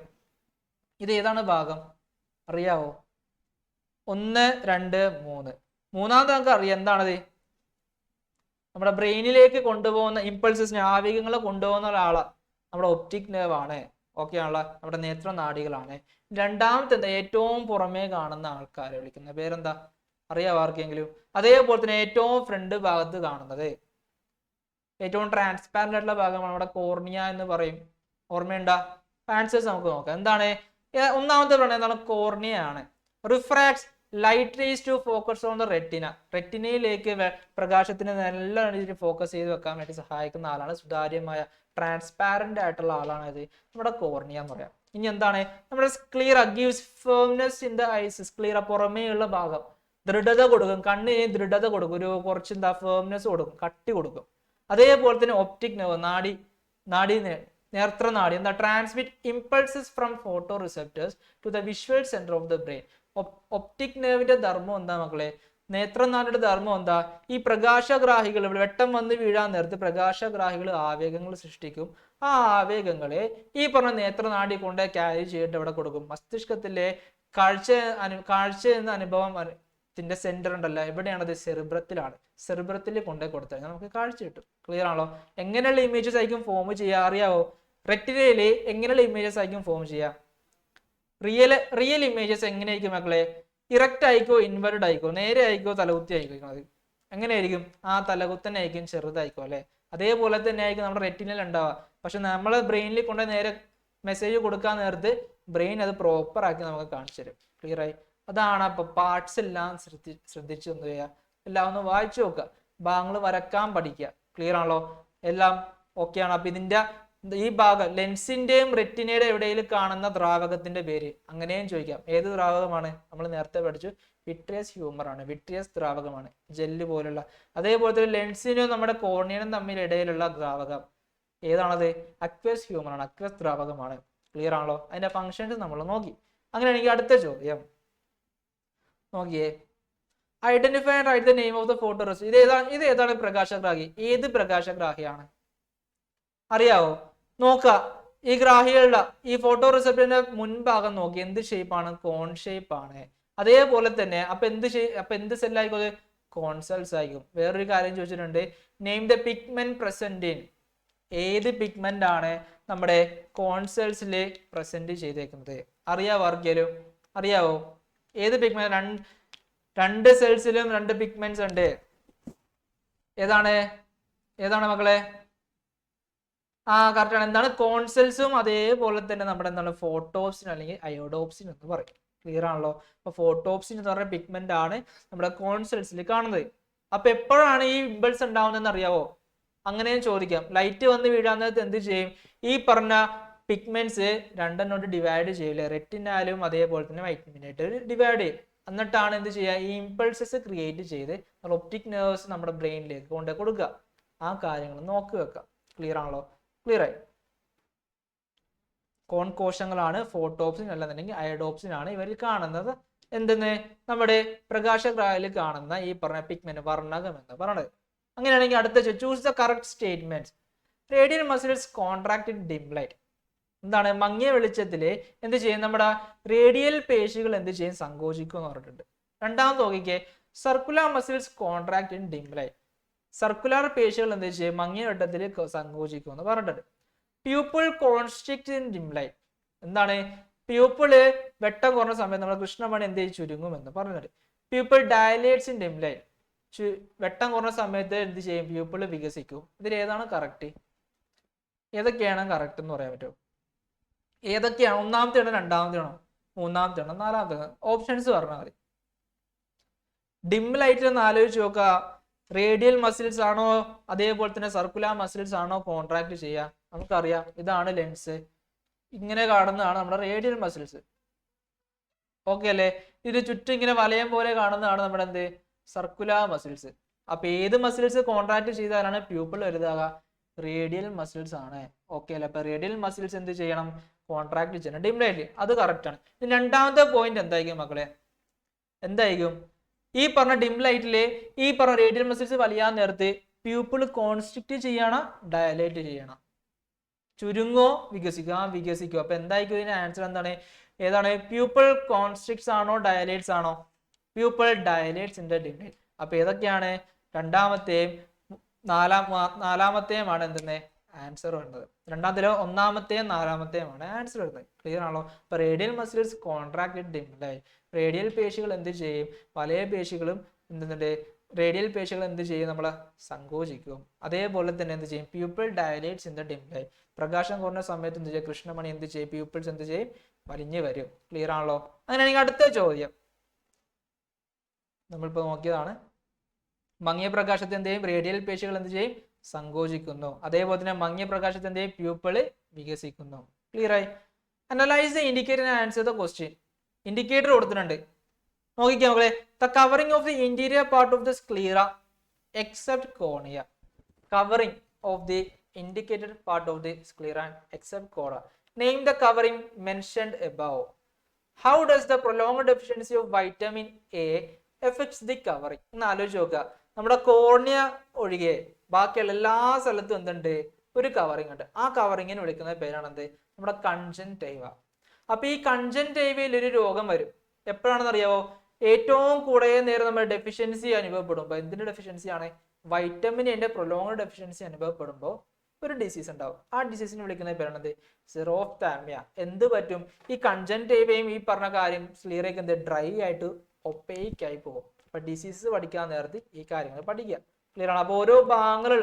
ഇത് ഏതാണ് ഭാഗം അറിയാവോ? 1, 2, 3. മൂന്നാമത് നമുക്ക് അറിയാം എന്താണത്, നമ്മുടെ ബ്രെയിനിലേക്ക് കൊണ്ടുപോകുന്ന ഇമ്പൾസസിനെ, ആവേഗങ്ങളെ കൊണ്ടുപോകുന്ന ഒരാളാണ് നമ്മുടെ ഒപ്റ്റിക് നെർവ് ആണ്. ഓക്കെ ആണല്ലോ, നമ്മുടെ നേത്രനാഡികളാണ്. രണ്ടാമത്തെ എന്താ, ഏറ്റവും പുറമേ കാണുന്ന ആൾക്കാരെ വിളിക്കുന്ന പേരെന്താ അറിയാവോ ആർക്കെങ്കിലും? അതേപോലെ തന്നെ ഏറ്റവും ഫ്രണ്ട് ഭാഗത്ത് കാണുന്നത്, ഏറ്റവും ട്രാൻസ്പാരന്റ് ആയിട്ടുള്ള ഭാഗമാണ് നമ്മുടെ കോർണിയ എന്ന് പറയും. ഓർമ്മയുണ്ടാ? ആൻസേഴ്സ് നമുക്ക് നോക്കാം. എന്താണ് ഒന്നാമത്തെ പറയുന്നത്? എന്താണ്? കോർണിയ ആണ്. Refracts light rays to focus on the retina, റെറ്റിനയിലേക്ക് പ്രകാശത്തിന് നല്ല രീതിയിൽ ഫോക്കസ് ചെയ്ത് വെക്കാൻ വേണ്ടി സഹായിക്കുന്ന ആളാണ്, സുതാര്യമായ ട്രാൻസ്പാരന്റ് ആയിട്ടുള്ള ആളാണ് ഇത് നമ്മുടെ കോർണിയ എന്ന് പറയാം. ഇനി എന്താണ്? നമ്മുടെ sclera gives firmness in the eyes, sclera പുറമേയുള്ള ഭാഗം ദൃഢത കൊടുക്കും, കണ്ണിന് ദൃഢത കൊടുക്കും, ഒരു കുറച്ച് എന്താ ഫേംനെസ് കൊടുക്കും, കട്ടി കൊടുക്കും. അതേപോലെ തന്നെ ഒപ്റ്റിക് നെർവ്, നേത്രനാടി എന്താ, transmit impulses from photoreceptors to the visual centre of the brain. Optic നെർവിന്റെ ധർമ്മം എന്താ മക്കളെ? നേത്രനാടിയുടെ ധർമ്മം എന്താ? ഈ പ്രകാശഗ്രാഹികൾ, വെട്ടം വന്ന് വീഴാൻ നേരത്ത് പ്രകാശഗ്രാഹികൾ ആവേഗങ്ങൾ സൃഷ്ടിക്കും. ആ ആവേഗങ്ങളെ ഈ പറഞ്ഞ നേത്രനാടി കൊണ്ട് ക്യാരി ചെയ്തിട്ട് എവിടെ കൊടുക്കും? മസ്തിഷ്കത്തിലെ കാഴ്ച എന്ന അനുഭവം ത്തിന്റെ സെന്റർ ഉണ്ടല്ലോ, എവിടെയാണത്? സെറിബ്രത്തിലാണ്. സെറിബ്രത്തിൽ കൊണ്ടുപോയി കൊടുത്താൽ നമുക്ക് കാഴ്ച കിട്ടും. ക്ലിയർ ആണല്ലോ? എങ്ങനെയുള്ള ഇമേജസ് ആയിരിക്കും ഫോം ചെയ്യുക അറിയാവോ? റെറ്റിനയില് എങ്ങനെയുള്ള ഇമേജസ് ആയിരിക്കും ഫോം ചെയ്യുക? റിയൽ ഇമേജസ് എങ്ങനെയായിരിക്കും മക്കളെ? ഇറക്റ്റ് ആയിക്കോ, ഇൻവെർഡ് ആയിക്കോ, നേരെ ആയിക്കോ, തലകുത്തി ആയിക്കോ? അത് എങ്ങനെയായിരിക്കും? ആ തലകുത്തന്നെ ആയിരിക്കും, ചെറുതായിക്കോ അല്ലെ? അതേപോലെ തന്നെ ആയിരിക്കും നമ്മുടെ റെറ്റിനൽ ഉണ്ടാവുക. പക്ഷെ നമ്മളെ ബ്രെയിനിൽ കൊണ്ട് നേരെ മെസ്സേജ് കൊടുക്കാൻ നേരത്ത് ബ്രെയിൻ അത് പ്രോപ്പർ ആക്കി നമുക്ക് കാണിച്ചു തരും. ക്ലിയർ ആയി? അതാണ്. അപ്പൊ പാർട്സ് എല്ലാം ശ്രദ്ധിച്ച് എന്ത് ചെയ്യുക, എല്ലാം ഒന്ന് വായിച്ചു നോക്കുക, ഭാഗങ്ങൾ വരക്കാൻ പഠിക്കുക. ക്ലിയർ ആണല്ലോ? എല്ലാം ഓക്കെ ആണ്. അപ്പൊ ഇതിന്റെ ഈ ഭാഗം ലെൻസിന്റെയും റെറ്റിനയുടെ എവിടെയും കാണുന്ന ദ്രാവകത്തിന്റെ പേര് അങ്ങനെയും ചോദിക്കാം. ഏത് ദ്രാവകമാണ്? നമ്മൾ നേരത്തെ പഠിച്ചു, വിട്രിയസ് ഹ്യൂമർ ആണ്, വിട്രിയസ് ദ്രാവകമാണ്, ജെല്ല് പോലുള്ള. അതേപോലെ തന്നെ ലെൻസിനും നമ്മുടെ കോർണിയനും തമ്മിൽ ഇടയിലുള്ള ദ്രാവകം ഏതാണത്? അക്വസ് ഹ്യൂമർ ആണ്, അക്വസ് ദ്രാവകമാണ്. ക്ലിയർ ആണല്ലോ? അതിന്റെ ഫങ്ഷൻസ് നമ്മൾ നോക്കി. അങ്ങനെയാണെങ്കിൽ അടുത്ത ചോദ്യം നോക്കിയേ, identify and write the name of the photo receipt. ഇത് ഏതാണ് പ്രകാശഗ്രാഹി? ഏത് പ്രകാശഗ്രാഹിയാണ് അറിയാവോ? നോക്ക, ഈ ഗ്രാഹികളുടെ ഈ ഫോട്ടോ റിസെപ്റ്ററിന്റെ മുൻഭാഗം നോക്കി, എന്ത് ഷേപ്പാണ്? കോൺ ഷേപ്പ് ആണ്. അതേപോലെ തന്നെ അപ്പൊ എന്ത് സെല്ലായിക്കോ? കോൺ സെൽസ് ആയിരിക്കും. വേറൊരു കാര്യം ചോദിച്ചിട്ടുണ്ട്, name the pigment present in. ഏത് പിഗ്മെന്റ് ആണ് നമ്മുടെ കോൺ സെൽസിൽ പ്രസന്റ് ചെയ്തേക്കുന്നത്? അറിയാവോ ആർക്കെങ്കിലും? അറിയാവോ ഏത് പിഗ്മെന്റ്? രണ്ട് സെൽസിലും 2 പിഗ്മെന്റ്സ് ഉണ്ട്. ഏതാണ് മക്കളെ? കറക്റ്റ് ആണ്. എന്താണ് കോൺസെൽസും അതേപോലെ തന്നെ നമ്മുടെ എന്താണ് ഫോട്ടോപ്സിൻ അല്ലെങ്കിൽ അയോഡോപ്സിൻ എന്ന് പറയും. ക്ലിയർ ആണല്ലോ. അപ്പൊ ഫോട്ടോപ്സിൻ എന്ന് പറഞ്ഞ പിഗ്മെന്റ് ആണ് നമ്മുടെ കോൺസെൽസിൽ കാണുന്നത്. അപ്പൊ എപ്പോഴാണ് ഈ ഇമ്പൾസ് ഉണ്ടാവുന്നതെന്ന് അറിയാവോ? അങ്ങനെയും ചോദിക്കാം. ലൈറ്റ് വന്ന് വീഴാൻ നേരത്ത് എന്ത് ചെയ്യും? ഈ പറഞ്ഞ പിഗ്മെന്റ്സ് രണ്ടെണ്ണോട്ട് ഡിവൈഡ് ചെയ്യില്ലേ, റെറ്റിനാലും അതേപോലെ തന്നെ വൈറ്റമിനായിട്ട് ഡിവൈഡ് ചെയ്യും. എന്നിട്ടാണ് എന്ത് ചെയ്യുക? ഈ ഇമ്പൾസസ് ക്രിയേറ്റ് ചെയ്ത് ഒപ്റ്റിക് നെർവ്സ് നമ്മുടെ ബ്രെയിനിലേക്ക് കൊണ്ടു കൊടുക്കുക. ആ കാര്യങ്ങൾ നോക്കി വെക്കാം. ക്ലിയർ ആണല്ലോ? ക്ലിയർ ആയി. കോൺ കോശങ്ങളാണ് ഫോട്ടോപ്സിൻ അല്ലെന്നുണ്ടെങ്കിൽ അയഡോപ്സിൻ ആണ് ഇവരിൽ കാണുന്നത്. എന്തെന്ന്? നമ്മുടെ പ്രകാശഗ്രാഹിയിൽ കാണുന്ന ഈ പറഞ്ഞ പിഗ്മെന്റ് വർണ്ണകം എന്ന് പറയുന്നത്. അങ്ങനെയാണെങ്കിൽ അടുത്ത choose the correct statement. Radial muscles contract in dim light. എന്താണ്? മങ്ങിയ വെളിച്ചത്തില് എന്ത് ചെയ്യും? നമ്മുടെ റേഡിയൽ പേശികൾ എന്ത് ചെയ്യും? സങ്കോചിക്കും എന്ന് പറഞ്ഞിട്ടുണ്ട്. രണ്ടാമത് നോക്കിക്കേ, circular muscles contract in dim light. Circular പേശികൾ എന്ത് ചെയ്യും? മങ്ങിയ വെട്ടത്തിൽ സങ്കോചിക്കും എന്ന് പറഞ്ഞിട്ടുണ്ട്. Pupil constrict in dim light. എന്താണ്? പ്യൂപ്പിള് വെട്ടം കുറഞ്ഞ സമയത്ത് നമ്മുടെ കൃഷ്ണമണി എന്ത് ചെയ്യും? ചുരുങ്ങും എന്ന് പറഞ്ഞിട്ടുണ്ട്. Pupil dilates in dim light. വെട്ടം കുറഞ്ഞ സമയത്ത് എന്ത് ചെയ്യും? പ്യൂപ്പിള് വികസിക്കും. ഇതിൽ ഏതാണ് കറക്റ്റ്? ഏതൊക്കെയാണ് കറക്റ്റ് എന്ന് പറയാൻ പറ്റുമോ? ഏതൊക്കെയാണ്? ഒന്നാമത്തെ ആണോ രണ്ടാമത്തെ ആണോ മൂന്നാമത്തെ ആണോ നാലാമത്തെ? ഓപ്ഷൻസ് പറഞ്ഞാൽ മതി. ഡിം ലൈറ്റിൽ ഒന്ന് ആലോചിച്ച് നോക്കുക. റേഡിയൽ മസിൽസ് ആണോ അതേപോലെ തന്നെ സർക്കുലർ മസിൽസ് ആണോ കോൺട്രാക്ട് ചെയ്യുക? നമുക്കറിയാം ഇതാണ് ലെൻസ്, ഇങ്ങനെ കാണുന്നതാണ് നമ്മുടെ റേഡിയൽ മസിൽസ്. ഓക്കെ അല്ലേ? ഇത് ചുറ്റും ഇങ്ങനെ വലയം പോലെ കാണുന്നതാണ് നമ്മുടെ എന്ത്? Circular muscles. അപ്പൊ ഏത് മസിൽസ് കോൺട്രാക്ട് ചെയ്താലാണ് പ്യൂപ്പിൾ വലുതാകുക? റേഡിയൽ മസിൽസ് ആണ്. ഓക്കെ അല്ലേ? അപ്പൊ റേഡിയൽ മസിൽസ് എന്ത് ചെയ്യണം? കോൺട്രാക്ട് ചെയ്യണം ഡിം ലൈറ്റിൽ. അത് കറക്റ്റ് ആണ്. രണ്ടാമത്തെ പോയിന്റ് എന്തായിരിക്കും മക്കളെ? എന്തായിരിക്കും? ഈ പറഞ്ഞ ഡിം ലൈറ്റില് ഈ പറഞ്ഞ റേഡിയൽ മസിൽസ് വലിയാൻ നേരത്ത് പ്യൂപ്പിൾ കോൺസ്ട്രിക്ട് ചെയ്യണം ഡയലേറ്റ് ചെയ്യണം? ചുരുങ്ങോ വികസിക്കുക? വികസിക്കും. അപ്പൊ എന്തായിരിക്കും ഇതിന്റെ ആൻസർ? എന്താണ്? ഏതാണ്? പ്യൂപ്പിൾ കോൺസ്ട്രിക്ട്സ് ആണോ ഡയലേറ്റ്സ് ആണോ? Pupil dilates in the dim light. അപ്പൊ ഏതൊക്കെയാണ്? രണ്ടാമത്തെയും നാലാമത്തെയുമാണ് എന്തെന്ന് ആൻസർ വരുന്നത്. രണ്ടാമത്തിലോ ഒന്നാമത്തെയും നാലാമത്തെയുമാണ് ആൻസർ വരുന്നത്. ക്ലിയർ ആണല്ലോ? അപ്പൊ radial muscles contract dim light. Radial പേശികൾ എന്ത് ചെയ്യും? പല പേശികളും എന്തുണ്ട്? റേഡിയൽ പേശികൾ എന്ത് ചെയ്യും? നമ്മളെ സങ്കോചിക്കും. അതേപോലെ തന്നെ എന്ത് ചെയ്യും? Pupil dilates in the dim light. പ്രകാശം കുറഞ്ഞ സമയത്ത് എന്ത് ചെയ്യും? കൃഷ്ണമണി എന്ത് ചെയ്യും? പ്യൂപ്പിൾസ് എന്ത് ചെയ്യും? വലിഞ്ഞു വരും. ക്ലിയർ ആണല്ലോ? അങ്ങനെയാണെങ്കിൽ അടുത്ത ചോദ്യം നമ്മളിപ്പോ നോക്കിയതാണ്. മങ്ങിയ പ്രകാശത്തെ എന്ത് ചെയ്യും? റേഡിയൽ പേശികൾ എന്ത് ചെയ്യും? സങ്കോചിക്കുന്നു. അതേപോലെ തന്നെ മങ്ങിയ പ്രകാശത്തെ എന്ത് ചെയ്യും? പ്യൂപ്പിള് വികസിക്കുന്നു. ക്ലിയർ ആയി? Analyse the indicator and answer the question. Indicator കൊടുത്തിട്ടുണ്ട്, നോക്കിക്കാം മക്കളെ. The covering of the interior part of the sclera except cornea. Covering of the indicated part of the sclera except cornea. Name the covering mentioned above. How does the prolonged deficiency of vitamin A affects the covering? എന്ന് ആലോചിച്ച് നോക്കുക. നമ്മുടെ cornea ഒഴികെ ബാക്കിയുള്ള എല്ലാ സ്ഥലത്തും എന്തുണ്ട്? ഒരു കവറിംഗ് ഉണ്ട്. ആ കവറിങ്ങിന് വിളിക്കുന്ന പേരാണ് എന്ത്? നമ്മുടെ കൺജങ്ക്റ്റൈവ. അപ്പൊ ഈ കൺജങ്ക്റ്റൈവയിൽ ഒരു രോഗം വരും. എപ്പോഴാണെന്ന് അറിയാവോ? ഏറ്റവും കൂടുതൽ നേരം നമ്മുടെ ഡെഫിഷ്യൻസി അനുഭവപ്പെടുമ്പോൾ. എന്തിന്റെ ഡെഫിഷ്യൻസിയാണ്? വൈറ്റമിൻ എന്റെ പ്രൊലോങ്ഡ് ഡെഫിഷ്യൻസി അനുഭവപ്പെടുമ്പോൾ ഒരു ഡിസീസ് ഉണ്ടാവും. ആ ഡിസീസിനെ വിളിക്കുന്ന പേരാണത് സെറോഫ്താൽമിയ. എന്ത് പറ്റും? ഈ കൺജങ്ക്റ്റൈവയും ഈ പറഞ്ഞ കാര്യം സ്ലീറയ്ക്ക് എന്ത്? ഡ്രൈ ആയിട്ട് ഒപ്പേക്ക് ആയി പോകും. അപ്പൊ ഡിസീസസ് പഠിക്കാൻ നേരത്ത് ഈ കാര്യങ്ങൾ പഠിക്കുക. ക്ലിയർ ആണ്? അപ്പൊ ഓരോ ഭാഗങ്ങൾ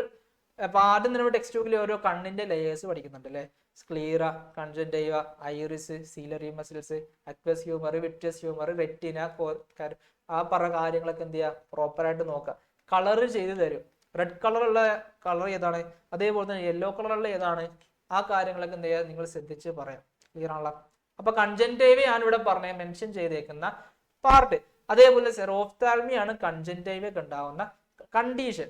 അപ്പൊ ആദ്യം നമ്മുടെ ടെക്സ്റ്റ് ബുക്കിൽ ഓരോ കണ്ണിന്റെ ലെയേഴ്സ് പഠിക്കുന്നുണ്ട് അല്ലെ? Sclera, conjunctiva, iris, ciliary muscles, aqueous humour, vitreous humour, retina, ആ പറഞ്ഞ കാര്യങ്ങളൊക്കെ എന്ത് ചെയ്യുക? പ്രോപ്പറായിട്ട് നോക്കുക. കളർ ചെയ്ത് തരും. റെഡ് കളറുള്ള കളർ ഏതാണ്? അതേപോലെ തന്നെ യെല്ലോ കളറുള്ള ഏതാണ്? ആ കാര്യങ്ങളൊക്കെ എന്ത് ചെയ്യുക? നിങ്ങൾ ശ്രദ്ധിച്ച് പറയാം. ക്ലിയർ ആണല്ലോ? അപ്പൊ കൺജങ്ക്റ്റൈവയാണ് ഇവിടെ പറഞ്ഞ മെൻഷൻ ചെയ്തേക്കുന്ന പാർട്ട്. അതേപോലെ സെറോഫ്താൽമിയാണ് കൺജങ്ക്റ്റൈവയ്ക്ക് ഉണ്ടാവുന്ന കണ്ടീഷൻ.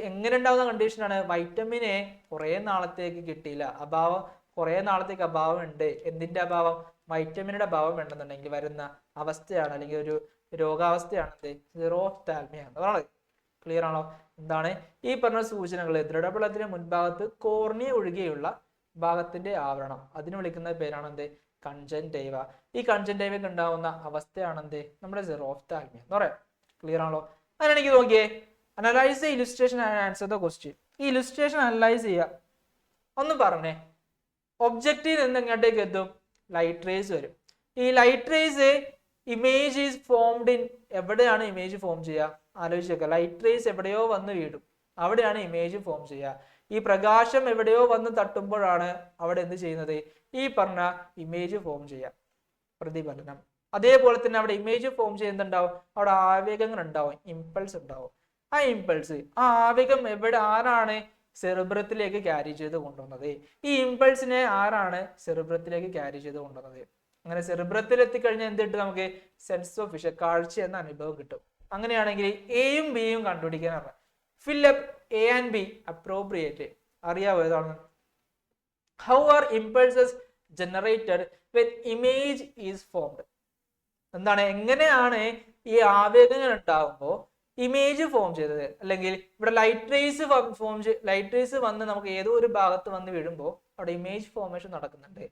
എങ്ങനെ ഉണ്ടാവുന്ന കണ്ടീഷനാണ്? വൈറ്റമിൻ എ കുറെ നാളത്തേക്ക് കിട്ടിയില്ല, അഭാവം, കുറെ നാളത്തേക്ക് അഭാവം ഉണ്ട്. എന്തിന്റെ അഭാവം? വൈറ്റമിനുടെ അഭാവം ഉണ്ടെന്നുണ്ടെങ്കിൽ വരുന്ന അവസ്ഥയാണ്, അല്ലെങ്കിൽ ഒരു രോഗാവസ്ഥയാണ് സെറോഫ്താൽമിയ എന്ന് പറയുന്നത്. ക്ലിയർ ആണോ? എന്താണ് ഈ പറഞ്ഞ സൂചനകൾ? ദൃഢപടലത്തിന്റെ മുൻഭാഗത്ത് കോർണിയ ഒഴികെയുള്ള ഭാഗത്തിന്റെ ആവരണം, അതിന് വിളിക്കുന്ന പേരാണ് എന്ത്? കൺജങ്ക്റ്റൈവ. ഈ കൺജങ്ക്റ്റൈവയ്ക്ക് ഉണ്ടാവുന്ന അവസ്ഥയാണ് എന്ത്? നമ്മുടെ സെറോഫ്താൽമിയ എന്ന് പറയാം. ക്ലിയർ ആണല്ലോ? അങ്ങനെ എനിക്ക് നോക്കിയേ, analyse the illustration and answer the question. ഈ ഇലുസ്ട്രേഷൻ അനലൈസ് ചെയ്യുക. ഒന്ന് പറഞ്ഞേ, ഒബ്ജക്റ്റീവ് നിന്ന് എങ്ങോട്ടേക്ക് എത്തും? ലൈറ്റ് റേസ് വരും. ഈ light rays image is formed in, എവിടെയാണ് ഇമേജ് ഫോം ചെയ്യുക? ആലോചിച്ച് നോക്കുക. ലൈറ്റ് റേസ് എവിടെയോ വന്ന് വീഴും, അവിടെയാണ് ഇമേജ് ഫോം ചെയ്യുക. ഈ പ്രകാശം എവിടെയോ വന്ന് തട്ടുമ്പോഴാണ് അവിടെ എന്ത് ചെയ്യുന്നത്, ഈ പറഞ്ഞ ഇമേജ് ഫോം ചെയ്യാം, പ്രതിഫലനം. അതേപോലെ തന്നെ അവിടെ ഇമേജ് ഫോം ചെയ്യുന്നുണ്ടാവും, അവിടെ ആവേഗങ്ങൾ ഉണ്ടാവും, ഇമ്പൾസ് ഉണ്ടാവും. ആ ഇമ്പൾസ്, ആ ആവേഗം എവിടെ, ആരാണ് സെറിബ്രത്തിലേക്ക് ക്യാരി ചെയ്ത് കൊണ്ടുവന്നത്? ഈ ഇമ്പൾസിനെ ആരാണ് സെറിബ്രത്തിലേക്ക് ക്യാരി ചെയ്ത് കൊണ്ടുവന്നത്? അങ്ങനെ സെറിബ്രത്തിൽ എത്തിക്കഴിഞ്ഞാൽ എന്ത് കിട്ടും നമുക്ക്? സെൻസ് ഓഫ് വിഷൻ, കാഴ്ച എന്ന അനുഭവം കിട്ടും. അങ്ങനെയാണെങ്കിൽ എയും ബിയും കണ്ടുപിടിക്കാനാണ്. Fill up A and B appropriate. അറിയാവോ ഏതാണ്? How are impulses generated when image is formed? എന്താണ്, എങ്ങനെയാണ് ഈ ആവേഗങ്ങൾ ഉണ്ടാകുമ്പോൾ ഇമേജ് ഫോം ചെയ്തത്? അല്ലെങ്കിൽ ഇവിടെ ലൈറ്റ് റേസ് വന്ന് നമുക്ക് ഏതോ ഒരു ഭാഗത്ത് വന്ന് വീഴുമ്പോൾ അവിടെ ഇമേജ് ഫോർമേഷൻ നടക്കുന്നുണ്ട്.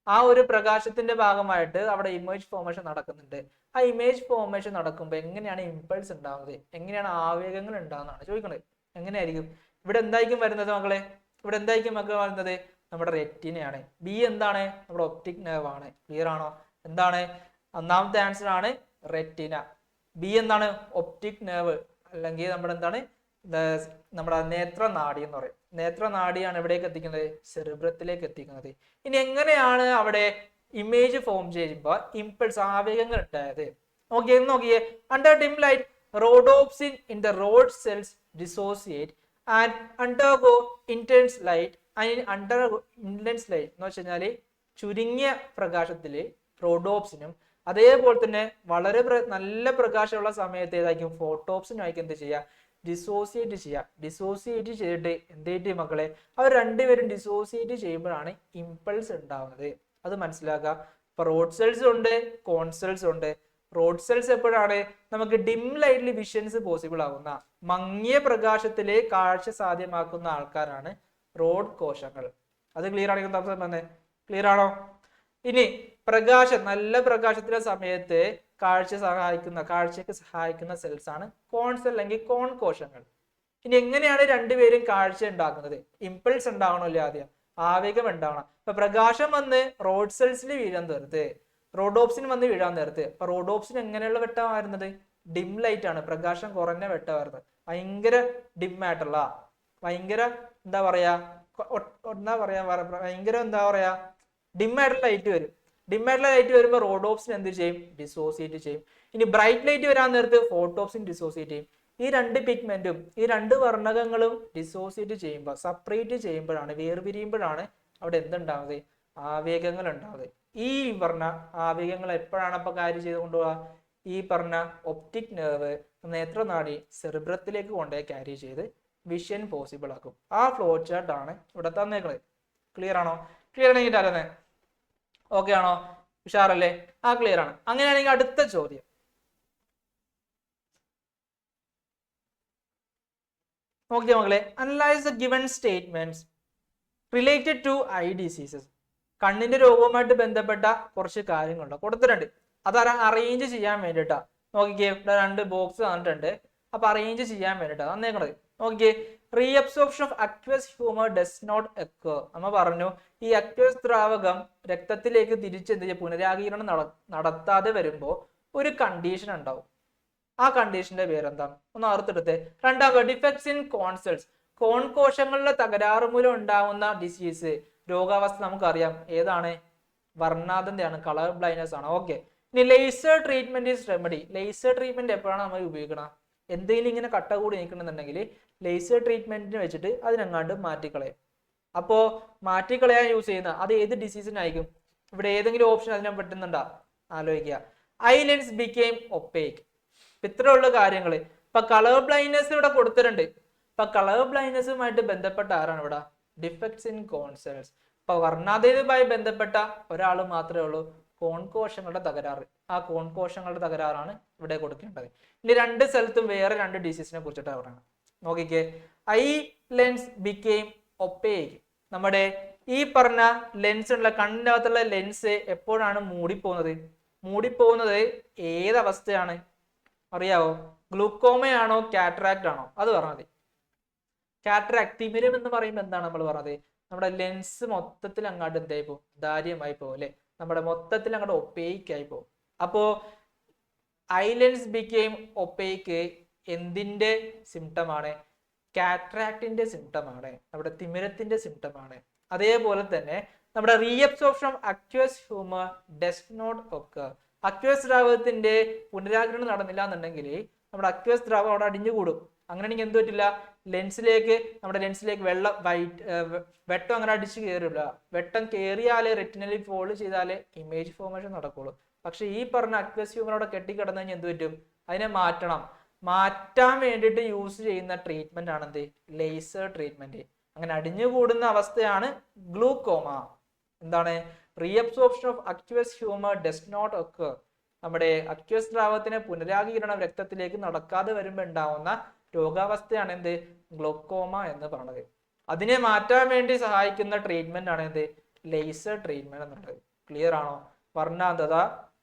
ആ ഒരു പ്രകാശത്തിന്റെ ഭാഗമായിട്ട് അവിടെ ഇമേജ് ഫോർമേഷൻ നടക്കുന്നുണ്ട്. ആ ഇമേജ് ഫോർമേഷൻ നടക്കുമ്പോൾ എങ്ങനെയാണ് ഇമ്പൾസ് ഉണ്ടാവുന്നത്, എങ്ങനെയാണ് ആവേഗങ്ങൾ ഉണ്ടാകുന്നതാണ് ചോദിക്കണത്. എങ്ങനെയായിരിക്കും ഇവിടെ എന്തായിരിക്കും വരുന്നത് മക്കളെ? ഇവിടെ എന്തായിരിക്കും മക്കളെ വരുന്നത്? നമ്മുടെ റെറ്റിനയാണ്. ബി എന്താണ്? നമ്മുടെ ഒപ്റ്റിക് നെർവ് ആണ്. ക്ലിയർ ആണോ? എന്താണ് ഒന്നാമത്തെ ആൻസർ ആണ് റെറ്റിന. ബി എന്താണ്? ഒപ്റ്റിക് നെർവ്, അല്ലെങ്കിൽ നമ്മുടെ എന്താണ്, നമ്മുടെ നേത്രനാഡി എന്ന് പറയും. നേത്രനാഡിയാണ് എവിടേക്ക് എത്തിക്കുന്നത്? സെറിബ്രത്തിലേക്ക് എത്തിക്കുന്നത്. ഇനി എങ്ങനെയാണ് അവിടെ ഇമേജ് ഫോം ചെയ്യുമ്പോൾ ഇമ്പൾസ്, ആവേഗങ്ങൾ ഉണ്ടായത്? നോക്കിയേ. Under dim light rhodopsin in the road cells dissociate and undergo intense light. Intense light എന്ന് വെച്ച് കഴിഞ്ഞാല് ചുരുങ്ങിയ പ്രകാശത്തില് റോഡോപ്സിനും, അതേപോലെ തന്നെ വളരെ നല്ല പ്രകാശമുള്ള സമയത്ത് ഏതായിരിക്കും? ഫോട്ടോപ്സിനുമായിരിക്കും എന്ത് ചെയ്യുക? ഡിസോസിയേറ്റ് ചെയ്യുക. ഡിസോസിയേറ്റ് ചെയ്തിട്ട് എന്ത് മക്കളെ? അവർ രണ്ടുപേരും ഡിസോസിയേറ്റ് ചെയ്യുമ്പോഴാണ് ഇമ്പൾസ് ഉണ്ടാവുന്നത്. അത് മനസ്സിലാക്കുക. ഇപ്പൊ റോഡ് സെൽസ് ഉണ്ട്, കോൺ സെൽസ് ഉണ്ട്. റോഡ് സെൽസ് എപ്പോഴാണ് നമുക്ക് ഡിം ലൈറ്റ്ലി വിഷൻസ് പോസിബിൾ ആകുന്ന, മങ്ങിയ പ്രകാശത്തിലെ കാഴ്ച സാധ്യമാക്കുന്ന ആൾക്കാരാണ് റോഡ് കോശങ്ങൾ. അത് ക്ലിയർ ആണെങ്കിൽ ക്ലിയർ ആണോ? ഇനി പ്രകാശം, നല്ല പ്രകാശത്തിന്റെ സമയത്ത് കാഴ്ചയ്ക്ക് സഹായിക്കുന്ന സെൽസ് ആണ് കോൺ സെൽ അല്ലെങ്കിൽ കോൺ കോശങ്ങൾ. ഇനി എങ്ങനെയാണ് രണ്ടുപേരും കാഴ്ച ഉണ്ടാക്കുന്നത്? ഇമ്പൾസ് ഉണ്ടാവണമല്ലോ ആദ്യം, ആവേഗം ഉണ്ടാവണം. ഇപ്പൊ പ്രകാശം വന്ന് റോഡ് സെൽസിൽ വീഴാൻ നേരത്ത്, റോഡോപ്സിന് വന്ന് വീഴാൻ നേരത്ത്, അപ്പൊ റോഡോപ്സിന് എങ്ങനെയുള്ള വെട്ടമായിരുന്നത്? ഡിം ലൈറ്റ് ആണ്, പ്രകാശം കുറഞ്ഞ വെട്ടമായിരുന്നത്. ഭയങ്കര ഡിം ആയിട്ടുള്ള, ഭയങ്കര ഡിം ആയിട്ടുള്ള ലൈറ്റ് വരും. ഡിം ആയിട്ടുള്ള ലൈറ്റ് വരുമ്പോൾ റോഡോപ്സിന് എന്ത് ചെയ്യും? ഡിസോസിയേറ്റ് ചെയ്യും. ഇനി ബ്രൈറ്റ് ലൈറ്റ് വരാൻ നേരത്ത് ഫോട്ടോപ്സിൻ ഡിസോസിയേറ്റ് ചെയ്യും. ഈ രണ്ട് പിഗ്മെന്റും, ഈ രണ്ട് വർണ്ണകങ്ങളും ഡിസോസിയേറ്റ് ചെയ്യുമ്പോൾ, സെപ്പറേറ്റ് ചെയ്യുമ്പോഴാണ്, വേർപിരിയുമ്പോഴാണ് അവിടെ എന്തുണ്ടാവുന്നത്? ആവേഗങ്ങൾ ഉണ്ടാവുന്നത്. ഈ പറഞ്ഞ ആവേഗങ്ങൾ എപ്പോഴാണ് അപ്പൊ കാര്യം ചെയ്ത് കൊണ്ടുപോവുക? ഈ പറഞ്ഞ ഒപ്റ്റിക് നെർവ്, നേത്രനാഡി സെറിബ്രത്തിലേക്ക് കൊണ്ടുപോയി ക്യാരി ചെയ്ത് വിഷൻ പോസിബിൾ ആക്കും. ആ ഫ്ലോ ചാർട്ട് ആണ് ഇവിടെ തന്നേക്കുന്നത്. ക്ലിയർ ആണോ? ക്ലിയർ ആണെങ്കിൽ തരുന്നേ ഓക്കെ ആണോ? ഉഷാറല്ലേ? ആ ക്ലിയർ ആണ്. അങ്ങനെയാണെങ്കിൽ അടുത്ത ചോദ്യം നോക്കിയ മക്കളെ, analyse the given statements related to eye diseases. കണ്ണിന്റെ രോഗവുമായിട്ട് ബന്ധപ്പെട്ട കുറച്ച് കാര്യങ്ങളുണ്ട്, കൊടുത്തിട്ടുണ്ട്. അത് അറേഞ്ച് ചെയ്യാൻ വേണ്ടിയിട്ടാ. നോക്കിക്കേ, ഇവിടെ രണ്ട് ബോക്സ് തന്നിട്ടുണ്ട്. അപ്പൊ അറേഞ്ച് ചെയ്യാൻ വേണ്ടിയിട്ടാ തന്നേക്കണത്. നോക്കിക്കേ, reabsorption of aqueous humour does not occur. നമ്മ പറഞ്ഞു ഈ അക്വസ് ദ്രാവകം രക്തത്തിലേക്ക് തിരിച്ചെന്ത് ചെയ്യുക, പുനരാഗീരണം നടത്താതെ വരുമ്പോൾ ഒരു കണ്ടീഷൻ ഉണ്ടാവും. ആ കണ്ടീഷന്റെ പേരെന്താ? ഒന്ന് ഓർത്തെടുത്ത്. രണ്ടാമത് ഡിഫക്ട്സ് ഇൻ കോൺ സെൽസ്. കോൺ കോശങ്ങളുടെ തകരാറ് മൂലം ഉണ്ടാകുന്ന ഡിസീസ്, രോഗാവസ്ഥ നമുക്കറിയാം. ഏതാണ്? വർണ്ണാന്ധതയാണ്, കളർ ബ്ലൈൻഡ്നസ് ആണ്. ഓക്കെ. ഇനി laser treatment is remedy. Laser treatment എപ്പോഴാണ് നമ്മൾ ഉപയോഗിക്കണം? എന്തെങ്കിലും ഇങ്ങനെ കട്ട കൂടി നിൽക്കണമെന്നുണ്ടെങ്കിൽ ലേസർ ട്രീറ്റ്മെന്റിന് വെച്ചിട്ട് അതിനെങ്ങാണ്ട് മാറ്റിക്കളയും. അപ്പോ മാറ്റിക്കളയാൻ യൂസ് ചെയ്യുന്ന അത് ഏത് ഡിസീസിനായിരിക്കും? ഇവിടെ ഏതെങ്കിലും ഓപ്ഷൻ അതിനെ പറ്റുന്നുണ്ടോ? ആലോചിക്കുക. I lens became opaque. ഇത്രയുള്ള കാര്യങ്ങൾ. ഇപ്പൊ കളർ ബ്ലൈൻഡ്നസ് ഇവിടെ കൊടുത്തിട്ടുണ്ട്. ഇപ്പൊ കളർ ബ്ലൈൻഡ്നസുമായിട്ട് ബന്ധപ്പെട്ട ആരാണ് ഇവിടെ? Defects in cone cells. ഇപ്പൊ വർണ്ണാതയുമായി ബന്ധപ്പെട്ട ഒരാൾ മാത്രമേ ഉള്ളൂ, കോൺ കോശങ്ങളുടെ തകരാറ്. ആ കോൺ കോശങ്ങളുടെ തകരാറാണ് ഇവിടെ കൊടുക്കേണ്ടത്. ഇനി രണ്ട് സ്ഥലത്തും വേറെ രണ്ട് ഡിസീസിനെ കുറിച്ചിട്ട് പറയണം. നോക്കിക്കേ, ഐ ലെൻസ് ബിക്കെയിം ഒപ്പേക്ക്. നമ്മുടെ ഈ പറഞ്ഞ ലെൻസ് ഉള്ള കണ്ണിനകത്തുള്ള ലെൻസ് എപ്പോഴാണ് മൂടിപ്പോകുന്നത്? മൂടിപ്പോകുന്നത് ഏതവസ്ഥയാണ് അറിയാവോ? ഗ്ലൂക്കോമയാണോ കാറ്ററാക്ട് ആണോ? അത് പറഞ്ഞാൽ മതി. കാറ്ററാക്ട്, തിമിരം എന്ന് പറയുമ്പോൾ എന്താണ് നമ്മൾ പറഞ്ഞത്? നമ്മുടെ ലെൻസ് മൊത്തത്തിൽ അങ്ങോട്ട് എന്തായി പോകും? ദാര്യമായി പോകും അല്ലെ? നമ്മുടെ മൊത്തത്തിൽ അങ്ങോട്ട് ഒപ്പേക്ക് ആയി പോകും. അപ്പോ ഐ ലെൻസ് ബിക്കെയിം ഒപ്പേക്ക് എന്തിന്റെ സിംറ്റം ആണ്? കാറ്ററാക്ടിന്റെ സിംറ്റമാണ്, നമ്മുടെ തിമിരത്തിന്റെ സിംറ്റമാണ്. അതേപോലെ തന്നെ നമ്മുടെ reabsorption of aqueous humour does not occur. Aqueous ദ്രാവകത്തിന്റെ പുനരാഗിരണം നടന്നില്ല എന്നുണ്ടെങ്കിൽ നമ്മുടെ അക്വസ് ദ്രാവകം അവിടെ അടിഞ്ഞുകൂടും. അങ്ങനെയാണെങ്കിൽ എന്ത് പറ്റില്ല, നമ്മുടെ ലെൻസിലേക്ക് വെട്ടം അങ്ങനെ അടിച്ചു കയറില്ല. വെട്ടം കയറിയാലേ റെറ്റിനലി ഫോളോ ചെയ്താലേ ഇമേജ് ഫോർമേഷൻ നടക്കുള്ളൂ. പക്ഷെ ഈ പറഞ്ഞ അക്വസ് ഹ്യൂമർ അവിടെ കെട്ടിക്കിടന്നു കഴിഞ്ഞാൽ എന്ത് പറ്റും, അതിനെ മാറ്റാൻ വേണ്ടിയിട്ട് യൂസ് ചെയ്യുന്ന ട്രീറ്റ്മെന്റ് ആണ് എന്ത്, ലേസർ ട്രീറ്റ്മെന്റ്. അങ്ങനെ അടിഞ്ഞുകൂടുന്ന അവസ്ഥയാണ് ഗ്ലൂക്കോമ. എന്താണ്, reabsorption of aqueous humour does not occur. നമ്മുടെ അക്വസ് ദ്രാവകത്തിന് പുനരാഗീകരണം രക്തത്തിലേക്ക് നടക്കാതെ വരുമ്പോൾ ഉണ്ടാവുന്ന രോഗാവസ്ഥയാണ് എന്ത്, ഗ്ലോക്കോമ എന്ന് പറയുന്നത്. അതിനെ മാറ്റാൻ വേണ്ടി സഹായിക്കുന്ന ട്രീറ്റ്മെന്റ് ആണ് എന്ത്, ലേസർ ട്രീറ്റ്മെന്റ് എന്നുള്ളത്. ക്ലിയർ ആണോ?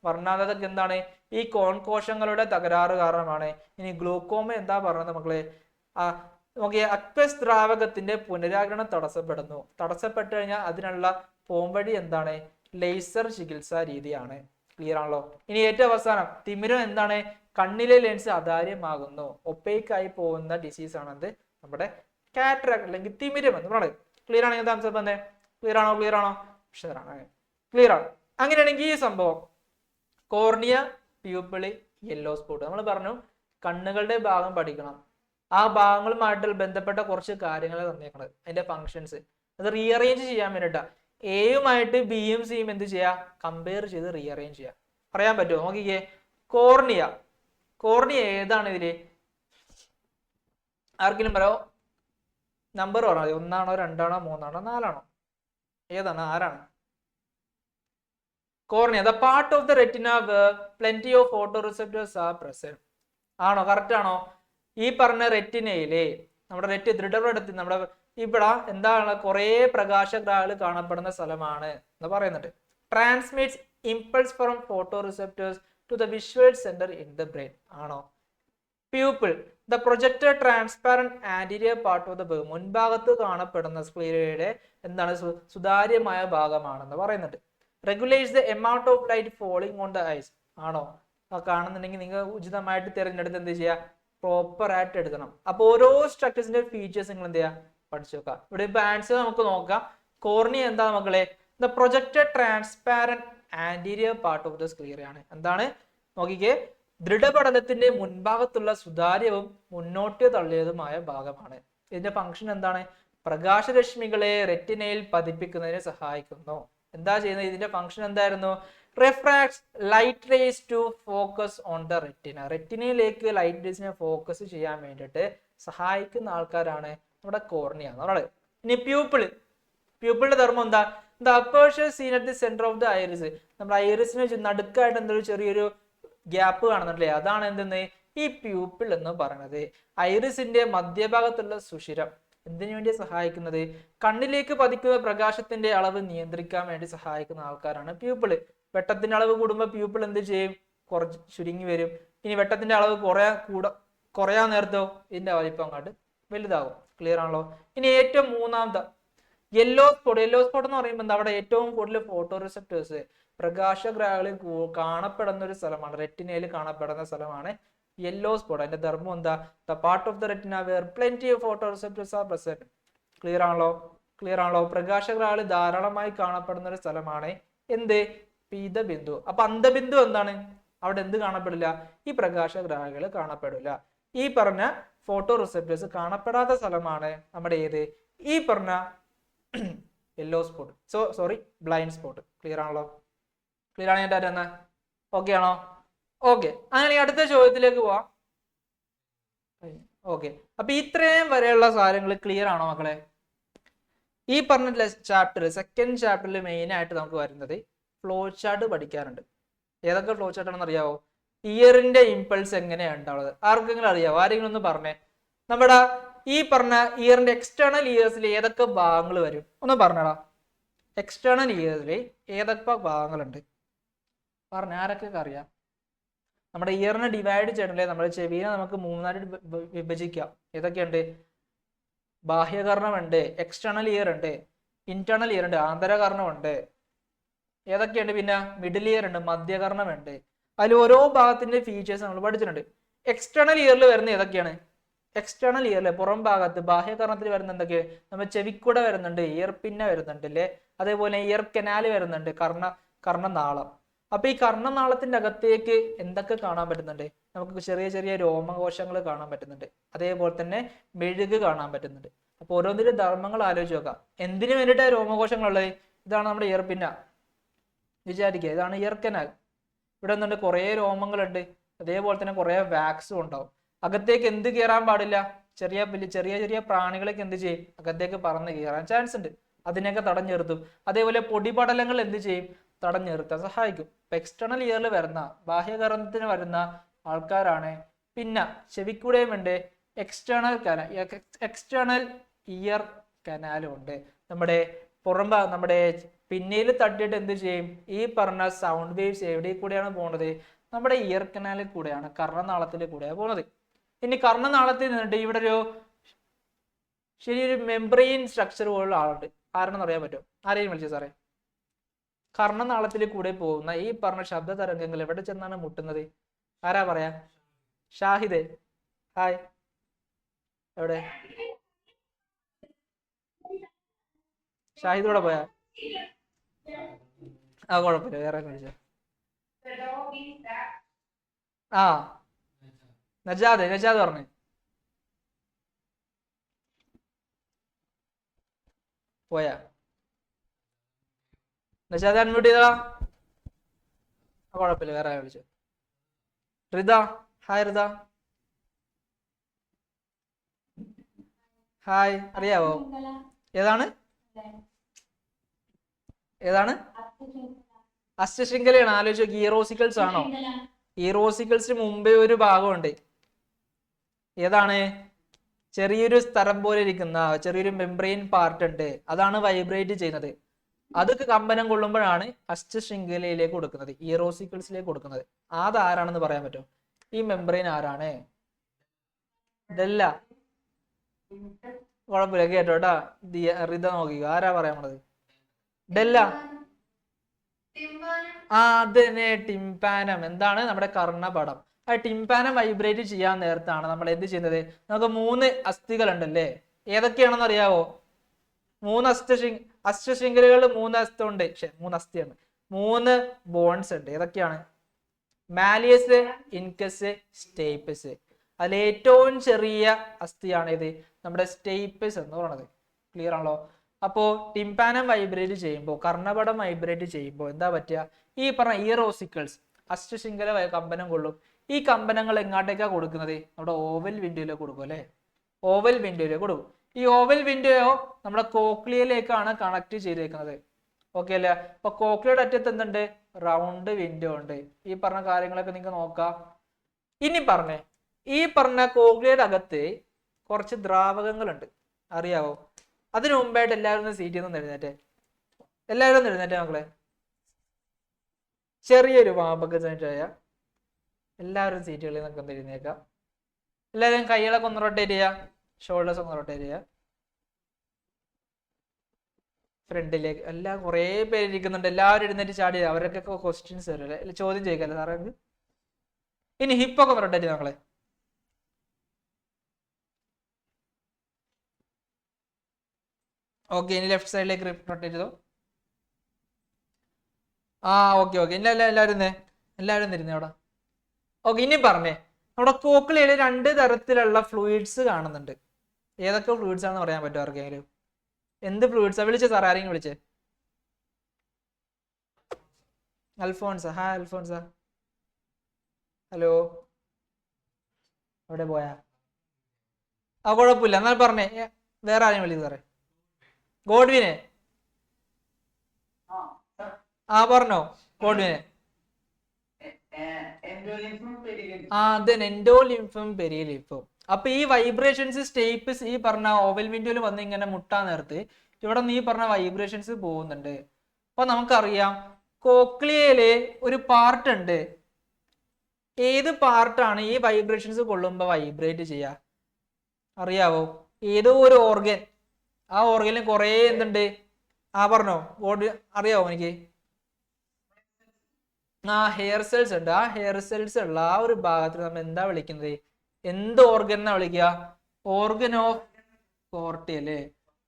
വർണ്ണാന്തതക്ക് എന്താണ്, ഈ കോശങ്ങളുടെ തകരാറ് കാരണമാണ്. ഇനി ഗ്ലൂക്കോമ എന്താ പറഞ്ഞത് മക്കളെ? നോക്കിയേ, അക്വസ് ദ്രാവകത്തിന്റെ പുനരാഗിരണം തടസ്സപ്പെട്ടു കഴിഞ്ഞാൽ അതിനുള്ള പോംവഴി എന്താണ്, ലേസർ ചികിത്സാ രീതിയാണ്. ക്ലിയർ ആണല്ലോ? ഇനി ഏറ്റവും അവസാനം തിമിരം എന്താണ്, കണ്ണിലെ ലെൻസ് അതാര്യമാകുന്നു, ഒപ്പേക്കായി പോകുന്ന ഡിസീസ് ആണെന്ത്, നമ്മുടെ കാറ്ററാക്ട് അല്ലെങ്കിൽ തിമിരം എന്ന് പറയുന്നത്. ക്ലിയർ ആണെങ്കിൽ എന്താ ആൻസർ തന്നെ? ക്ലിയർ ആണോ? ക്ലിയർ ആണ്. അങ്ങനെയാണെങ്കിൽ ഈ സംഭവം കോർണിയ, പ്യൂപ്പിള്, യെല്ലോ സ്പോട്ട്, നമ്മൾ പറഞ്ഞു കണ്ണുകളുടെ ഭാഗം പഠിക്കണം. ആ ഭാഗങ്ങളുമായിട്ട് ബന്ധപ്പെട്ട കുറച്ച് കാര്യങ്ങൾ തന്നേക്കുന്നത്, അതിന്റെ ഫങ്ഷൻസ്, അത് റീഅറേഞ്ച് ചെയ്യാൻ വേണ്ടിട്ടാ. എയുമായിട്ട് ബിയും സിയും എന്ത് ചെയ്യാ, കമ്പയർ ചെയ്ത് റീഅറേഞ്ച് ചെയ്യാം. പറയാൻ പറ്റുമോ? നോക്കിക്കേ, കോർണിയ ഏതാണ് ഇതില്? ആർക്കെങ്കിലും പറയോ? നമ്പർ പറഞ്ഞാൽ മതി. 1 ആണോ 2 ആണോ 3 ആണോ 4 ആണോ? ഏതാണ്? ആരാണ്? Cornea, the part of the retina where plenty of photoreceptors are present. ആണോ? കറക്റ്റ് ആണോ? ഈ പറഞ്ഞ റെറ്റിനയിലെ നമ്മുടെ ദൃഢപടത്തിൽ നമ്മുടെ ഇവിടെ എന്താണ്, കുറെ പ്രകാശഗ്രാഹകൾ കാണപ്പെടുന്ന സ്ഥലമാണ് എന്ന് പറയുന്നുണ്ട്. Transmits impulse from photoreceptors to the visual centre in the brain. ആണോ? Pupil, the projected transparent anterior part of the burn. മുൻഭാഗത്ത് കാണപ്പെടുന്ന സ്ക്ലീറയുടെ എന്താണ്, സുതാര്യമായ ഭാഗമാണെന്ന് പറയുന്നുണ്ട്. Regulates the amount of light falling on the eyes. ആണോ? കാണുന്നുണ്ടെങ്കിൽ നിങ്ങൾ ഉചിതമായിട്ട് തിരഞ്ഞെടുത്ത് എന്ത് ചെയ്യുക, പ്രോപ്പർ ആയിട്ട് എടുക്കണം. അപ്പൊ ഓരോ സ്ട്രക്ചേഴ്സിന്റെ ഫീച്ചേഴ്സ് നിങ്ങൾ എന്ത് ചെയ്യുക, പഠിച്ചു വെക്കാം. ഇവിടെ ഇപ്പൊ ആൻസർ നമുക്ക് നോക്കാം. കോർണിയ എന്താ മക്കളെ? The projected transparent anterior part of the സ്ക്ലീറയാണ്. എന്താണ്? നോക്കിക്കേ, ദൃഢപടലത്തിന്റെ മുൻഭാഗത്തുള്ള സുതാര്യവും മുന്നോട്ട് തള്ളിയതുമായ ഭാഗമാണ്. ഇതിന്റെ ഫംഗ്ഷൻ എന്താണ്? പ്രകാശരശ്മികളെ റെറ്റിനയിൽ പതിപ്പിക്കുന്നതിന് സഹായിക്കുന്നു. എന്താ ചെയ്യുന്നത്? ഇതിന്റെ ഫംഗ്ഷൻ എന്തായിരുന്നു? Refracts light rays to focus on the retina. റെറ്റിനയിലേക്ക് ലൈറ്റ് റേസിനെ ഫോക്കസ് ചെയ്യാൻ വേണ്ടിയിട്ട് സഹായിക്കുന്ന ആൾക്കാരാണ് നമ്മുടെ കോർണിയ എന്ന് പറയുന്നത്. ഇനി പ്യൂപ്പിളിന്റെ ധർമ്മം എന്താ? The aperture seen at the centre of the iris. നമ്മുടെ ഐറിസിന് നടുക്കായിട്ട് എന്തൊരു ചെറിയൊരു ഗ്യാപ്പ് കാണുന്നുണ്ടല്ലേ, അതാണ് എന്തെന്ന് ഈ പ്യൂപ്പിൾ എന്ന് പറയുന്നത്. ഐറിസിന്റെ മധ്യഭാഗത്തുള്ള സുഷിരം എന്തിനു വേണ്ടി സഹായിക്കുന്നത്? കണ്ണിലേക്ക് പതിക്കുന്ന പ്രകാശത്തിന്റെ അളവ് നിയന്ത്രിക്കാൻ വേണ്ടി സഹായിക്കുന്ന ആൾക്കാരാണ് പ്യൂപ്പിള്. വെട്ടത്തിന്റെ അളവ് കൂടുമ്പോൾ പ്യൂപ്പിൾ എന്ത് ചെയ്യും? കുറച്ച് ചുരുങ്ങി വരും. ഇനി വെട്ടത്തിന്റെ അളവ് കുറയാൻ നേരത്തോ ഇതിന്റെ വലിപ്പം അങ്ങോട്ട് വലുതാകും. ക്ലിയർ ആണല്ലോ? ഇനി ഏറ്റവും മൂന്നാമത്തെ യെല്ലോ സ്പോട്ട്. യെല്ലോ സ്പോട്ട് എന്ന് പറയുമ്പോൾ എന്താ, അവിടെ ഏറ്റവും കൂടുതൽ ഫോട്ടോ റിസെപ്റ്റേഴ്സ് പ്രകാശഗ്രാഹികളിൽ കാണപ്പെടുന്ന ഒരു സ്ഥലമാണ്, റെറ്റിനയിൽ കാണപ്പെടുന്ന സ്ഥലമാണ് യെല്ലോ സ്പോട്ട്. അതിന്റെ ധർമ്മം എന്താ? The part of the retina where plenty of photoreceptors are present. Clear ആണല്ലോ? പ്രകാശഗ്രാഹികളിൽ ധാരാളമായി കാണപ്പെടുന്ന ഒരു സ്ഥലമാണ് എന്ത്? പീതബിന്ദു. അപ്പൊ അന്ധബിന്ദു എന്താണ്? അവിടെ എന്ത് കാണപ്പെടില്ല? ഈ പ്രകാശഗ്രാഹികൾ കാണപ്പെടില്ല. ഈ പറഞ്ഞ ഫോട്ടോ റിസെപ്റ്റേഴ്സ് കാണപ്പെടാത്ത സ്ഥലമാണ് നമ്മുടെ ഏത്? ഈ പറഞ്ഞ yellow spot. Sorry, blind spot. Clear ആണല്ലോ? ക്ലിയർ ആണ് എൻ്റെ എന്നാ? ഓക്കെ ആണോ? ഓക്കെ, അങ്ങനെ അടുത്ത ചോദ്യത്തിലേക്ക് പോവാം. ഓക്കെ, അപ്പൊ ഇത്രയും വരെയുള്ള കാര്യങ്ങൾ ക്ലിയർ ആണോ മക്കളെ? ഈ പറഞ്ഞ ചാപ്റ്റർ, സെക്കൻഡ് ചാപ്റ്ററിൽ മെയിൻ ആയിട്ട് നമുക്ക് വരുന്നത് ഫ്ലോ ചാർട്ട് പഠിക്കാറുണ്ട്. ഏതൊക്കെ ഫ്ലോ ചാർട്ട് ആണെന്ന് അറിയാവോ? ഇയറിന്റെ ഇമ്പൾസ് എങ്ങനെയാണ് ഉണ്ടാവുന്നത്? ആർക്കെങ്കിലും അറിയാവോ? ആരെങ്കിലും ഒന്ന് പറഞ്ഞേ. നമ്മുടെ ഈ പറഞ്ഞ ഇയറിന്റെ എക്സ്റ്റേണൽ ഇയേഴ്സിൽ ഏതൊക്കെ ഭാഗങ്ങൾ വരും? ഒന്ന് പറഞ്ഞടാ. എക്സ്റ്റേണൽ ഇയേഴ്സിൽ ഏതൊക്കെ ഭാഗങ്ങളുണ്ട്? പറഞ്ഞ ആരൊക്കെ അറിയാം? നമ്മുടെ ഇയറിനെ ഡിവൈഡ് ചെയ്യണല്ലേ, നമ്മുടെ ചെവിയെ നമുക്ക് 3ആയിട്ട് വിഭജിക്കാം. ഏതൊക്കെയുണ്ട്? ബാഹ്യകർണമുണ്ട്, എക്സ്റ്റേണൽ ഇയർ ഉണ്ട്, ഇന്റേണൽ ഇയർ ഉണ്ട്, ആന്തരകർണമുണ്ട്. ഏതൊക്കെയുണ്ട്? പിന്നെ മിഡിൽ ഇയർ ഉണ്ട്, മധ്യകർണമുണ്ട്. അതിൽ ഓരോ ഭാഗത്തിന്റെ ഫീച്ചേഴ്സ് നമ്മൾ പഠിച്ചിട്ടുണ്ട്. എക്സ്റ്റേണൽ ഇയറിൽ വരുന്ന ഏതൊക്കെയാണ്? എക്സ്റ്റേണൽ ഇയറിലെ പുറം ഭാഗത്ത് ബാഹ്യകർണത്തിൽ വരുന്ന എന്തൊക്കെ, നമ്മൾ ചെവിക്കൂടെ വരുന്നുണ്ട്, ഇയർ പിന്ന വരുന്നുണ്ട് അല്ലേ, അതേപോലെ ഇയർ കനാൽ വരുന്നുണ്ട്, കർണനാളം. അപ്പൊ ഈ കർണനാളത്തിന്റെ അകത്തേക്ക് എന്തൊക്കെ കാണാൻ പറ്റുന്നുണ്ട്, നമുക്ക് ചെറിയ ചെറിയ രോമകോശങ്ങൾ കാണാൻ പറ്റുന്നുണ്ട്, അതേപോലെ തന്നെ മെഴുക് കാണാൻ പറ്റുന്നുണ്ട്. അപ്പൊ ഓരോന്നിന്റെ ധർമ്മങ്ങൾ ആലോചിച്ച് നോക്കാം. എന്തിനു വേണ്ടിയിട്ടാണ് രോമകോശങ്ങളുള്ളത്? ഇതാണ് നമ്മുടെ ഇയർ പിന്ന വിചാരിക്കുക, ഇതാണ് ഇയർ കനാൽ. ഇവിടെ എന്തുണ്ട്, കുറെ രോമങ്ങളുണ്ട്, അതേപോലെ തന്നെ കുറെ വാക്സും ഉണ്ടാവും. അകത്തേക്ക് എന്ത് കയറാൻ പാടില്ല, ചെറിയ ചെറിയ പ്രാണികളൊക്കെ എന്ത് ചെയ്യും, അകത്തേക്ക് പറന്ന് കയറാൻ ചാൻസ് ഉണ്ട്, അതിനെയൊക്കെ തടഞ്ഞു നിർത്തും. അതേപോലെ പൊടിപടലങ്ങൾ എന്ത് ചെയ്യും, തടഞ്ഞു നിർത്താൻ സഹായിക്കും. ഇപ്പൊ എക്സ്റ്റേണൽ ഇയറിൽ വരുന്ന ബാഹ്യകർണത്തിന് വരുന്ന ആൾക്കാരാണ്. പിന്നെ ചെവിക്കൂടെയും ഉണ്ട് എക്സ്റ്റേണൽ ഇയർ കനാലും ഉണ്ട്. നമ്മുടെ നമ്മുടെ പിന്നയിൽ തട്ടിയിട്ട് എന്ത് ചെയ്യും, ഈ പറഞ്ഞ സൗണ്ട് വേവ്സ് എവിടെ കൂടെയാണ് പോണത്, നമ്മുടെ ഇയർ കനാലിൽ കൂടെയാണ്, കർണനാളത്തിൽ കൂടെയാണ് പോണത്. ഇനി കർണനാളത്തിൽ നിന്നിട്ട് ഇവിടെ ശരിയൊരു മെംബ്രെയിൻ സ്ട്രക്ചർ പോലുള്ള ആളുണ്ട്, ആരെന്ന് അറിയാൻ പറ്റും, ആരെയും വിളിച്ചു സാറേ? കർണനാളത്തിൽ കൂടെ പോകുന്ന ഈ പറഞ്ഞ ശബ്ദ തരംഗങ്ങൾ എവിടെ ചെന്നാണ് മുട്ടുന്നത്, ആരാ പറയാ? ഷാഹിദ്, ഹായ്, എവിടെ? ഷാഹിദ് കൂടെ പോയാ? ആ കുഴപ്പമില്ല, വേറെ വിളിച്ച. ആ നജാദ് പറഞ്ഞു. പോയാ? നജാദ് അൺമ്യൂട്ട് ചെയ്താ? കുഴപ്പമില്ല, വേറെ വിളിച്ചു. റിത, ഹായ് റിത. ഹായ്, അറിയാവോ? ഏതാണ് അഷ്ടശൃംഖലയാണ്? ആലോചിച്ച് നോക്കി, ഈറോസിക്കൽസ് ആണോ? ഈറോസിക്കൽസിന് മുമ്പേ ഒരു ഭാഗമുണ്ട്, ഏതാണ്? ചെറിയൊരു സ്ഥലം പോലെ ഇരിക്കുന്ന ചെറിയൊരു മെംബ്രെയിൻ പാർട്ട് ഉണ്ട്, അതാണ് വൈബ്രേറ്റ് ചെയ്യുന്നത്. അത് കമ്പനം കൊള്ളുമ്പോഴാണ് അഷ്ടശൃംഖലയിലേക്ക് കൊടുക്കുന്നത്, ഈറോസിക്കൽസിലേക്ക് കൊടുക്കുന്നത്. അതാരാണെന്ന് പറയാൻ പറ്റുമോ? ഈ മെംബ്രെയിൻ ആരാണ്? ഇതല്ല, കുഴപ്പമില്ല, കേട്ടോട്ടാ. റിത നോക്കിക്കോ, ആരാ പറയാൻ പോണത്? ഡെല്ല. അതന്നെ, ടിംപാനം. എന്താണ്? നമ്മുടെ കർണപടം. ആ ടിംപാനം വൈബ്രേറ്റ് ചെയ്യാൻ നേരത്താണ് നമ്മൾ എന്ത് ചെയ്യുന്നത്, നമുക്ക് 3 അസ്ഥികൾ ഉണ്ടല്ലേ, ഏതൊക്കെയാണെന്ന് അറിയാവോ? 3 അഷ്ടശൃംഖലകൾ, 3 അസ്ഥമുണ്ട്, 3 അസ്ഥിയാണ്, 3 ബോൺസ് ഉണ്ട്. ഏതൊക്കെയാണ്? Malleus, incus, stapes. അതിൽ ഏറ്റവും ചെറിയ അസ്ഥിയാണ് ഇത്, നമ്മുടെ സ്റ്റേപ്പസ് എന്ന് പറയുന്നത്. ക്ലിയർ ആണല്ലോ? അപ്പോ ടിംപാനം വൈബ്രേറ്റ് ചെയ്യുമ്പോൾ, കർണപടം വൈബ്രേറ്റ് ചെയ്യുമ്പോൾ എന്താ പറ്റുക, ഈ പറഞ്ഞ ഈറോസിക്കൽസ് അഷ്ടശൃംഖല കമ്പനം കൊള്ളും. ഈ കമ്പനങ്ങൾ എങ്ങോട്ടേക്കാ കൊടുക്കുന്നത്? നമ്മുടെ ഓവൽ വിൻഡോയിലേക്ക് കൊടുക്കും അല്ലെ, ഓവൽ വിൻഡോയിലേക്ക് കൊടുക്കും. ഈ ഓവൽ വിൻഡോയോ നമ്മുടെ കോക്ലിയയിലേക്കാണ് കണക്ട് ചെയ്തേക്കുന്നത്. ഓക്കെ അല്ലേ? അപ്പൊ കോക്ലിയയുടെ അറ്റത്ത് എന്തുണ്ട്? റൗണ്ട് വിൻഡോ ഉണ്ട്. ഈ പറഞ്ഞ കാര്യങ്ങളൊക്കെ നിങ്ങൾക്ക് നോക്കാം. ഇനി ഈ പറഞ്ഞ കോക്ലിയയുടെ അകത്ത് കുറച്ച് ദ്രാവകങ്ങളുണ്ട്, അറിയാവോ? അതിനു മുമ്പായിട്ട് എല്ലാവരും ഒന്ന് സീറ്റിൽ നിന്ന് എഴുന്നേറ്റെ, എല്ലാവരും ഒന്ന് എഴുന്നേറ്റെ മക്കളെ. ചെറിയൊരു വാമ്പൊക്കെ ആയ എല്ലാവരും സീറ്റുകളിൽ നിന്നൊക്കെ ഒന്ന് എഴുന്നേക്കാം. എല്ലാവരും കൈകളൊക്കെ ഒന്ന് റൊട്ടേറ്റ് ചെയ്യുക, ഷോൾഡേഴ്സ് ഒന്ന് റൊട്ടേറ്റ് ചെയ്യുക, ഫ്രണ്ടിലേക്ക്. എല്ലാം കുറേ പേര് ഇരിക്കുന്നുണ്ട്, എല്ലാവരും എഴുന്നേറ്റ് ചാടി. അവരൊക്കെ ക്വസ്റ്റ്യൻസ് തരും അല്ലെ, ചോദ്യം ചോദിക്കല്ലേ സാറേ? ഇനി ഹിപ്പൊക്കെ ഒന്ന് റൊട്ടേറ്റ് ചെയ്ത് മക്കളെ. ഓക്കെ, ഇനി ലെഫ്റ്റ് സൈഡിലേക്ക് റൊട്ടേറ്റ് ചെയ്തോ. ഓക്കെ. ഇനി എല്ലാവരും ഇരുന്നേ അവിടെ. ഓക്കെ, ഇനി നമ്മുടെ കോക്ലിയയിൽ 2 തരത്തിലുള്ള ഫ്ലൂയിഡ്സ് കാണുന്നുണ്ട്. ഏതൊക്കെ ഫ്ലൂയിഡ്സ് ആണെന്ന് പറയാൻ പറ്റുമോ ആർക്കെങ്കിലും? എന്ത് ഫ്ലൂയിഡ്സാ? വിളിച്ചേ സാർ, ആരെങ്കിലും വിളിച്ചേ? അൽഫോൺസ, ഹായ് അൽഫോൺസ. ഹലോ, അവിടെ പോയാ? കുഴപ്പമില്ല, എന്നാൽ പറഞ്ഞേ, വേറെ ആരെയും വിളിച്ചു സാറേ. ഗോഡ്വിനെ, പറഞ്ഞോ ഗോഡ്വിനെ. എൻഡോലിംഫും പെരിലിംഫും. അപ്പൊ ഈ വൈബ്രേഷൻസ് സ്റ്റേപ്സ് ഈ പറഞ്ഞ ഓവൽ വിൻഡോയിൽ വന്ന് ഇങ്ങനെ മുട്ടാൻ നേരത്ത് ഇവിടെ നിന്ന് ഈ പറഞ്ഞ വൈബ്രേഷൻസ് പോകുന്നുണ്ട്. അപ്പൊ നമുക്കറിയാം കോക്ലിയയില് ഒരു പാർട്ട് ഉണ്ട്. ഏത് പാർട്ടാണ് ഈ വൈബ്രേഷൻസ് കൊള്ളുമ്പോ വൈബ്രേറ്റ് ചെയ്യുക? അറിയാവോ? ഏതോ ഒരു ഓർഗൻ. ആ ഓർഗനിൽ കുറെ എന്തുണ്ട്? പറഞ്ഞോ, അറിയാവോ എനിക്ക്? ഹെയർ സെൽസ് ഉണ്ട്. ആ ഹെയർ സെൽസ് ഉള്ള ആ ഒരു ഭാഗത്തിൽ നമ്മൾ എന്താ വിളിക്കുന്നത്? എന്ത് ഓർഗൻ എന്നാ വിളിക്കുക? ഓർഗൻ ഓഫ് കോർട്ടി അല്ലേ,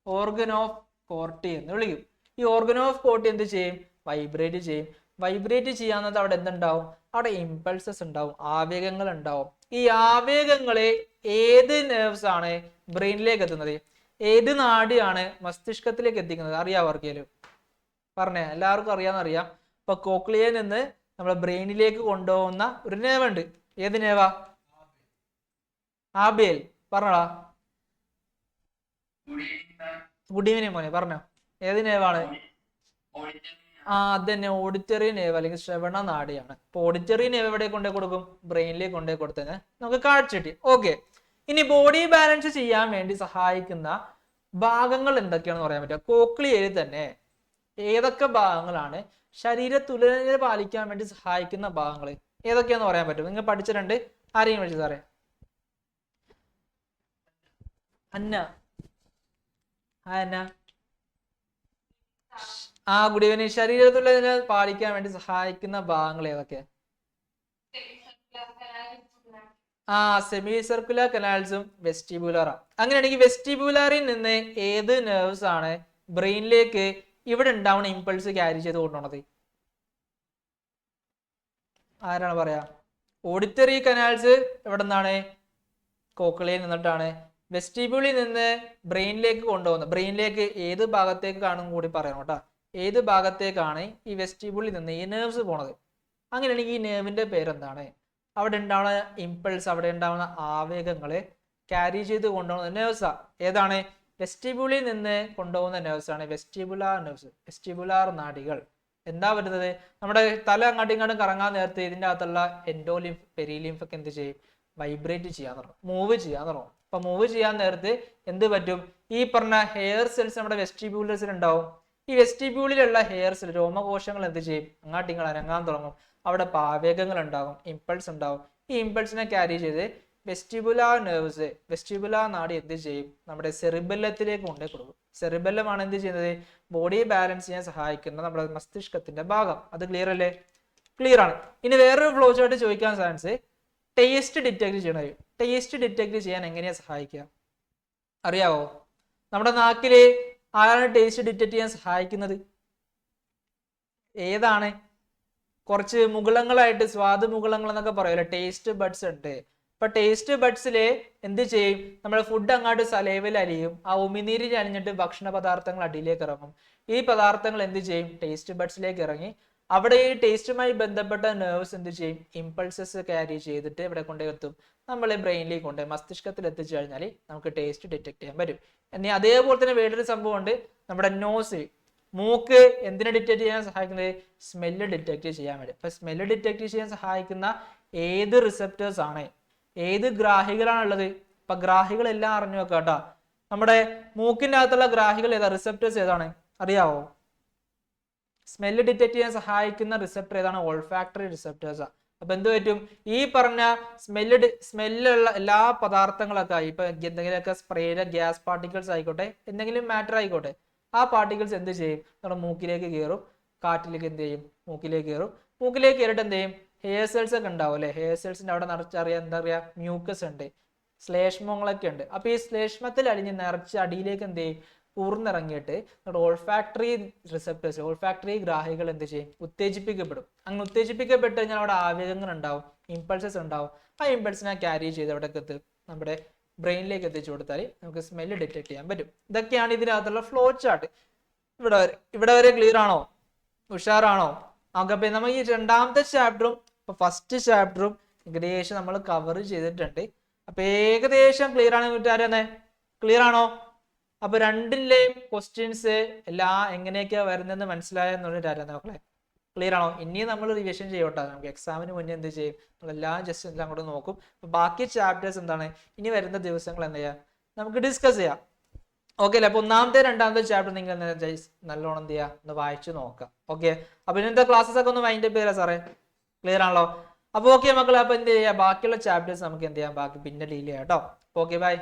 ഓർഗൻ ഓഫ് കോർട്ടി എന്ന് വിളിക്കും. ഈ ഓർഗൻ ഓഫ് കോർട്ടി എന്ത് ചെയ്യും? വൈബ്രേറ്റ് ചെയ്യും. വൈബ്രേറ്റ് ചെയ്യാന്നത് അവിടെ എന്തുണ്ടാവും? അവിടെ ഇമ്പൾസസ് ഉണ്ടാവും, ആവേഗങ്ങൾ ഉണ്ടാവും. ഈ ആവേഗങ്ങളെ ഏത് നെർവ്സ് ആണ് ബ്രെയിനിലേക്ക് എത്തുന്നത്? ഏത് നാഡിയാണ് മസ്തിഷ്കത്തിലേക്ക് എത്തിക്കുന്നത്? അറിയാവോ ആർക്കേലും? പറഞ്ഞേ, എല്ലാവർക്കും അറിയാന്നറിയാം. ഇപ്പൊ കോക്ലിയയിൽ നിന്ന് നമ്മുടെ ബ്രെയിനിലേക്ക് കൊണ്ടുപോകുന്ന ഒരു നേവ് ഉണ്ട്. ഏത് നേവാ? ആബേൽ, പറഞ്ഞോടാ. ഗുഡ് ഈവനിങ് മോനെ, പറഞ്ഞോ. ഏത് നേവാണ്? അത് തന്നെ, ഓഡിറ്ററി നേവ് അല്ലെങ്കിൽ ശ്രവണ നാഡിയാണ്. അപ്പൊ ഓഡിറ്ററി നേവ് എവിടെ കൊണ്ടേ കൊടുക്കും? ബ്രെയിനിലേക്ക് കൊണ്ടേ കൊടുത്തത് നമുക്ക് കാഴ്ച കിട്ടി. ഓക്കെ, ഇനി ബോഡി ബാലൻസ് ചെയ്യാൻ വേണ്ടി സഹായിക്കുന്ന ഭാഗങ്ങൾ എന്തൊക്കെയാണെന്ന് പറയാൻ പറ്റുക? കോക്ലിയയിൽ തന്നെ ഏതൊക്കെ ഭാഗങ്ങളാണ് ശരീര തുലനത പാലിക്കാൻ വേണ്ടി സഹായിക്കുന്ന ഭാഗങ്ങൾ ഏതൊക്കെയാന്ന് പറയാൻ പറ്റും? നിങ്ങൾ പഠിച്ചിട്ടുണ്ട്? ആരെയും വിളിച്ചു സാറേ. Anna, good evening. ശരീര തുലനത പാലിക്കാൻ വേണ്ടി സഹായിക്കുന്ന ഭാഗങ്ങൾ ഏതൊക്കെയാ? സെമി സർക്കുലർ കനാൽസും വെസ്റ്റിബുലറാ. അങ്ങനെയാണെങ്കിൽ വെസ്റ്റിബുലറിൽ നിന്ന് ഏത് നെർവ്സ് ആണ് ബ്രെയിനിലേക്ക് ഇവിടെ ഉണ്ടാവുന്ന ഇമ്പൾസ് ക്യാരി ചെയ്ത് കൊണ്ടുപോണത്? ആരാണ് പറയാ? ഓഡിറ്ററി കനാൽസ് എവിടെ നിന്നാണ്? കോക്ലിയയിൽ നിന്നിട്ടാണ്. വെസ്റ്റിബ്യൂളിൽ നിന്ന് ബ്രെയിനിലേക്ക് കൊണ്ടുപോകുന്നത്, ബ്രെയിനിലേക്ക് ഏത് ഭാഗത്തേക്കാണെന്ന് കൂടി പറയണം കേട്ടോ. ഏത് ഭാഗത്തേക്കാണ് ഈ വെസ്റ്റിബ്യൂളിൽ നിന്ന് ഈ നെർവ്സ് പോണത്? അങ്ങനെയാണെങ്കിൽ ഈ നെർവിന്റെ പേരെന്താണ്? അവിടെ ഉണ്ടാവുന്ന ഇമ്പൾസ്, അവിടെ ഉണ്ടാവുന്ന ആവേഗങ്ങളെ ക്യാരി ചെയ്ത് കൊണ്ടുപോകുന്ന നെർവ്സാ. ഏതാണ്? വെസ്റ്റിബ്യൂളിൽ നിന്ന് കൊണ്ടുപോകുന്ന നെർവ്സ് ആണ് വെസ്റ്റിബുലാർ നെർവ്സ്, വെസ്റ്റിബുലാർ നാഡികൾ. എന്താ വരുന്നത്? നമ്മുടെ തല അങ്ങോട്ടും ഇങ്ങോട്ടും കറങ്ങാൻ നേരത്തെ ഇതിൻ്റെ അകത്തുള്ള എൻഡോലിംഫ്, പെരിലിംഫ് ഒക്കെ എന്ത് ചെയ്യും? വൈബ്രേറ്റ് ചെയ്യാൻ തുടങ്ങും, മൂവ് ചെയ്യാൻ തുടങ്ങും. അപ്പൊ മൂവ് ചെയ്യാൻ നേരത്ത് എന്ത് പറ്റും? ഈ പറഞ്ഞ ഹെയർ സെൽസ് നമ്മുടെ വെസ്റ്റിബ്യൂൾസിൽ ഉണ്ടാവും. ഈ വെസ്റ്റിബ്യൂളിലുള്ള ഹെയർ സെൽ, രോമകോശങ്ങൾ എന്ത് ചെയ്യും? അങ്ങോട്ടും ഇങ്ങോട്ട് അനങ്ങാൻ തുടങ്ങും. അവിടെ ആവേഗങ്ങൾ ഉണ്ടാകും, ഇമ്പൾസ് ഉണ്ടാവും. ഈ ഇമ്പൾസിനെ ക്യാരി ചെയ്ത് വെസ്റ്റിബുലാർ നെർവ്സ്, വെസ്റ്റിബുലാർ നാഡി എന്ത് ചെയ്യും? നമ്മുടെ സെറിബെല്ലത്തിലേക്ക് കൊണ്ടേ കൊടുക്കും. സെറിബെല്ലമാണ് എന്ത് ചെയ്യുന്നത്? ബോഡി ബാലൻസ് ചെയ്യാൻ സഹായിക്കുന്ന നമ്മുടെ മസ്തിഷ്കത്തിന്റെ ഭാഗം. അത് ക്ലിയർ അല്ലേ? ക്ലിയർ ആണ്. ഇനി വേറൊരു ഫ്ലോ ചാർട്ട് ചോദിക്കാൻ ചാൻസ്, ടേസ്റ്റ് ഡിറ്റക്ട് ചെയ്യണത്. ടേസ്റ്റ് ഡിറ്റക്ട് ചെയ്യാൻ എങ്ങനെയാ സഹായിക്കുക? അറിയാവോ? നമ്മുടെ നാക്കില് ആരാണ് ടേസ്റ്റ് ഡിറ്റക്ട് ചെയ്യാൻ സഹായിക്കുന്നത്? ഏതാണ്? കുറച്ച് മുകുളങ്ങളായിട്ട്, സ്വാദ് മുകുളങ്ങൾ എന്നൊക്കെ പറയുമല്ലോ, ടേസ്റ്റ് ബഡ്സ് ഉണ്ട്. ഇപ്പൊ ടേസ്റ്റ് ബഡ്സില് എന്ത് ചെയ്യും? നമ്മുടെ ഫുഡ് അങ്ങോട്ട് സലൈവയിൽ അലിയും, ആ ഉമിനീരിൽ അലിഞ്ഞിട്ട് ഭക്ഷണ പദാർത്ഥങ്ങൾ അടിയിലേക്ക് ഇറങ്ങും. ഈ പദാർത്ഥങ്ങൾ എന്ത് ചെയ്യും? ടേസ്റ്റ് ബഡ്സിലേക്ക് ഇറങ്ങി അവിടെ ഈ ടേസ്റ്റുമായി ബന്ധപ്പെട്ട നെർവ്സ് എന്ത് ചെയ്യും? ഇമ്പൾസസ് ക്യാരി ചെയ്തിട്ട് ഇവിടെ കൊണ്ടെത്തും, നമ്മളെ ബ്രെയിനിലേക്ക് കൊണ്ട് മസ്തിഷ്കത്തിൽ എത്തിച്ചു കഴിഞ്ഞാൽ നമുക്ക് ടേസ്റ്റ് ഡിറ്റക്ട് ചെയ്യാൻ പറ്റും. ഇനി അതേപോലെ തന്നെ വേറൊരു സംഭവം ഉണ്ട്, നമ്മുടെ നോസ്, മൂക്ക് എന്തിനെ ഡിറ്റക്ട് ചെയ്യാൻ സഹായിക്കുന്നത്? സ്മെല്ല് ഡിറ്റക്ട് ചെയ്യാൻ വേണ്ടി. അപ്പൊ സ്മെല്ല് ഡിറ്റക്ട് ചെയ്യാൻ സഹായിക്കുന്ന ഏത് റിസപ്റ്റേഴ്സ് ആണ്, ഏത് ഗ്രാഹികളാണുള്ളത്? ഇപ്പൊ ഗ്രാഹികളെല്ലാം അറിഞ്ഞു വെക്കാം കേട്ടോ. നമ്മുടെ മൂക്കിന്റെ അകത്തുള്ള ഗ്രാഹികൾ ഏതാ? റിസപ്റ്റേഴ്സ് ഏതാണ്? അറിയാവോ? സ്മെല്ല് ഡിറ്റക്ട് ചെയ്യാൻ സഹായിക്കുന്ന റിസപ്റ്റർ ഏതാണ്? ഓൾഫാക്ടറി റിസപ്റ്റേഴ്സാ. അപ്പൊ എന്ത് പറ്റും? ഈ പറഞ്ഞ സ്മെല്ലുള്ള എല്ലാ പദാർത്ഥങ്ങളൊക്കെ, ഇപ്പൊ എന്തെങ്കിലുമൊക്കെ സ്പ്രേയിലെ ഗ്യാസ് പാർട്ടിക്കിൾസ് ആയിക്കോട്ടെ, എന്തെങ്കിലും മാറ്റർ ആയിക്കോട്ടെ, ആ പാർട്ടിക്കിൾസ് എന്ത് ചെയ്യും? നമ്മുടെ മൂക്കിലേക്ക് കയറും, കാറ്റിലേക്ക് എന്ത് ചെയ്യും? മൂക്കിലേക്ക് കയറും. മൂക്കിലേക്ക് കയറിയിട്ട് എന്ത് ചെയ്യും? ഹെയർ സെൽസ് ഒക്കെ ഉണ്ടാവും അല്ലെ? ഹെയർ സെൽസിന്റെ അവിടെ നിറച്ചറിയാം, എന്താ പറയാ, മ്യൂക്കസ് ഉണ്ട്, ശ്ലേഷ്മങ്ങളൊക്കെ ഉണ്ട്. അപ്പൊ ഈ ശ്ലേഷ്മത്തിൽ അലിഞ്ഞ് നിറച്ച് അടിയിലേക്ക് എന്ത് ചെയ്യും? ഊർന്നിറങ്ങിയിട്ട് നമ്മുടെ ഓൾഫാക്ടറി റിസപ്റ്റേഴ്സ്, ഓൾഫാക്ടറി ഗ്രാഹികൾ എന്ത് ചെയ്യും? ഉത്തേജിപ്പിക്കപ്പെടും. അങ്ങനെ ഉത്തേജിപ്പിക്കപ്പെട്ട് കഴിഞ്ഞാൽ അവിടെ ആവേഗങ്ങൾ ഉണ്ടാവും, ഇമ്പൾസസ് ഉണ്ടാവും. ആ ഇമ്പൾസിനെ ക്യാരി ചെയ്ത് അവിടെ നമ്മുടെ ബ്രെയിനിലേക്ക് എത്തിച്ചു കൊടുത്താൽ നമുക്ക് സ്മെല്ല് ഡിറ്റക്ട് ചെയ്യാൻ പറ്റും. ഇതൊക്കെയാണ് ഇതിനകത്തുള്ള ഫ്ലോ ചാർട്ട്. ഇവിടെ വരെ ക്ലിയർ ആണോ? ഉഷാറാണോ? അപ്പൊ നമ്മൾ ഈ രണ്ടാമത്തെ ചാപ്റ്ററും ഫസ്റ്റ് ചാപ്റ്ററും ഏകദേശം നമ്മൾ കവർ ചെയ്തിട്ടുണ്ട്. അപ്പൊ ഏകദേശം ക്ലിയർ ആണ്. കൂട്ടുകാരെന്നെ ക്ലിയർ ആണോ? അപ്പൊ രണ്ടിലെയും ക്വസ്റ്റ്യൻസ് എല്ലാം എങ്ങനെയൊക്കെയാ വരുന്നതെന്ന് മനസ്സിലായെന്നുള്ളൊരു നോക്കളെ ക്ലിയർ ആണോ? ഇനിയും നമ്മൾ റിവിഷൻ ചെയ്യോട്ടെ. നമുക്ക് എക്സാമിന് മുന്നേ എന്ത് ചെയ്യും? നമ്മളെല്ലാം ജസ്റ്റ് എല്ലാം കൂടെ നോക്കും. അപ്പൊ ബാക്കി ചാപ്റ്റേഴ്സ് എന്താണ് ഇനി വരുന്ന ദിവസങ്ങൾ എന്ത് ചെയ്യാം? നമുക്ക് ഡിസ്കസ് ചെയ്യാം. ഓക്കെ അല്ലേ? അപ്പൊ ഒന്നാമത്തെ രണ്ടാമത്തെ ചാപ്റ്റർ നിങ്ങൾ നല്ലോണം എന്ത് ചെയ്യാം? ഒന്ന് വായിച്ചു നോക്കാം. ഓക്കെ, അപ്പൊ ഇന്നത്തെ ക്ലാസ്സസ് ഒക്കെ ഒന്ന് വൈൻഡ് അപ്പ് ചെയ്യാം സാറേ. ക്ലിയർ ആണല്ലോ? അപ്പൊ ഓക്കെ മക്കളെ, അപ്പൊ എന്ത് ചെയ്യാം? ബാക്കിയുള്ള ചാപ്റ്റേഴ്സ് നമുക്ക് എന്ത് ചെയ്യാം? ബാക്കി പിന്നെ ഡീൽ ചെയ്യാം കേട്ടോ. Okay, by.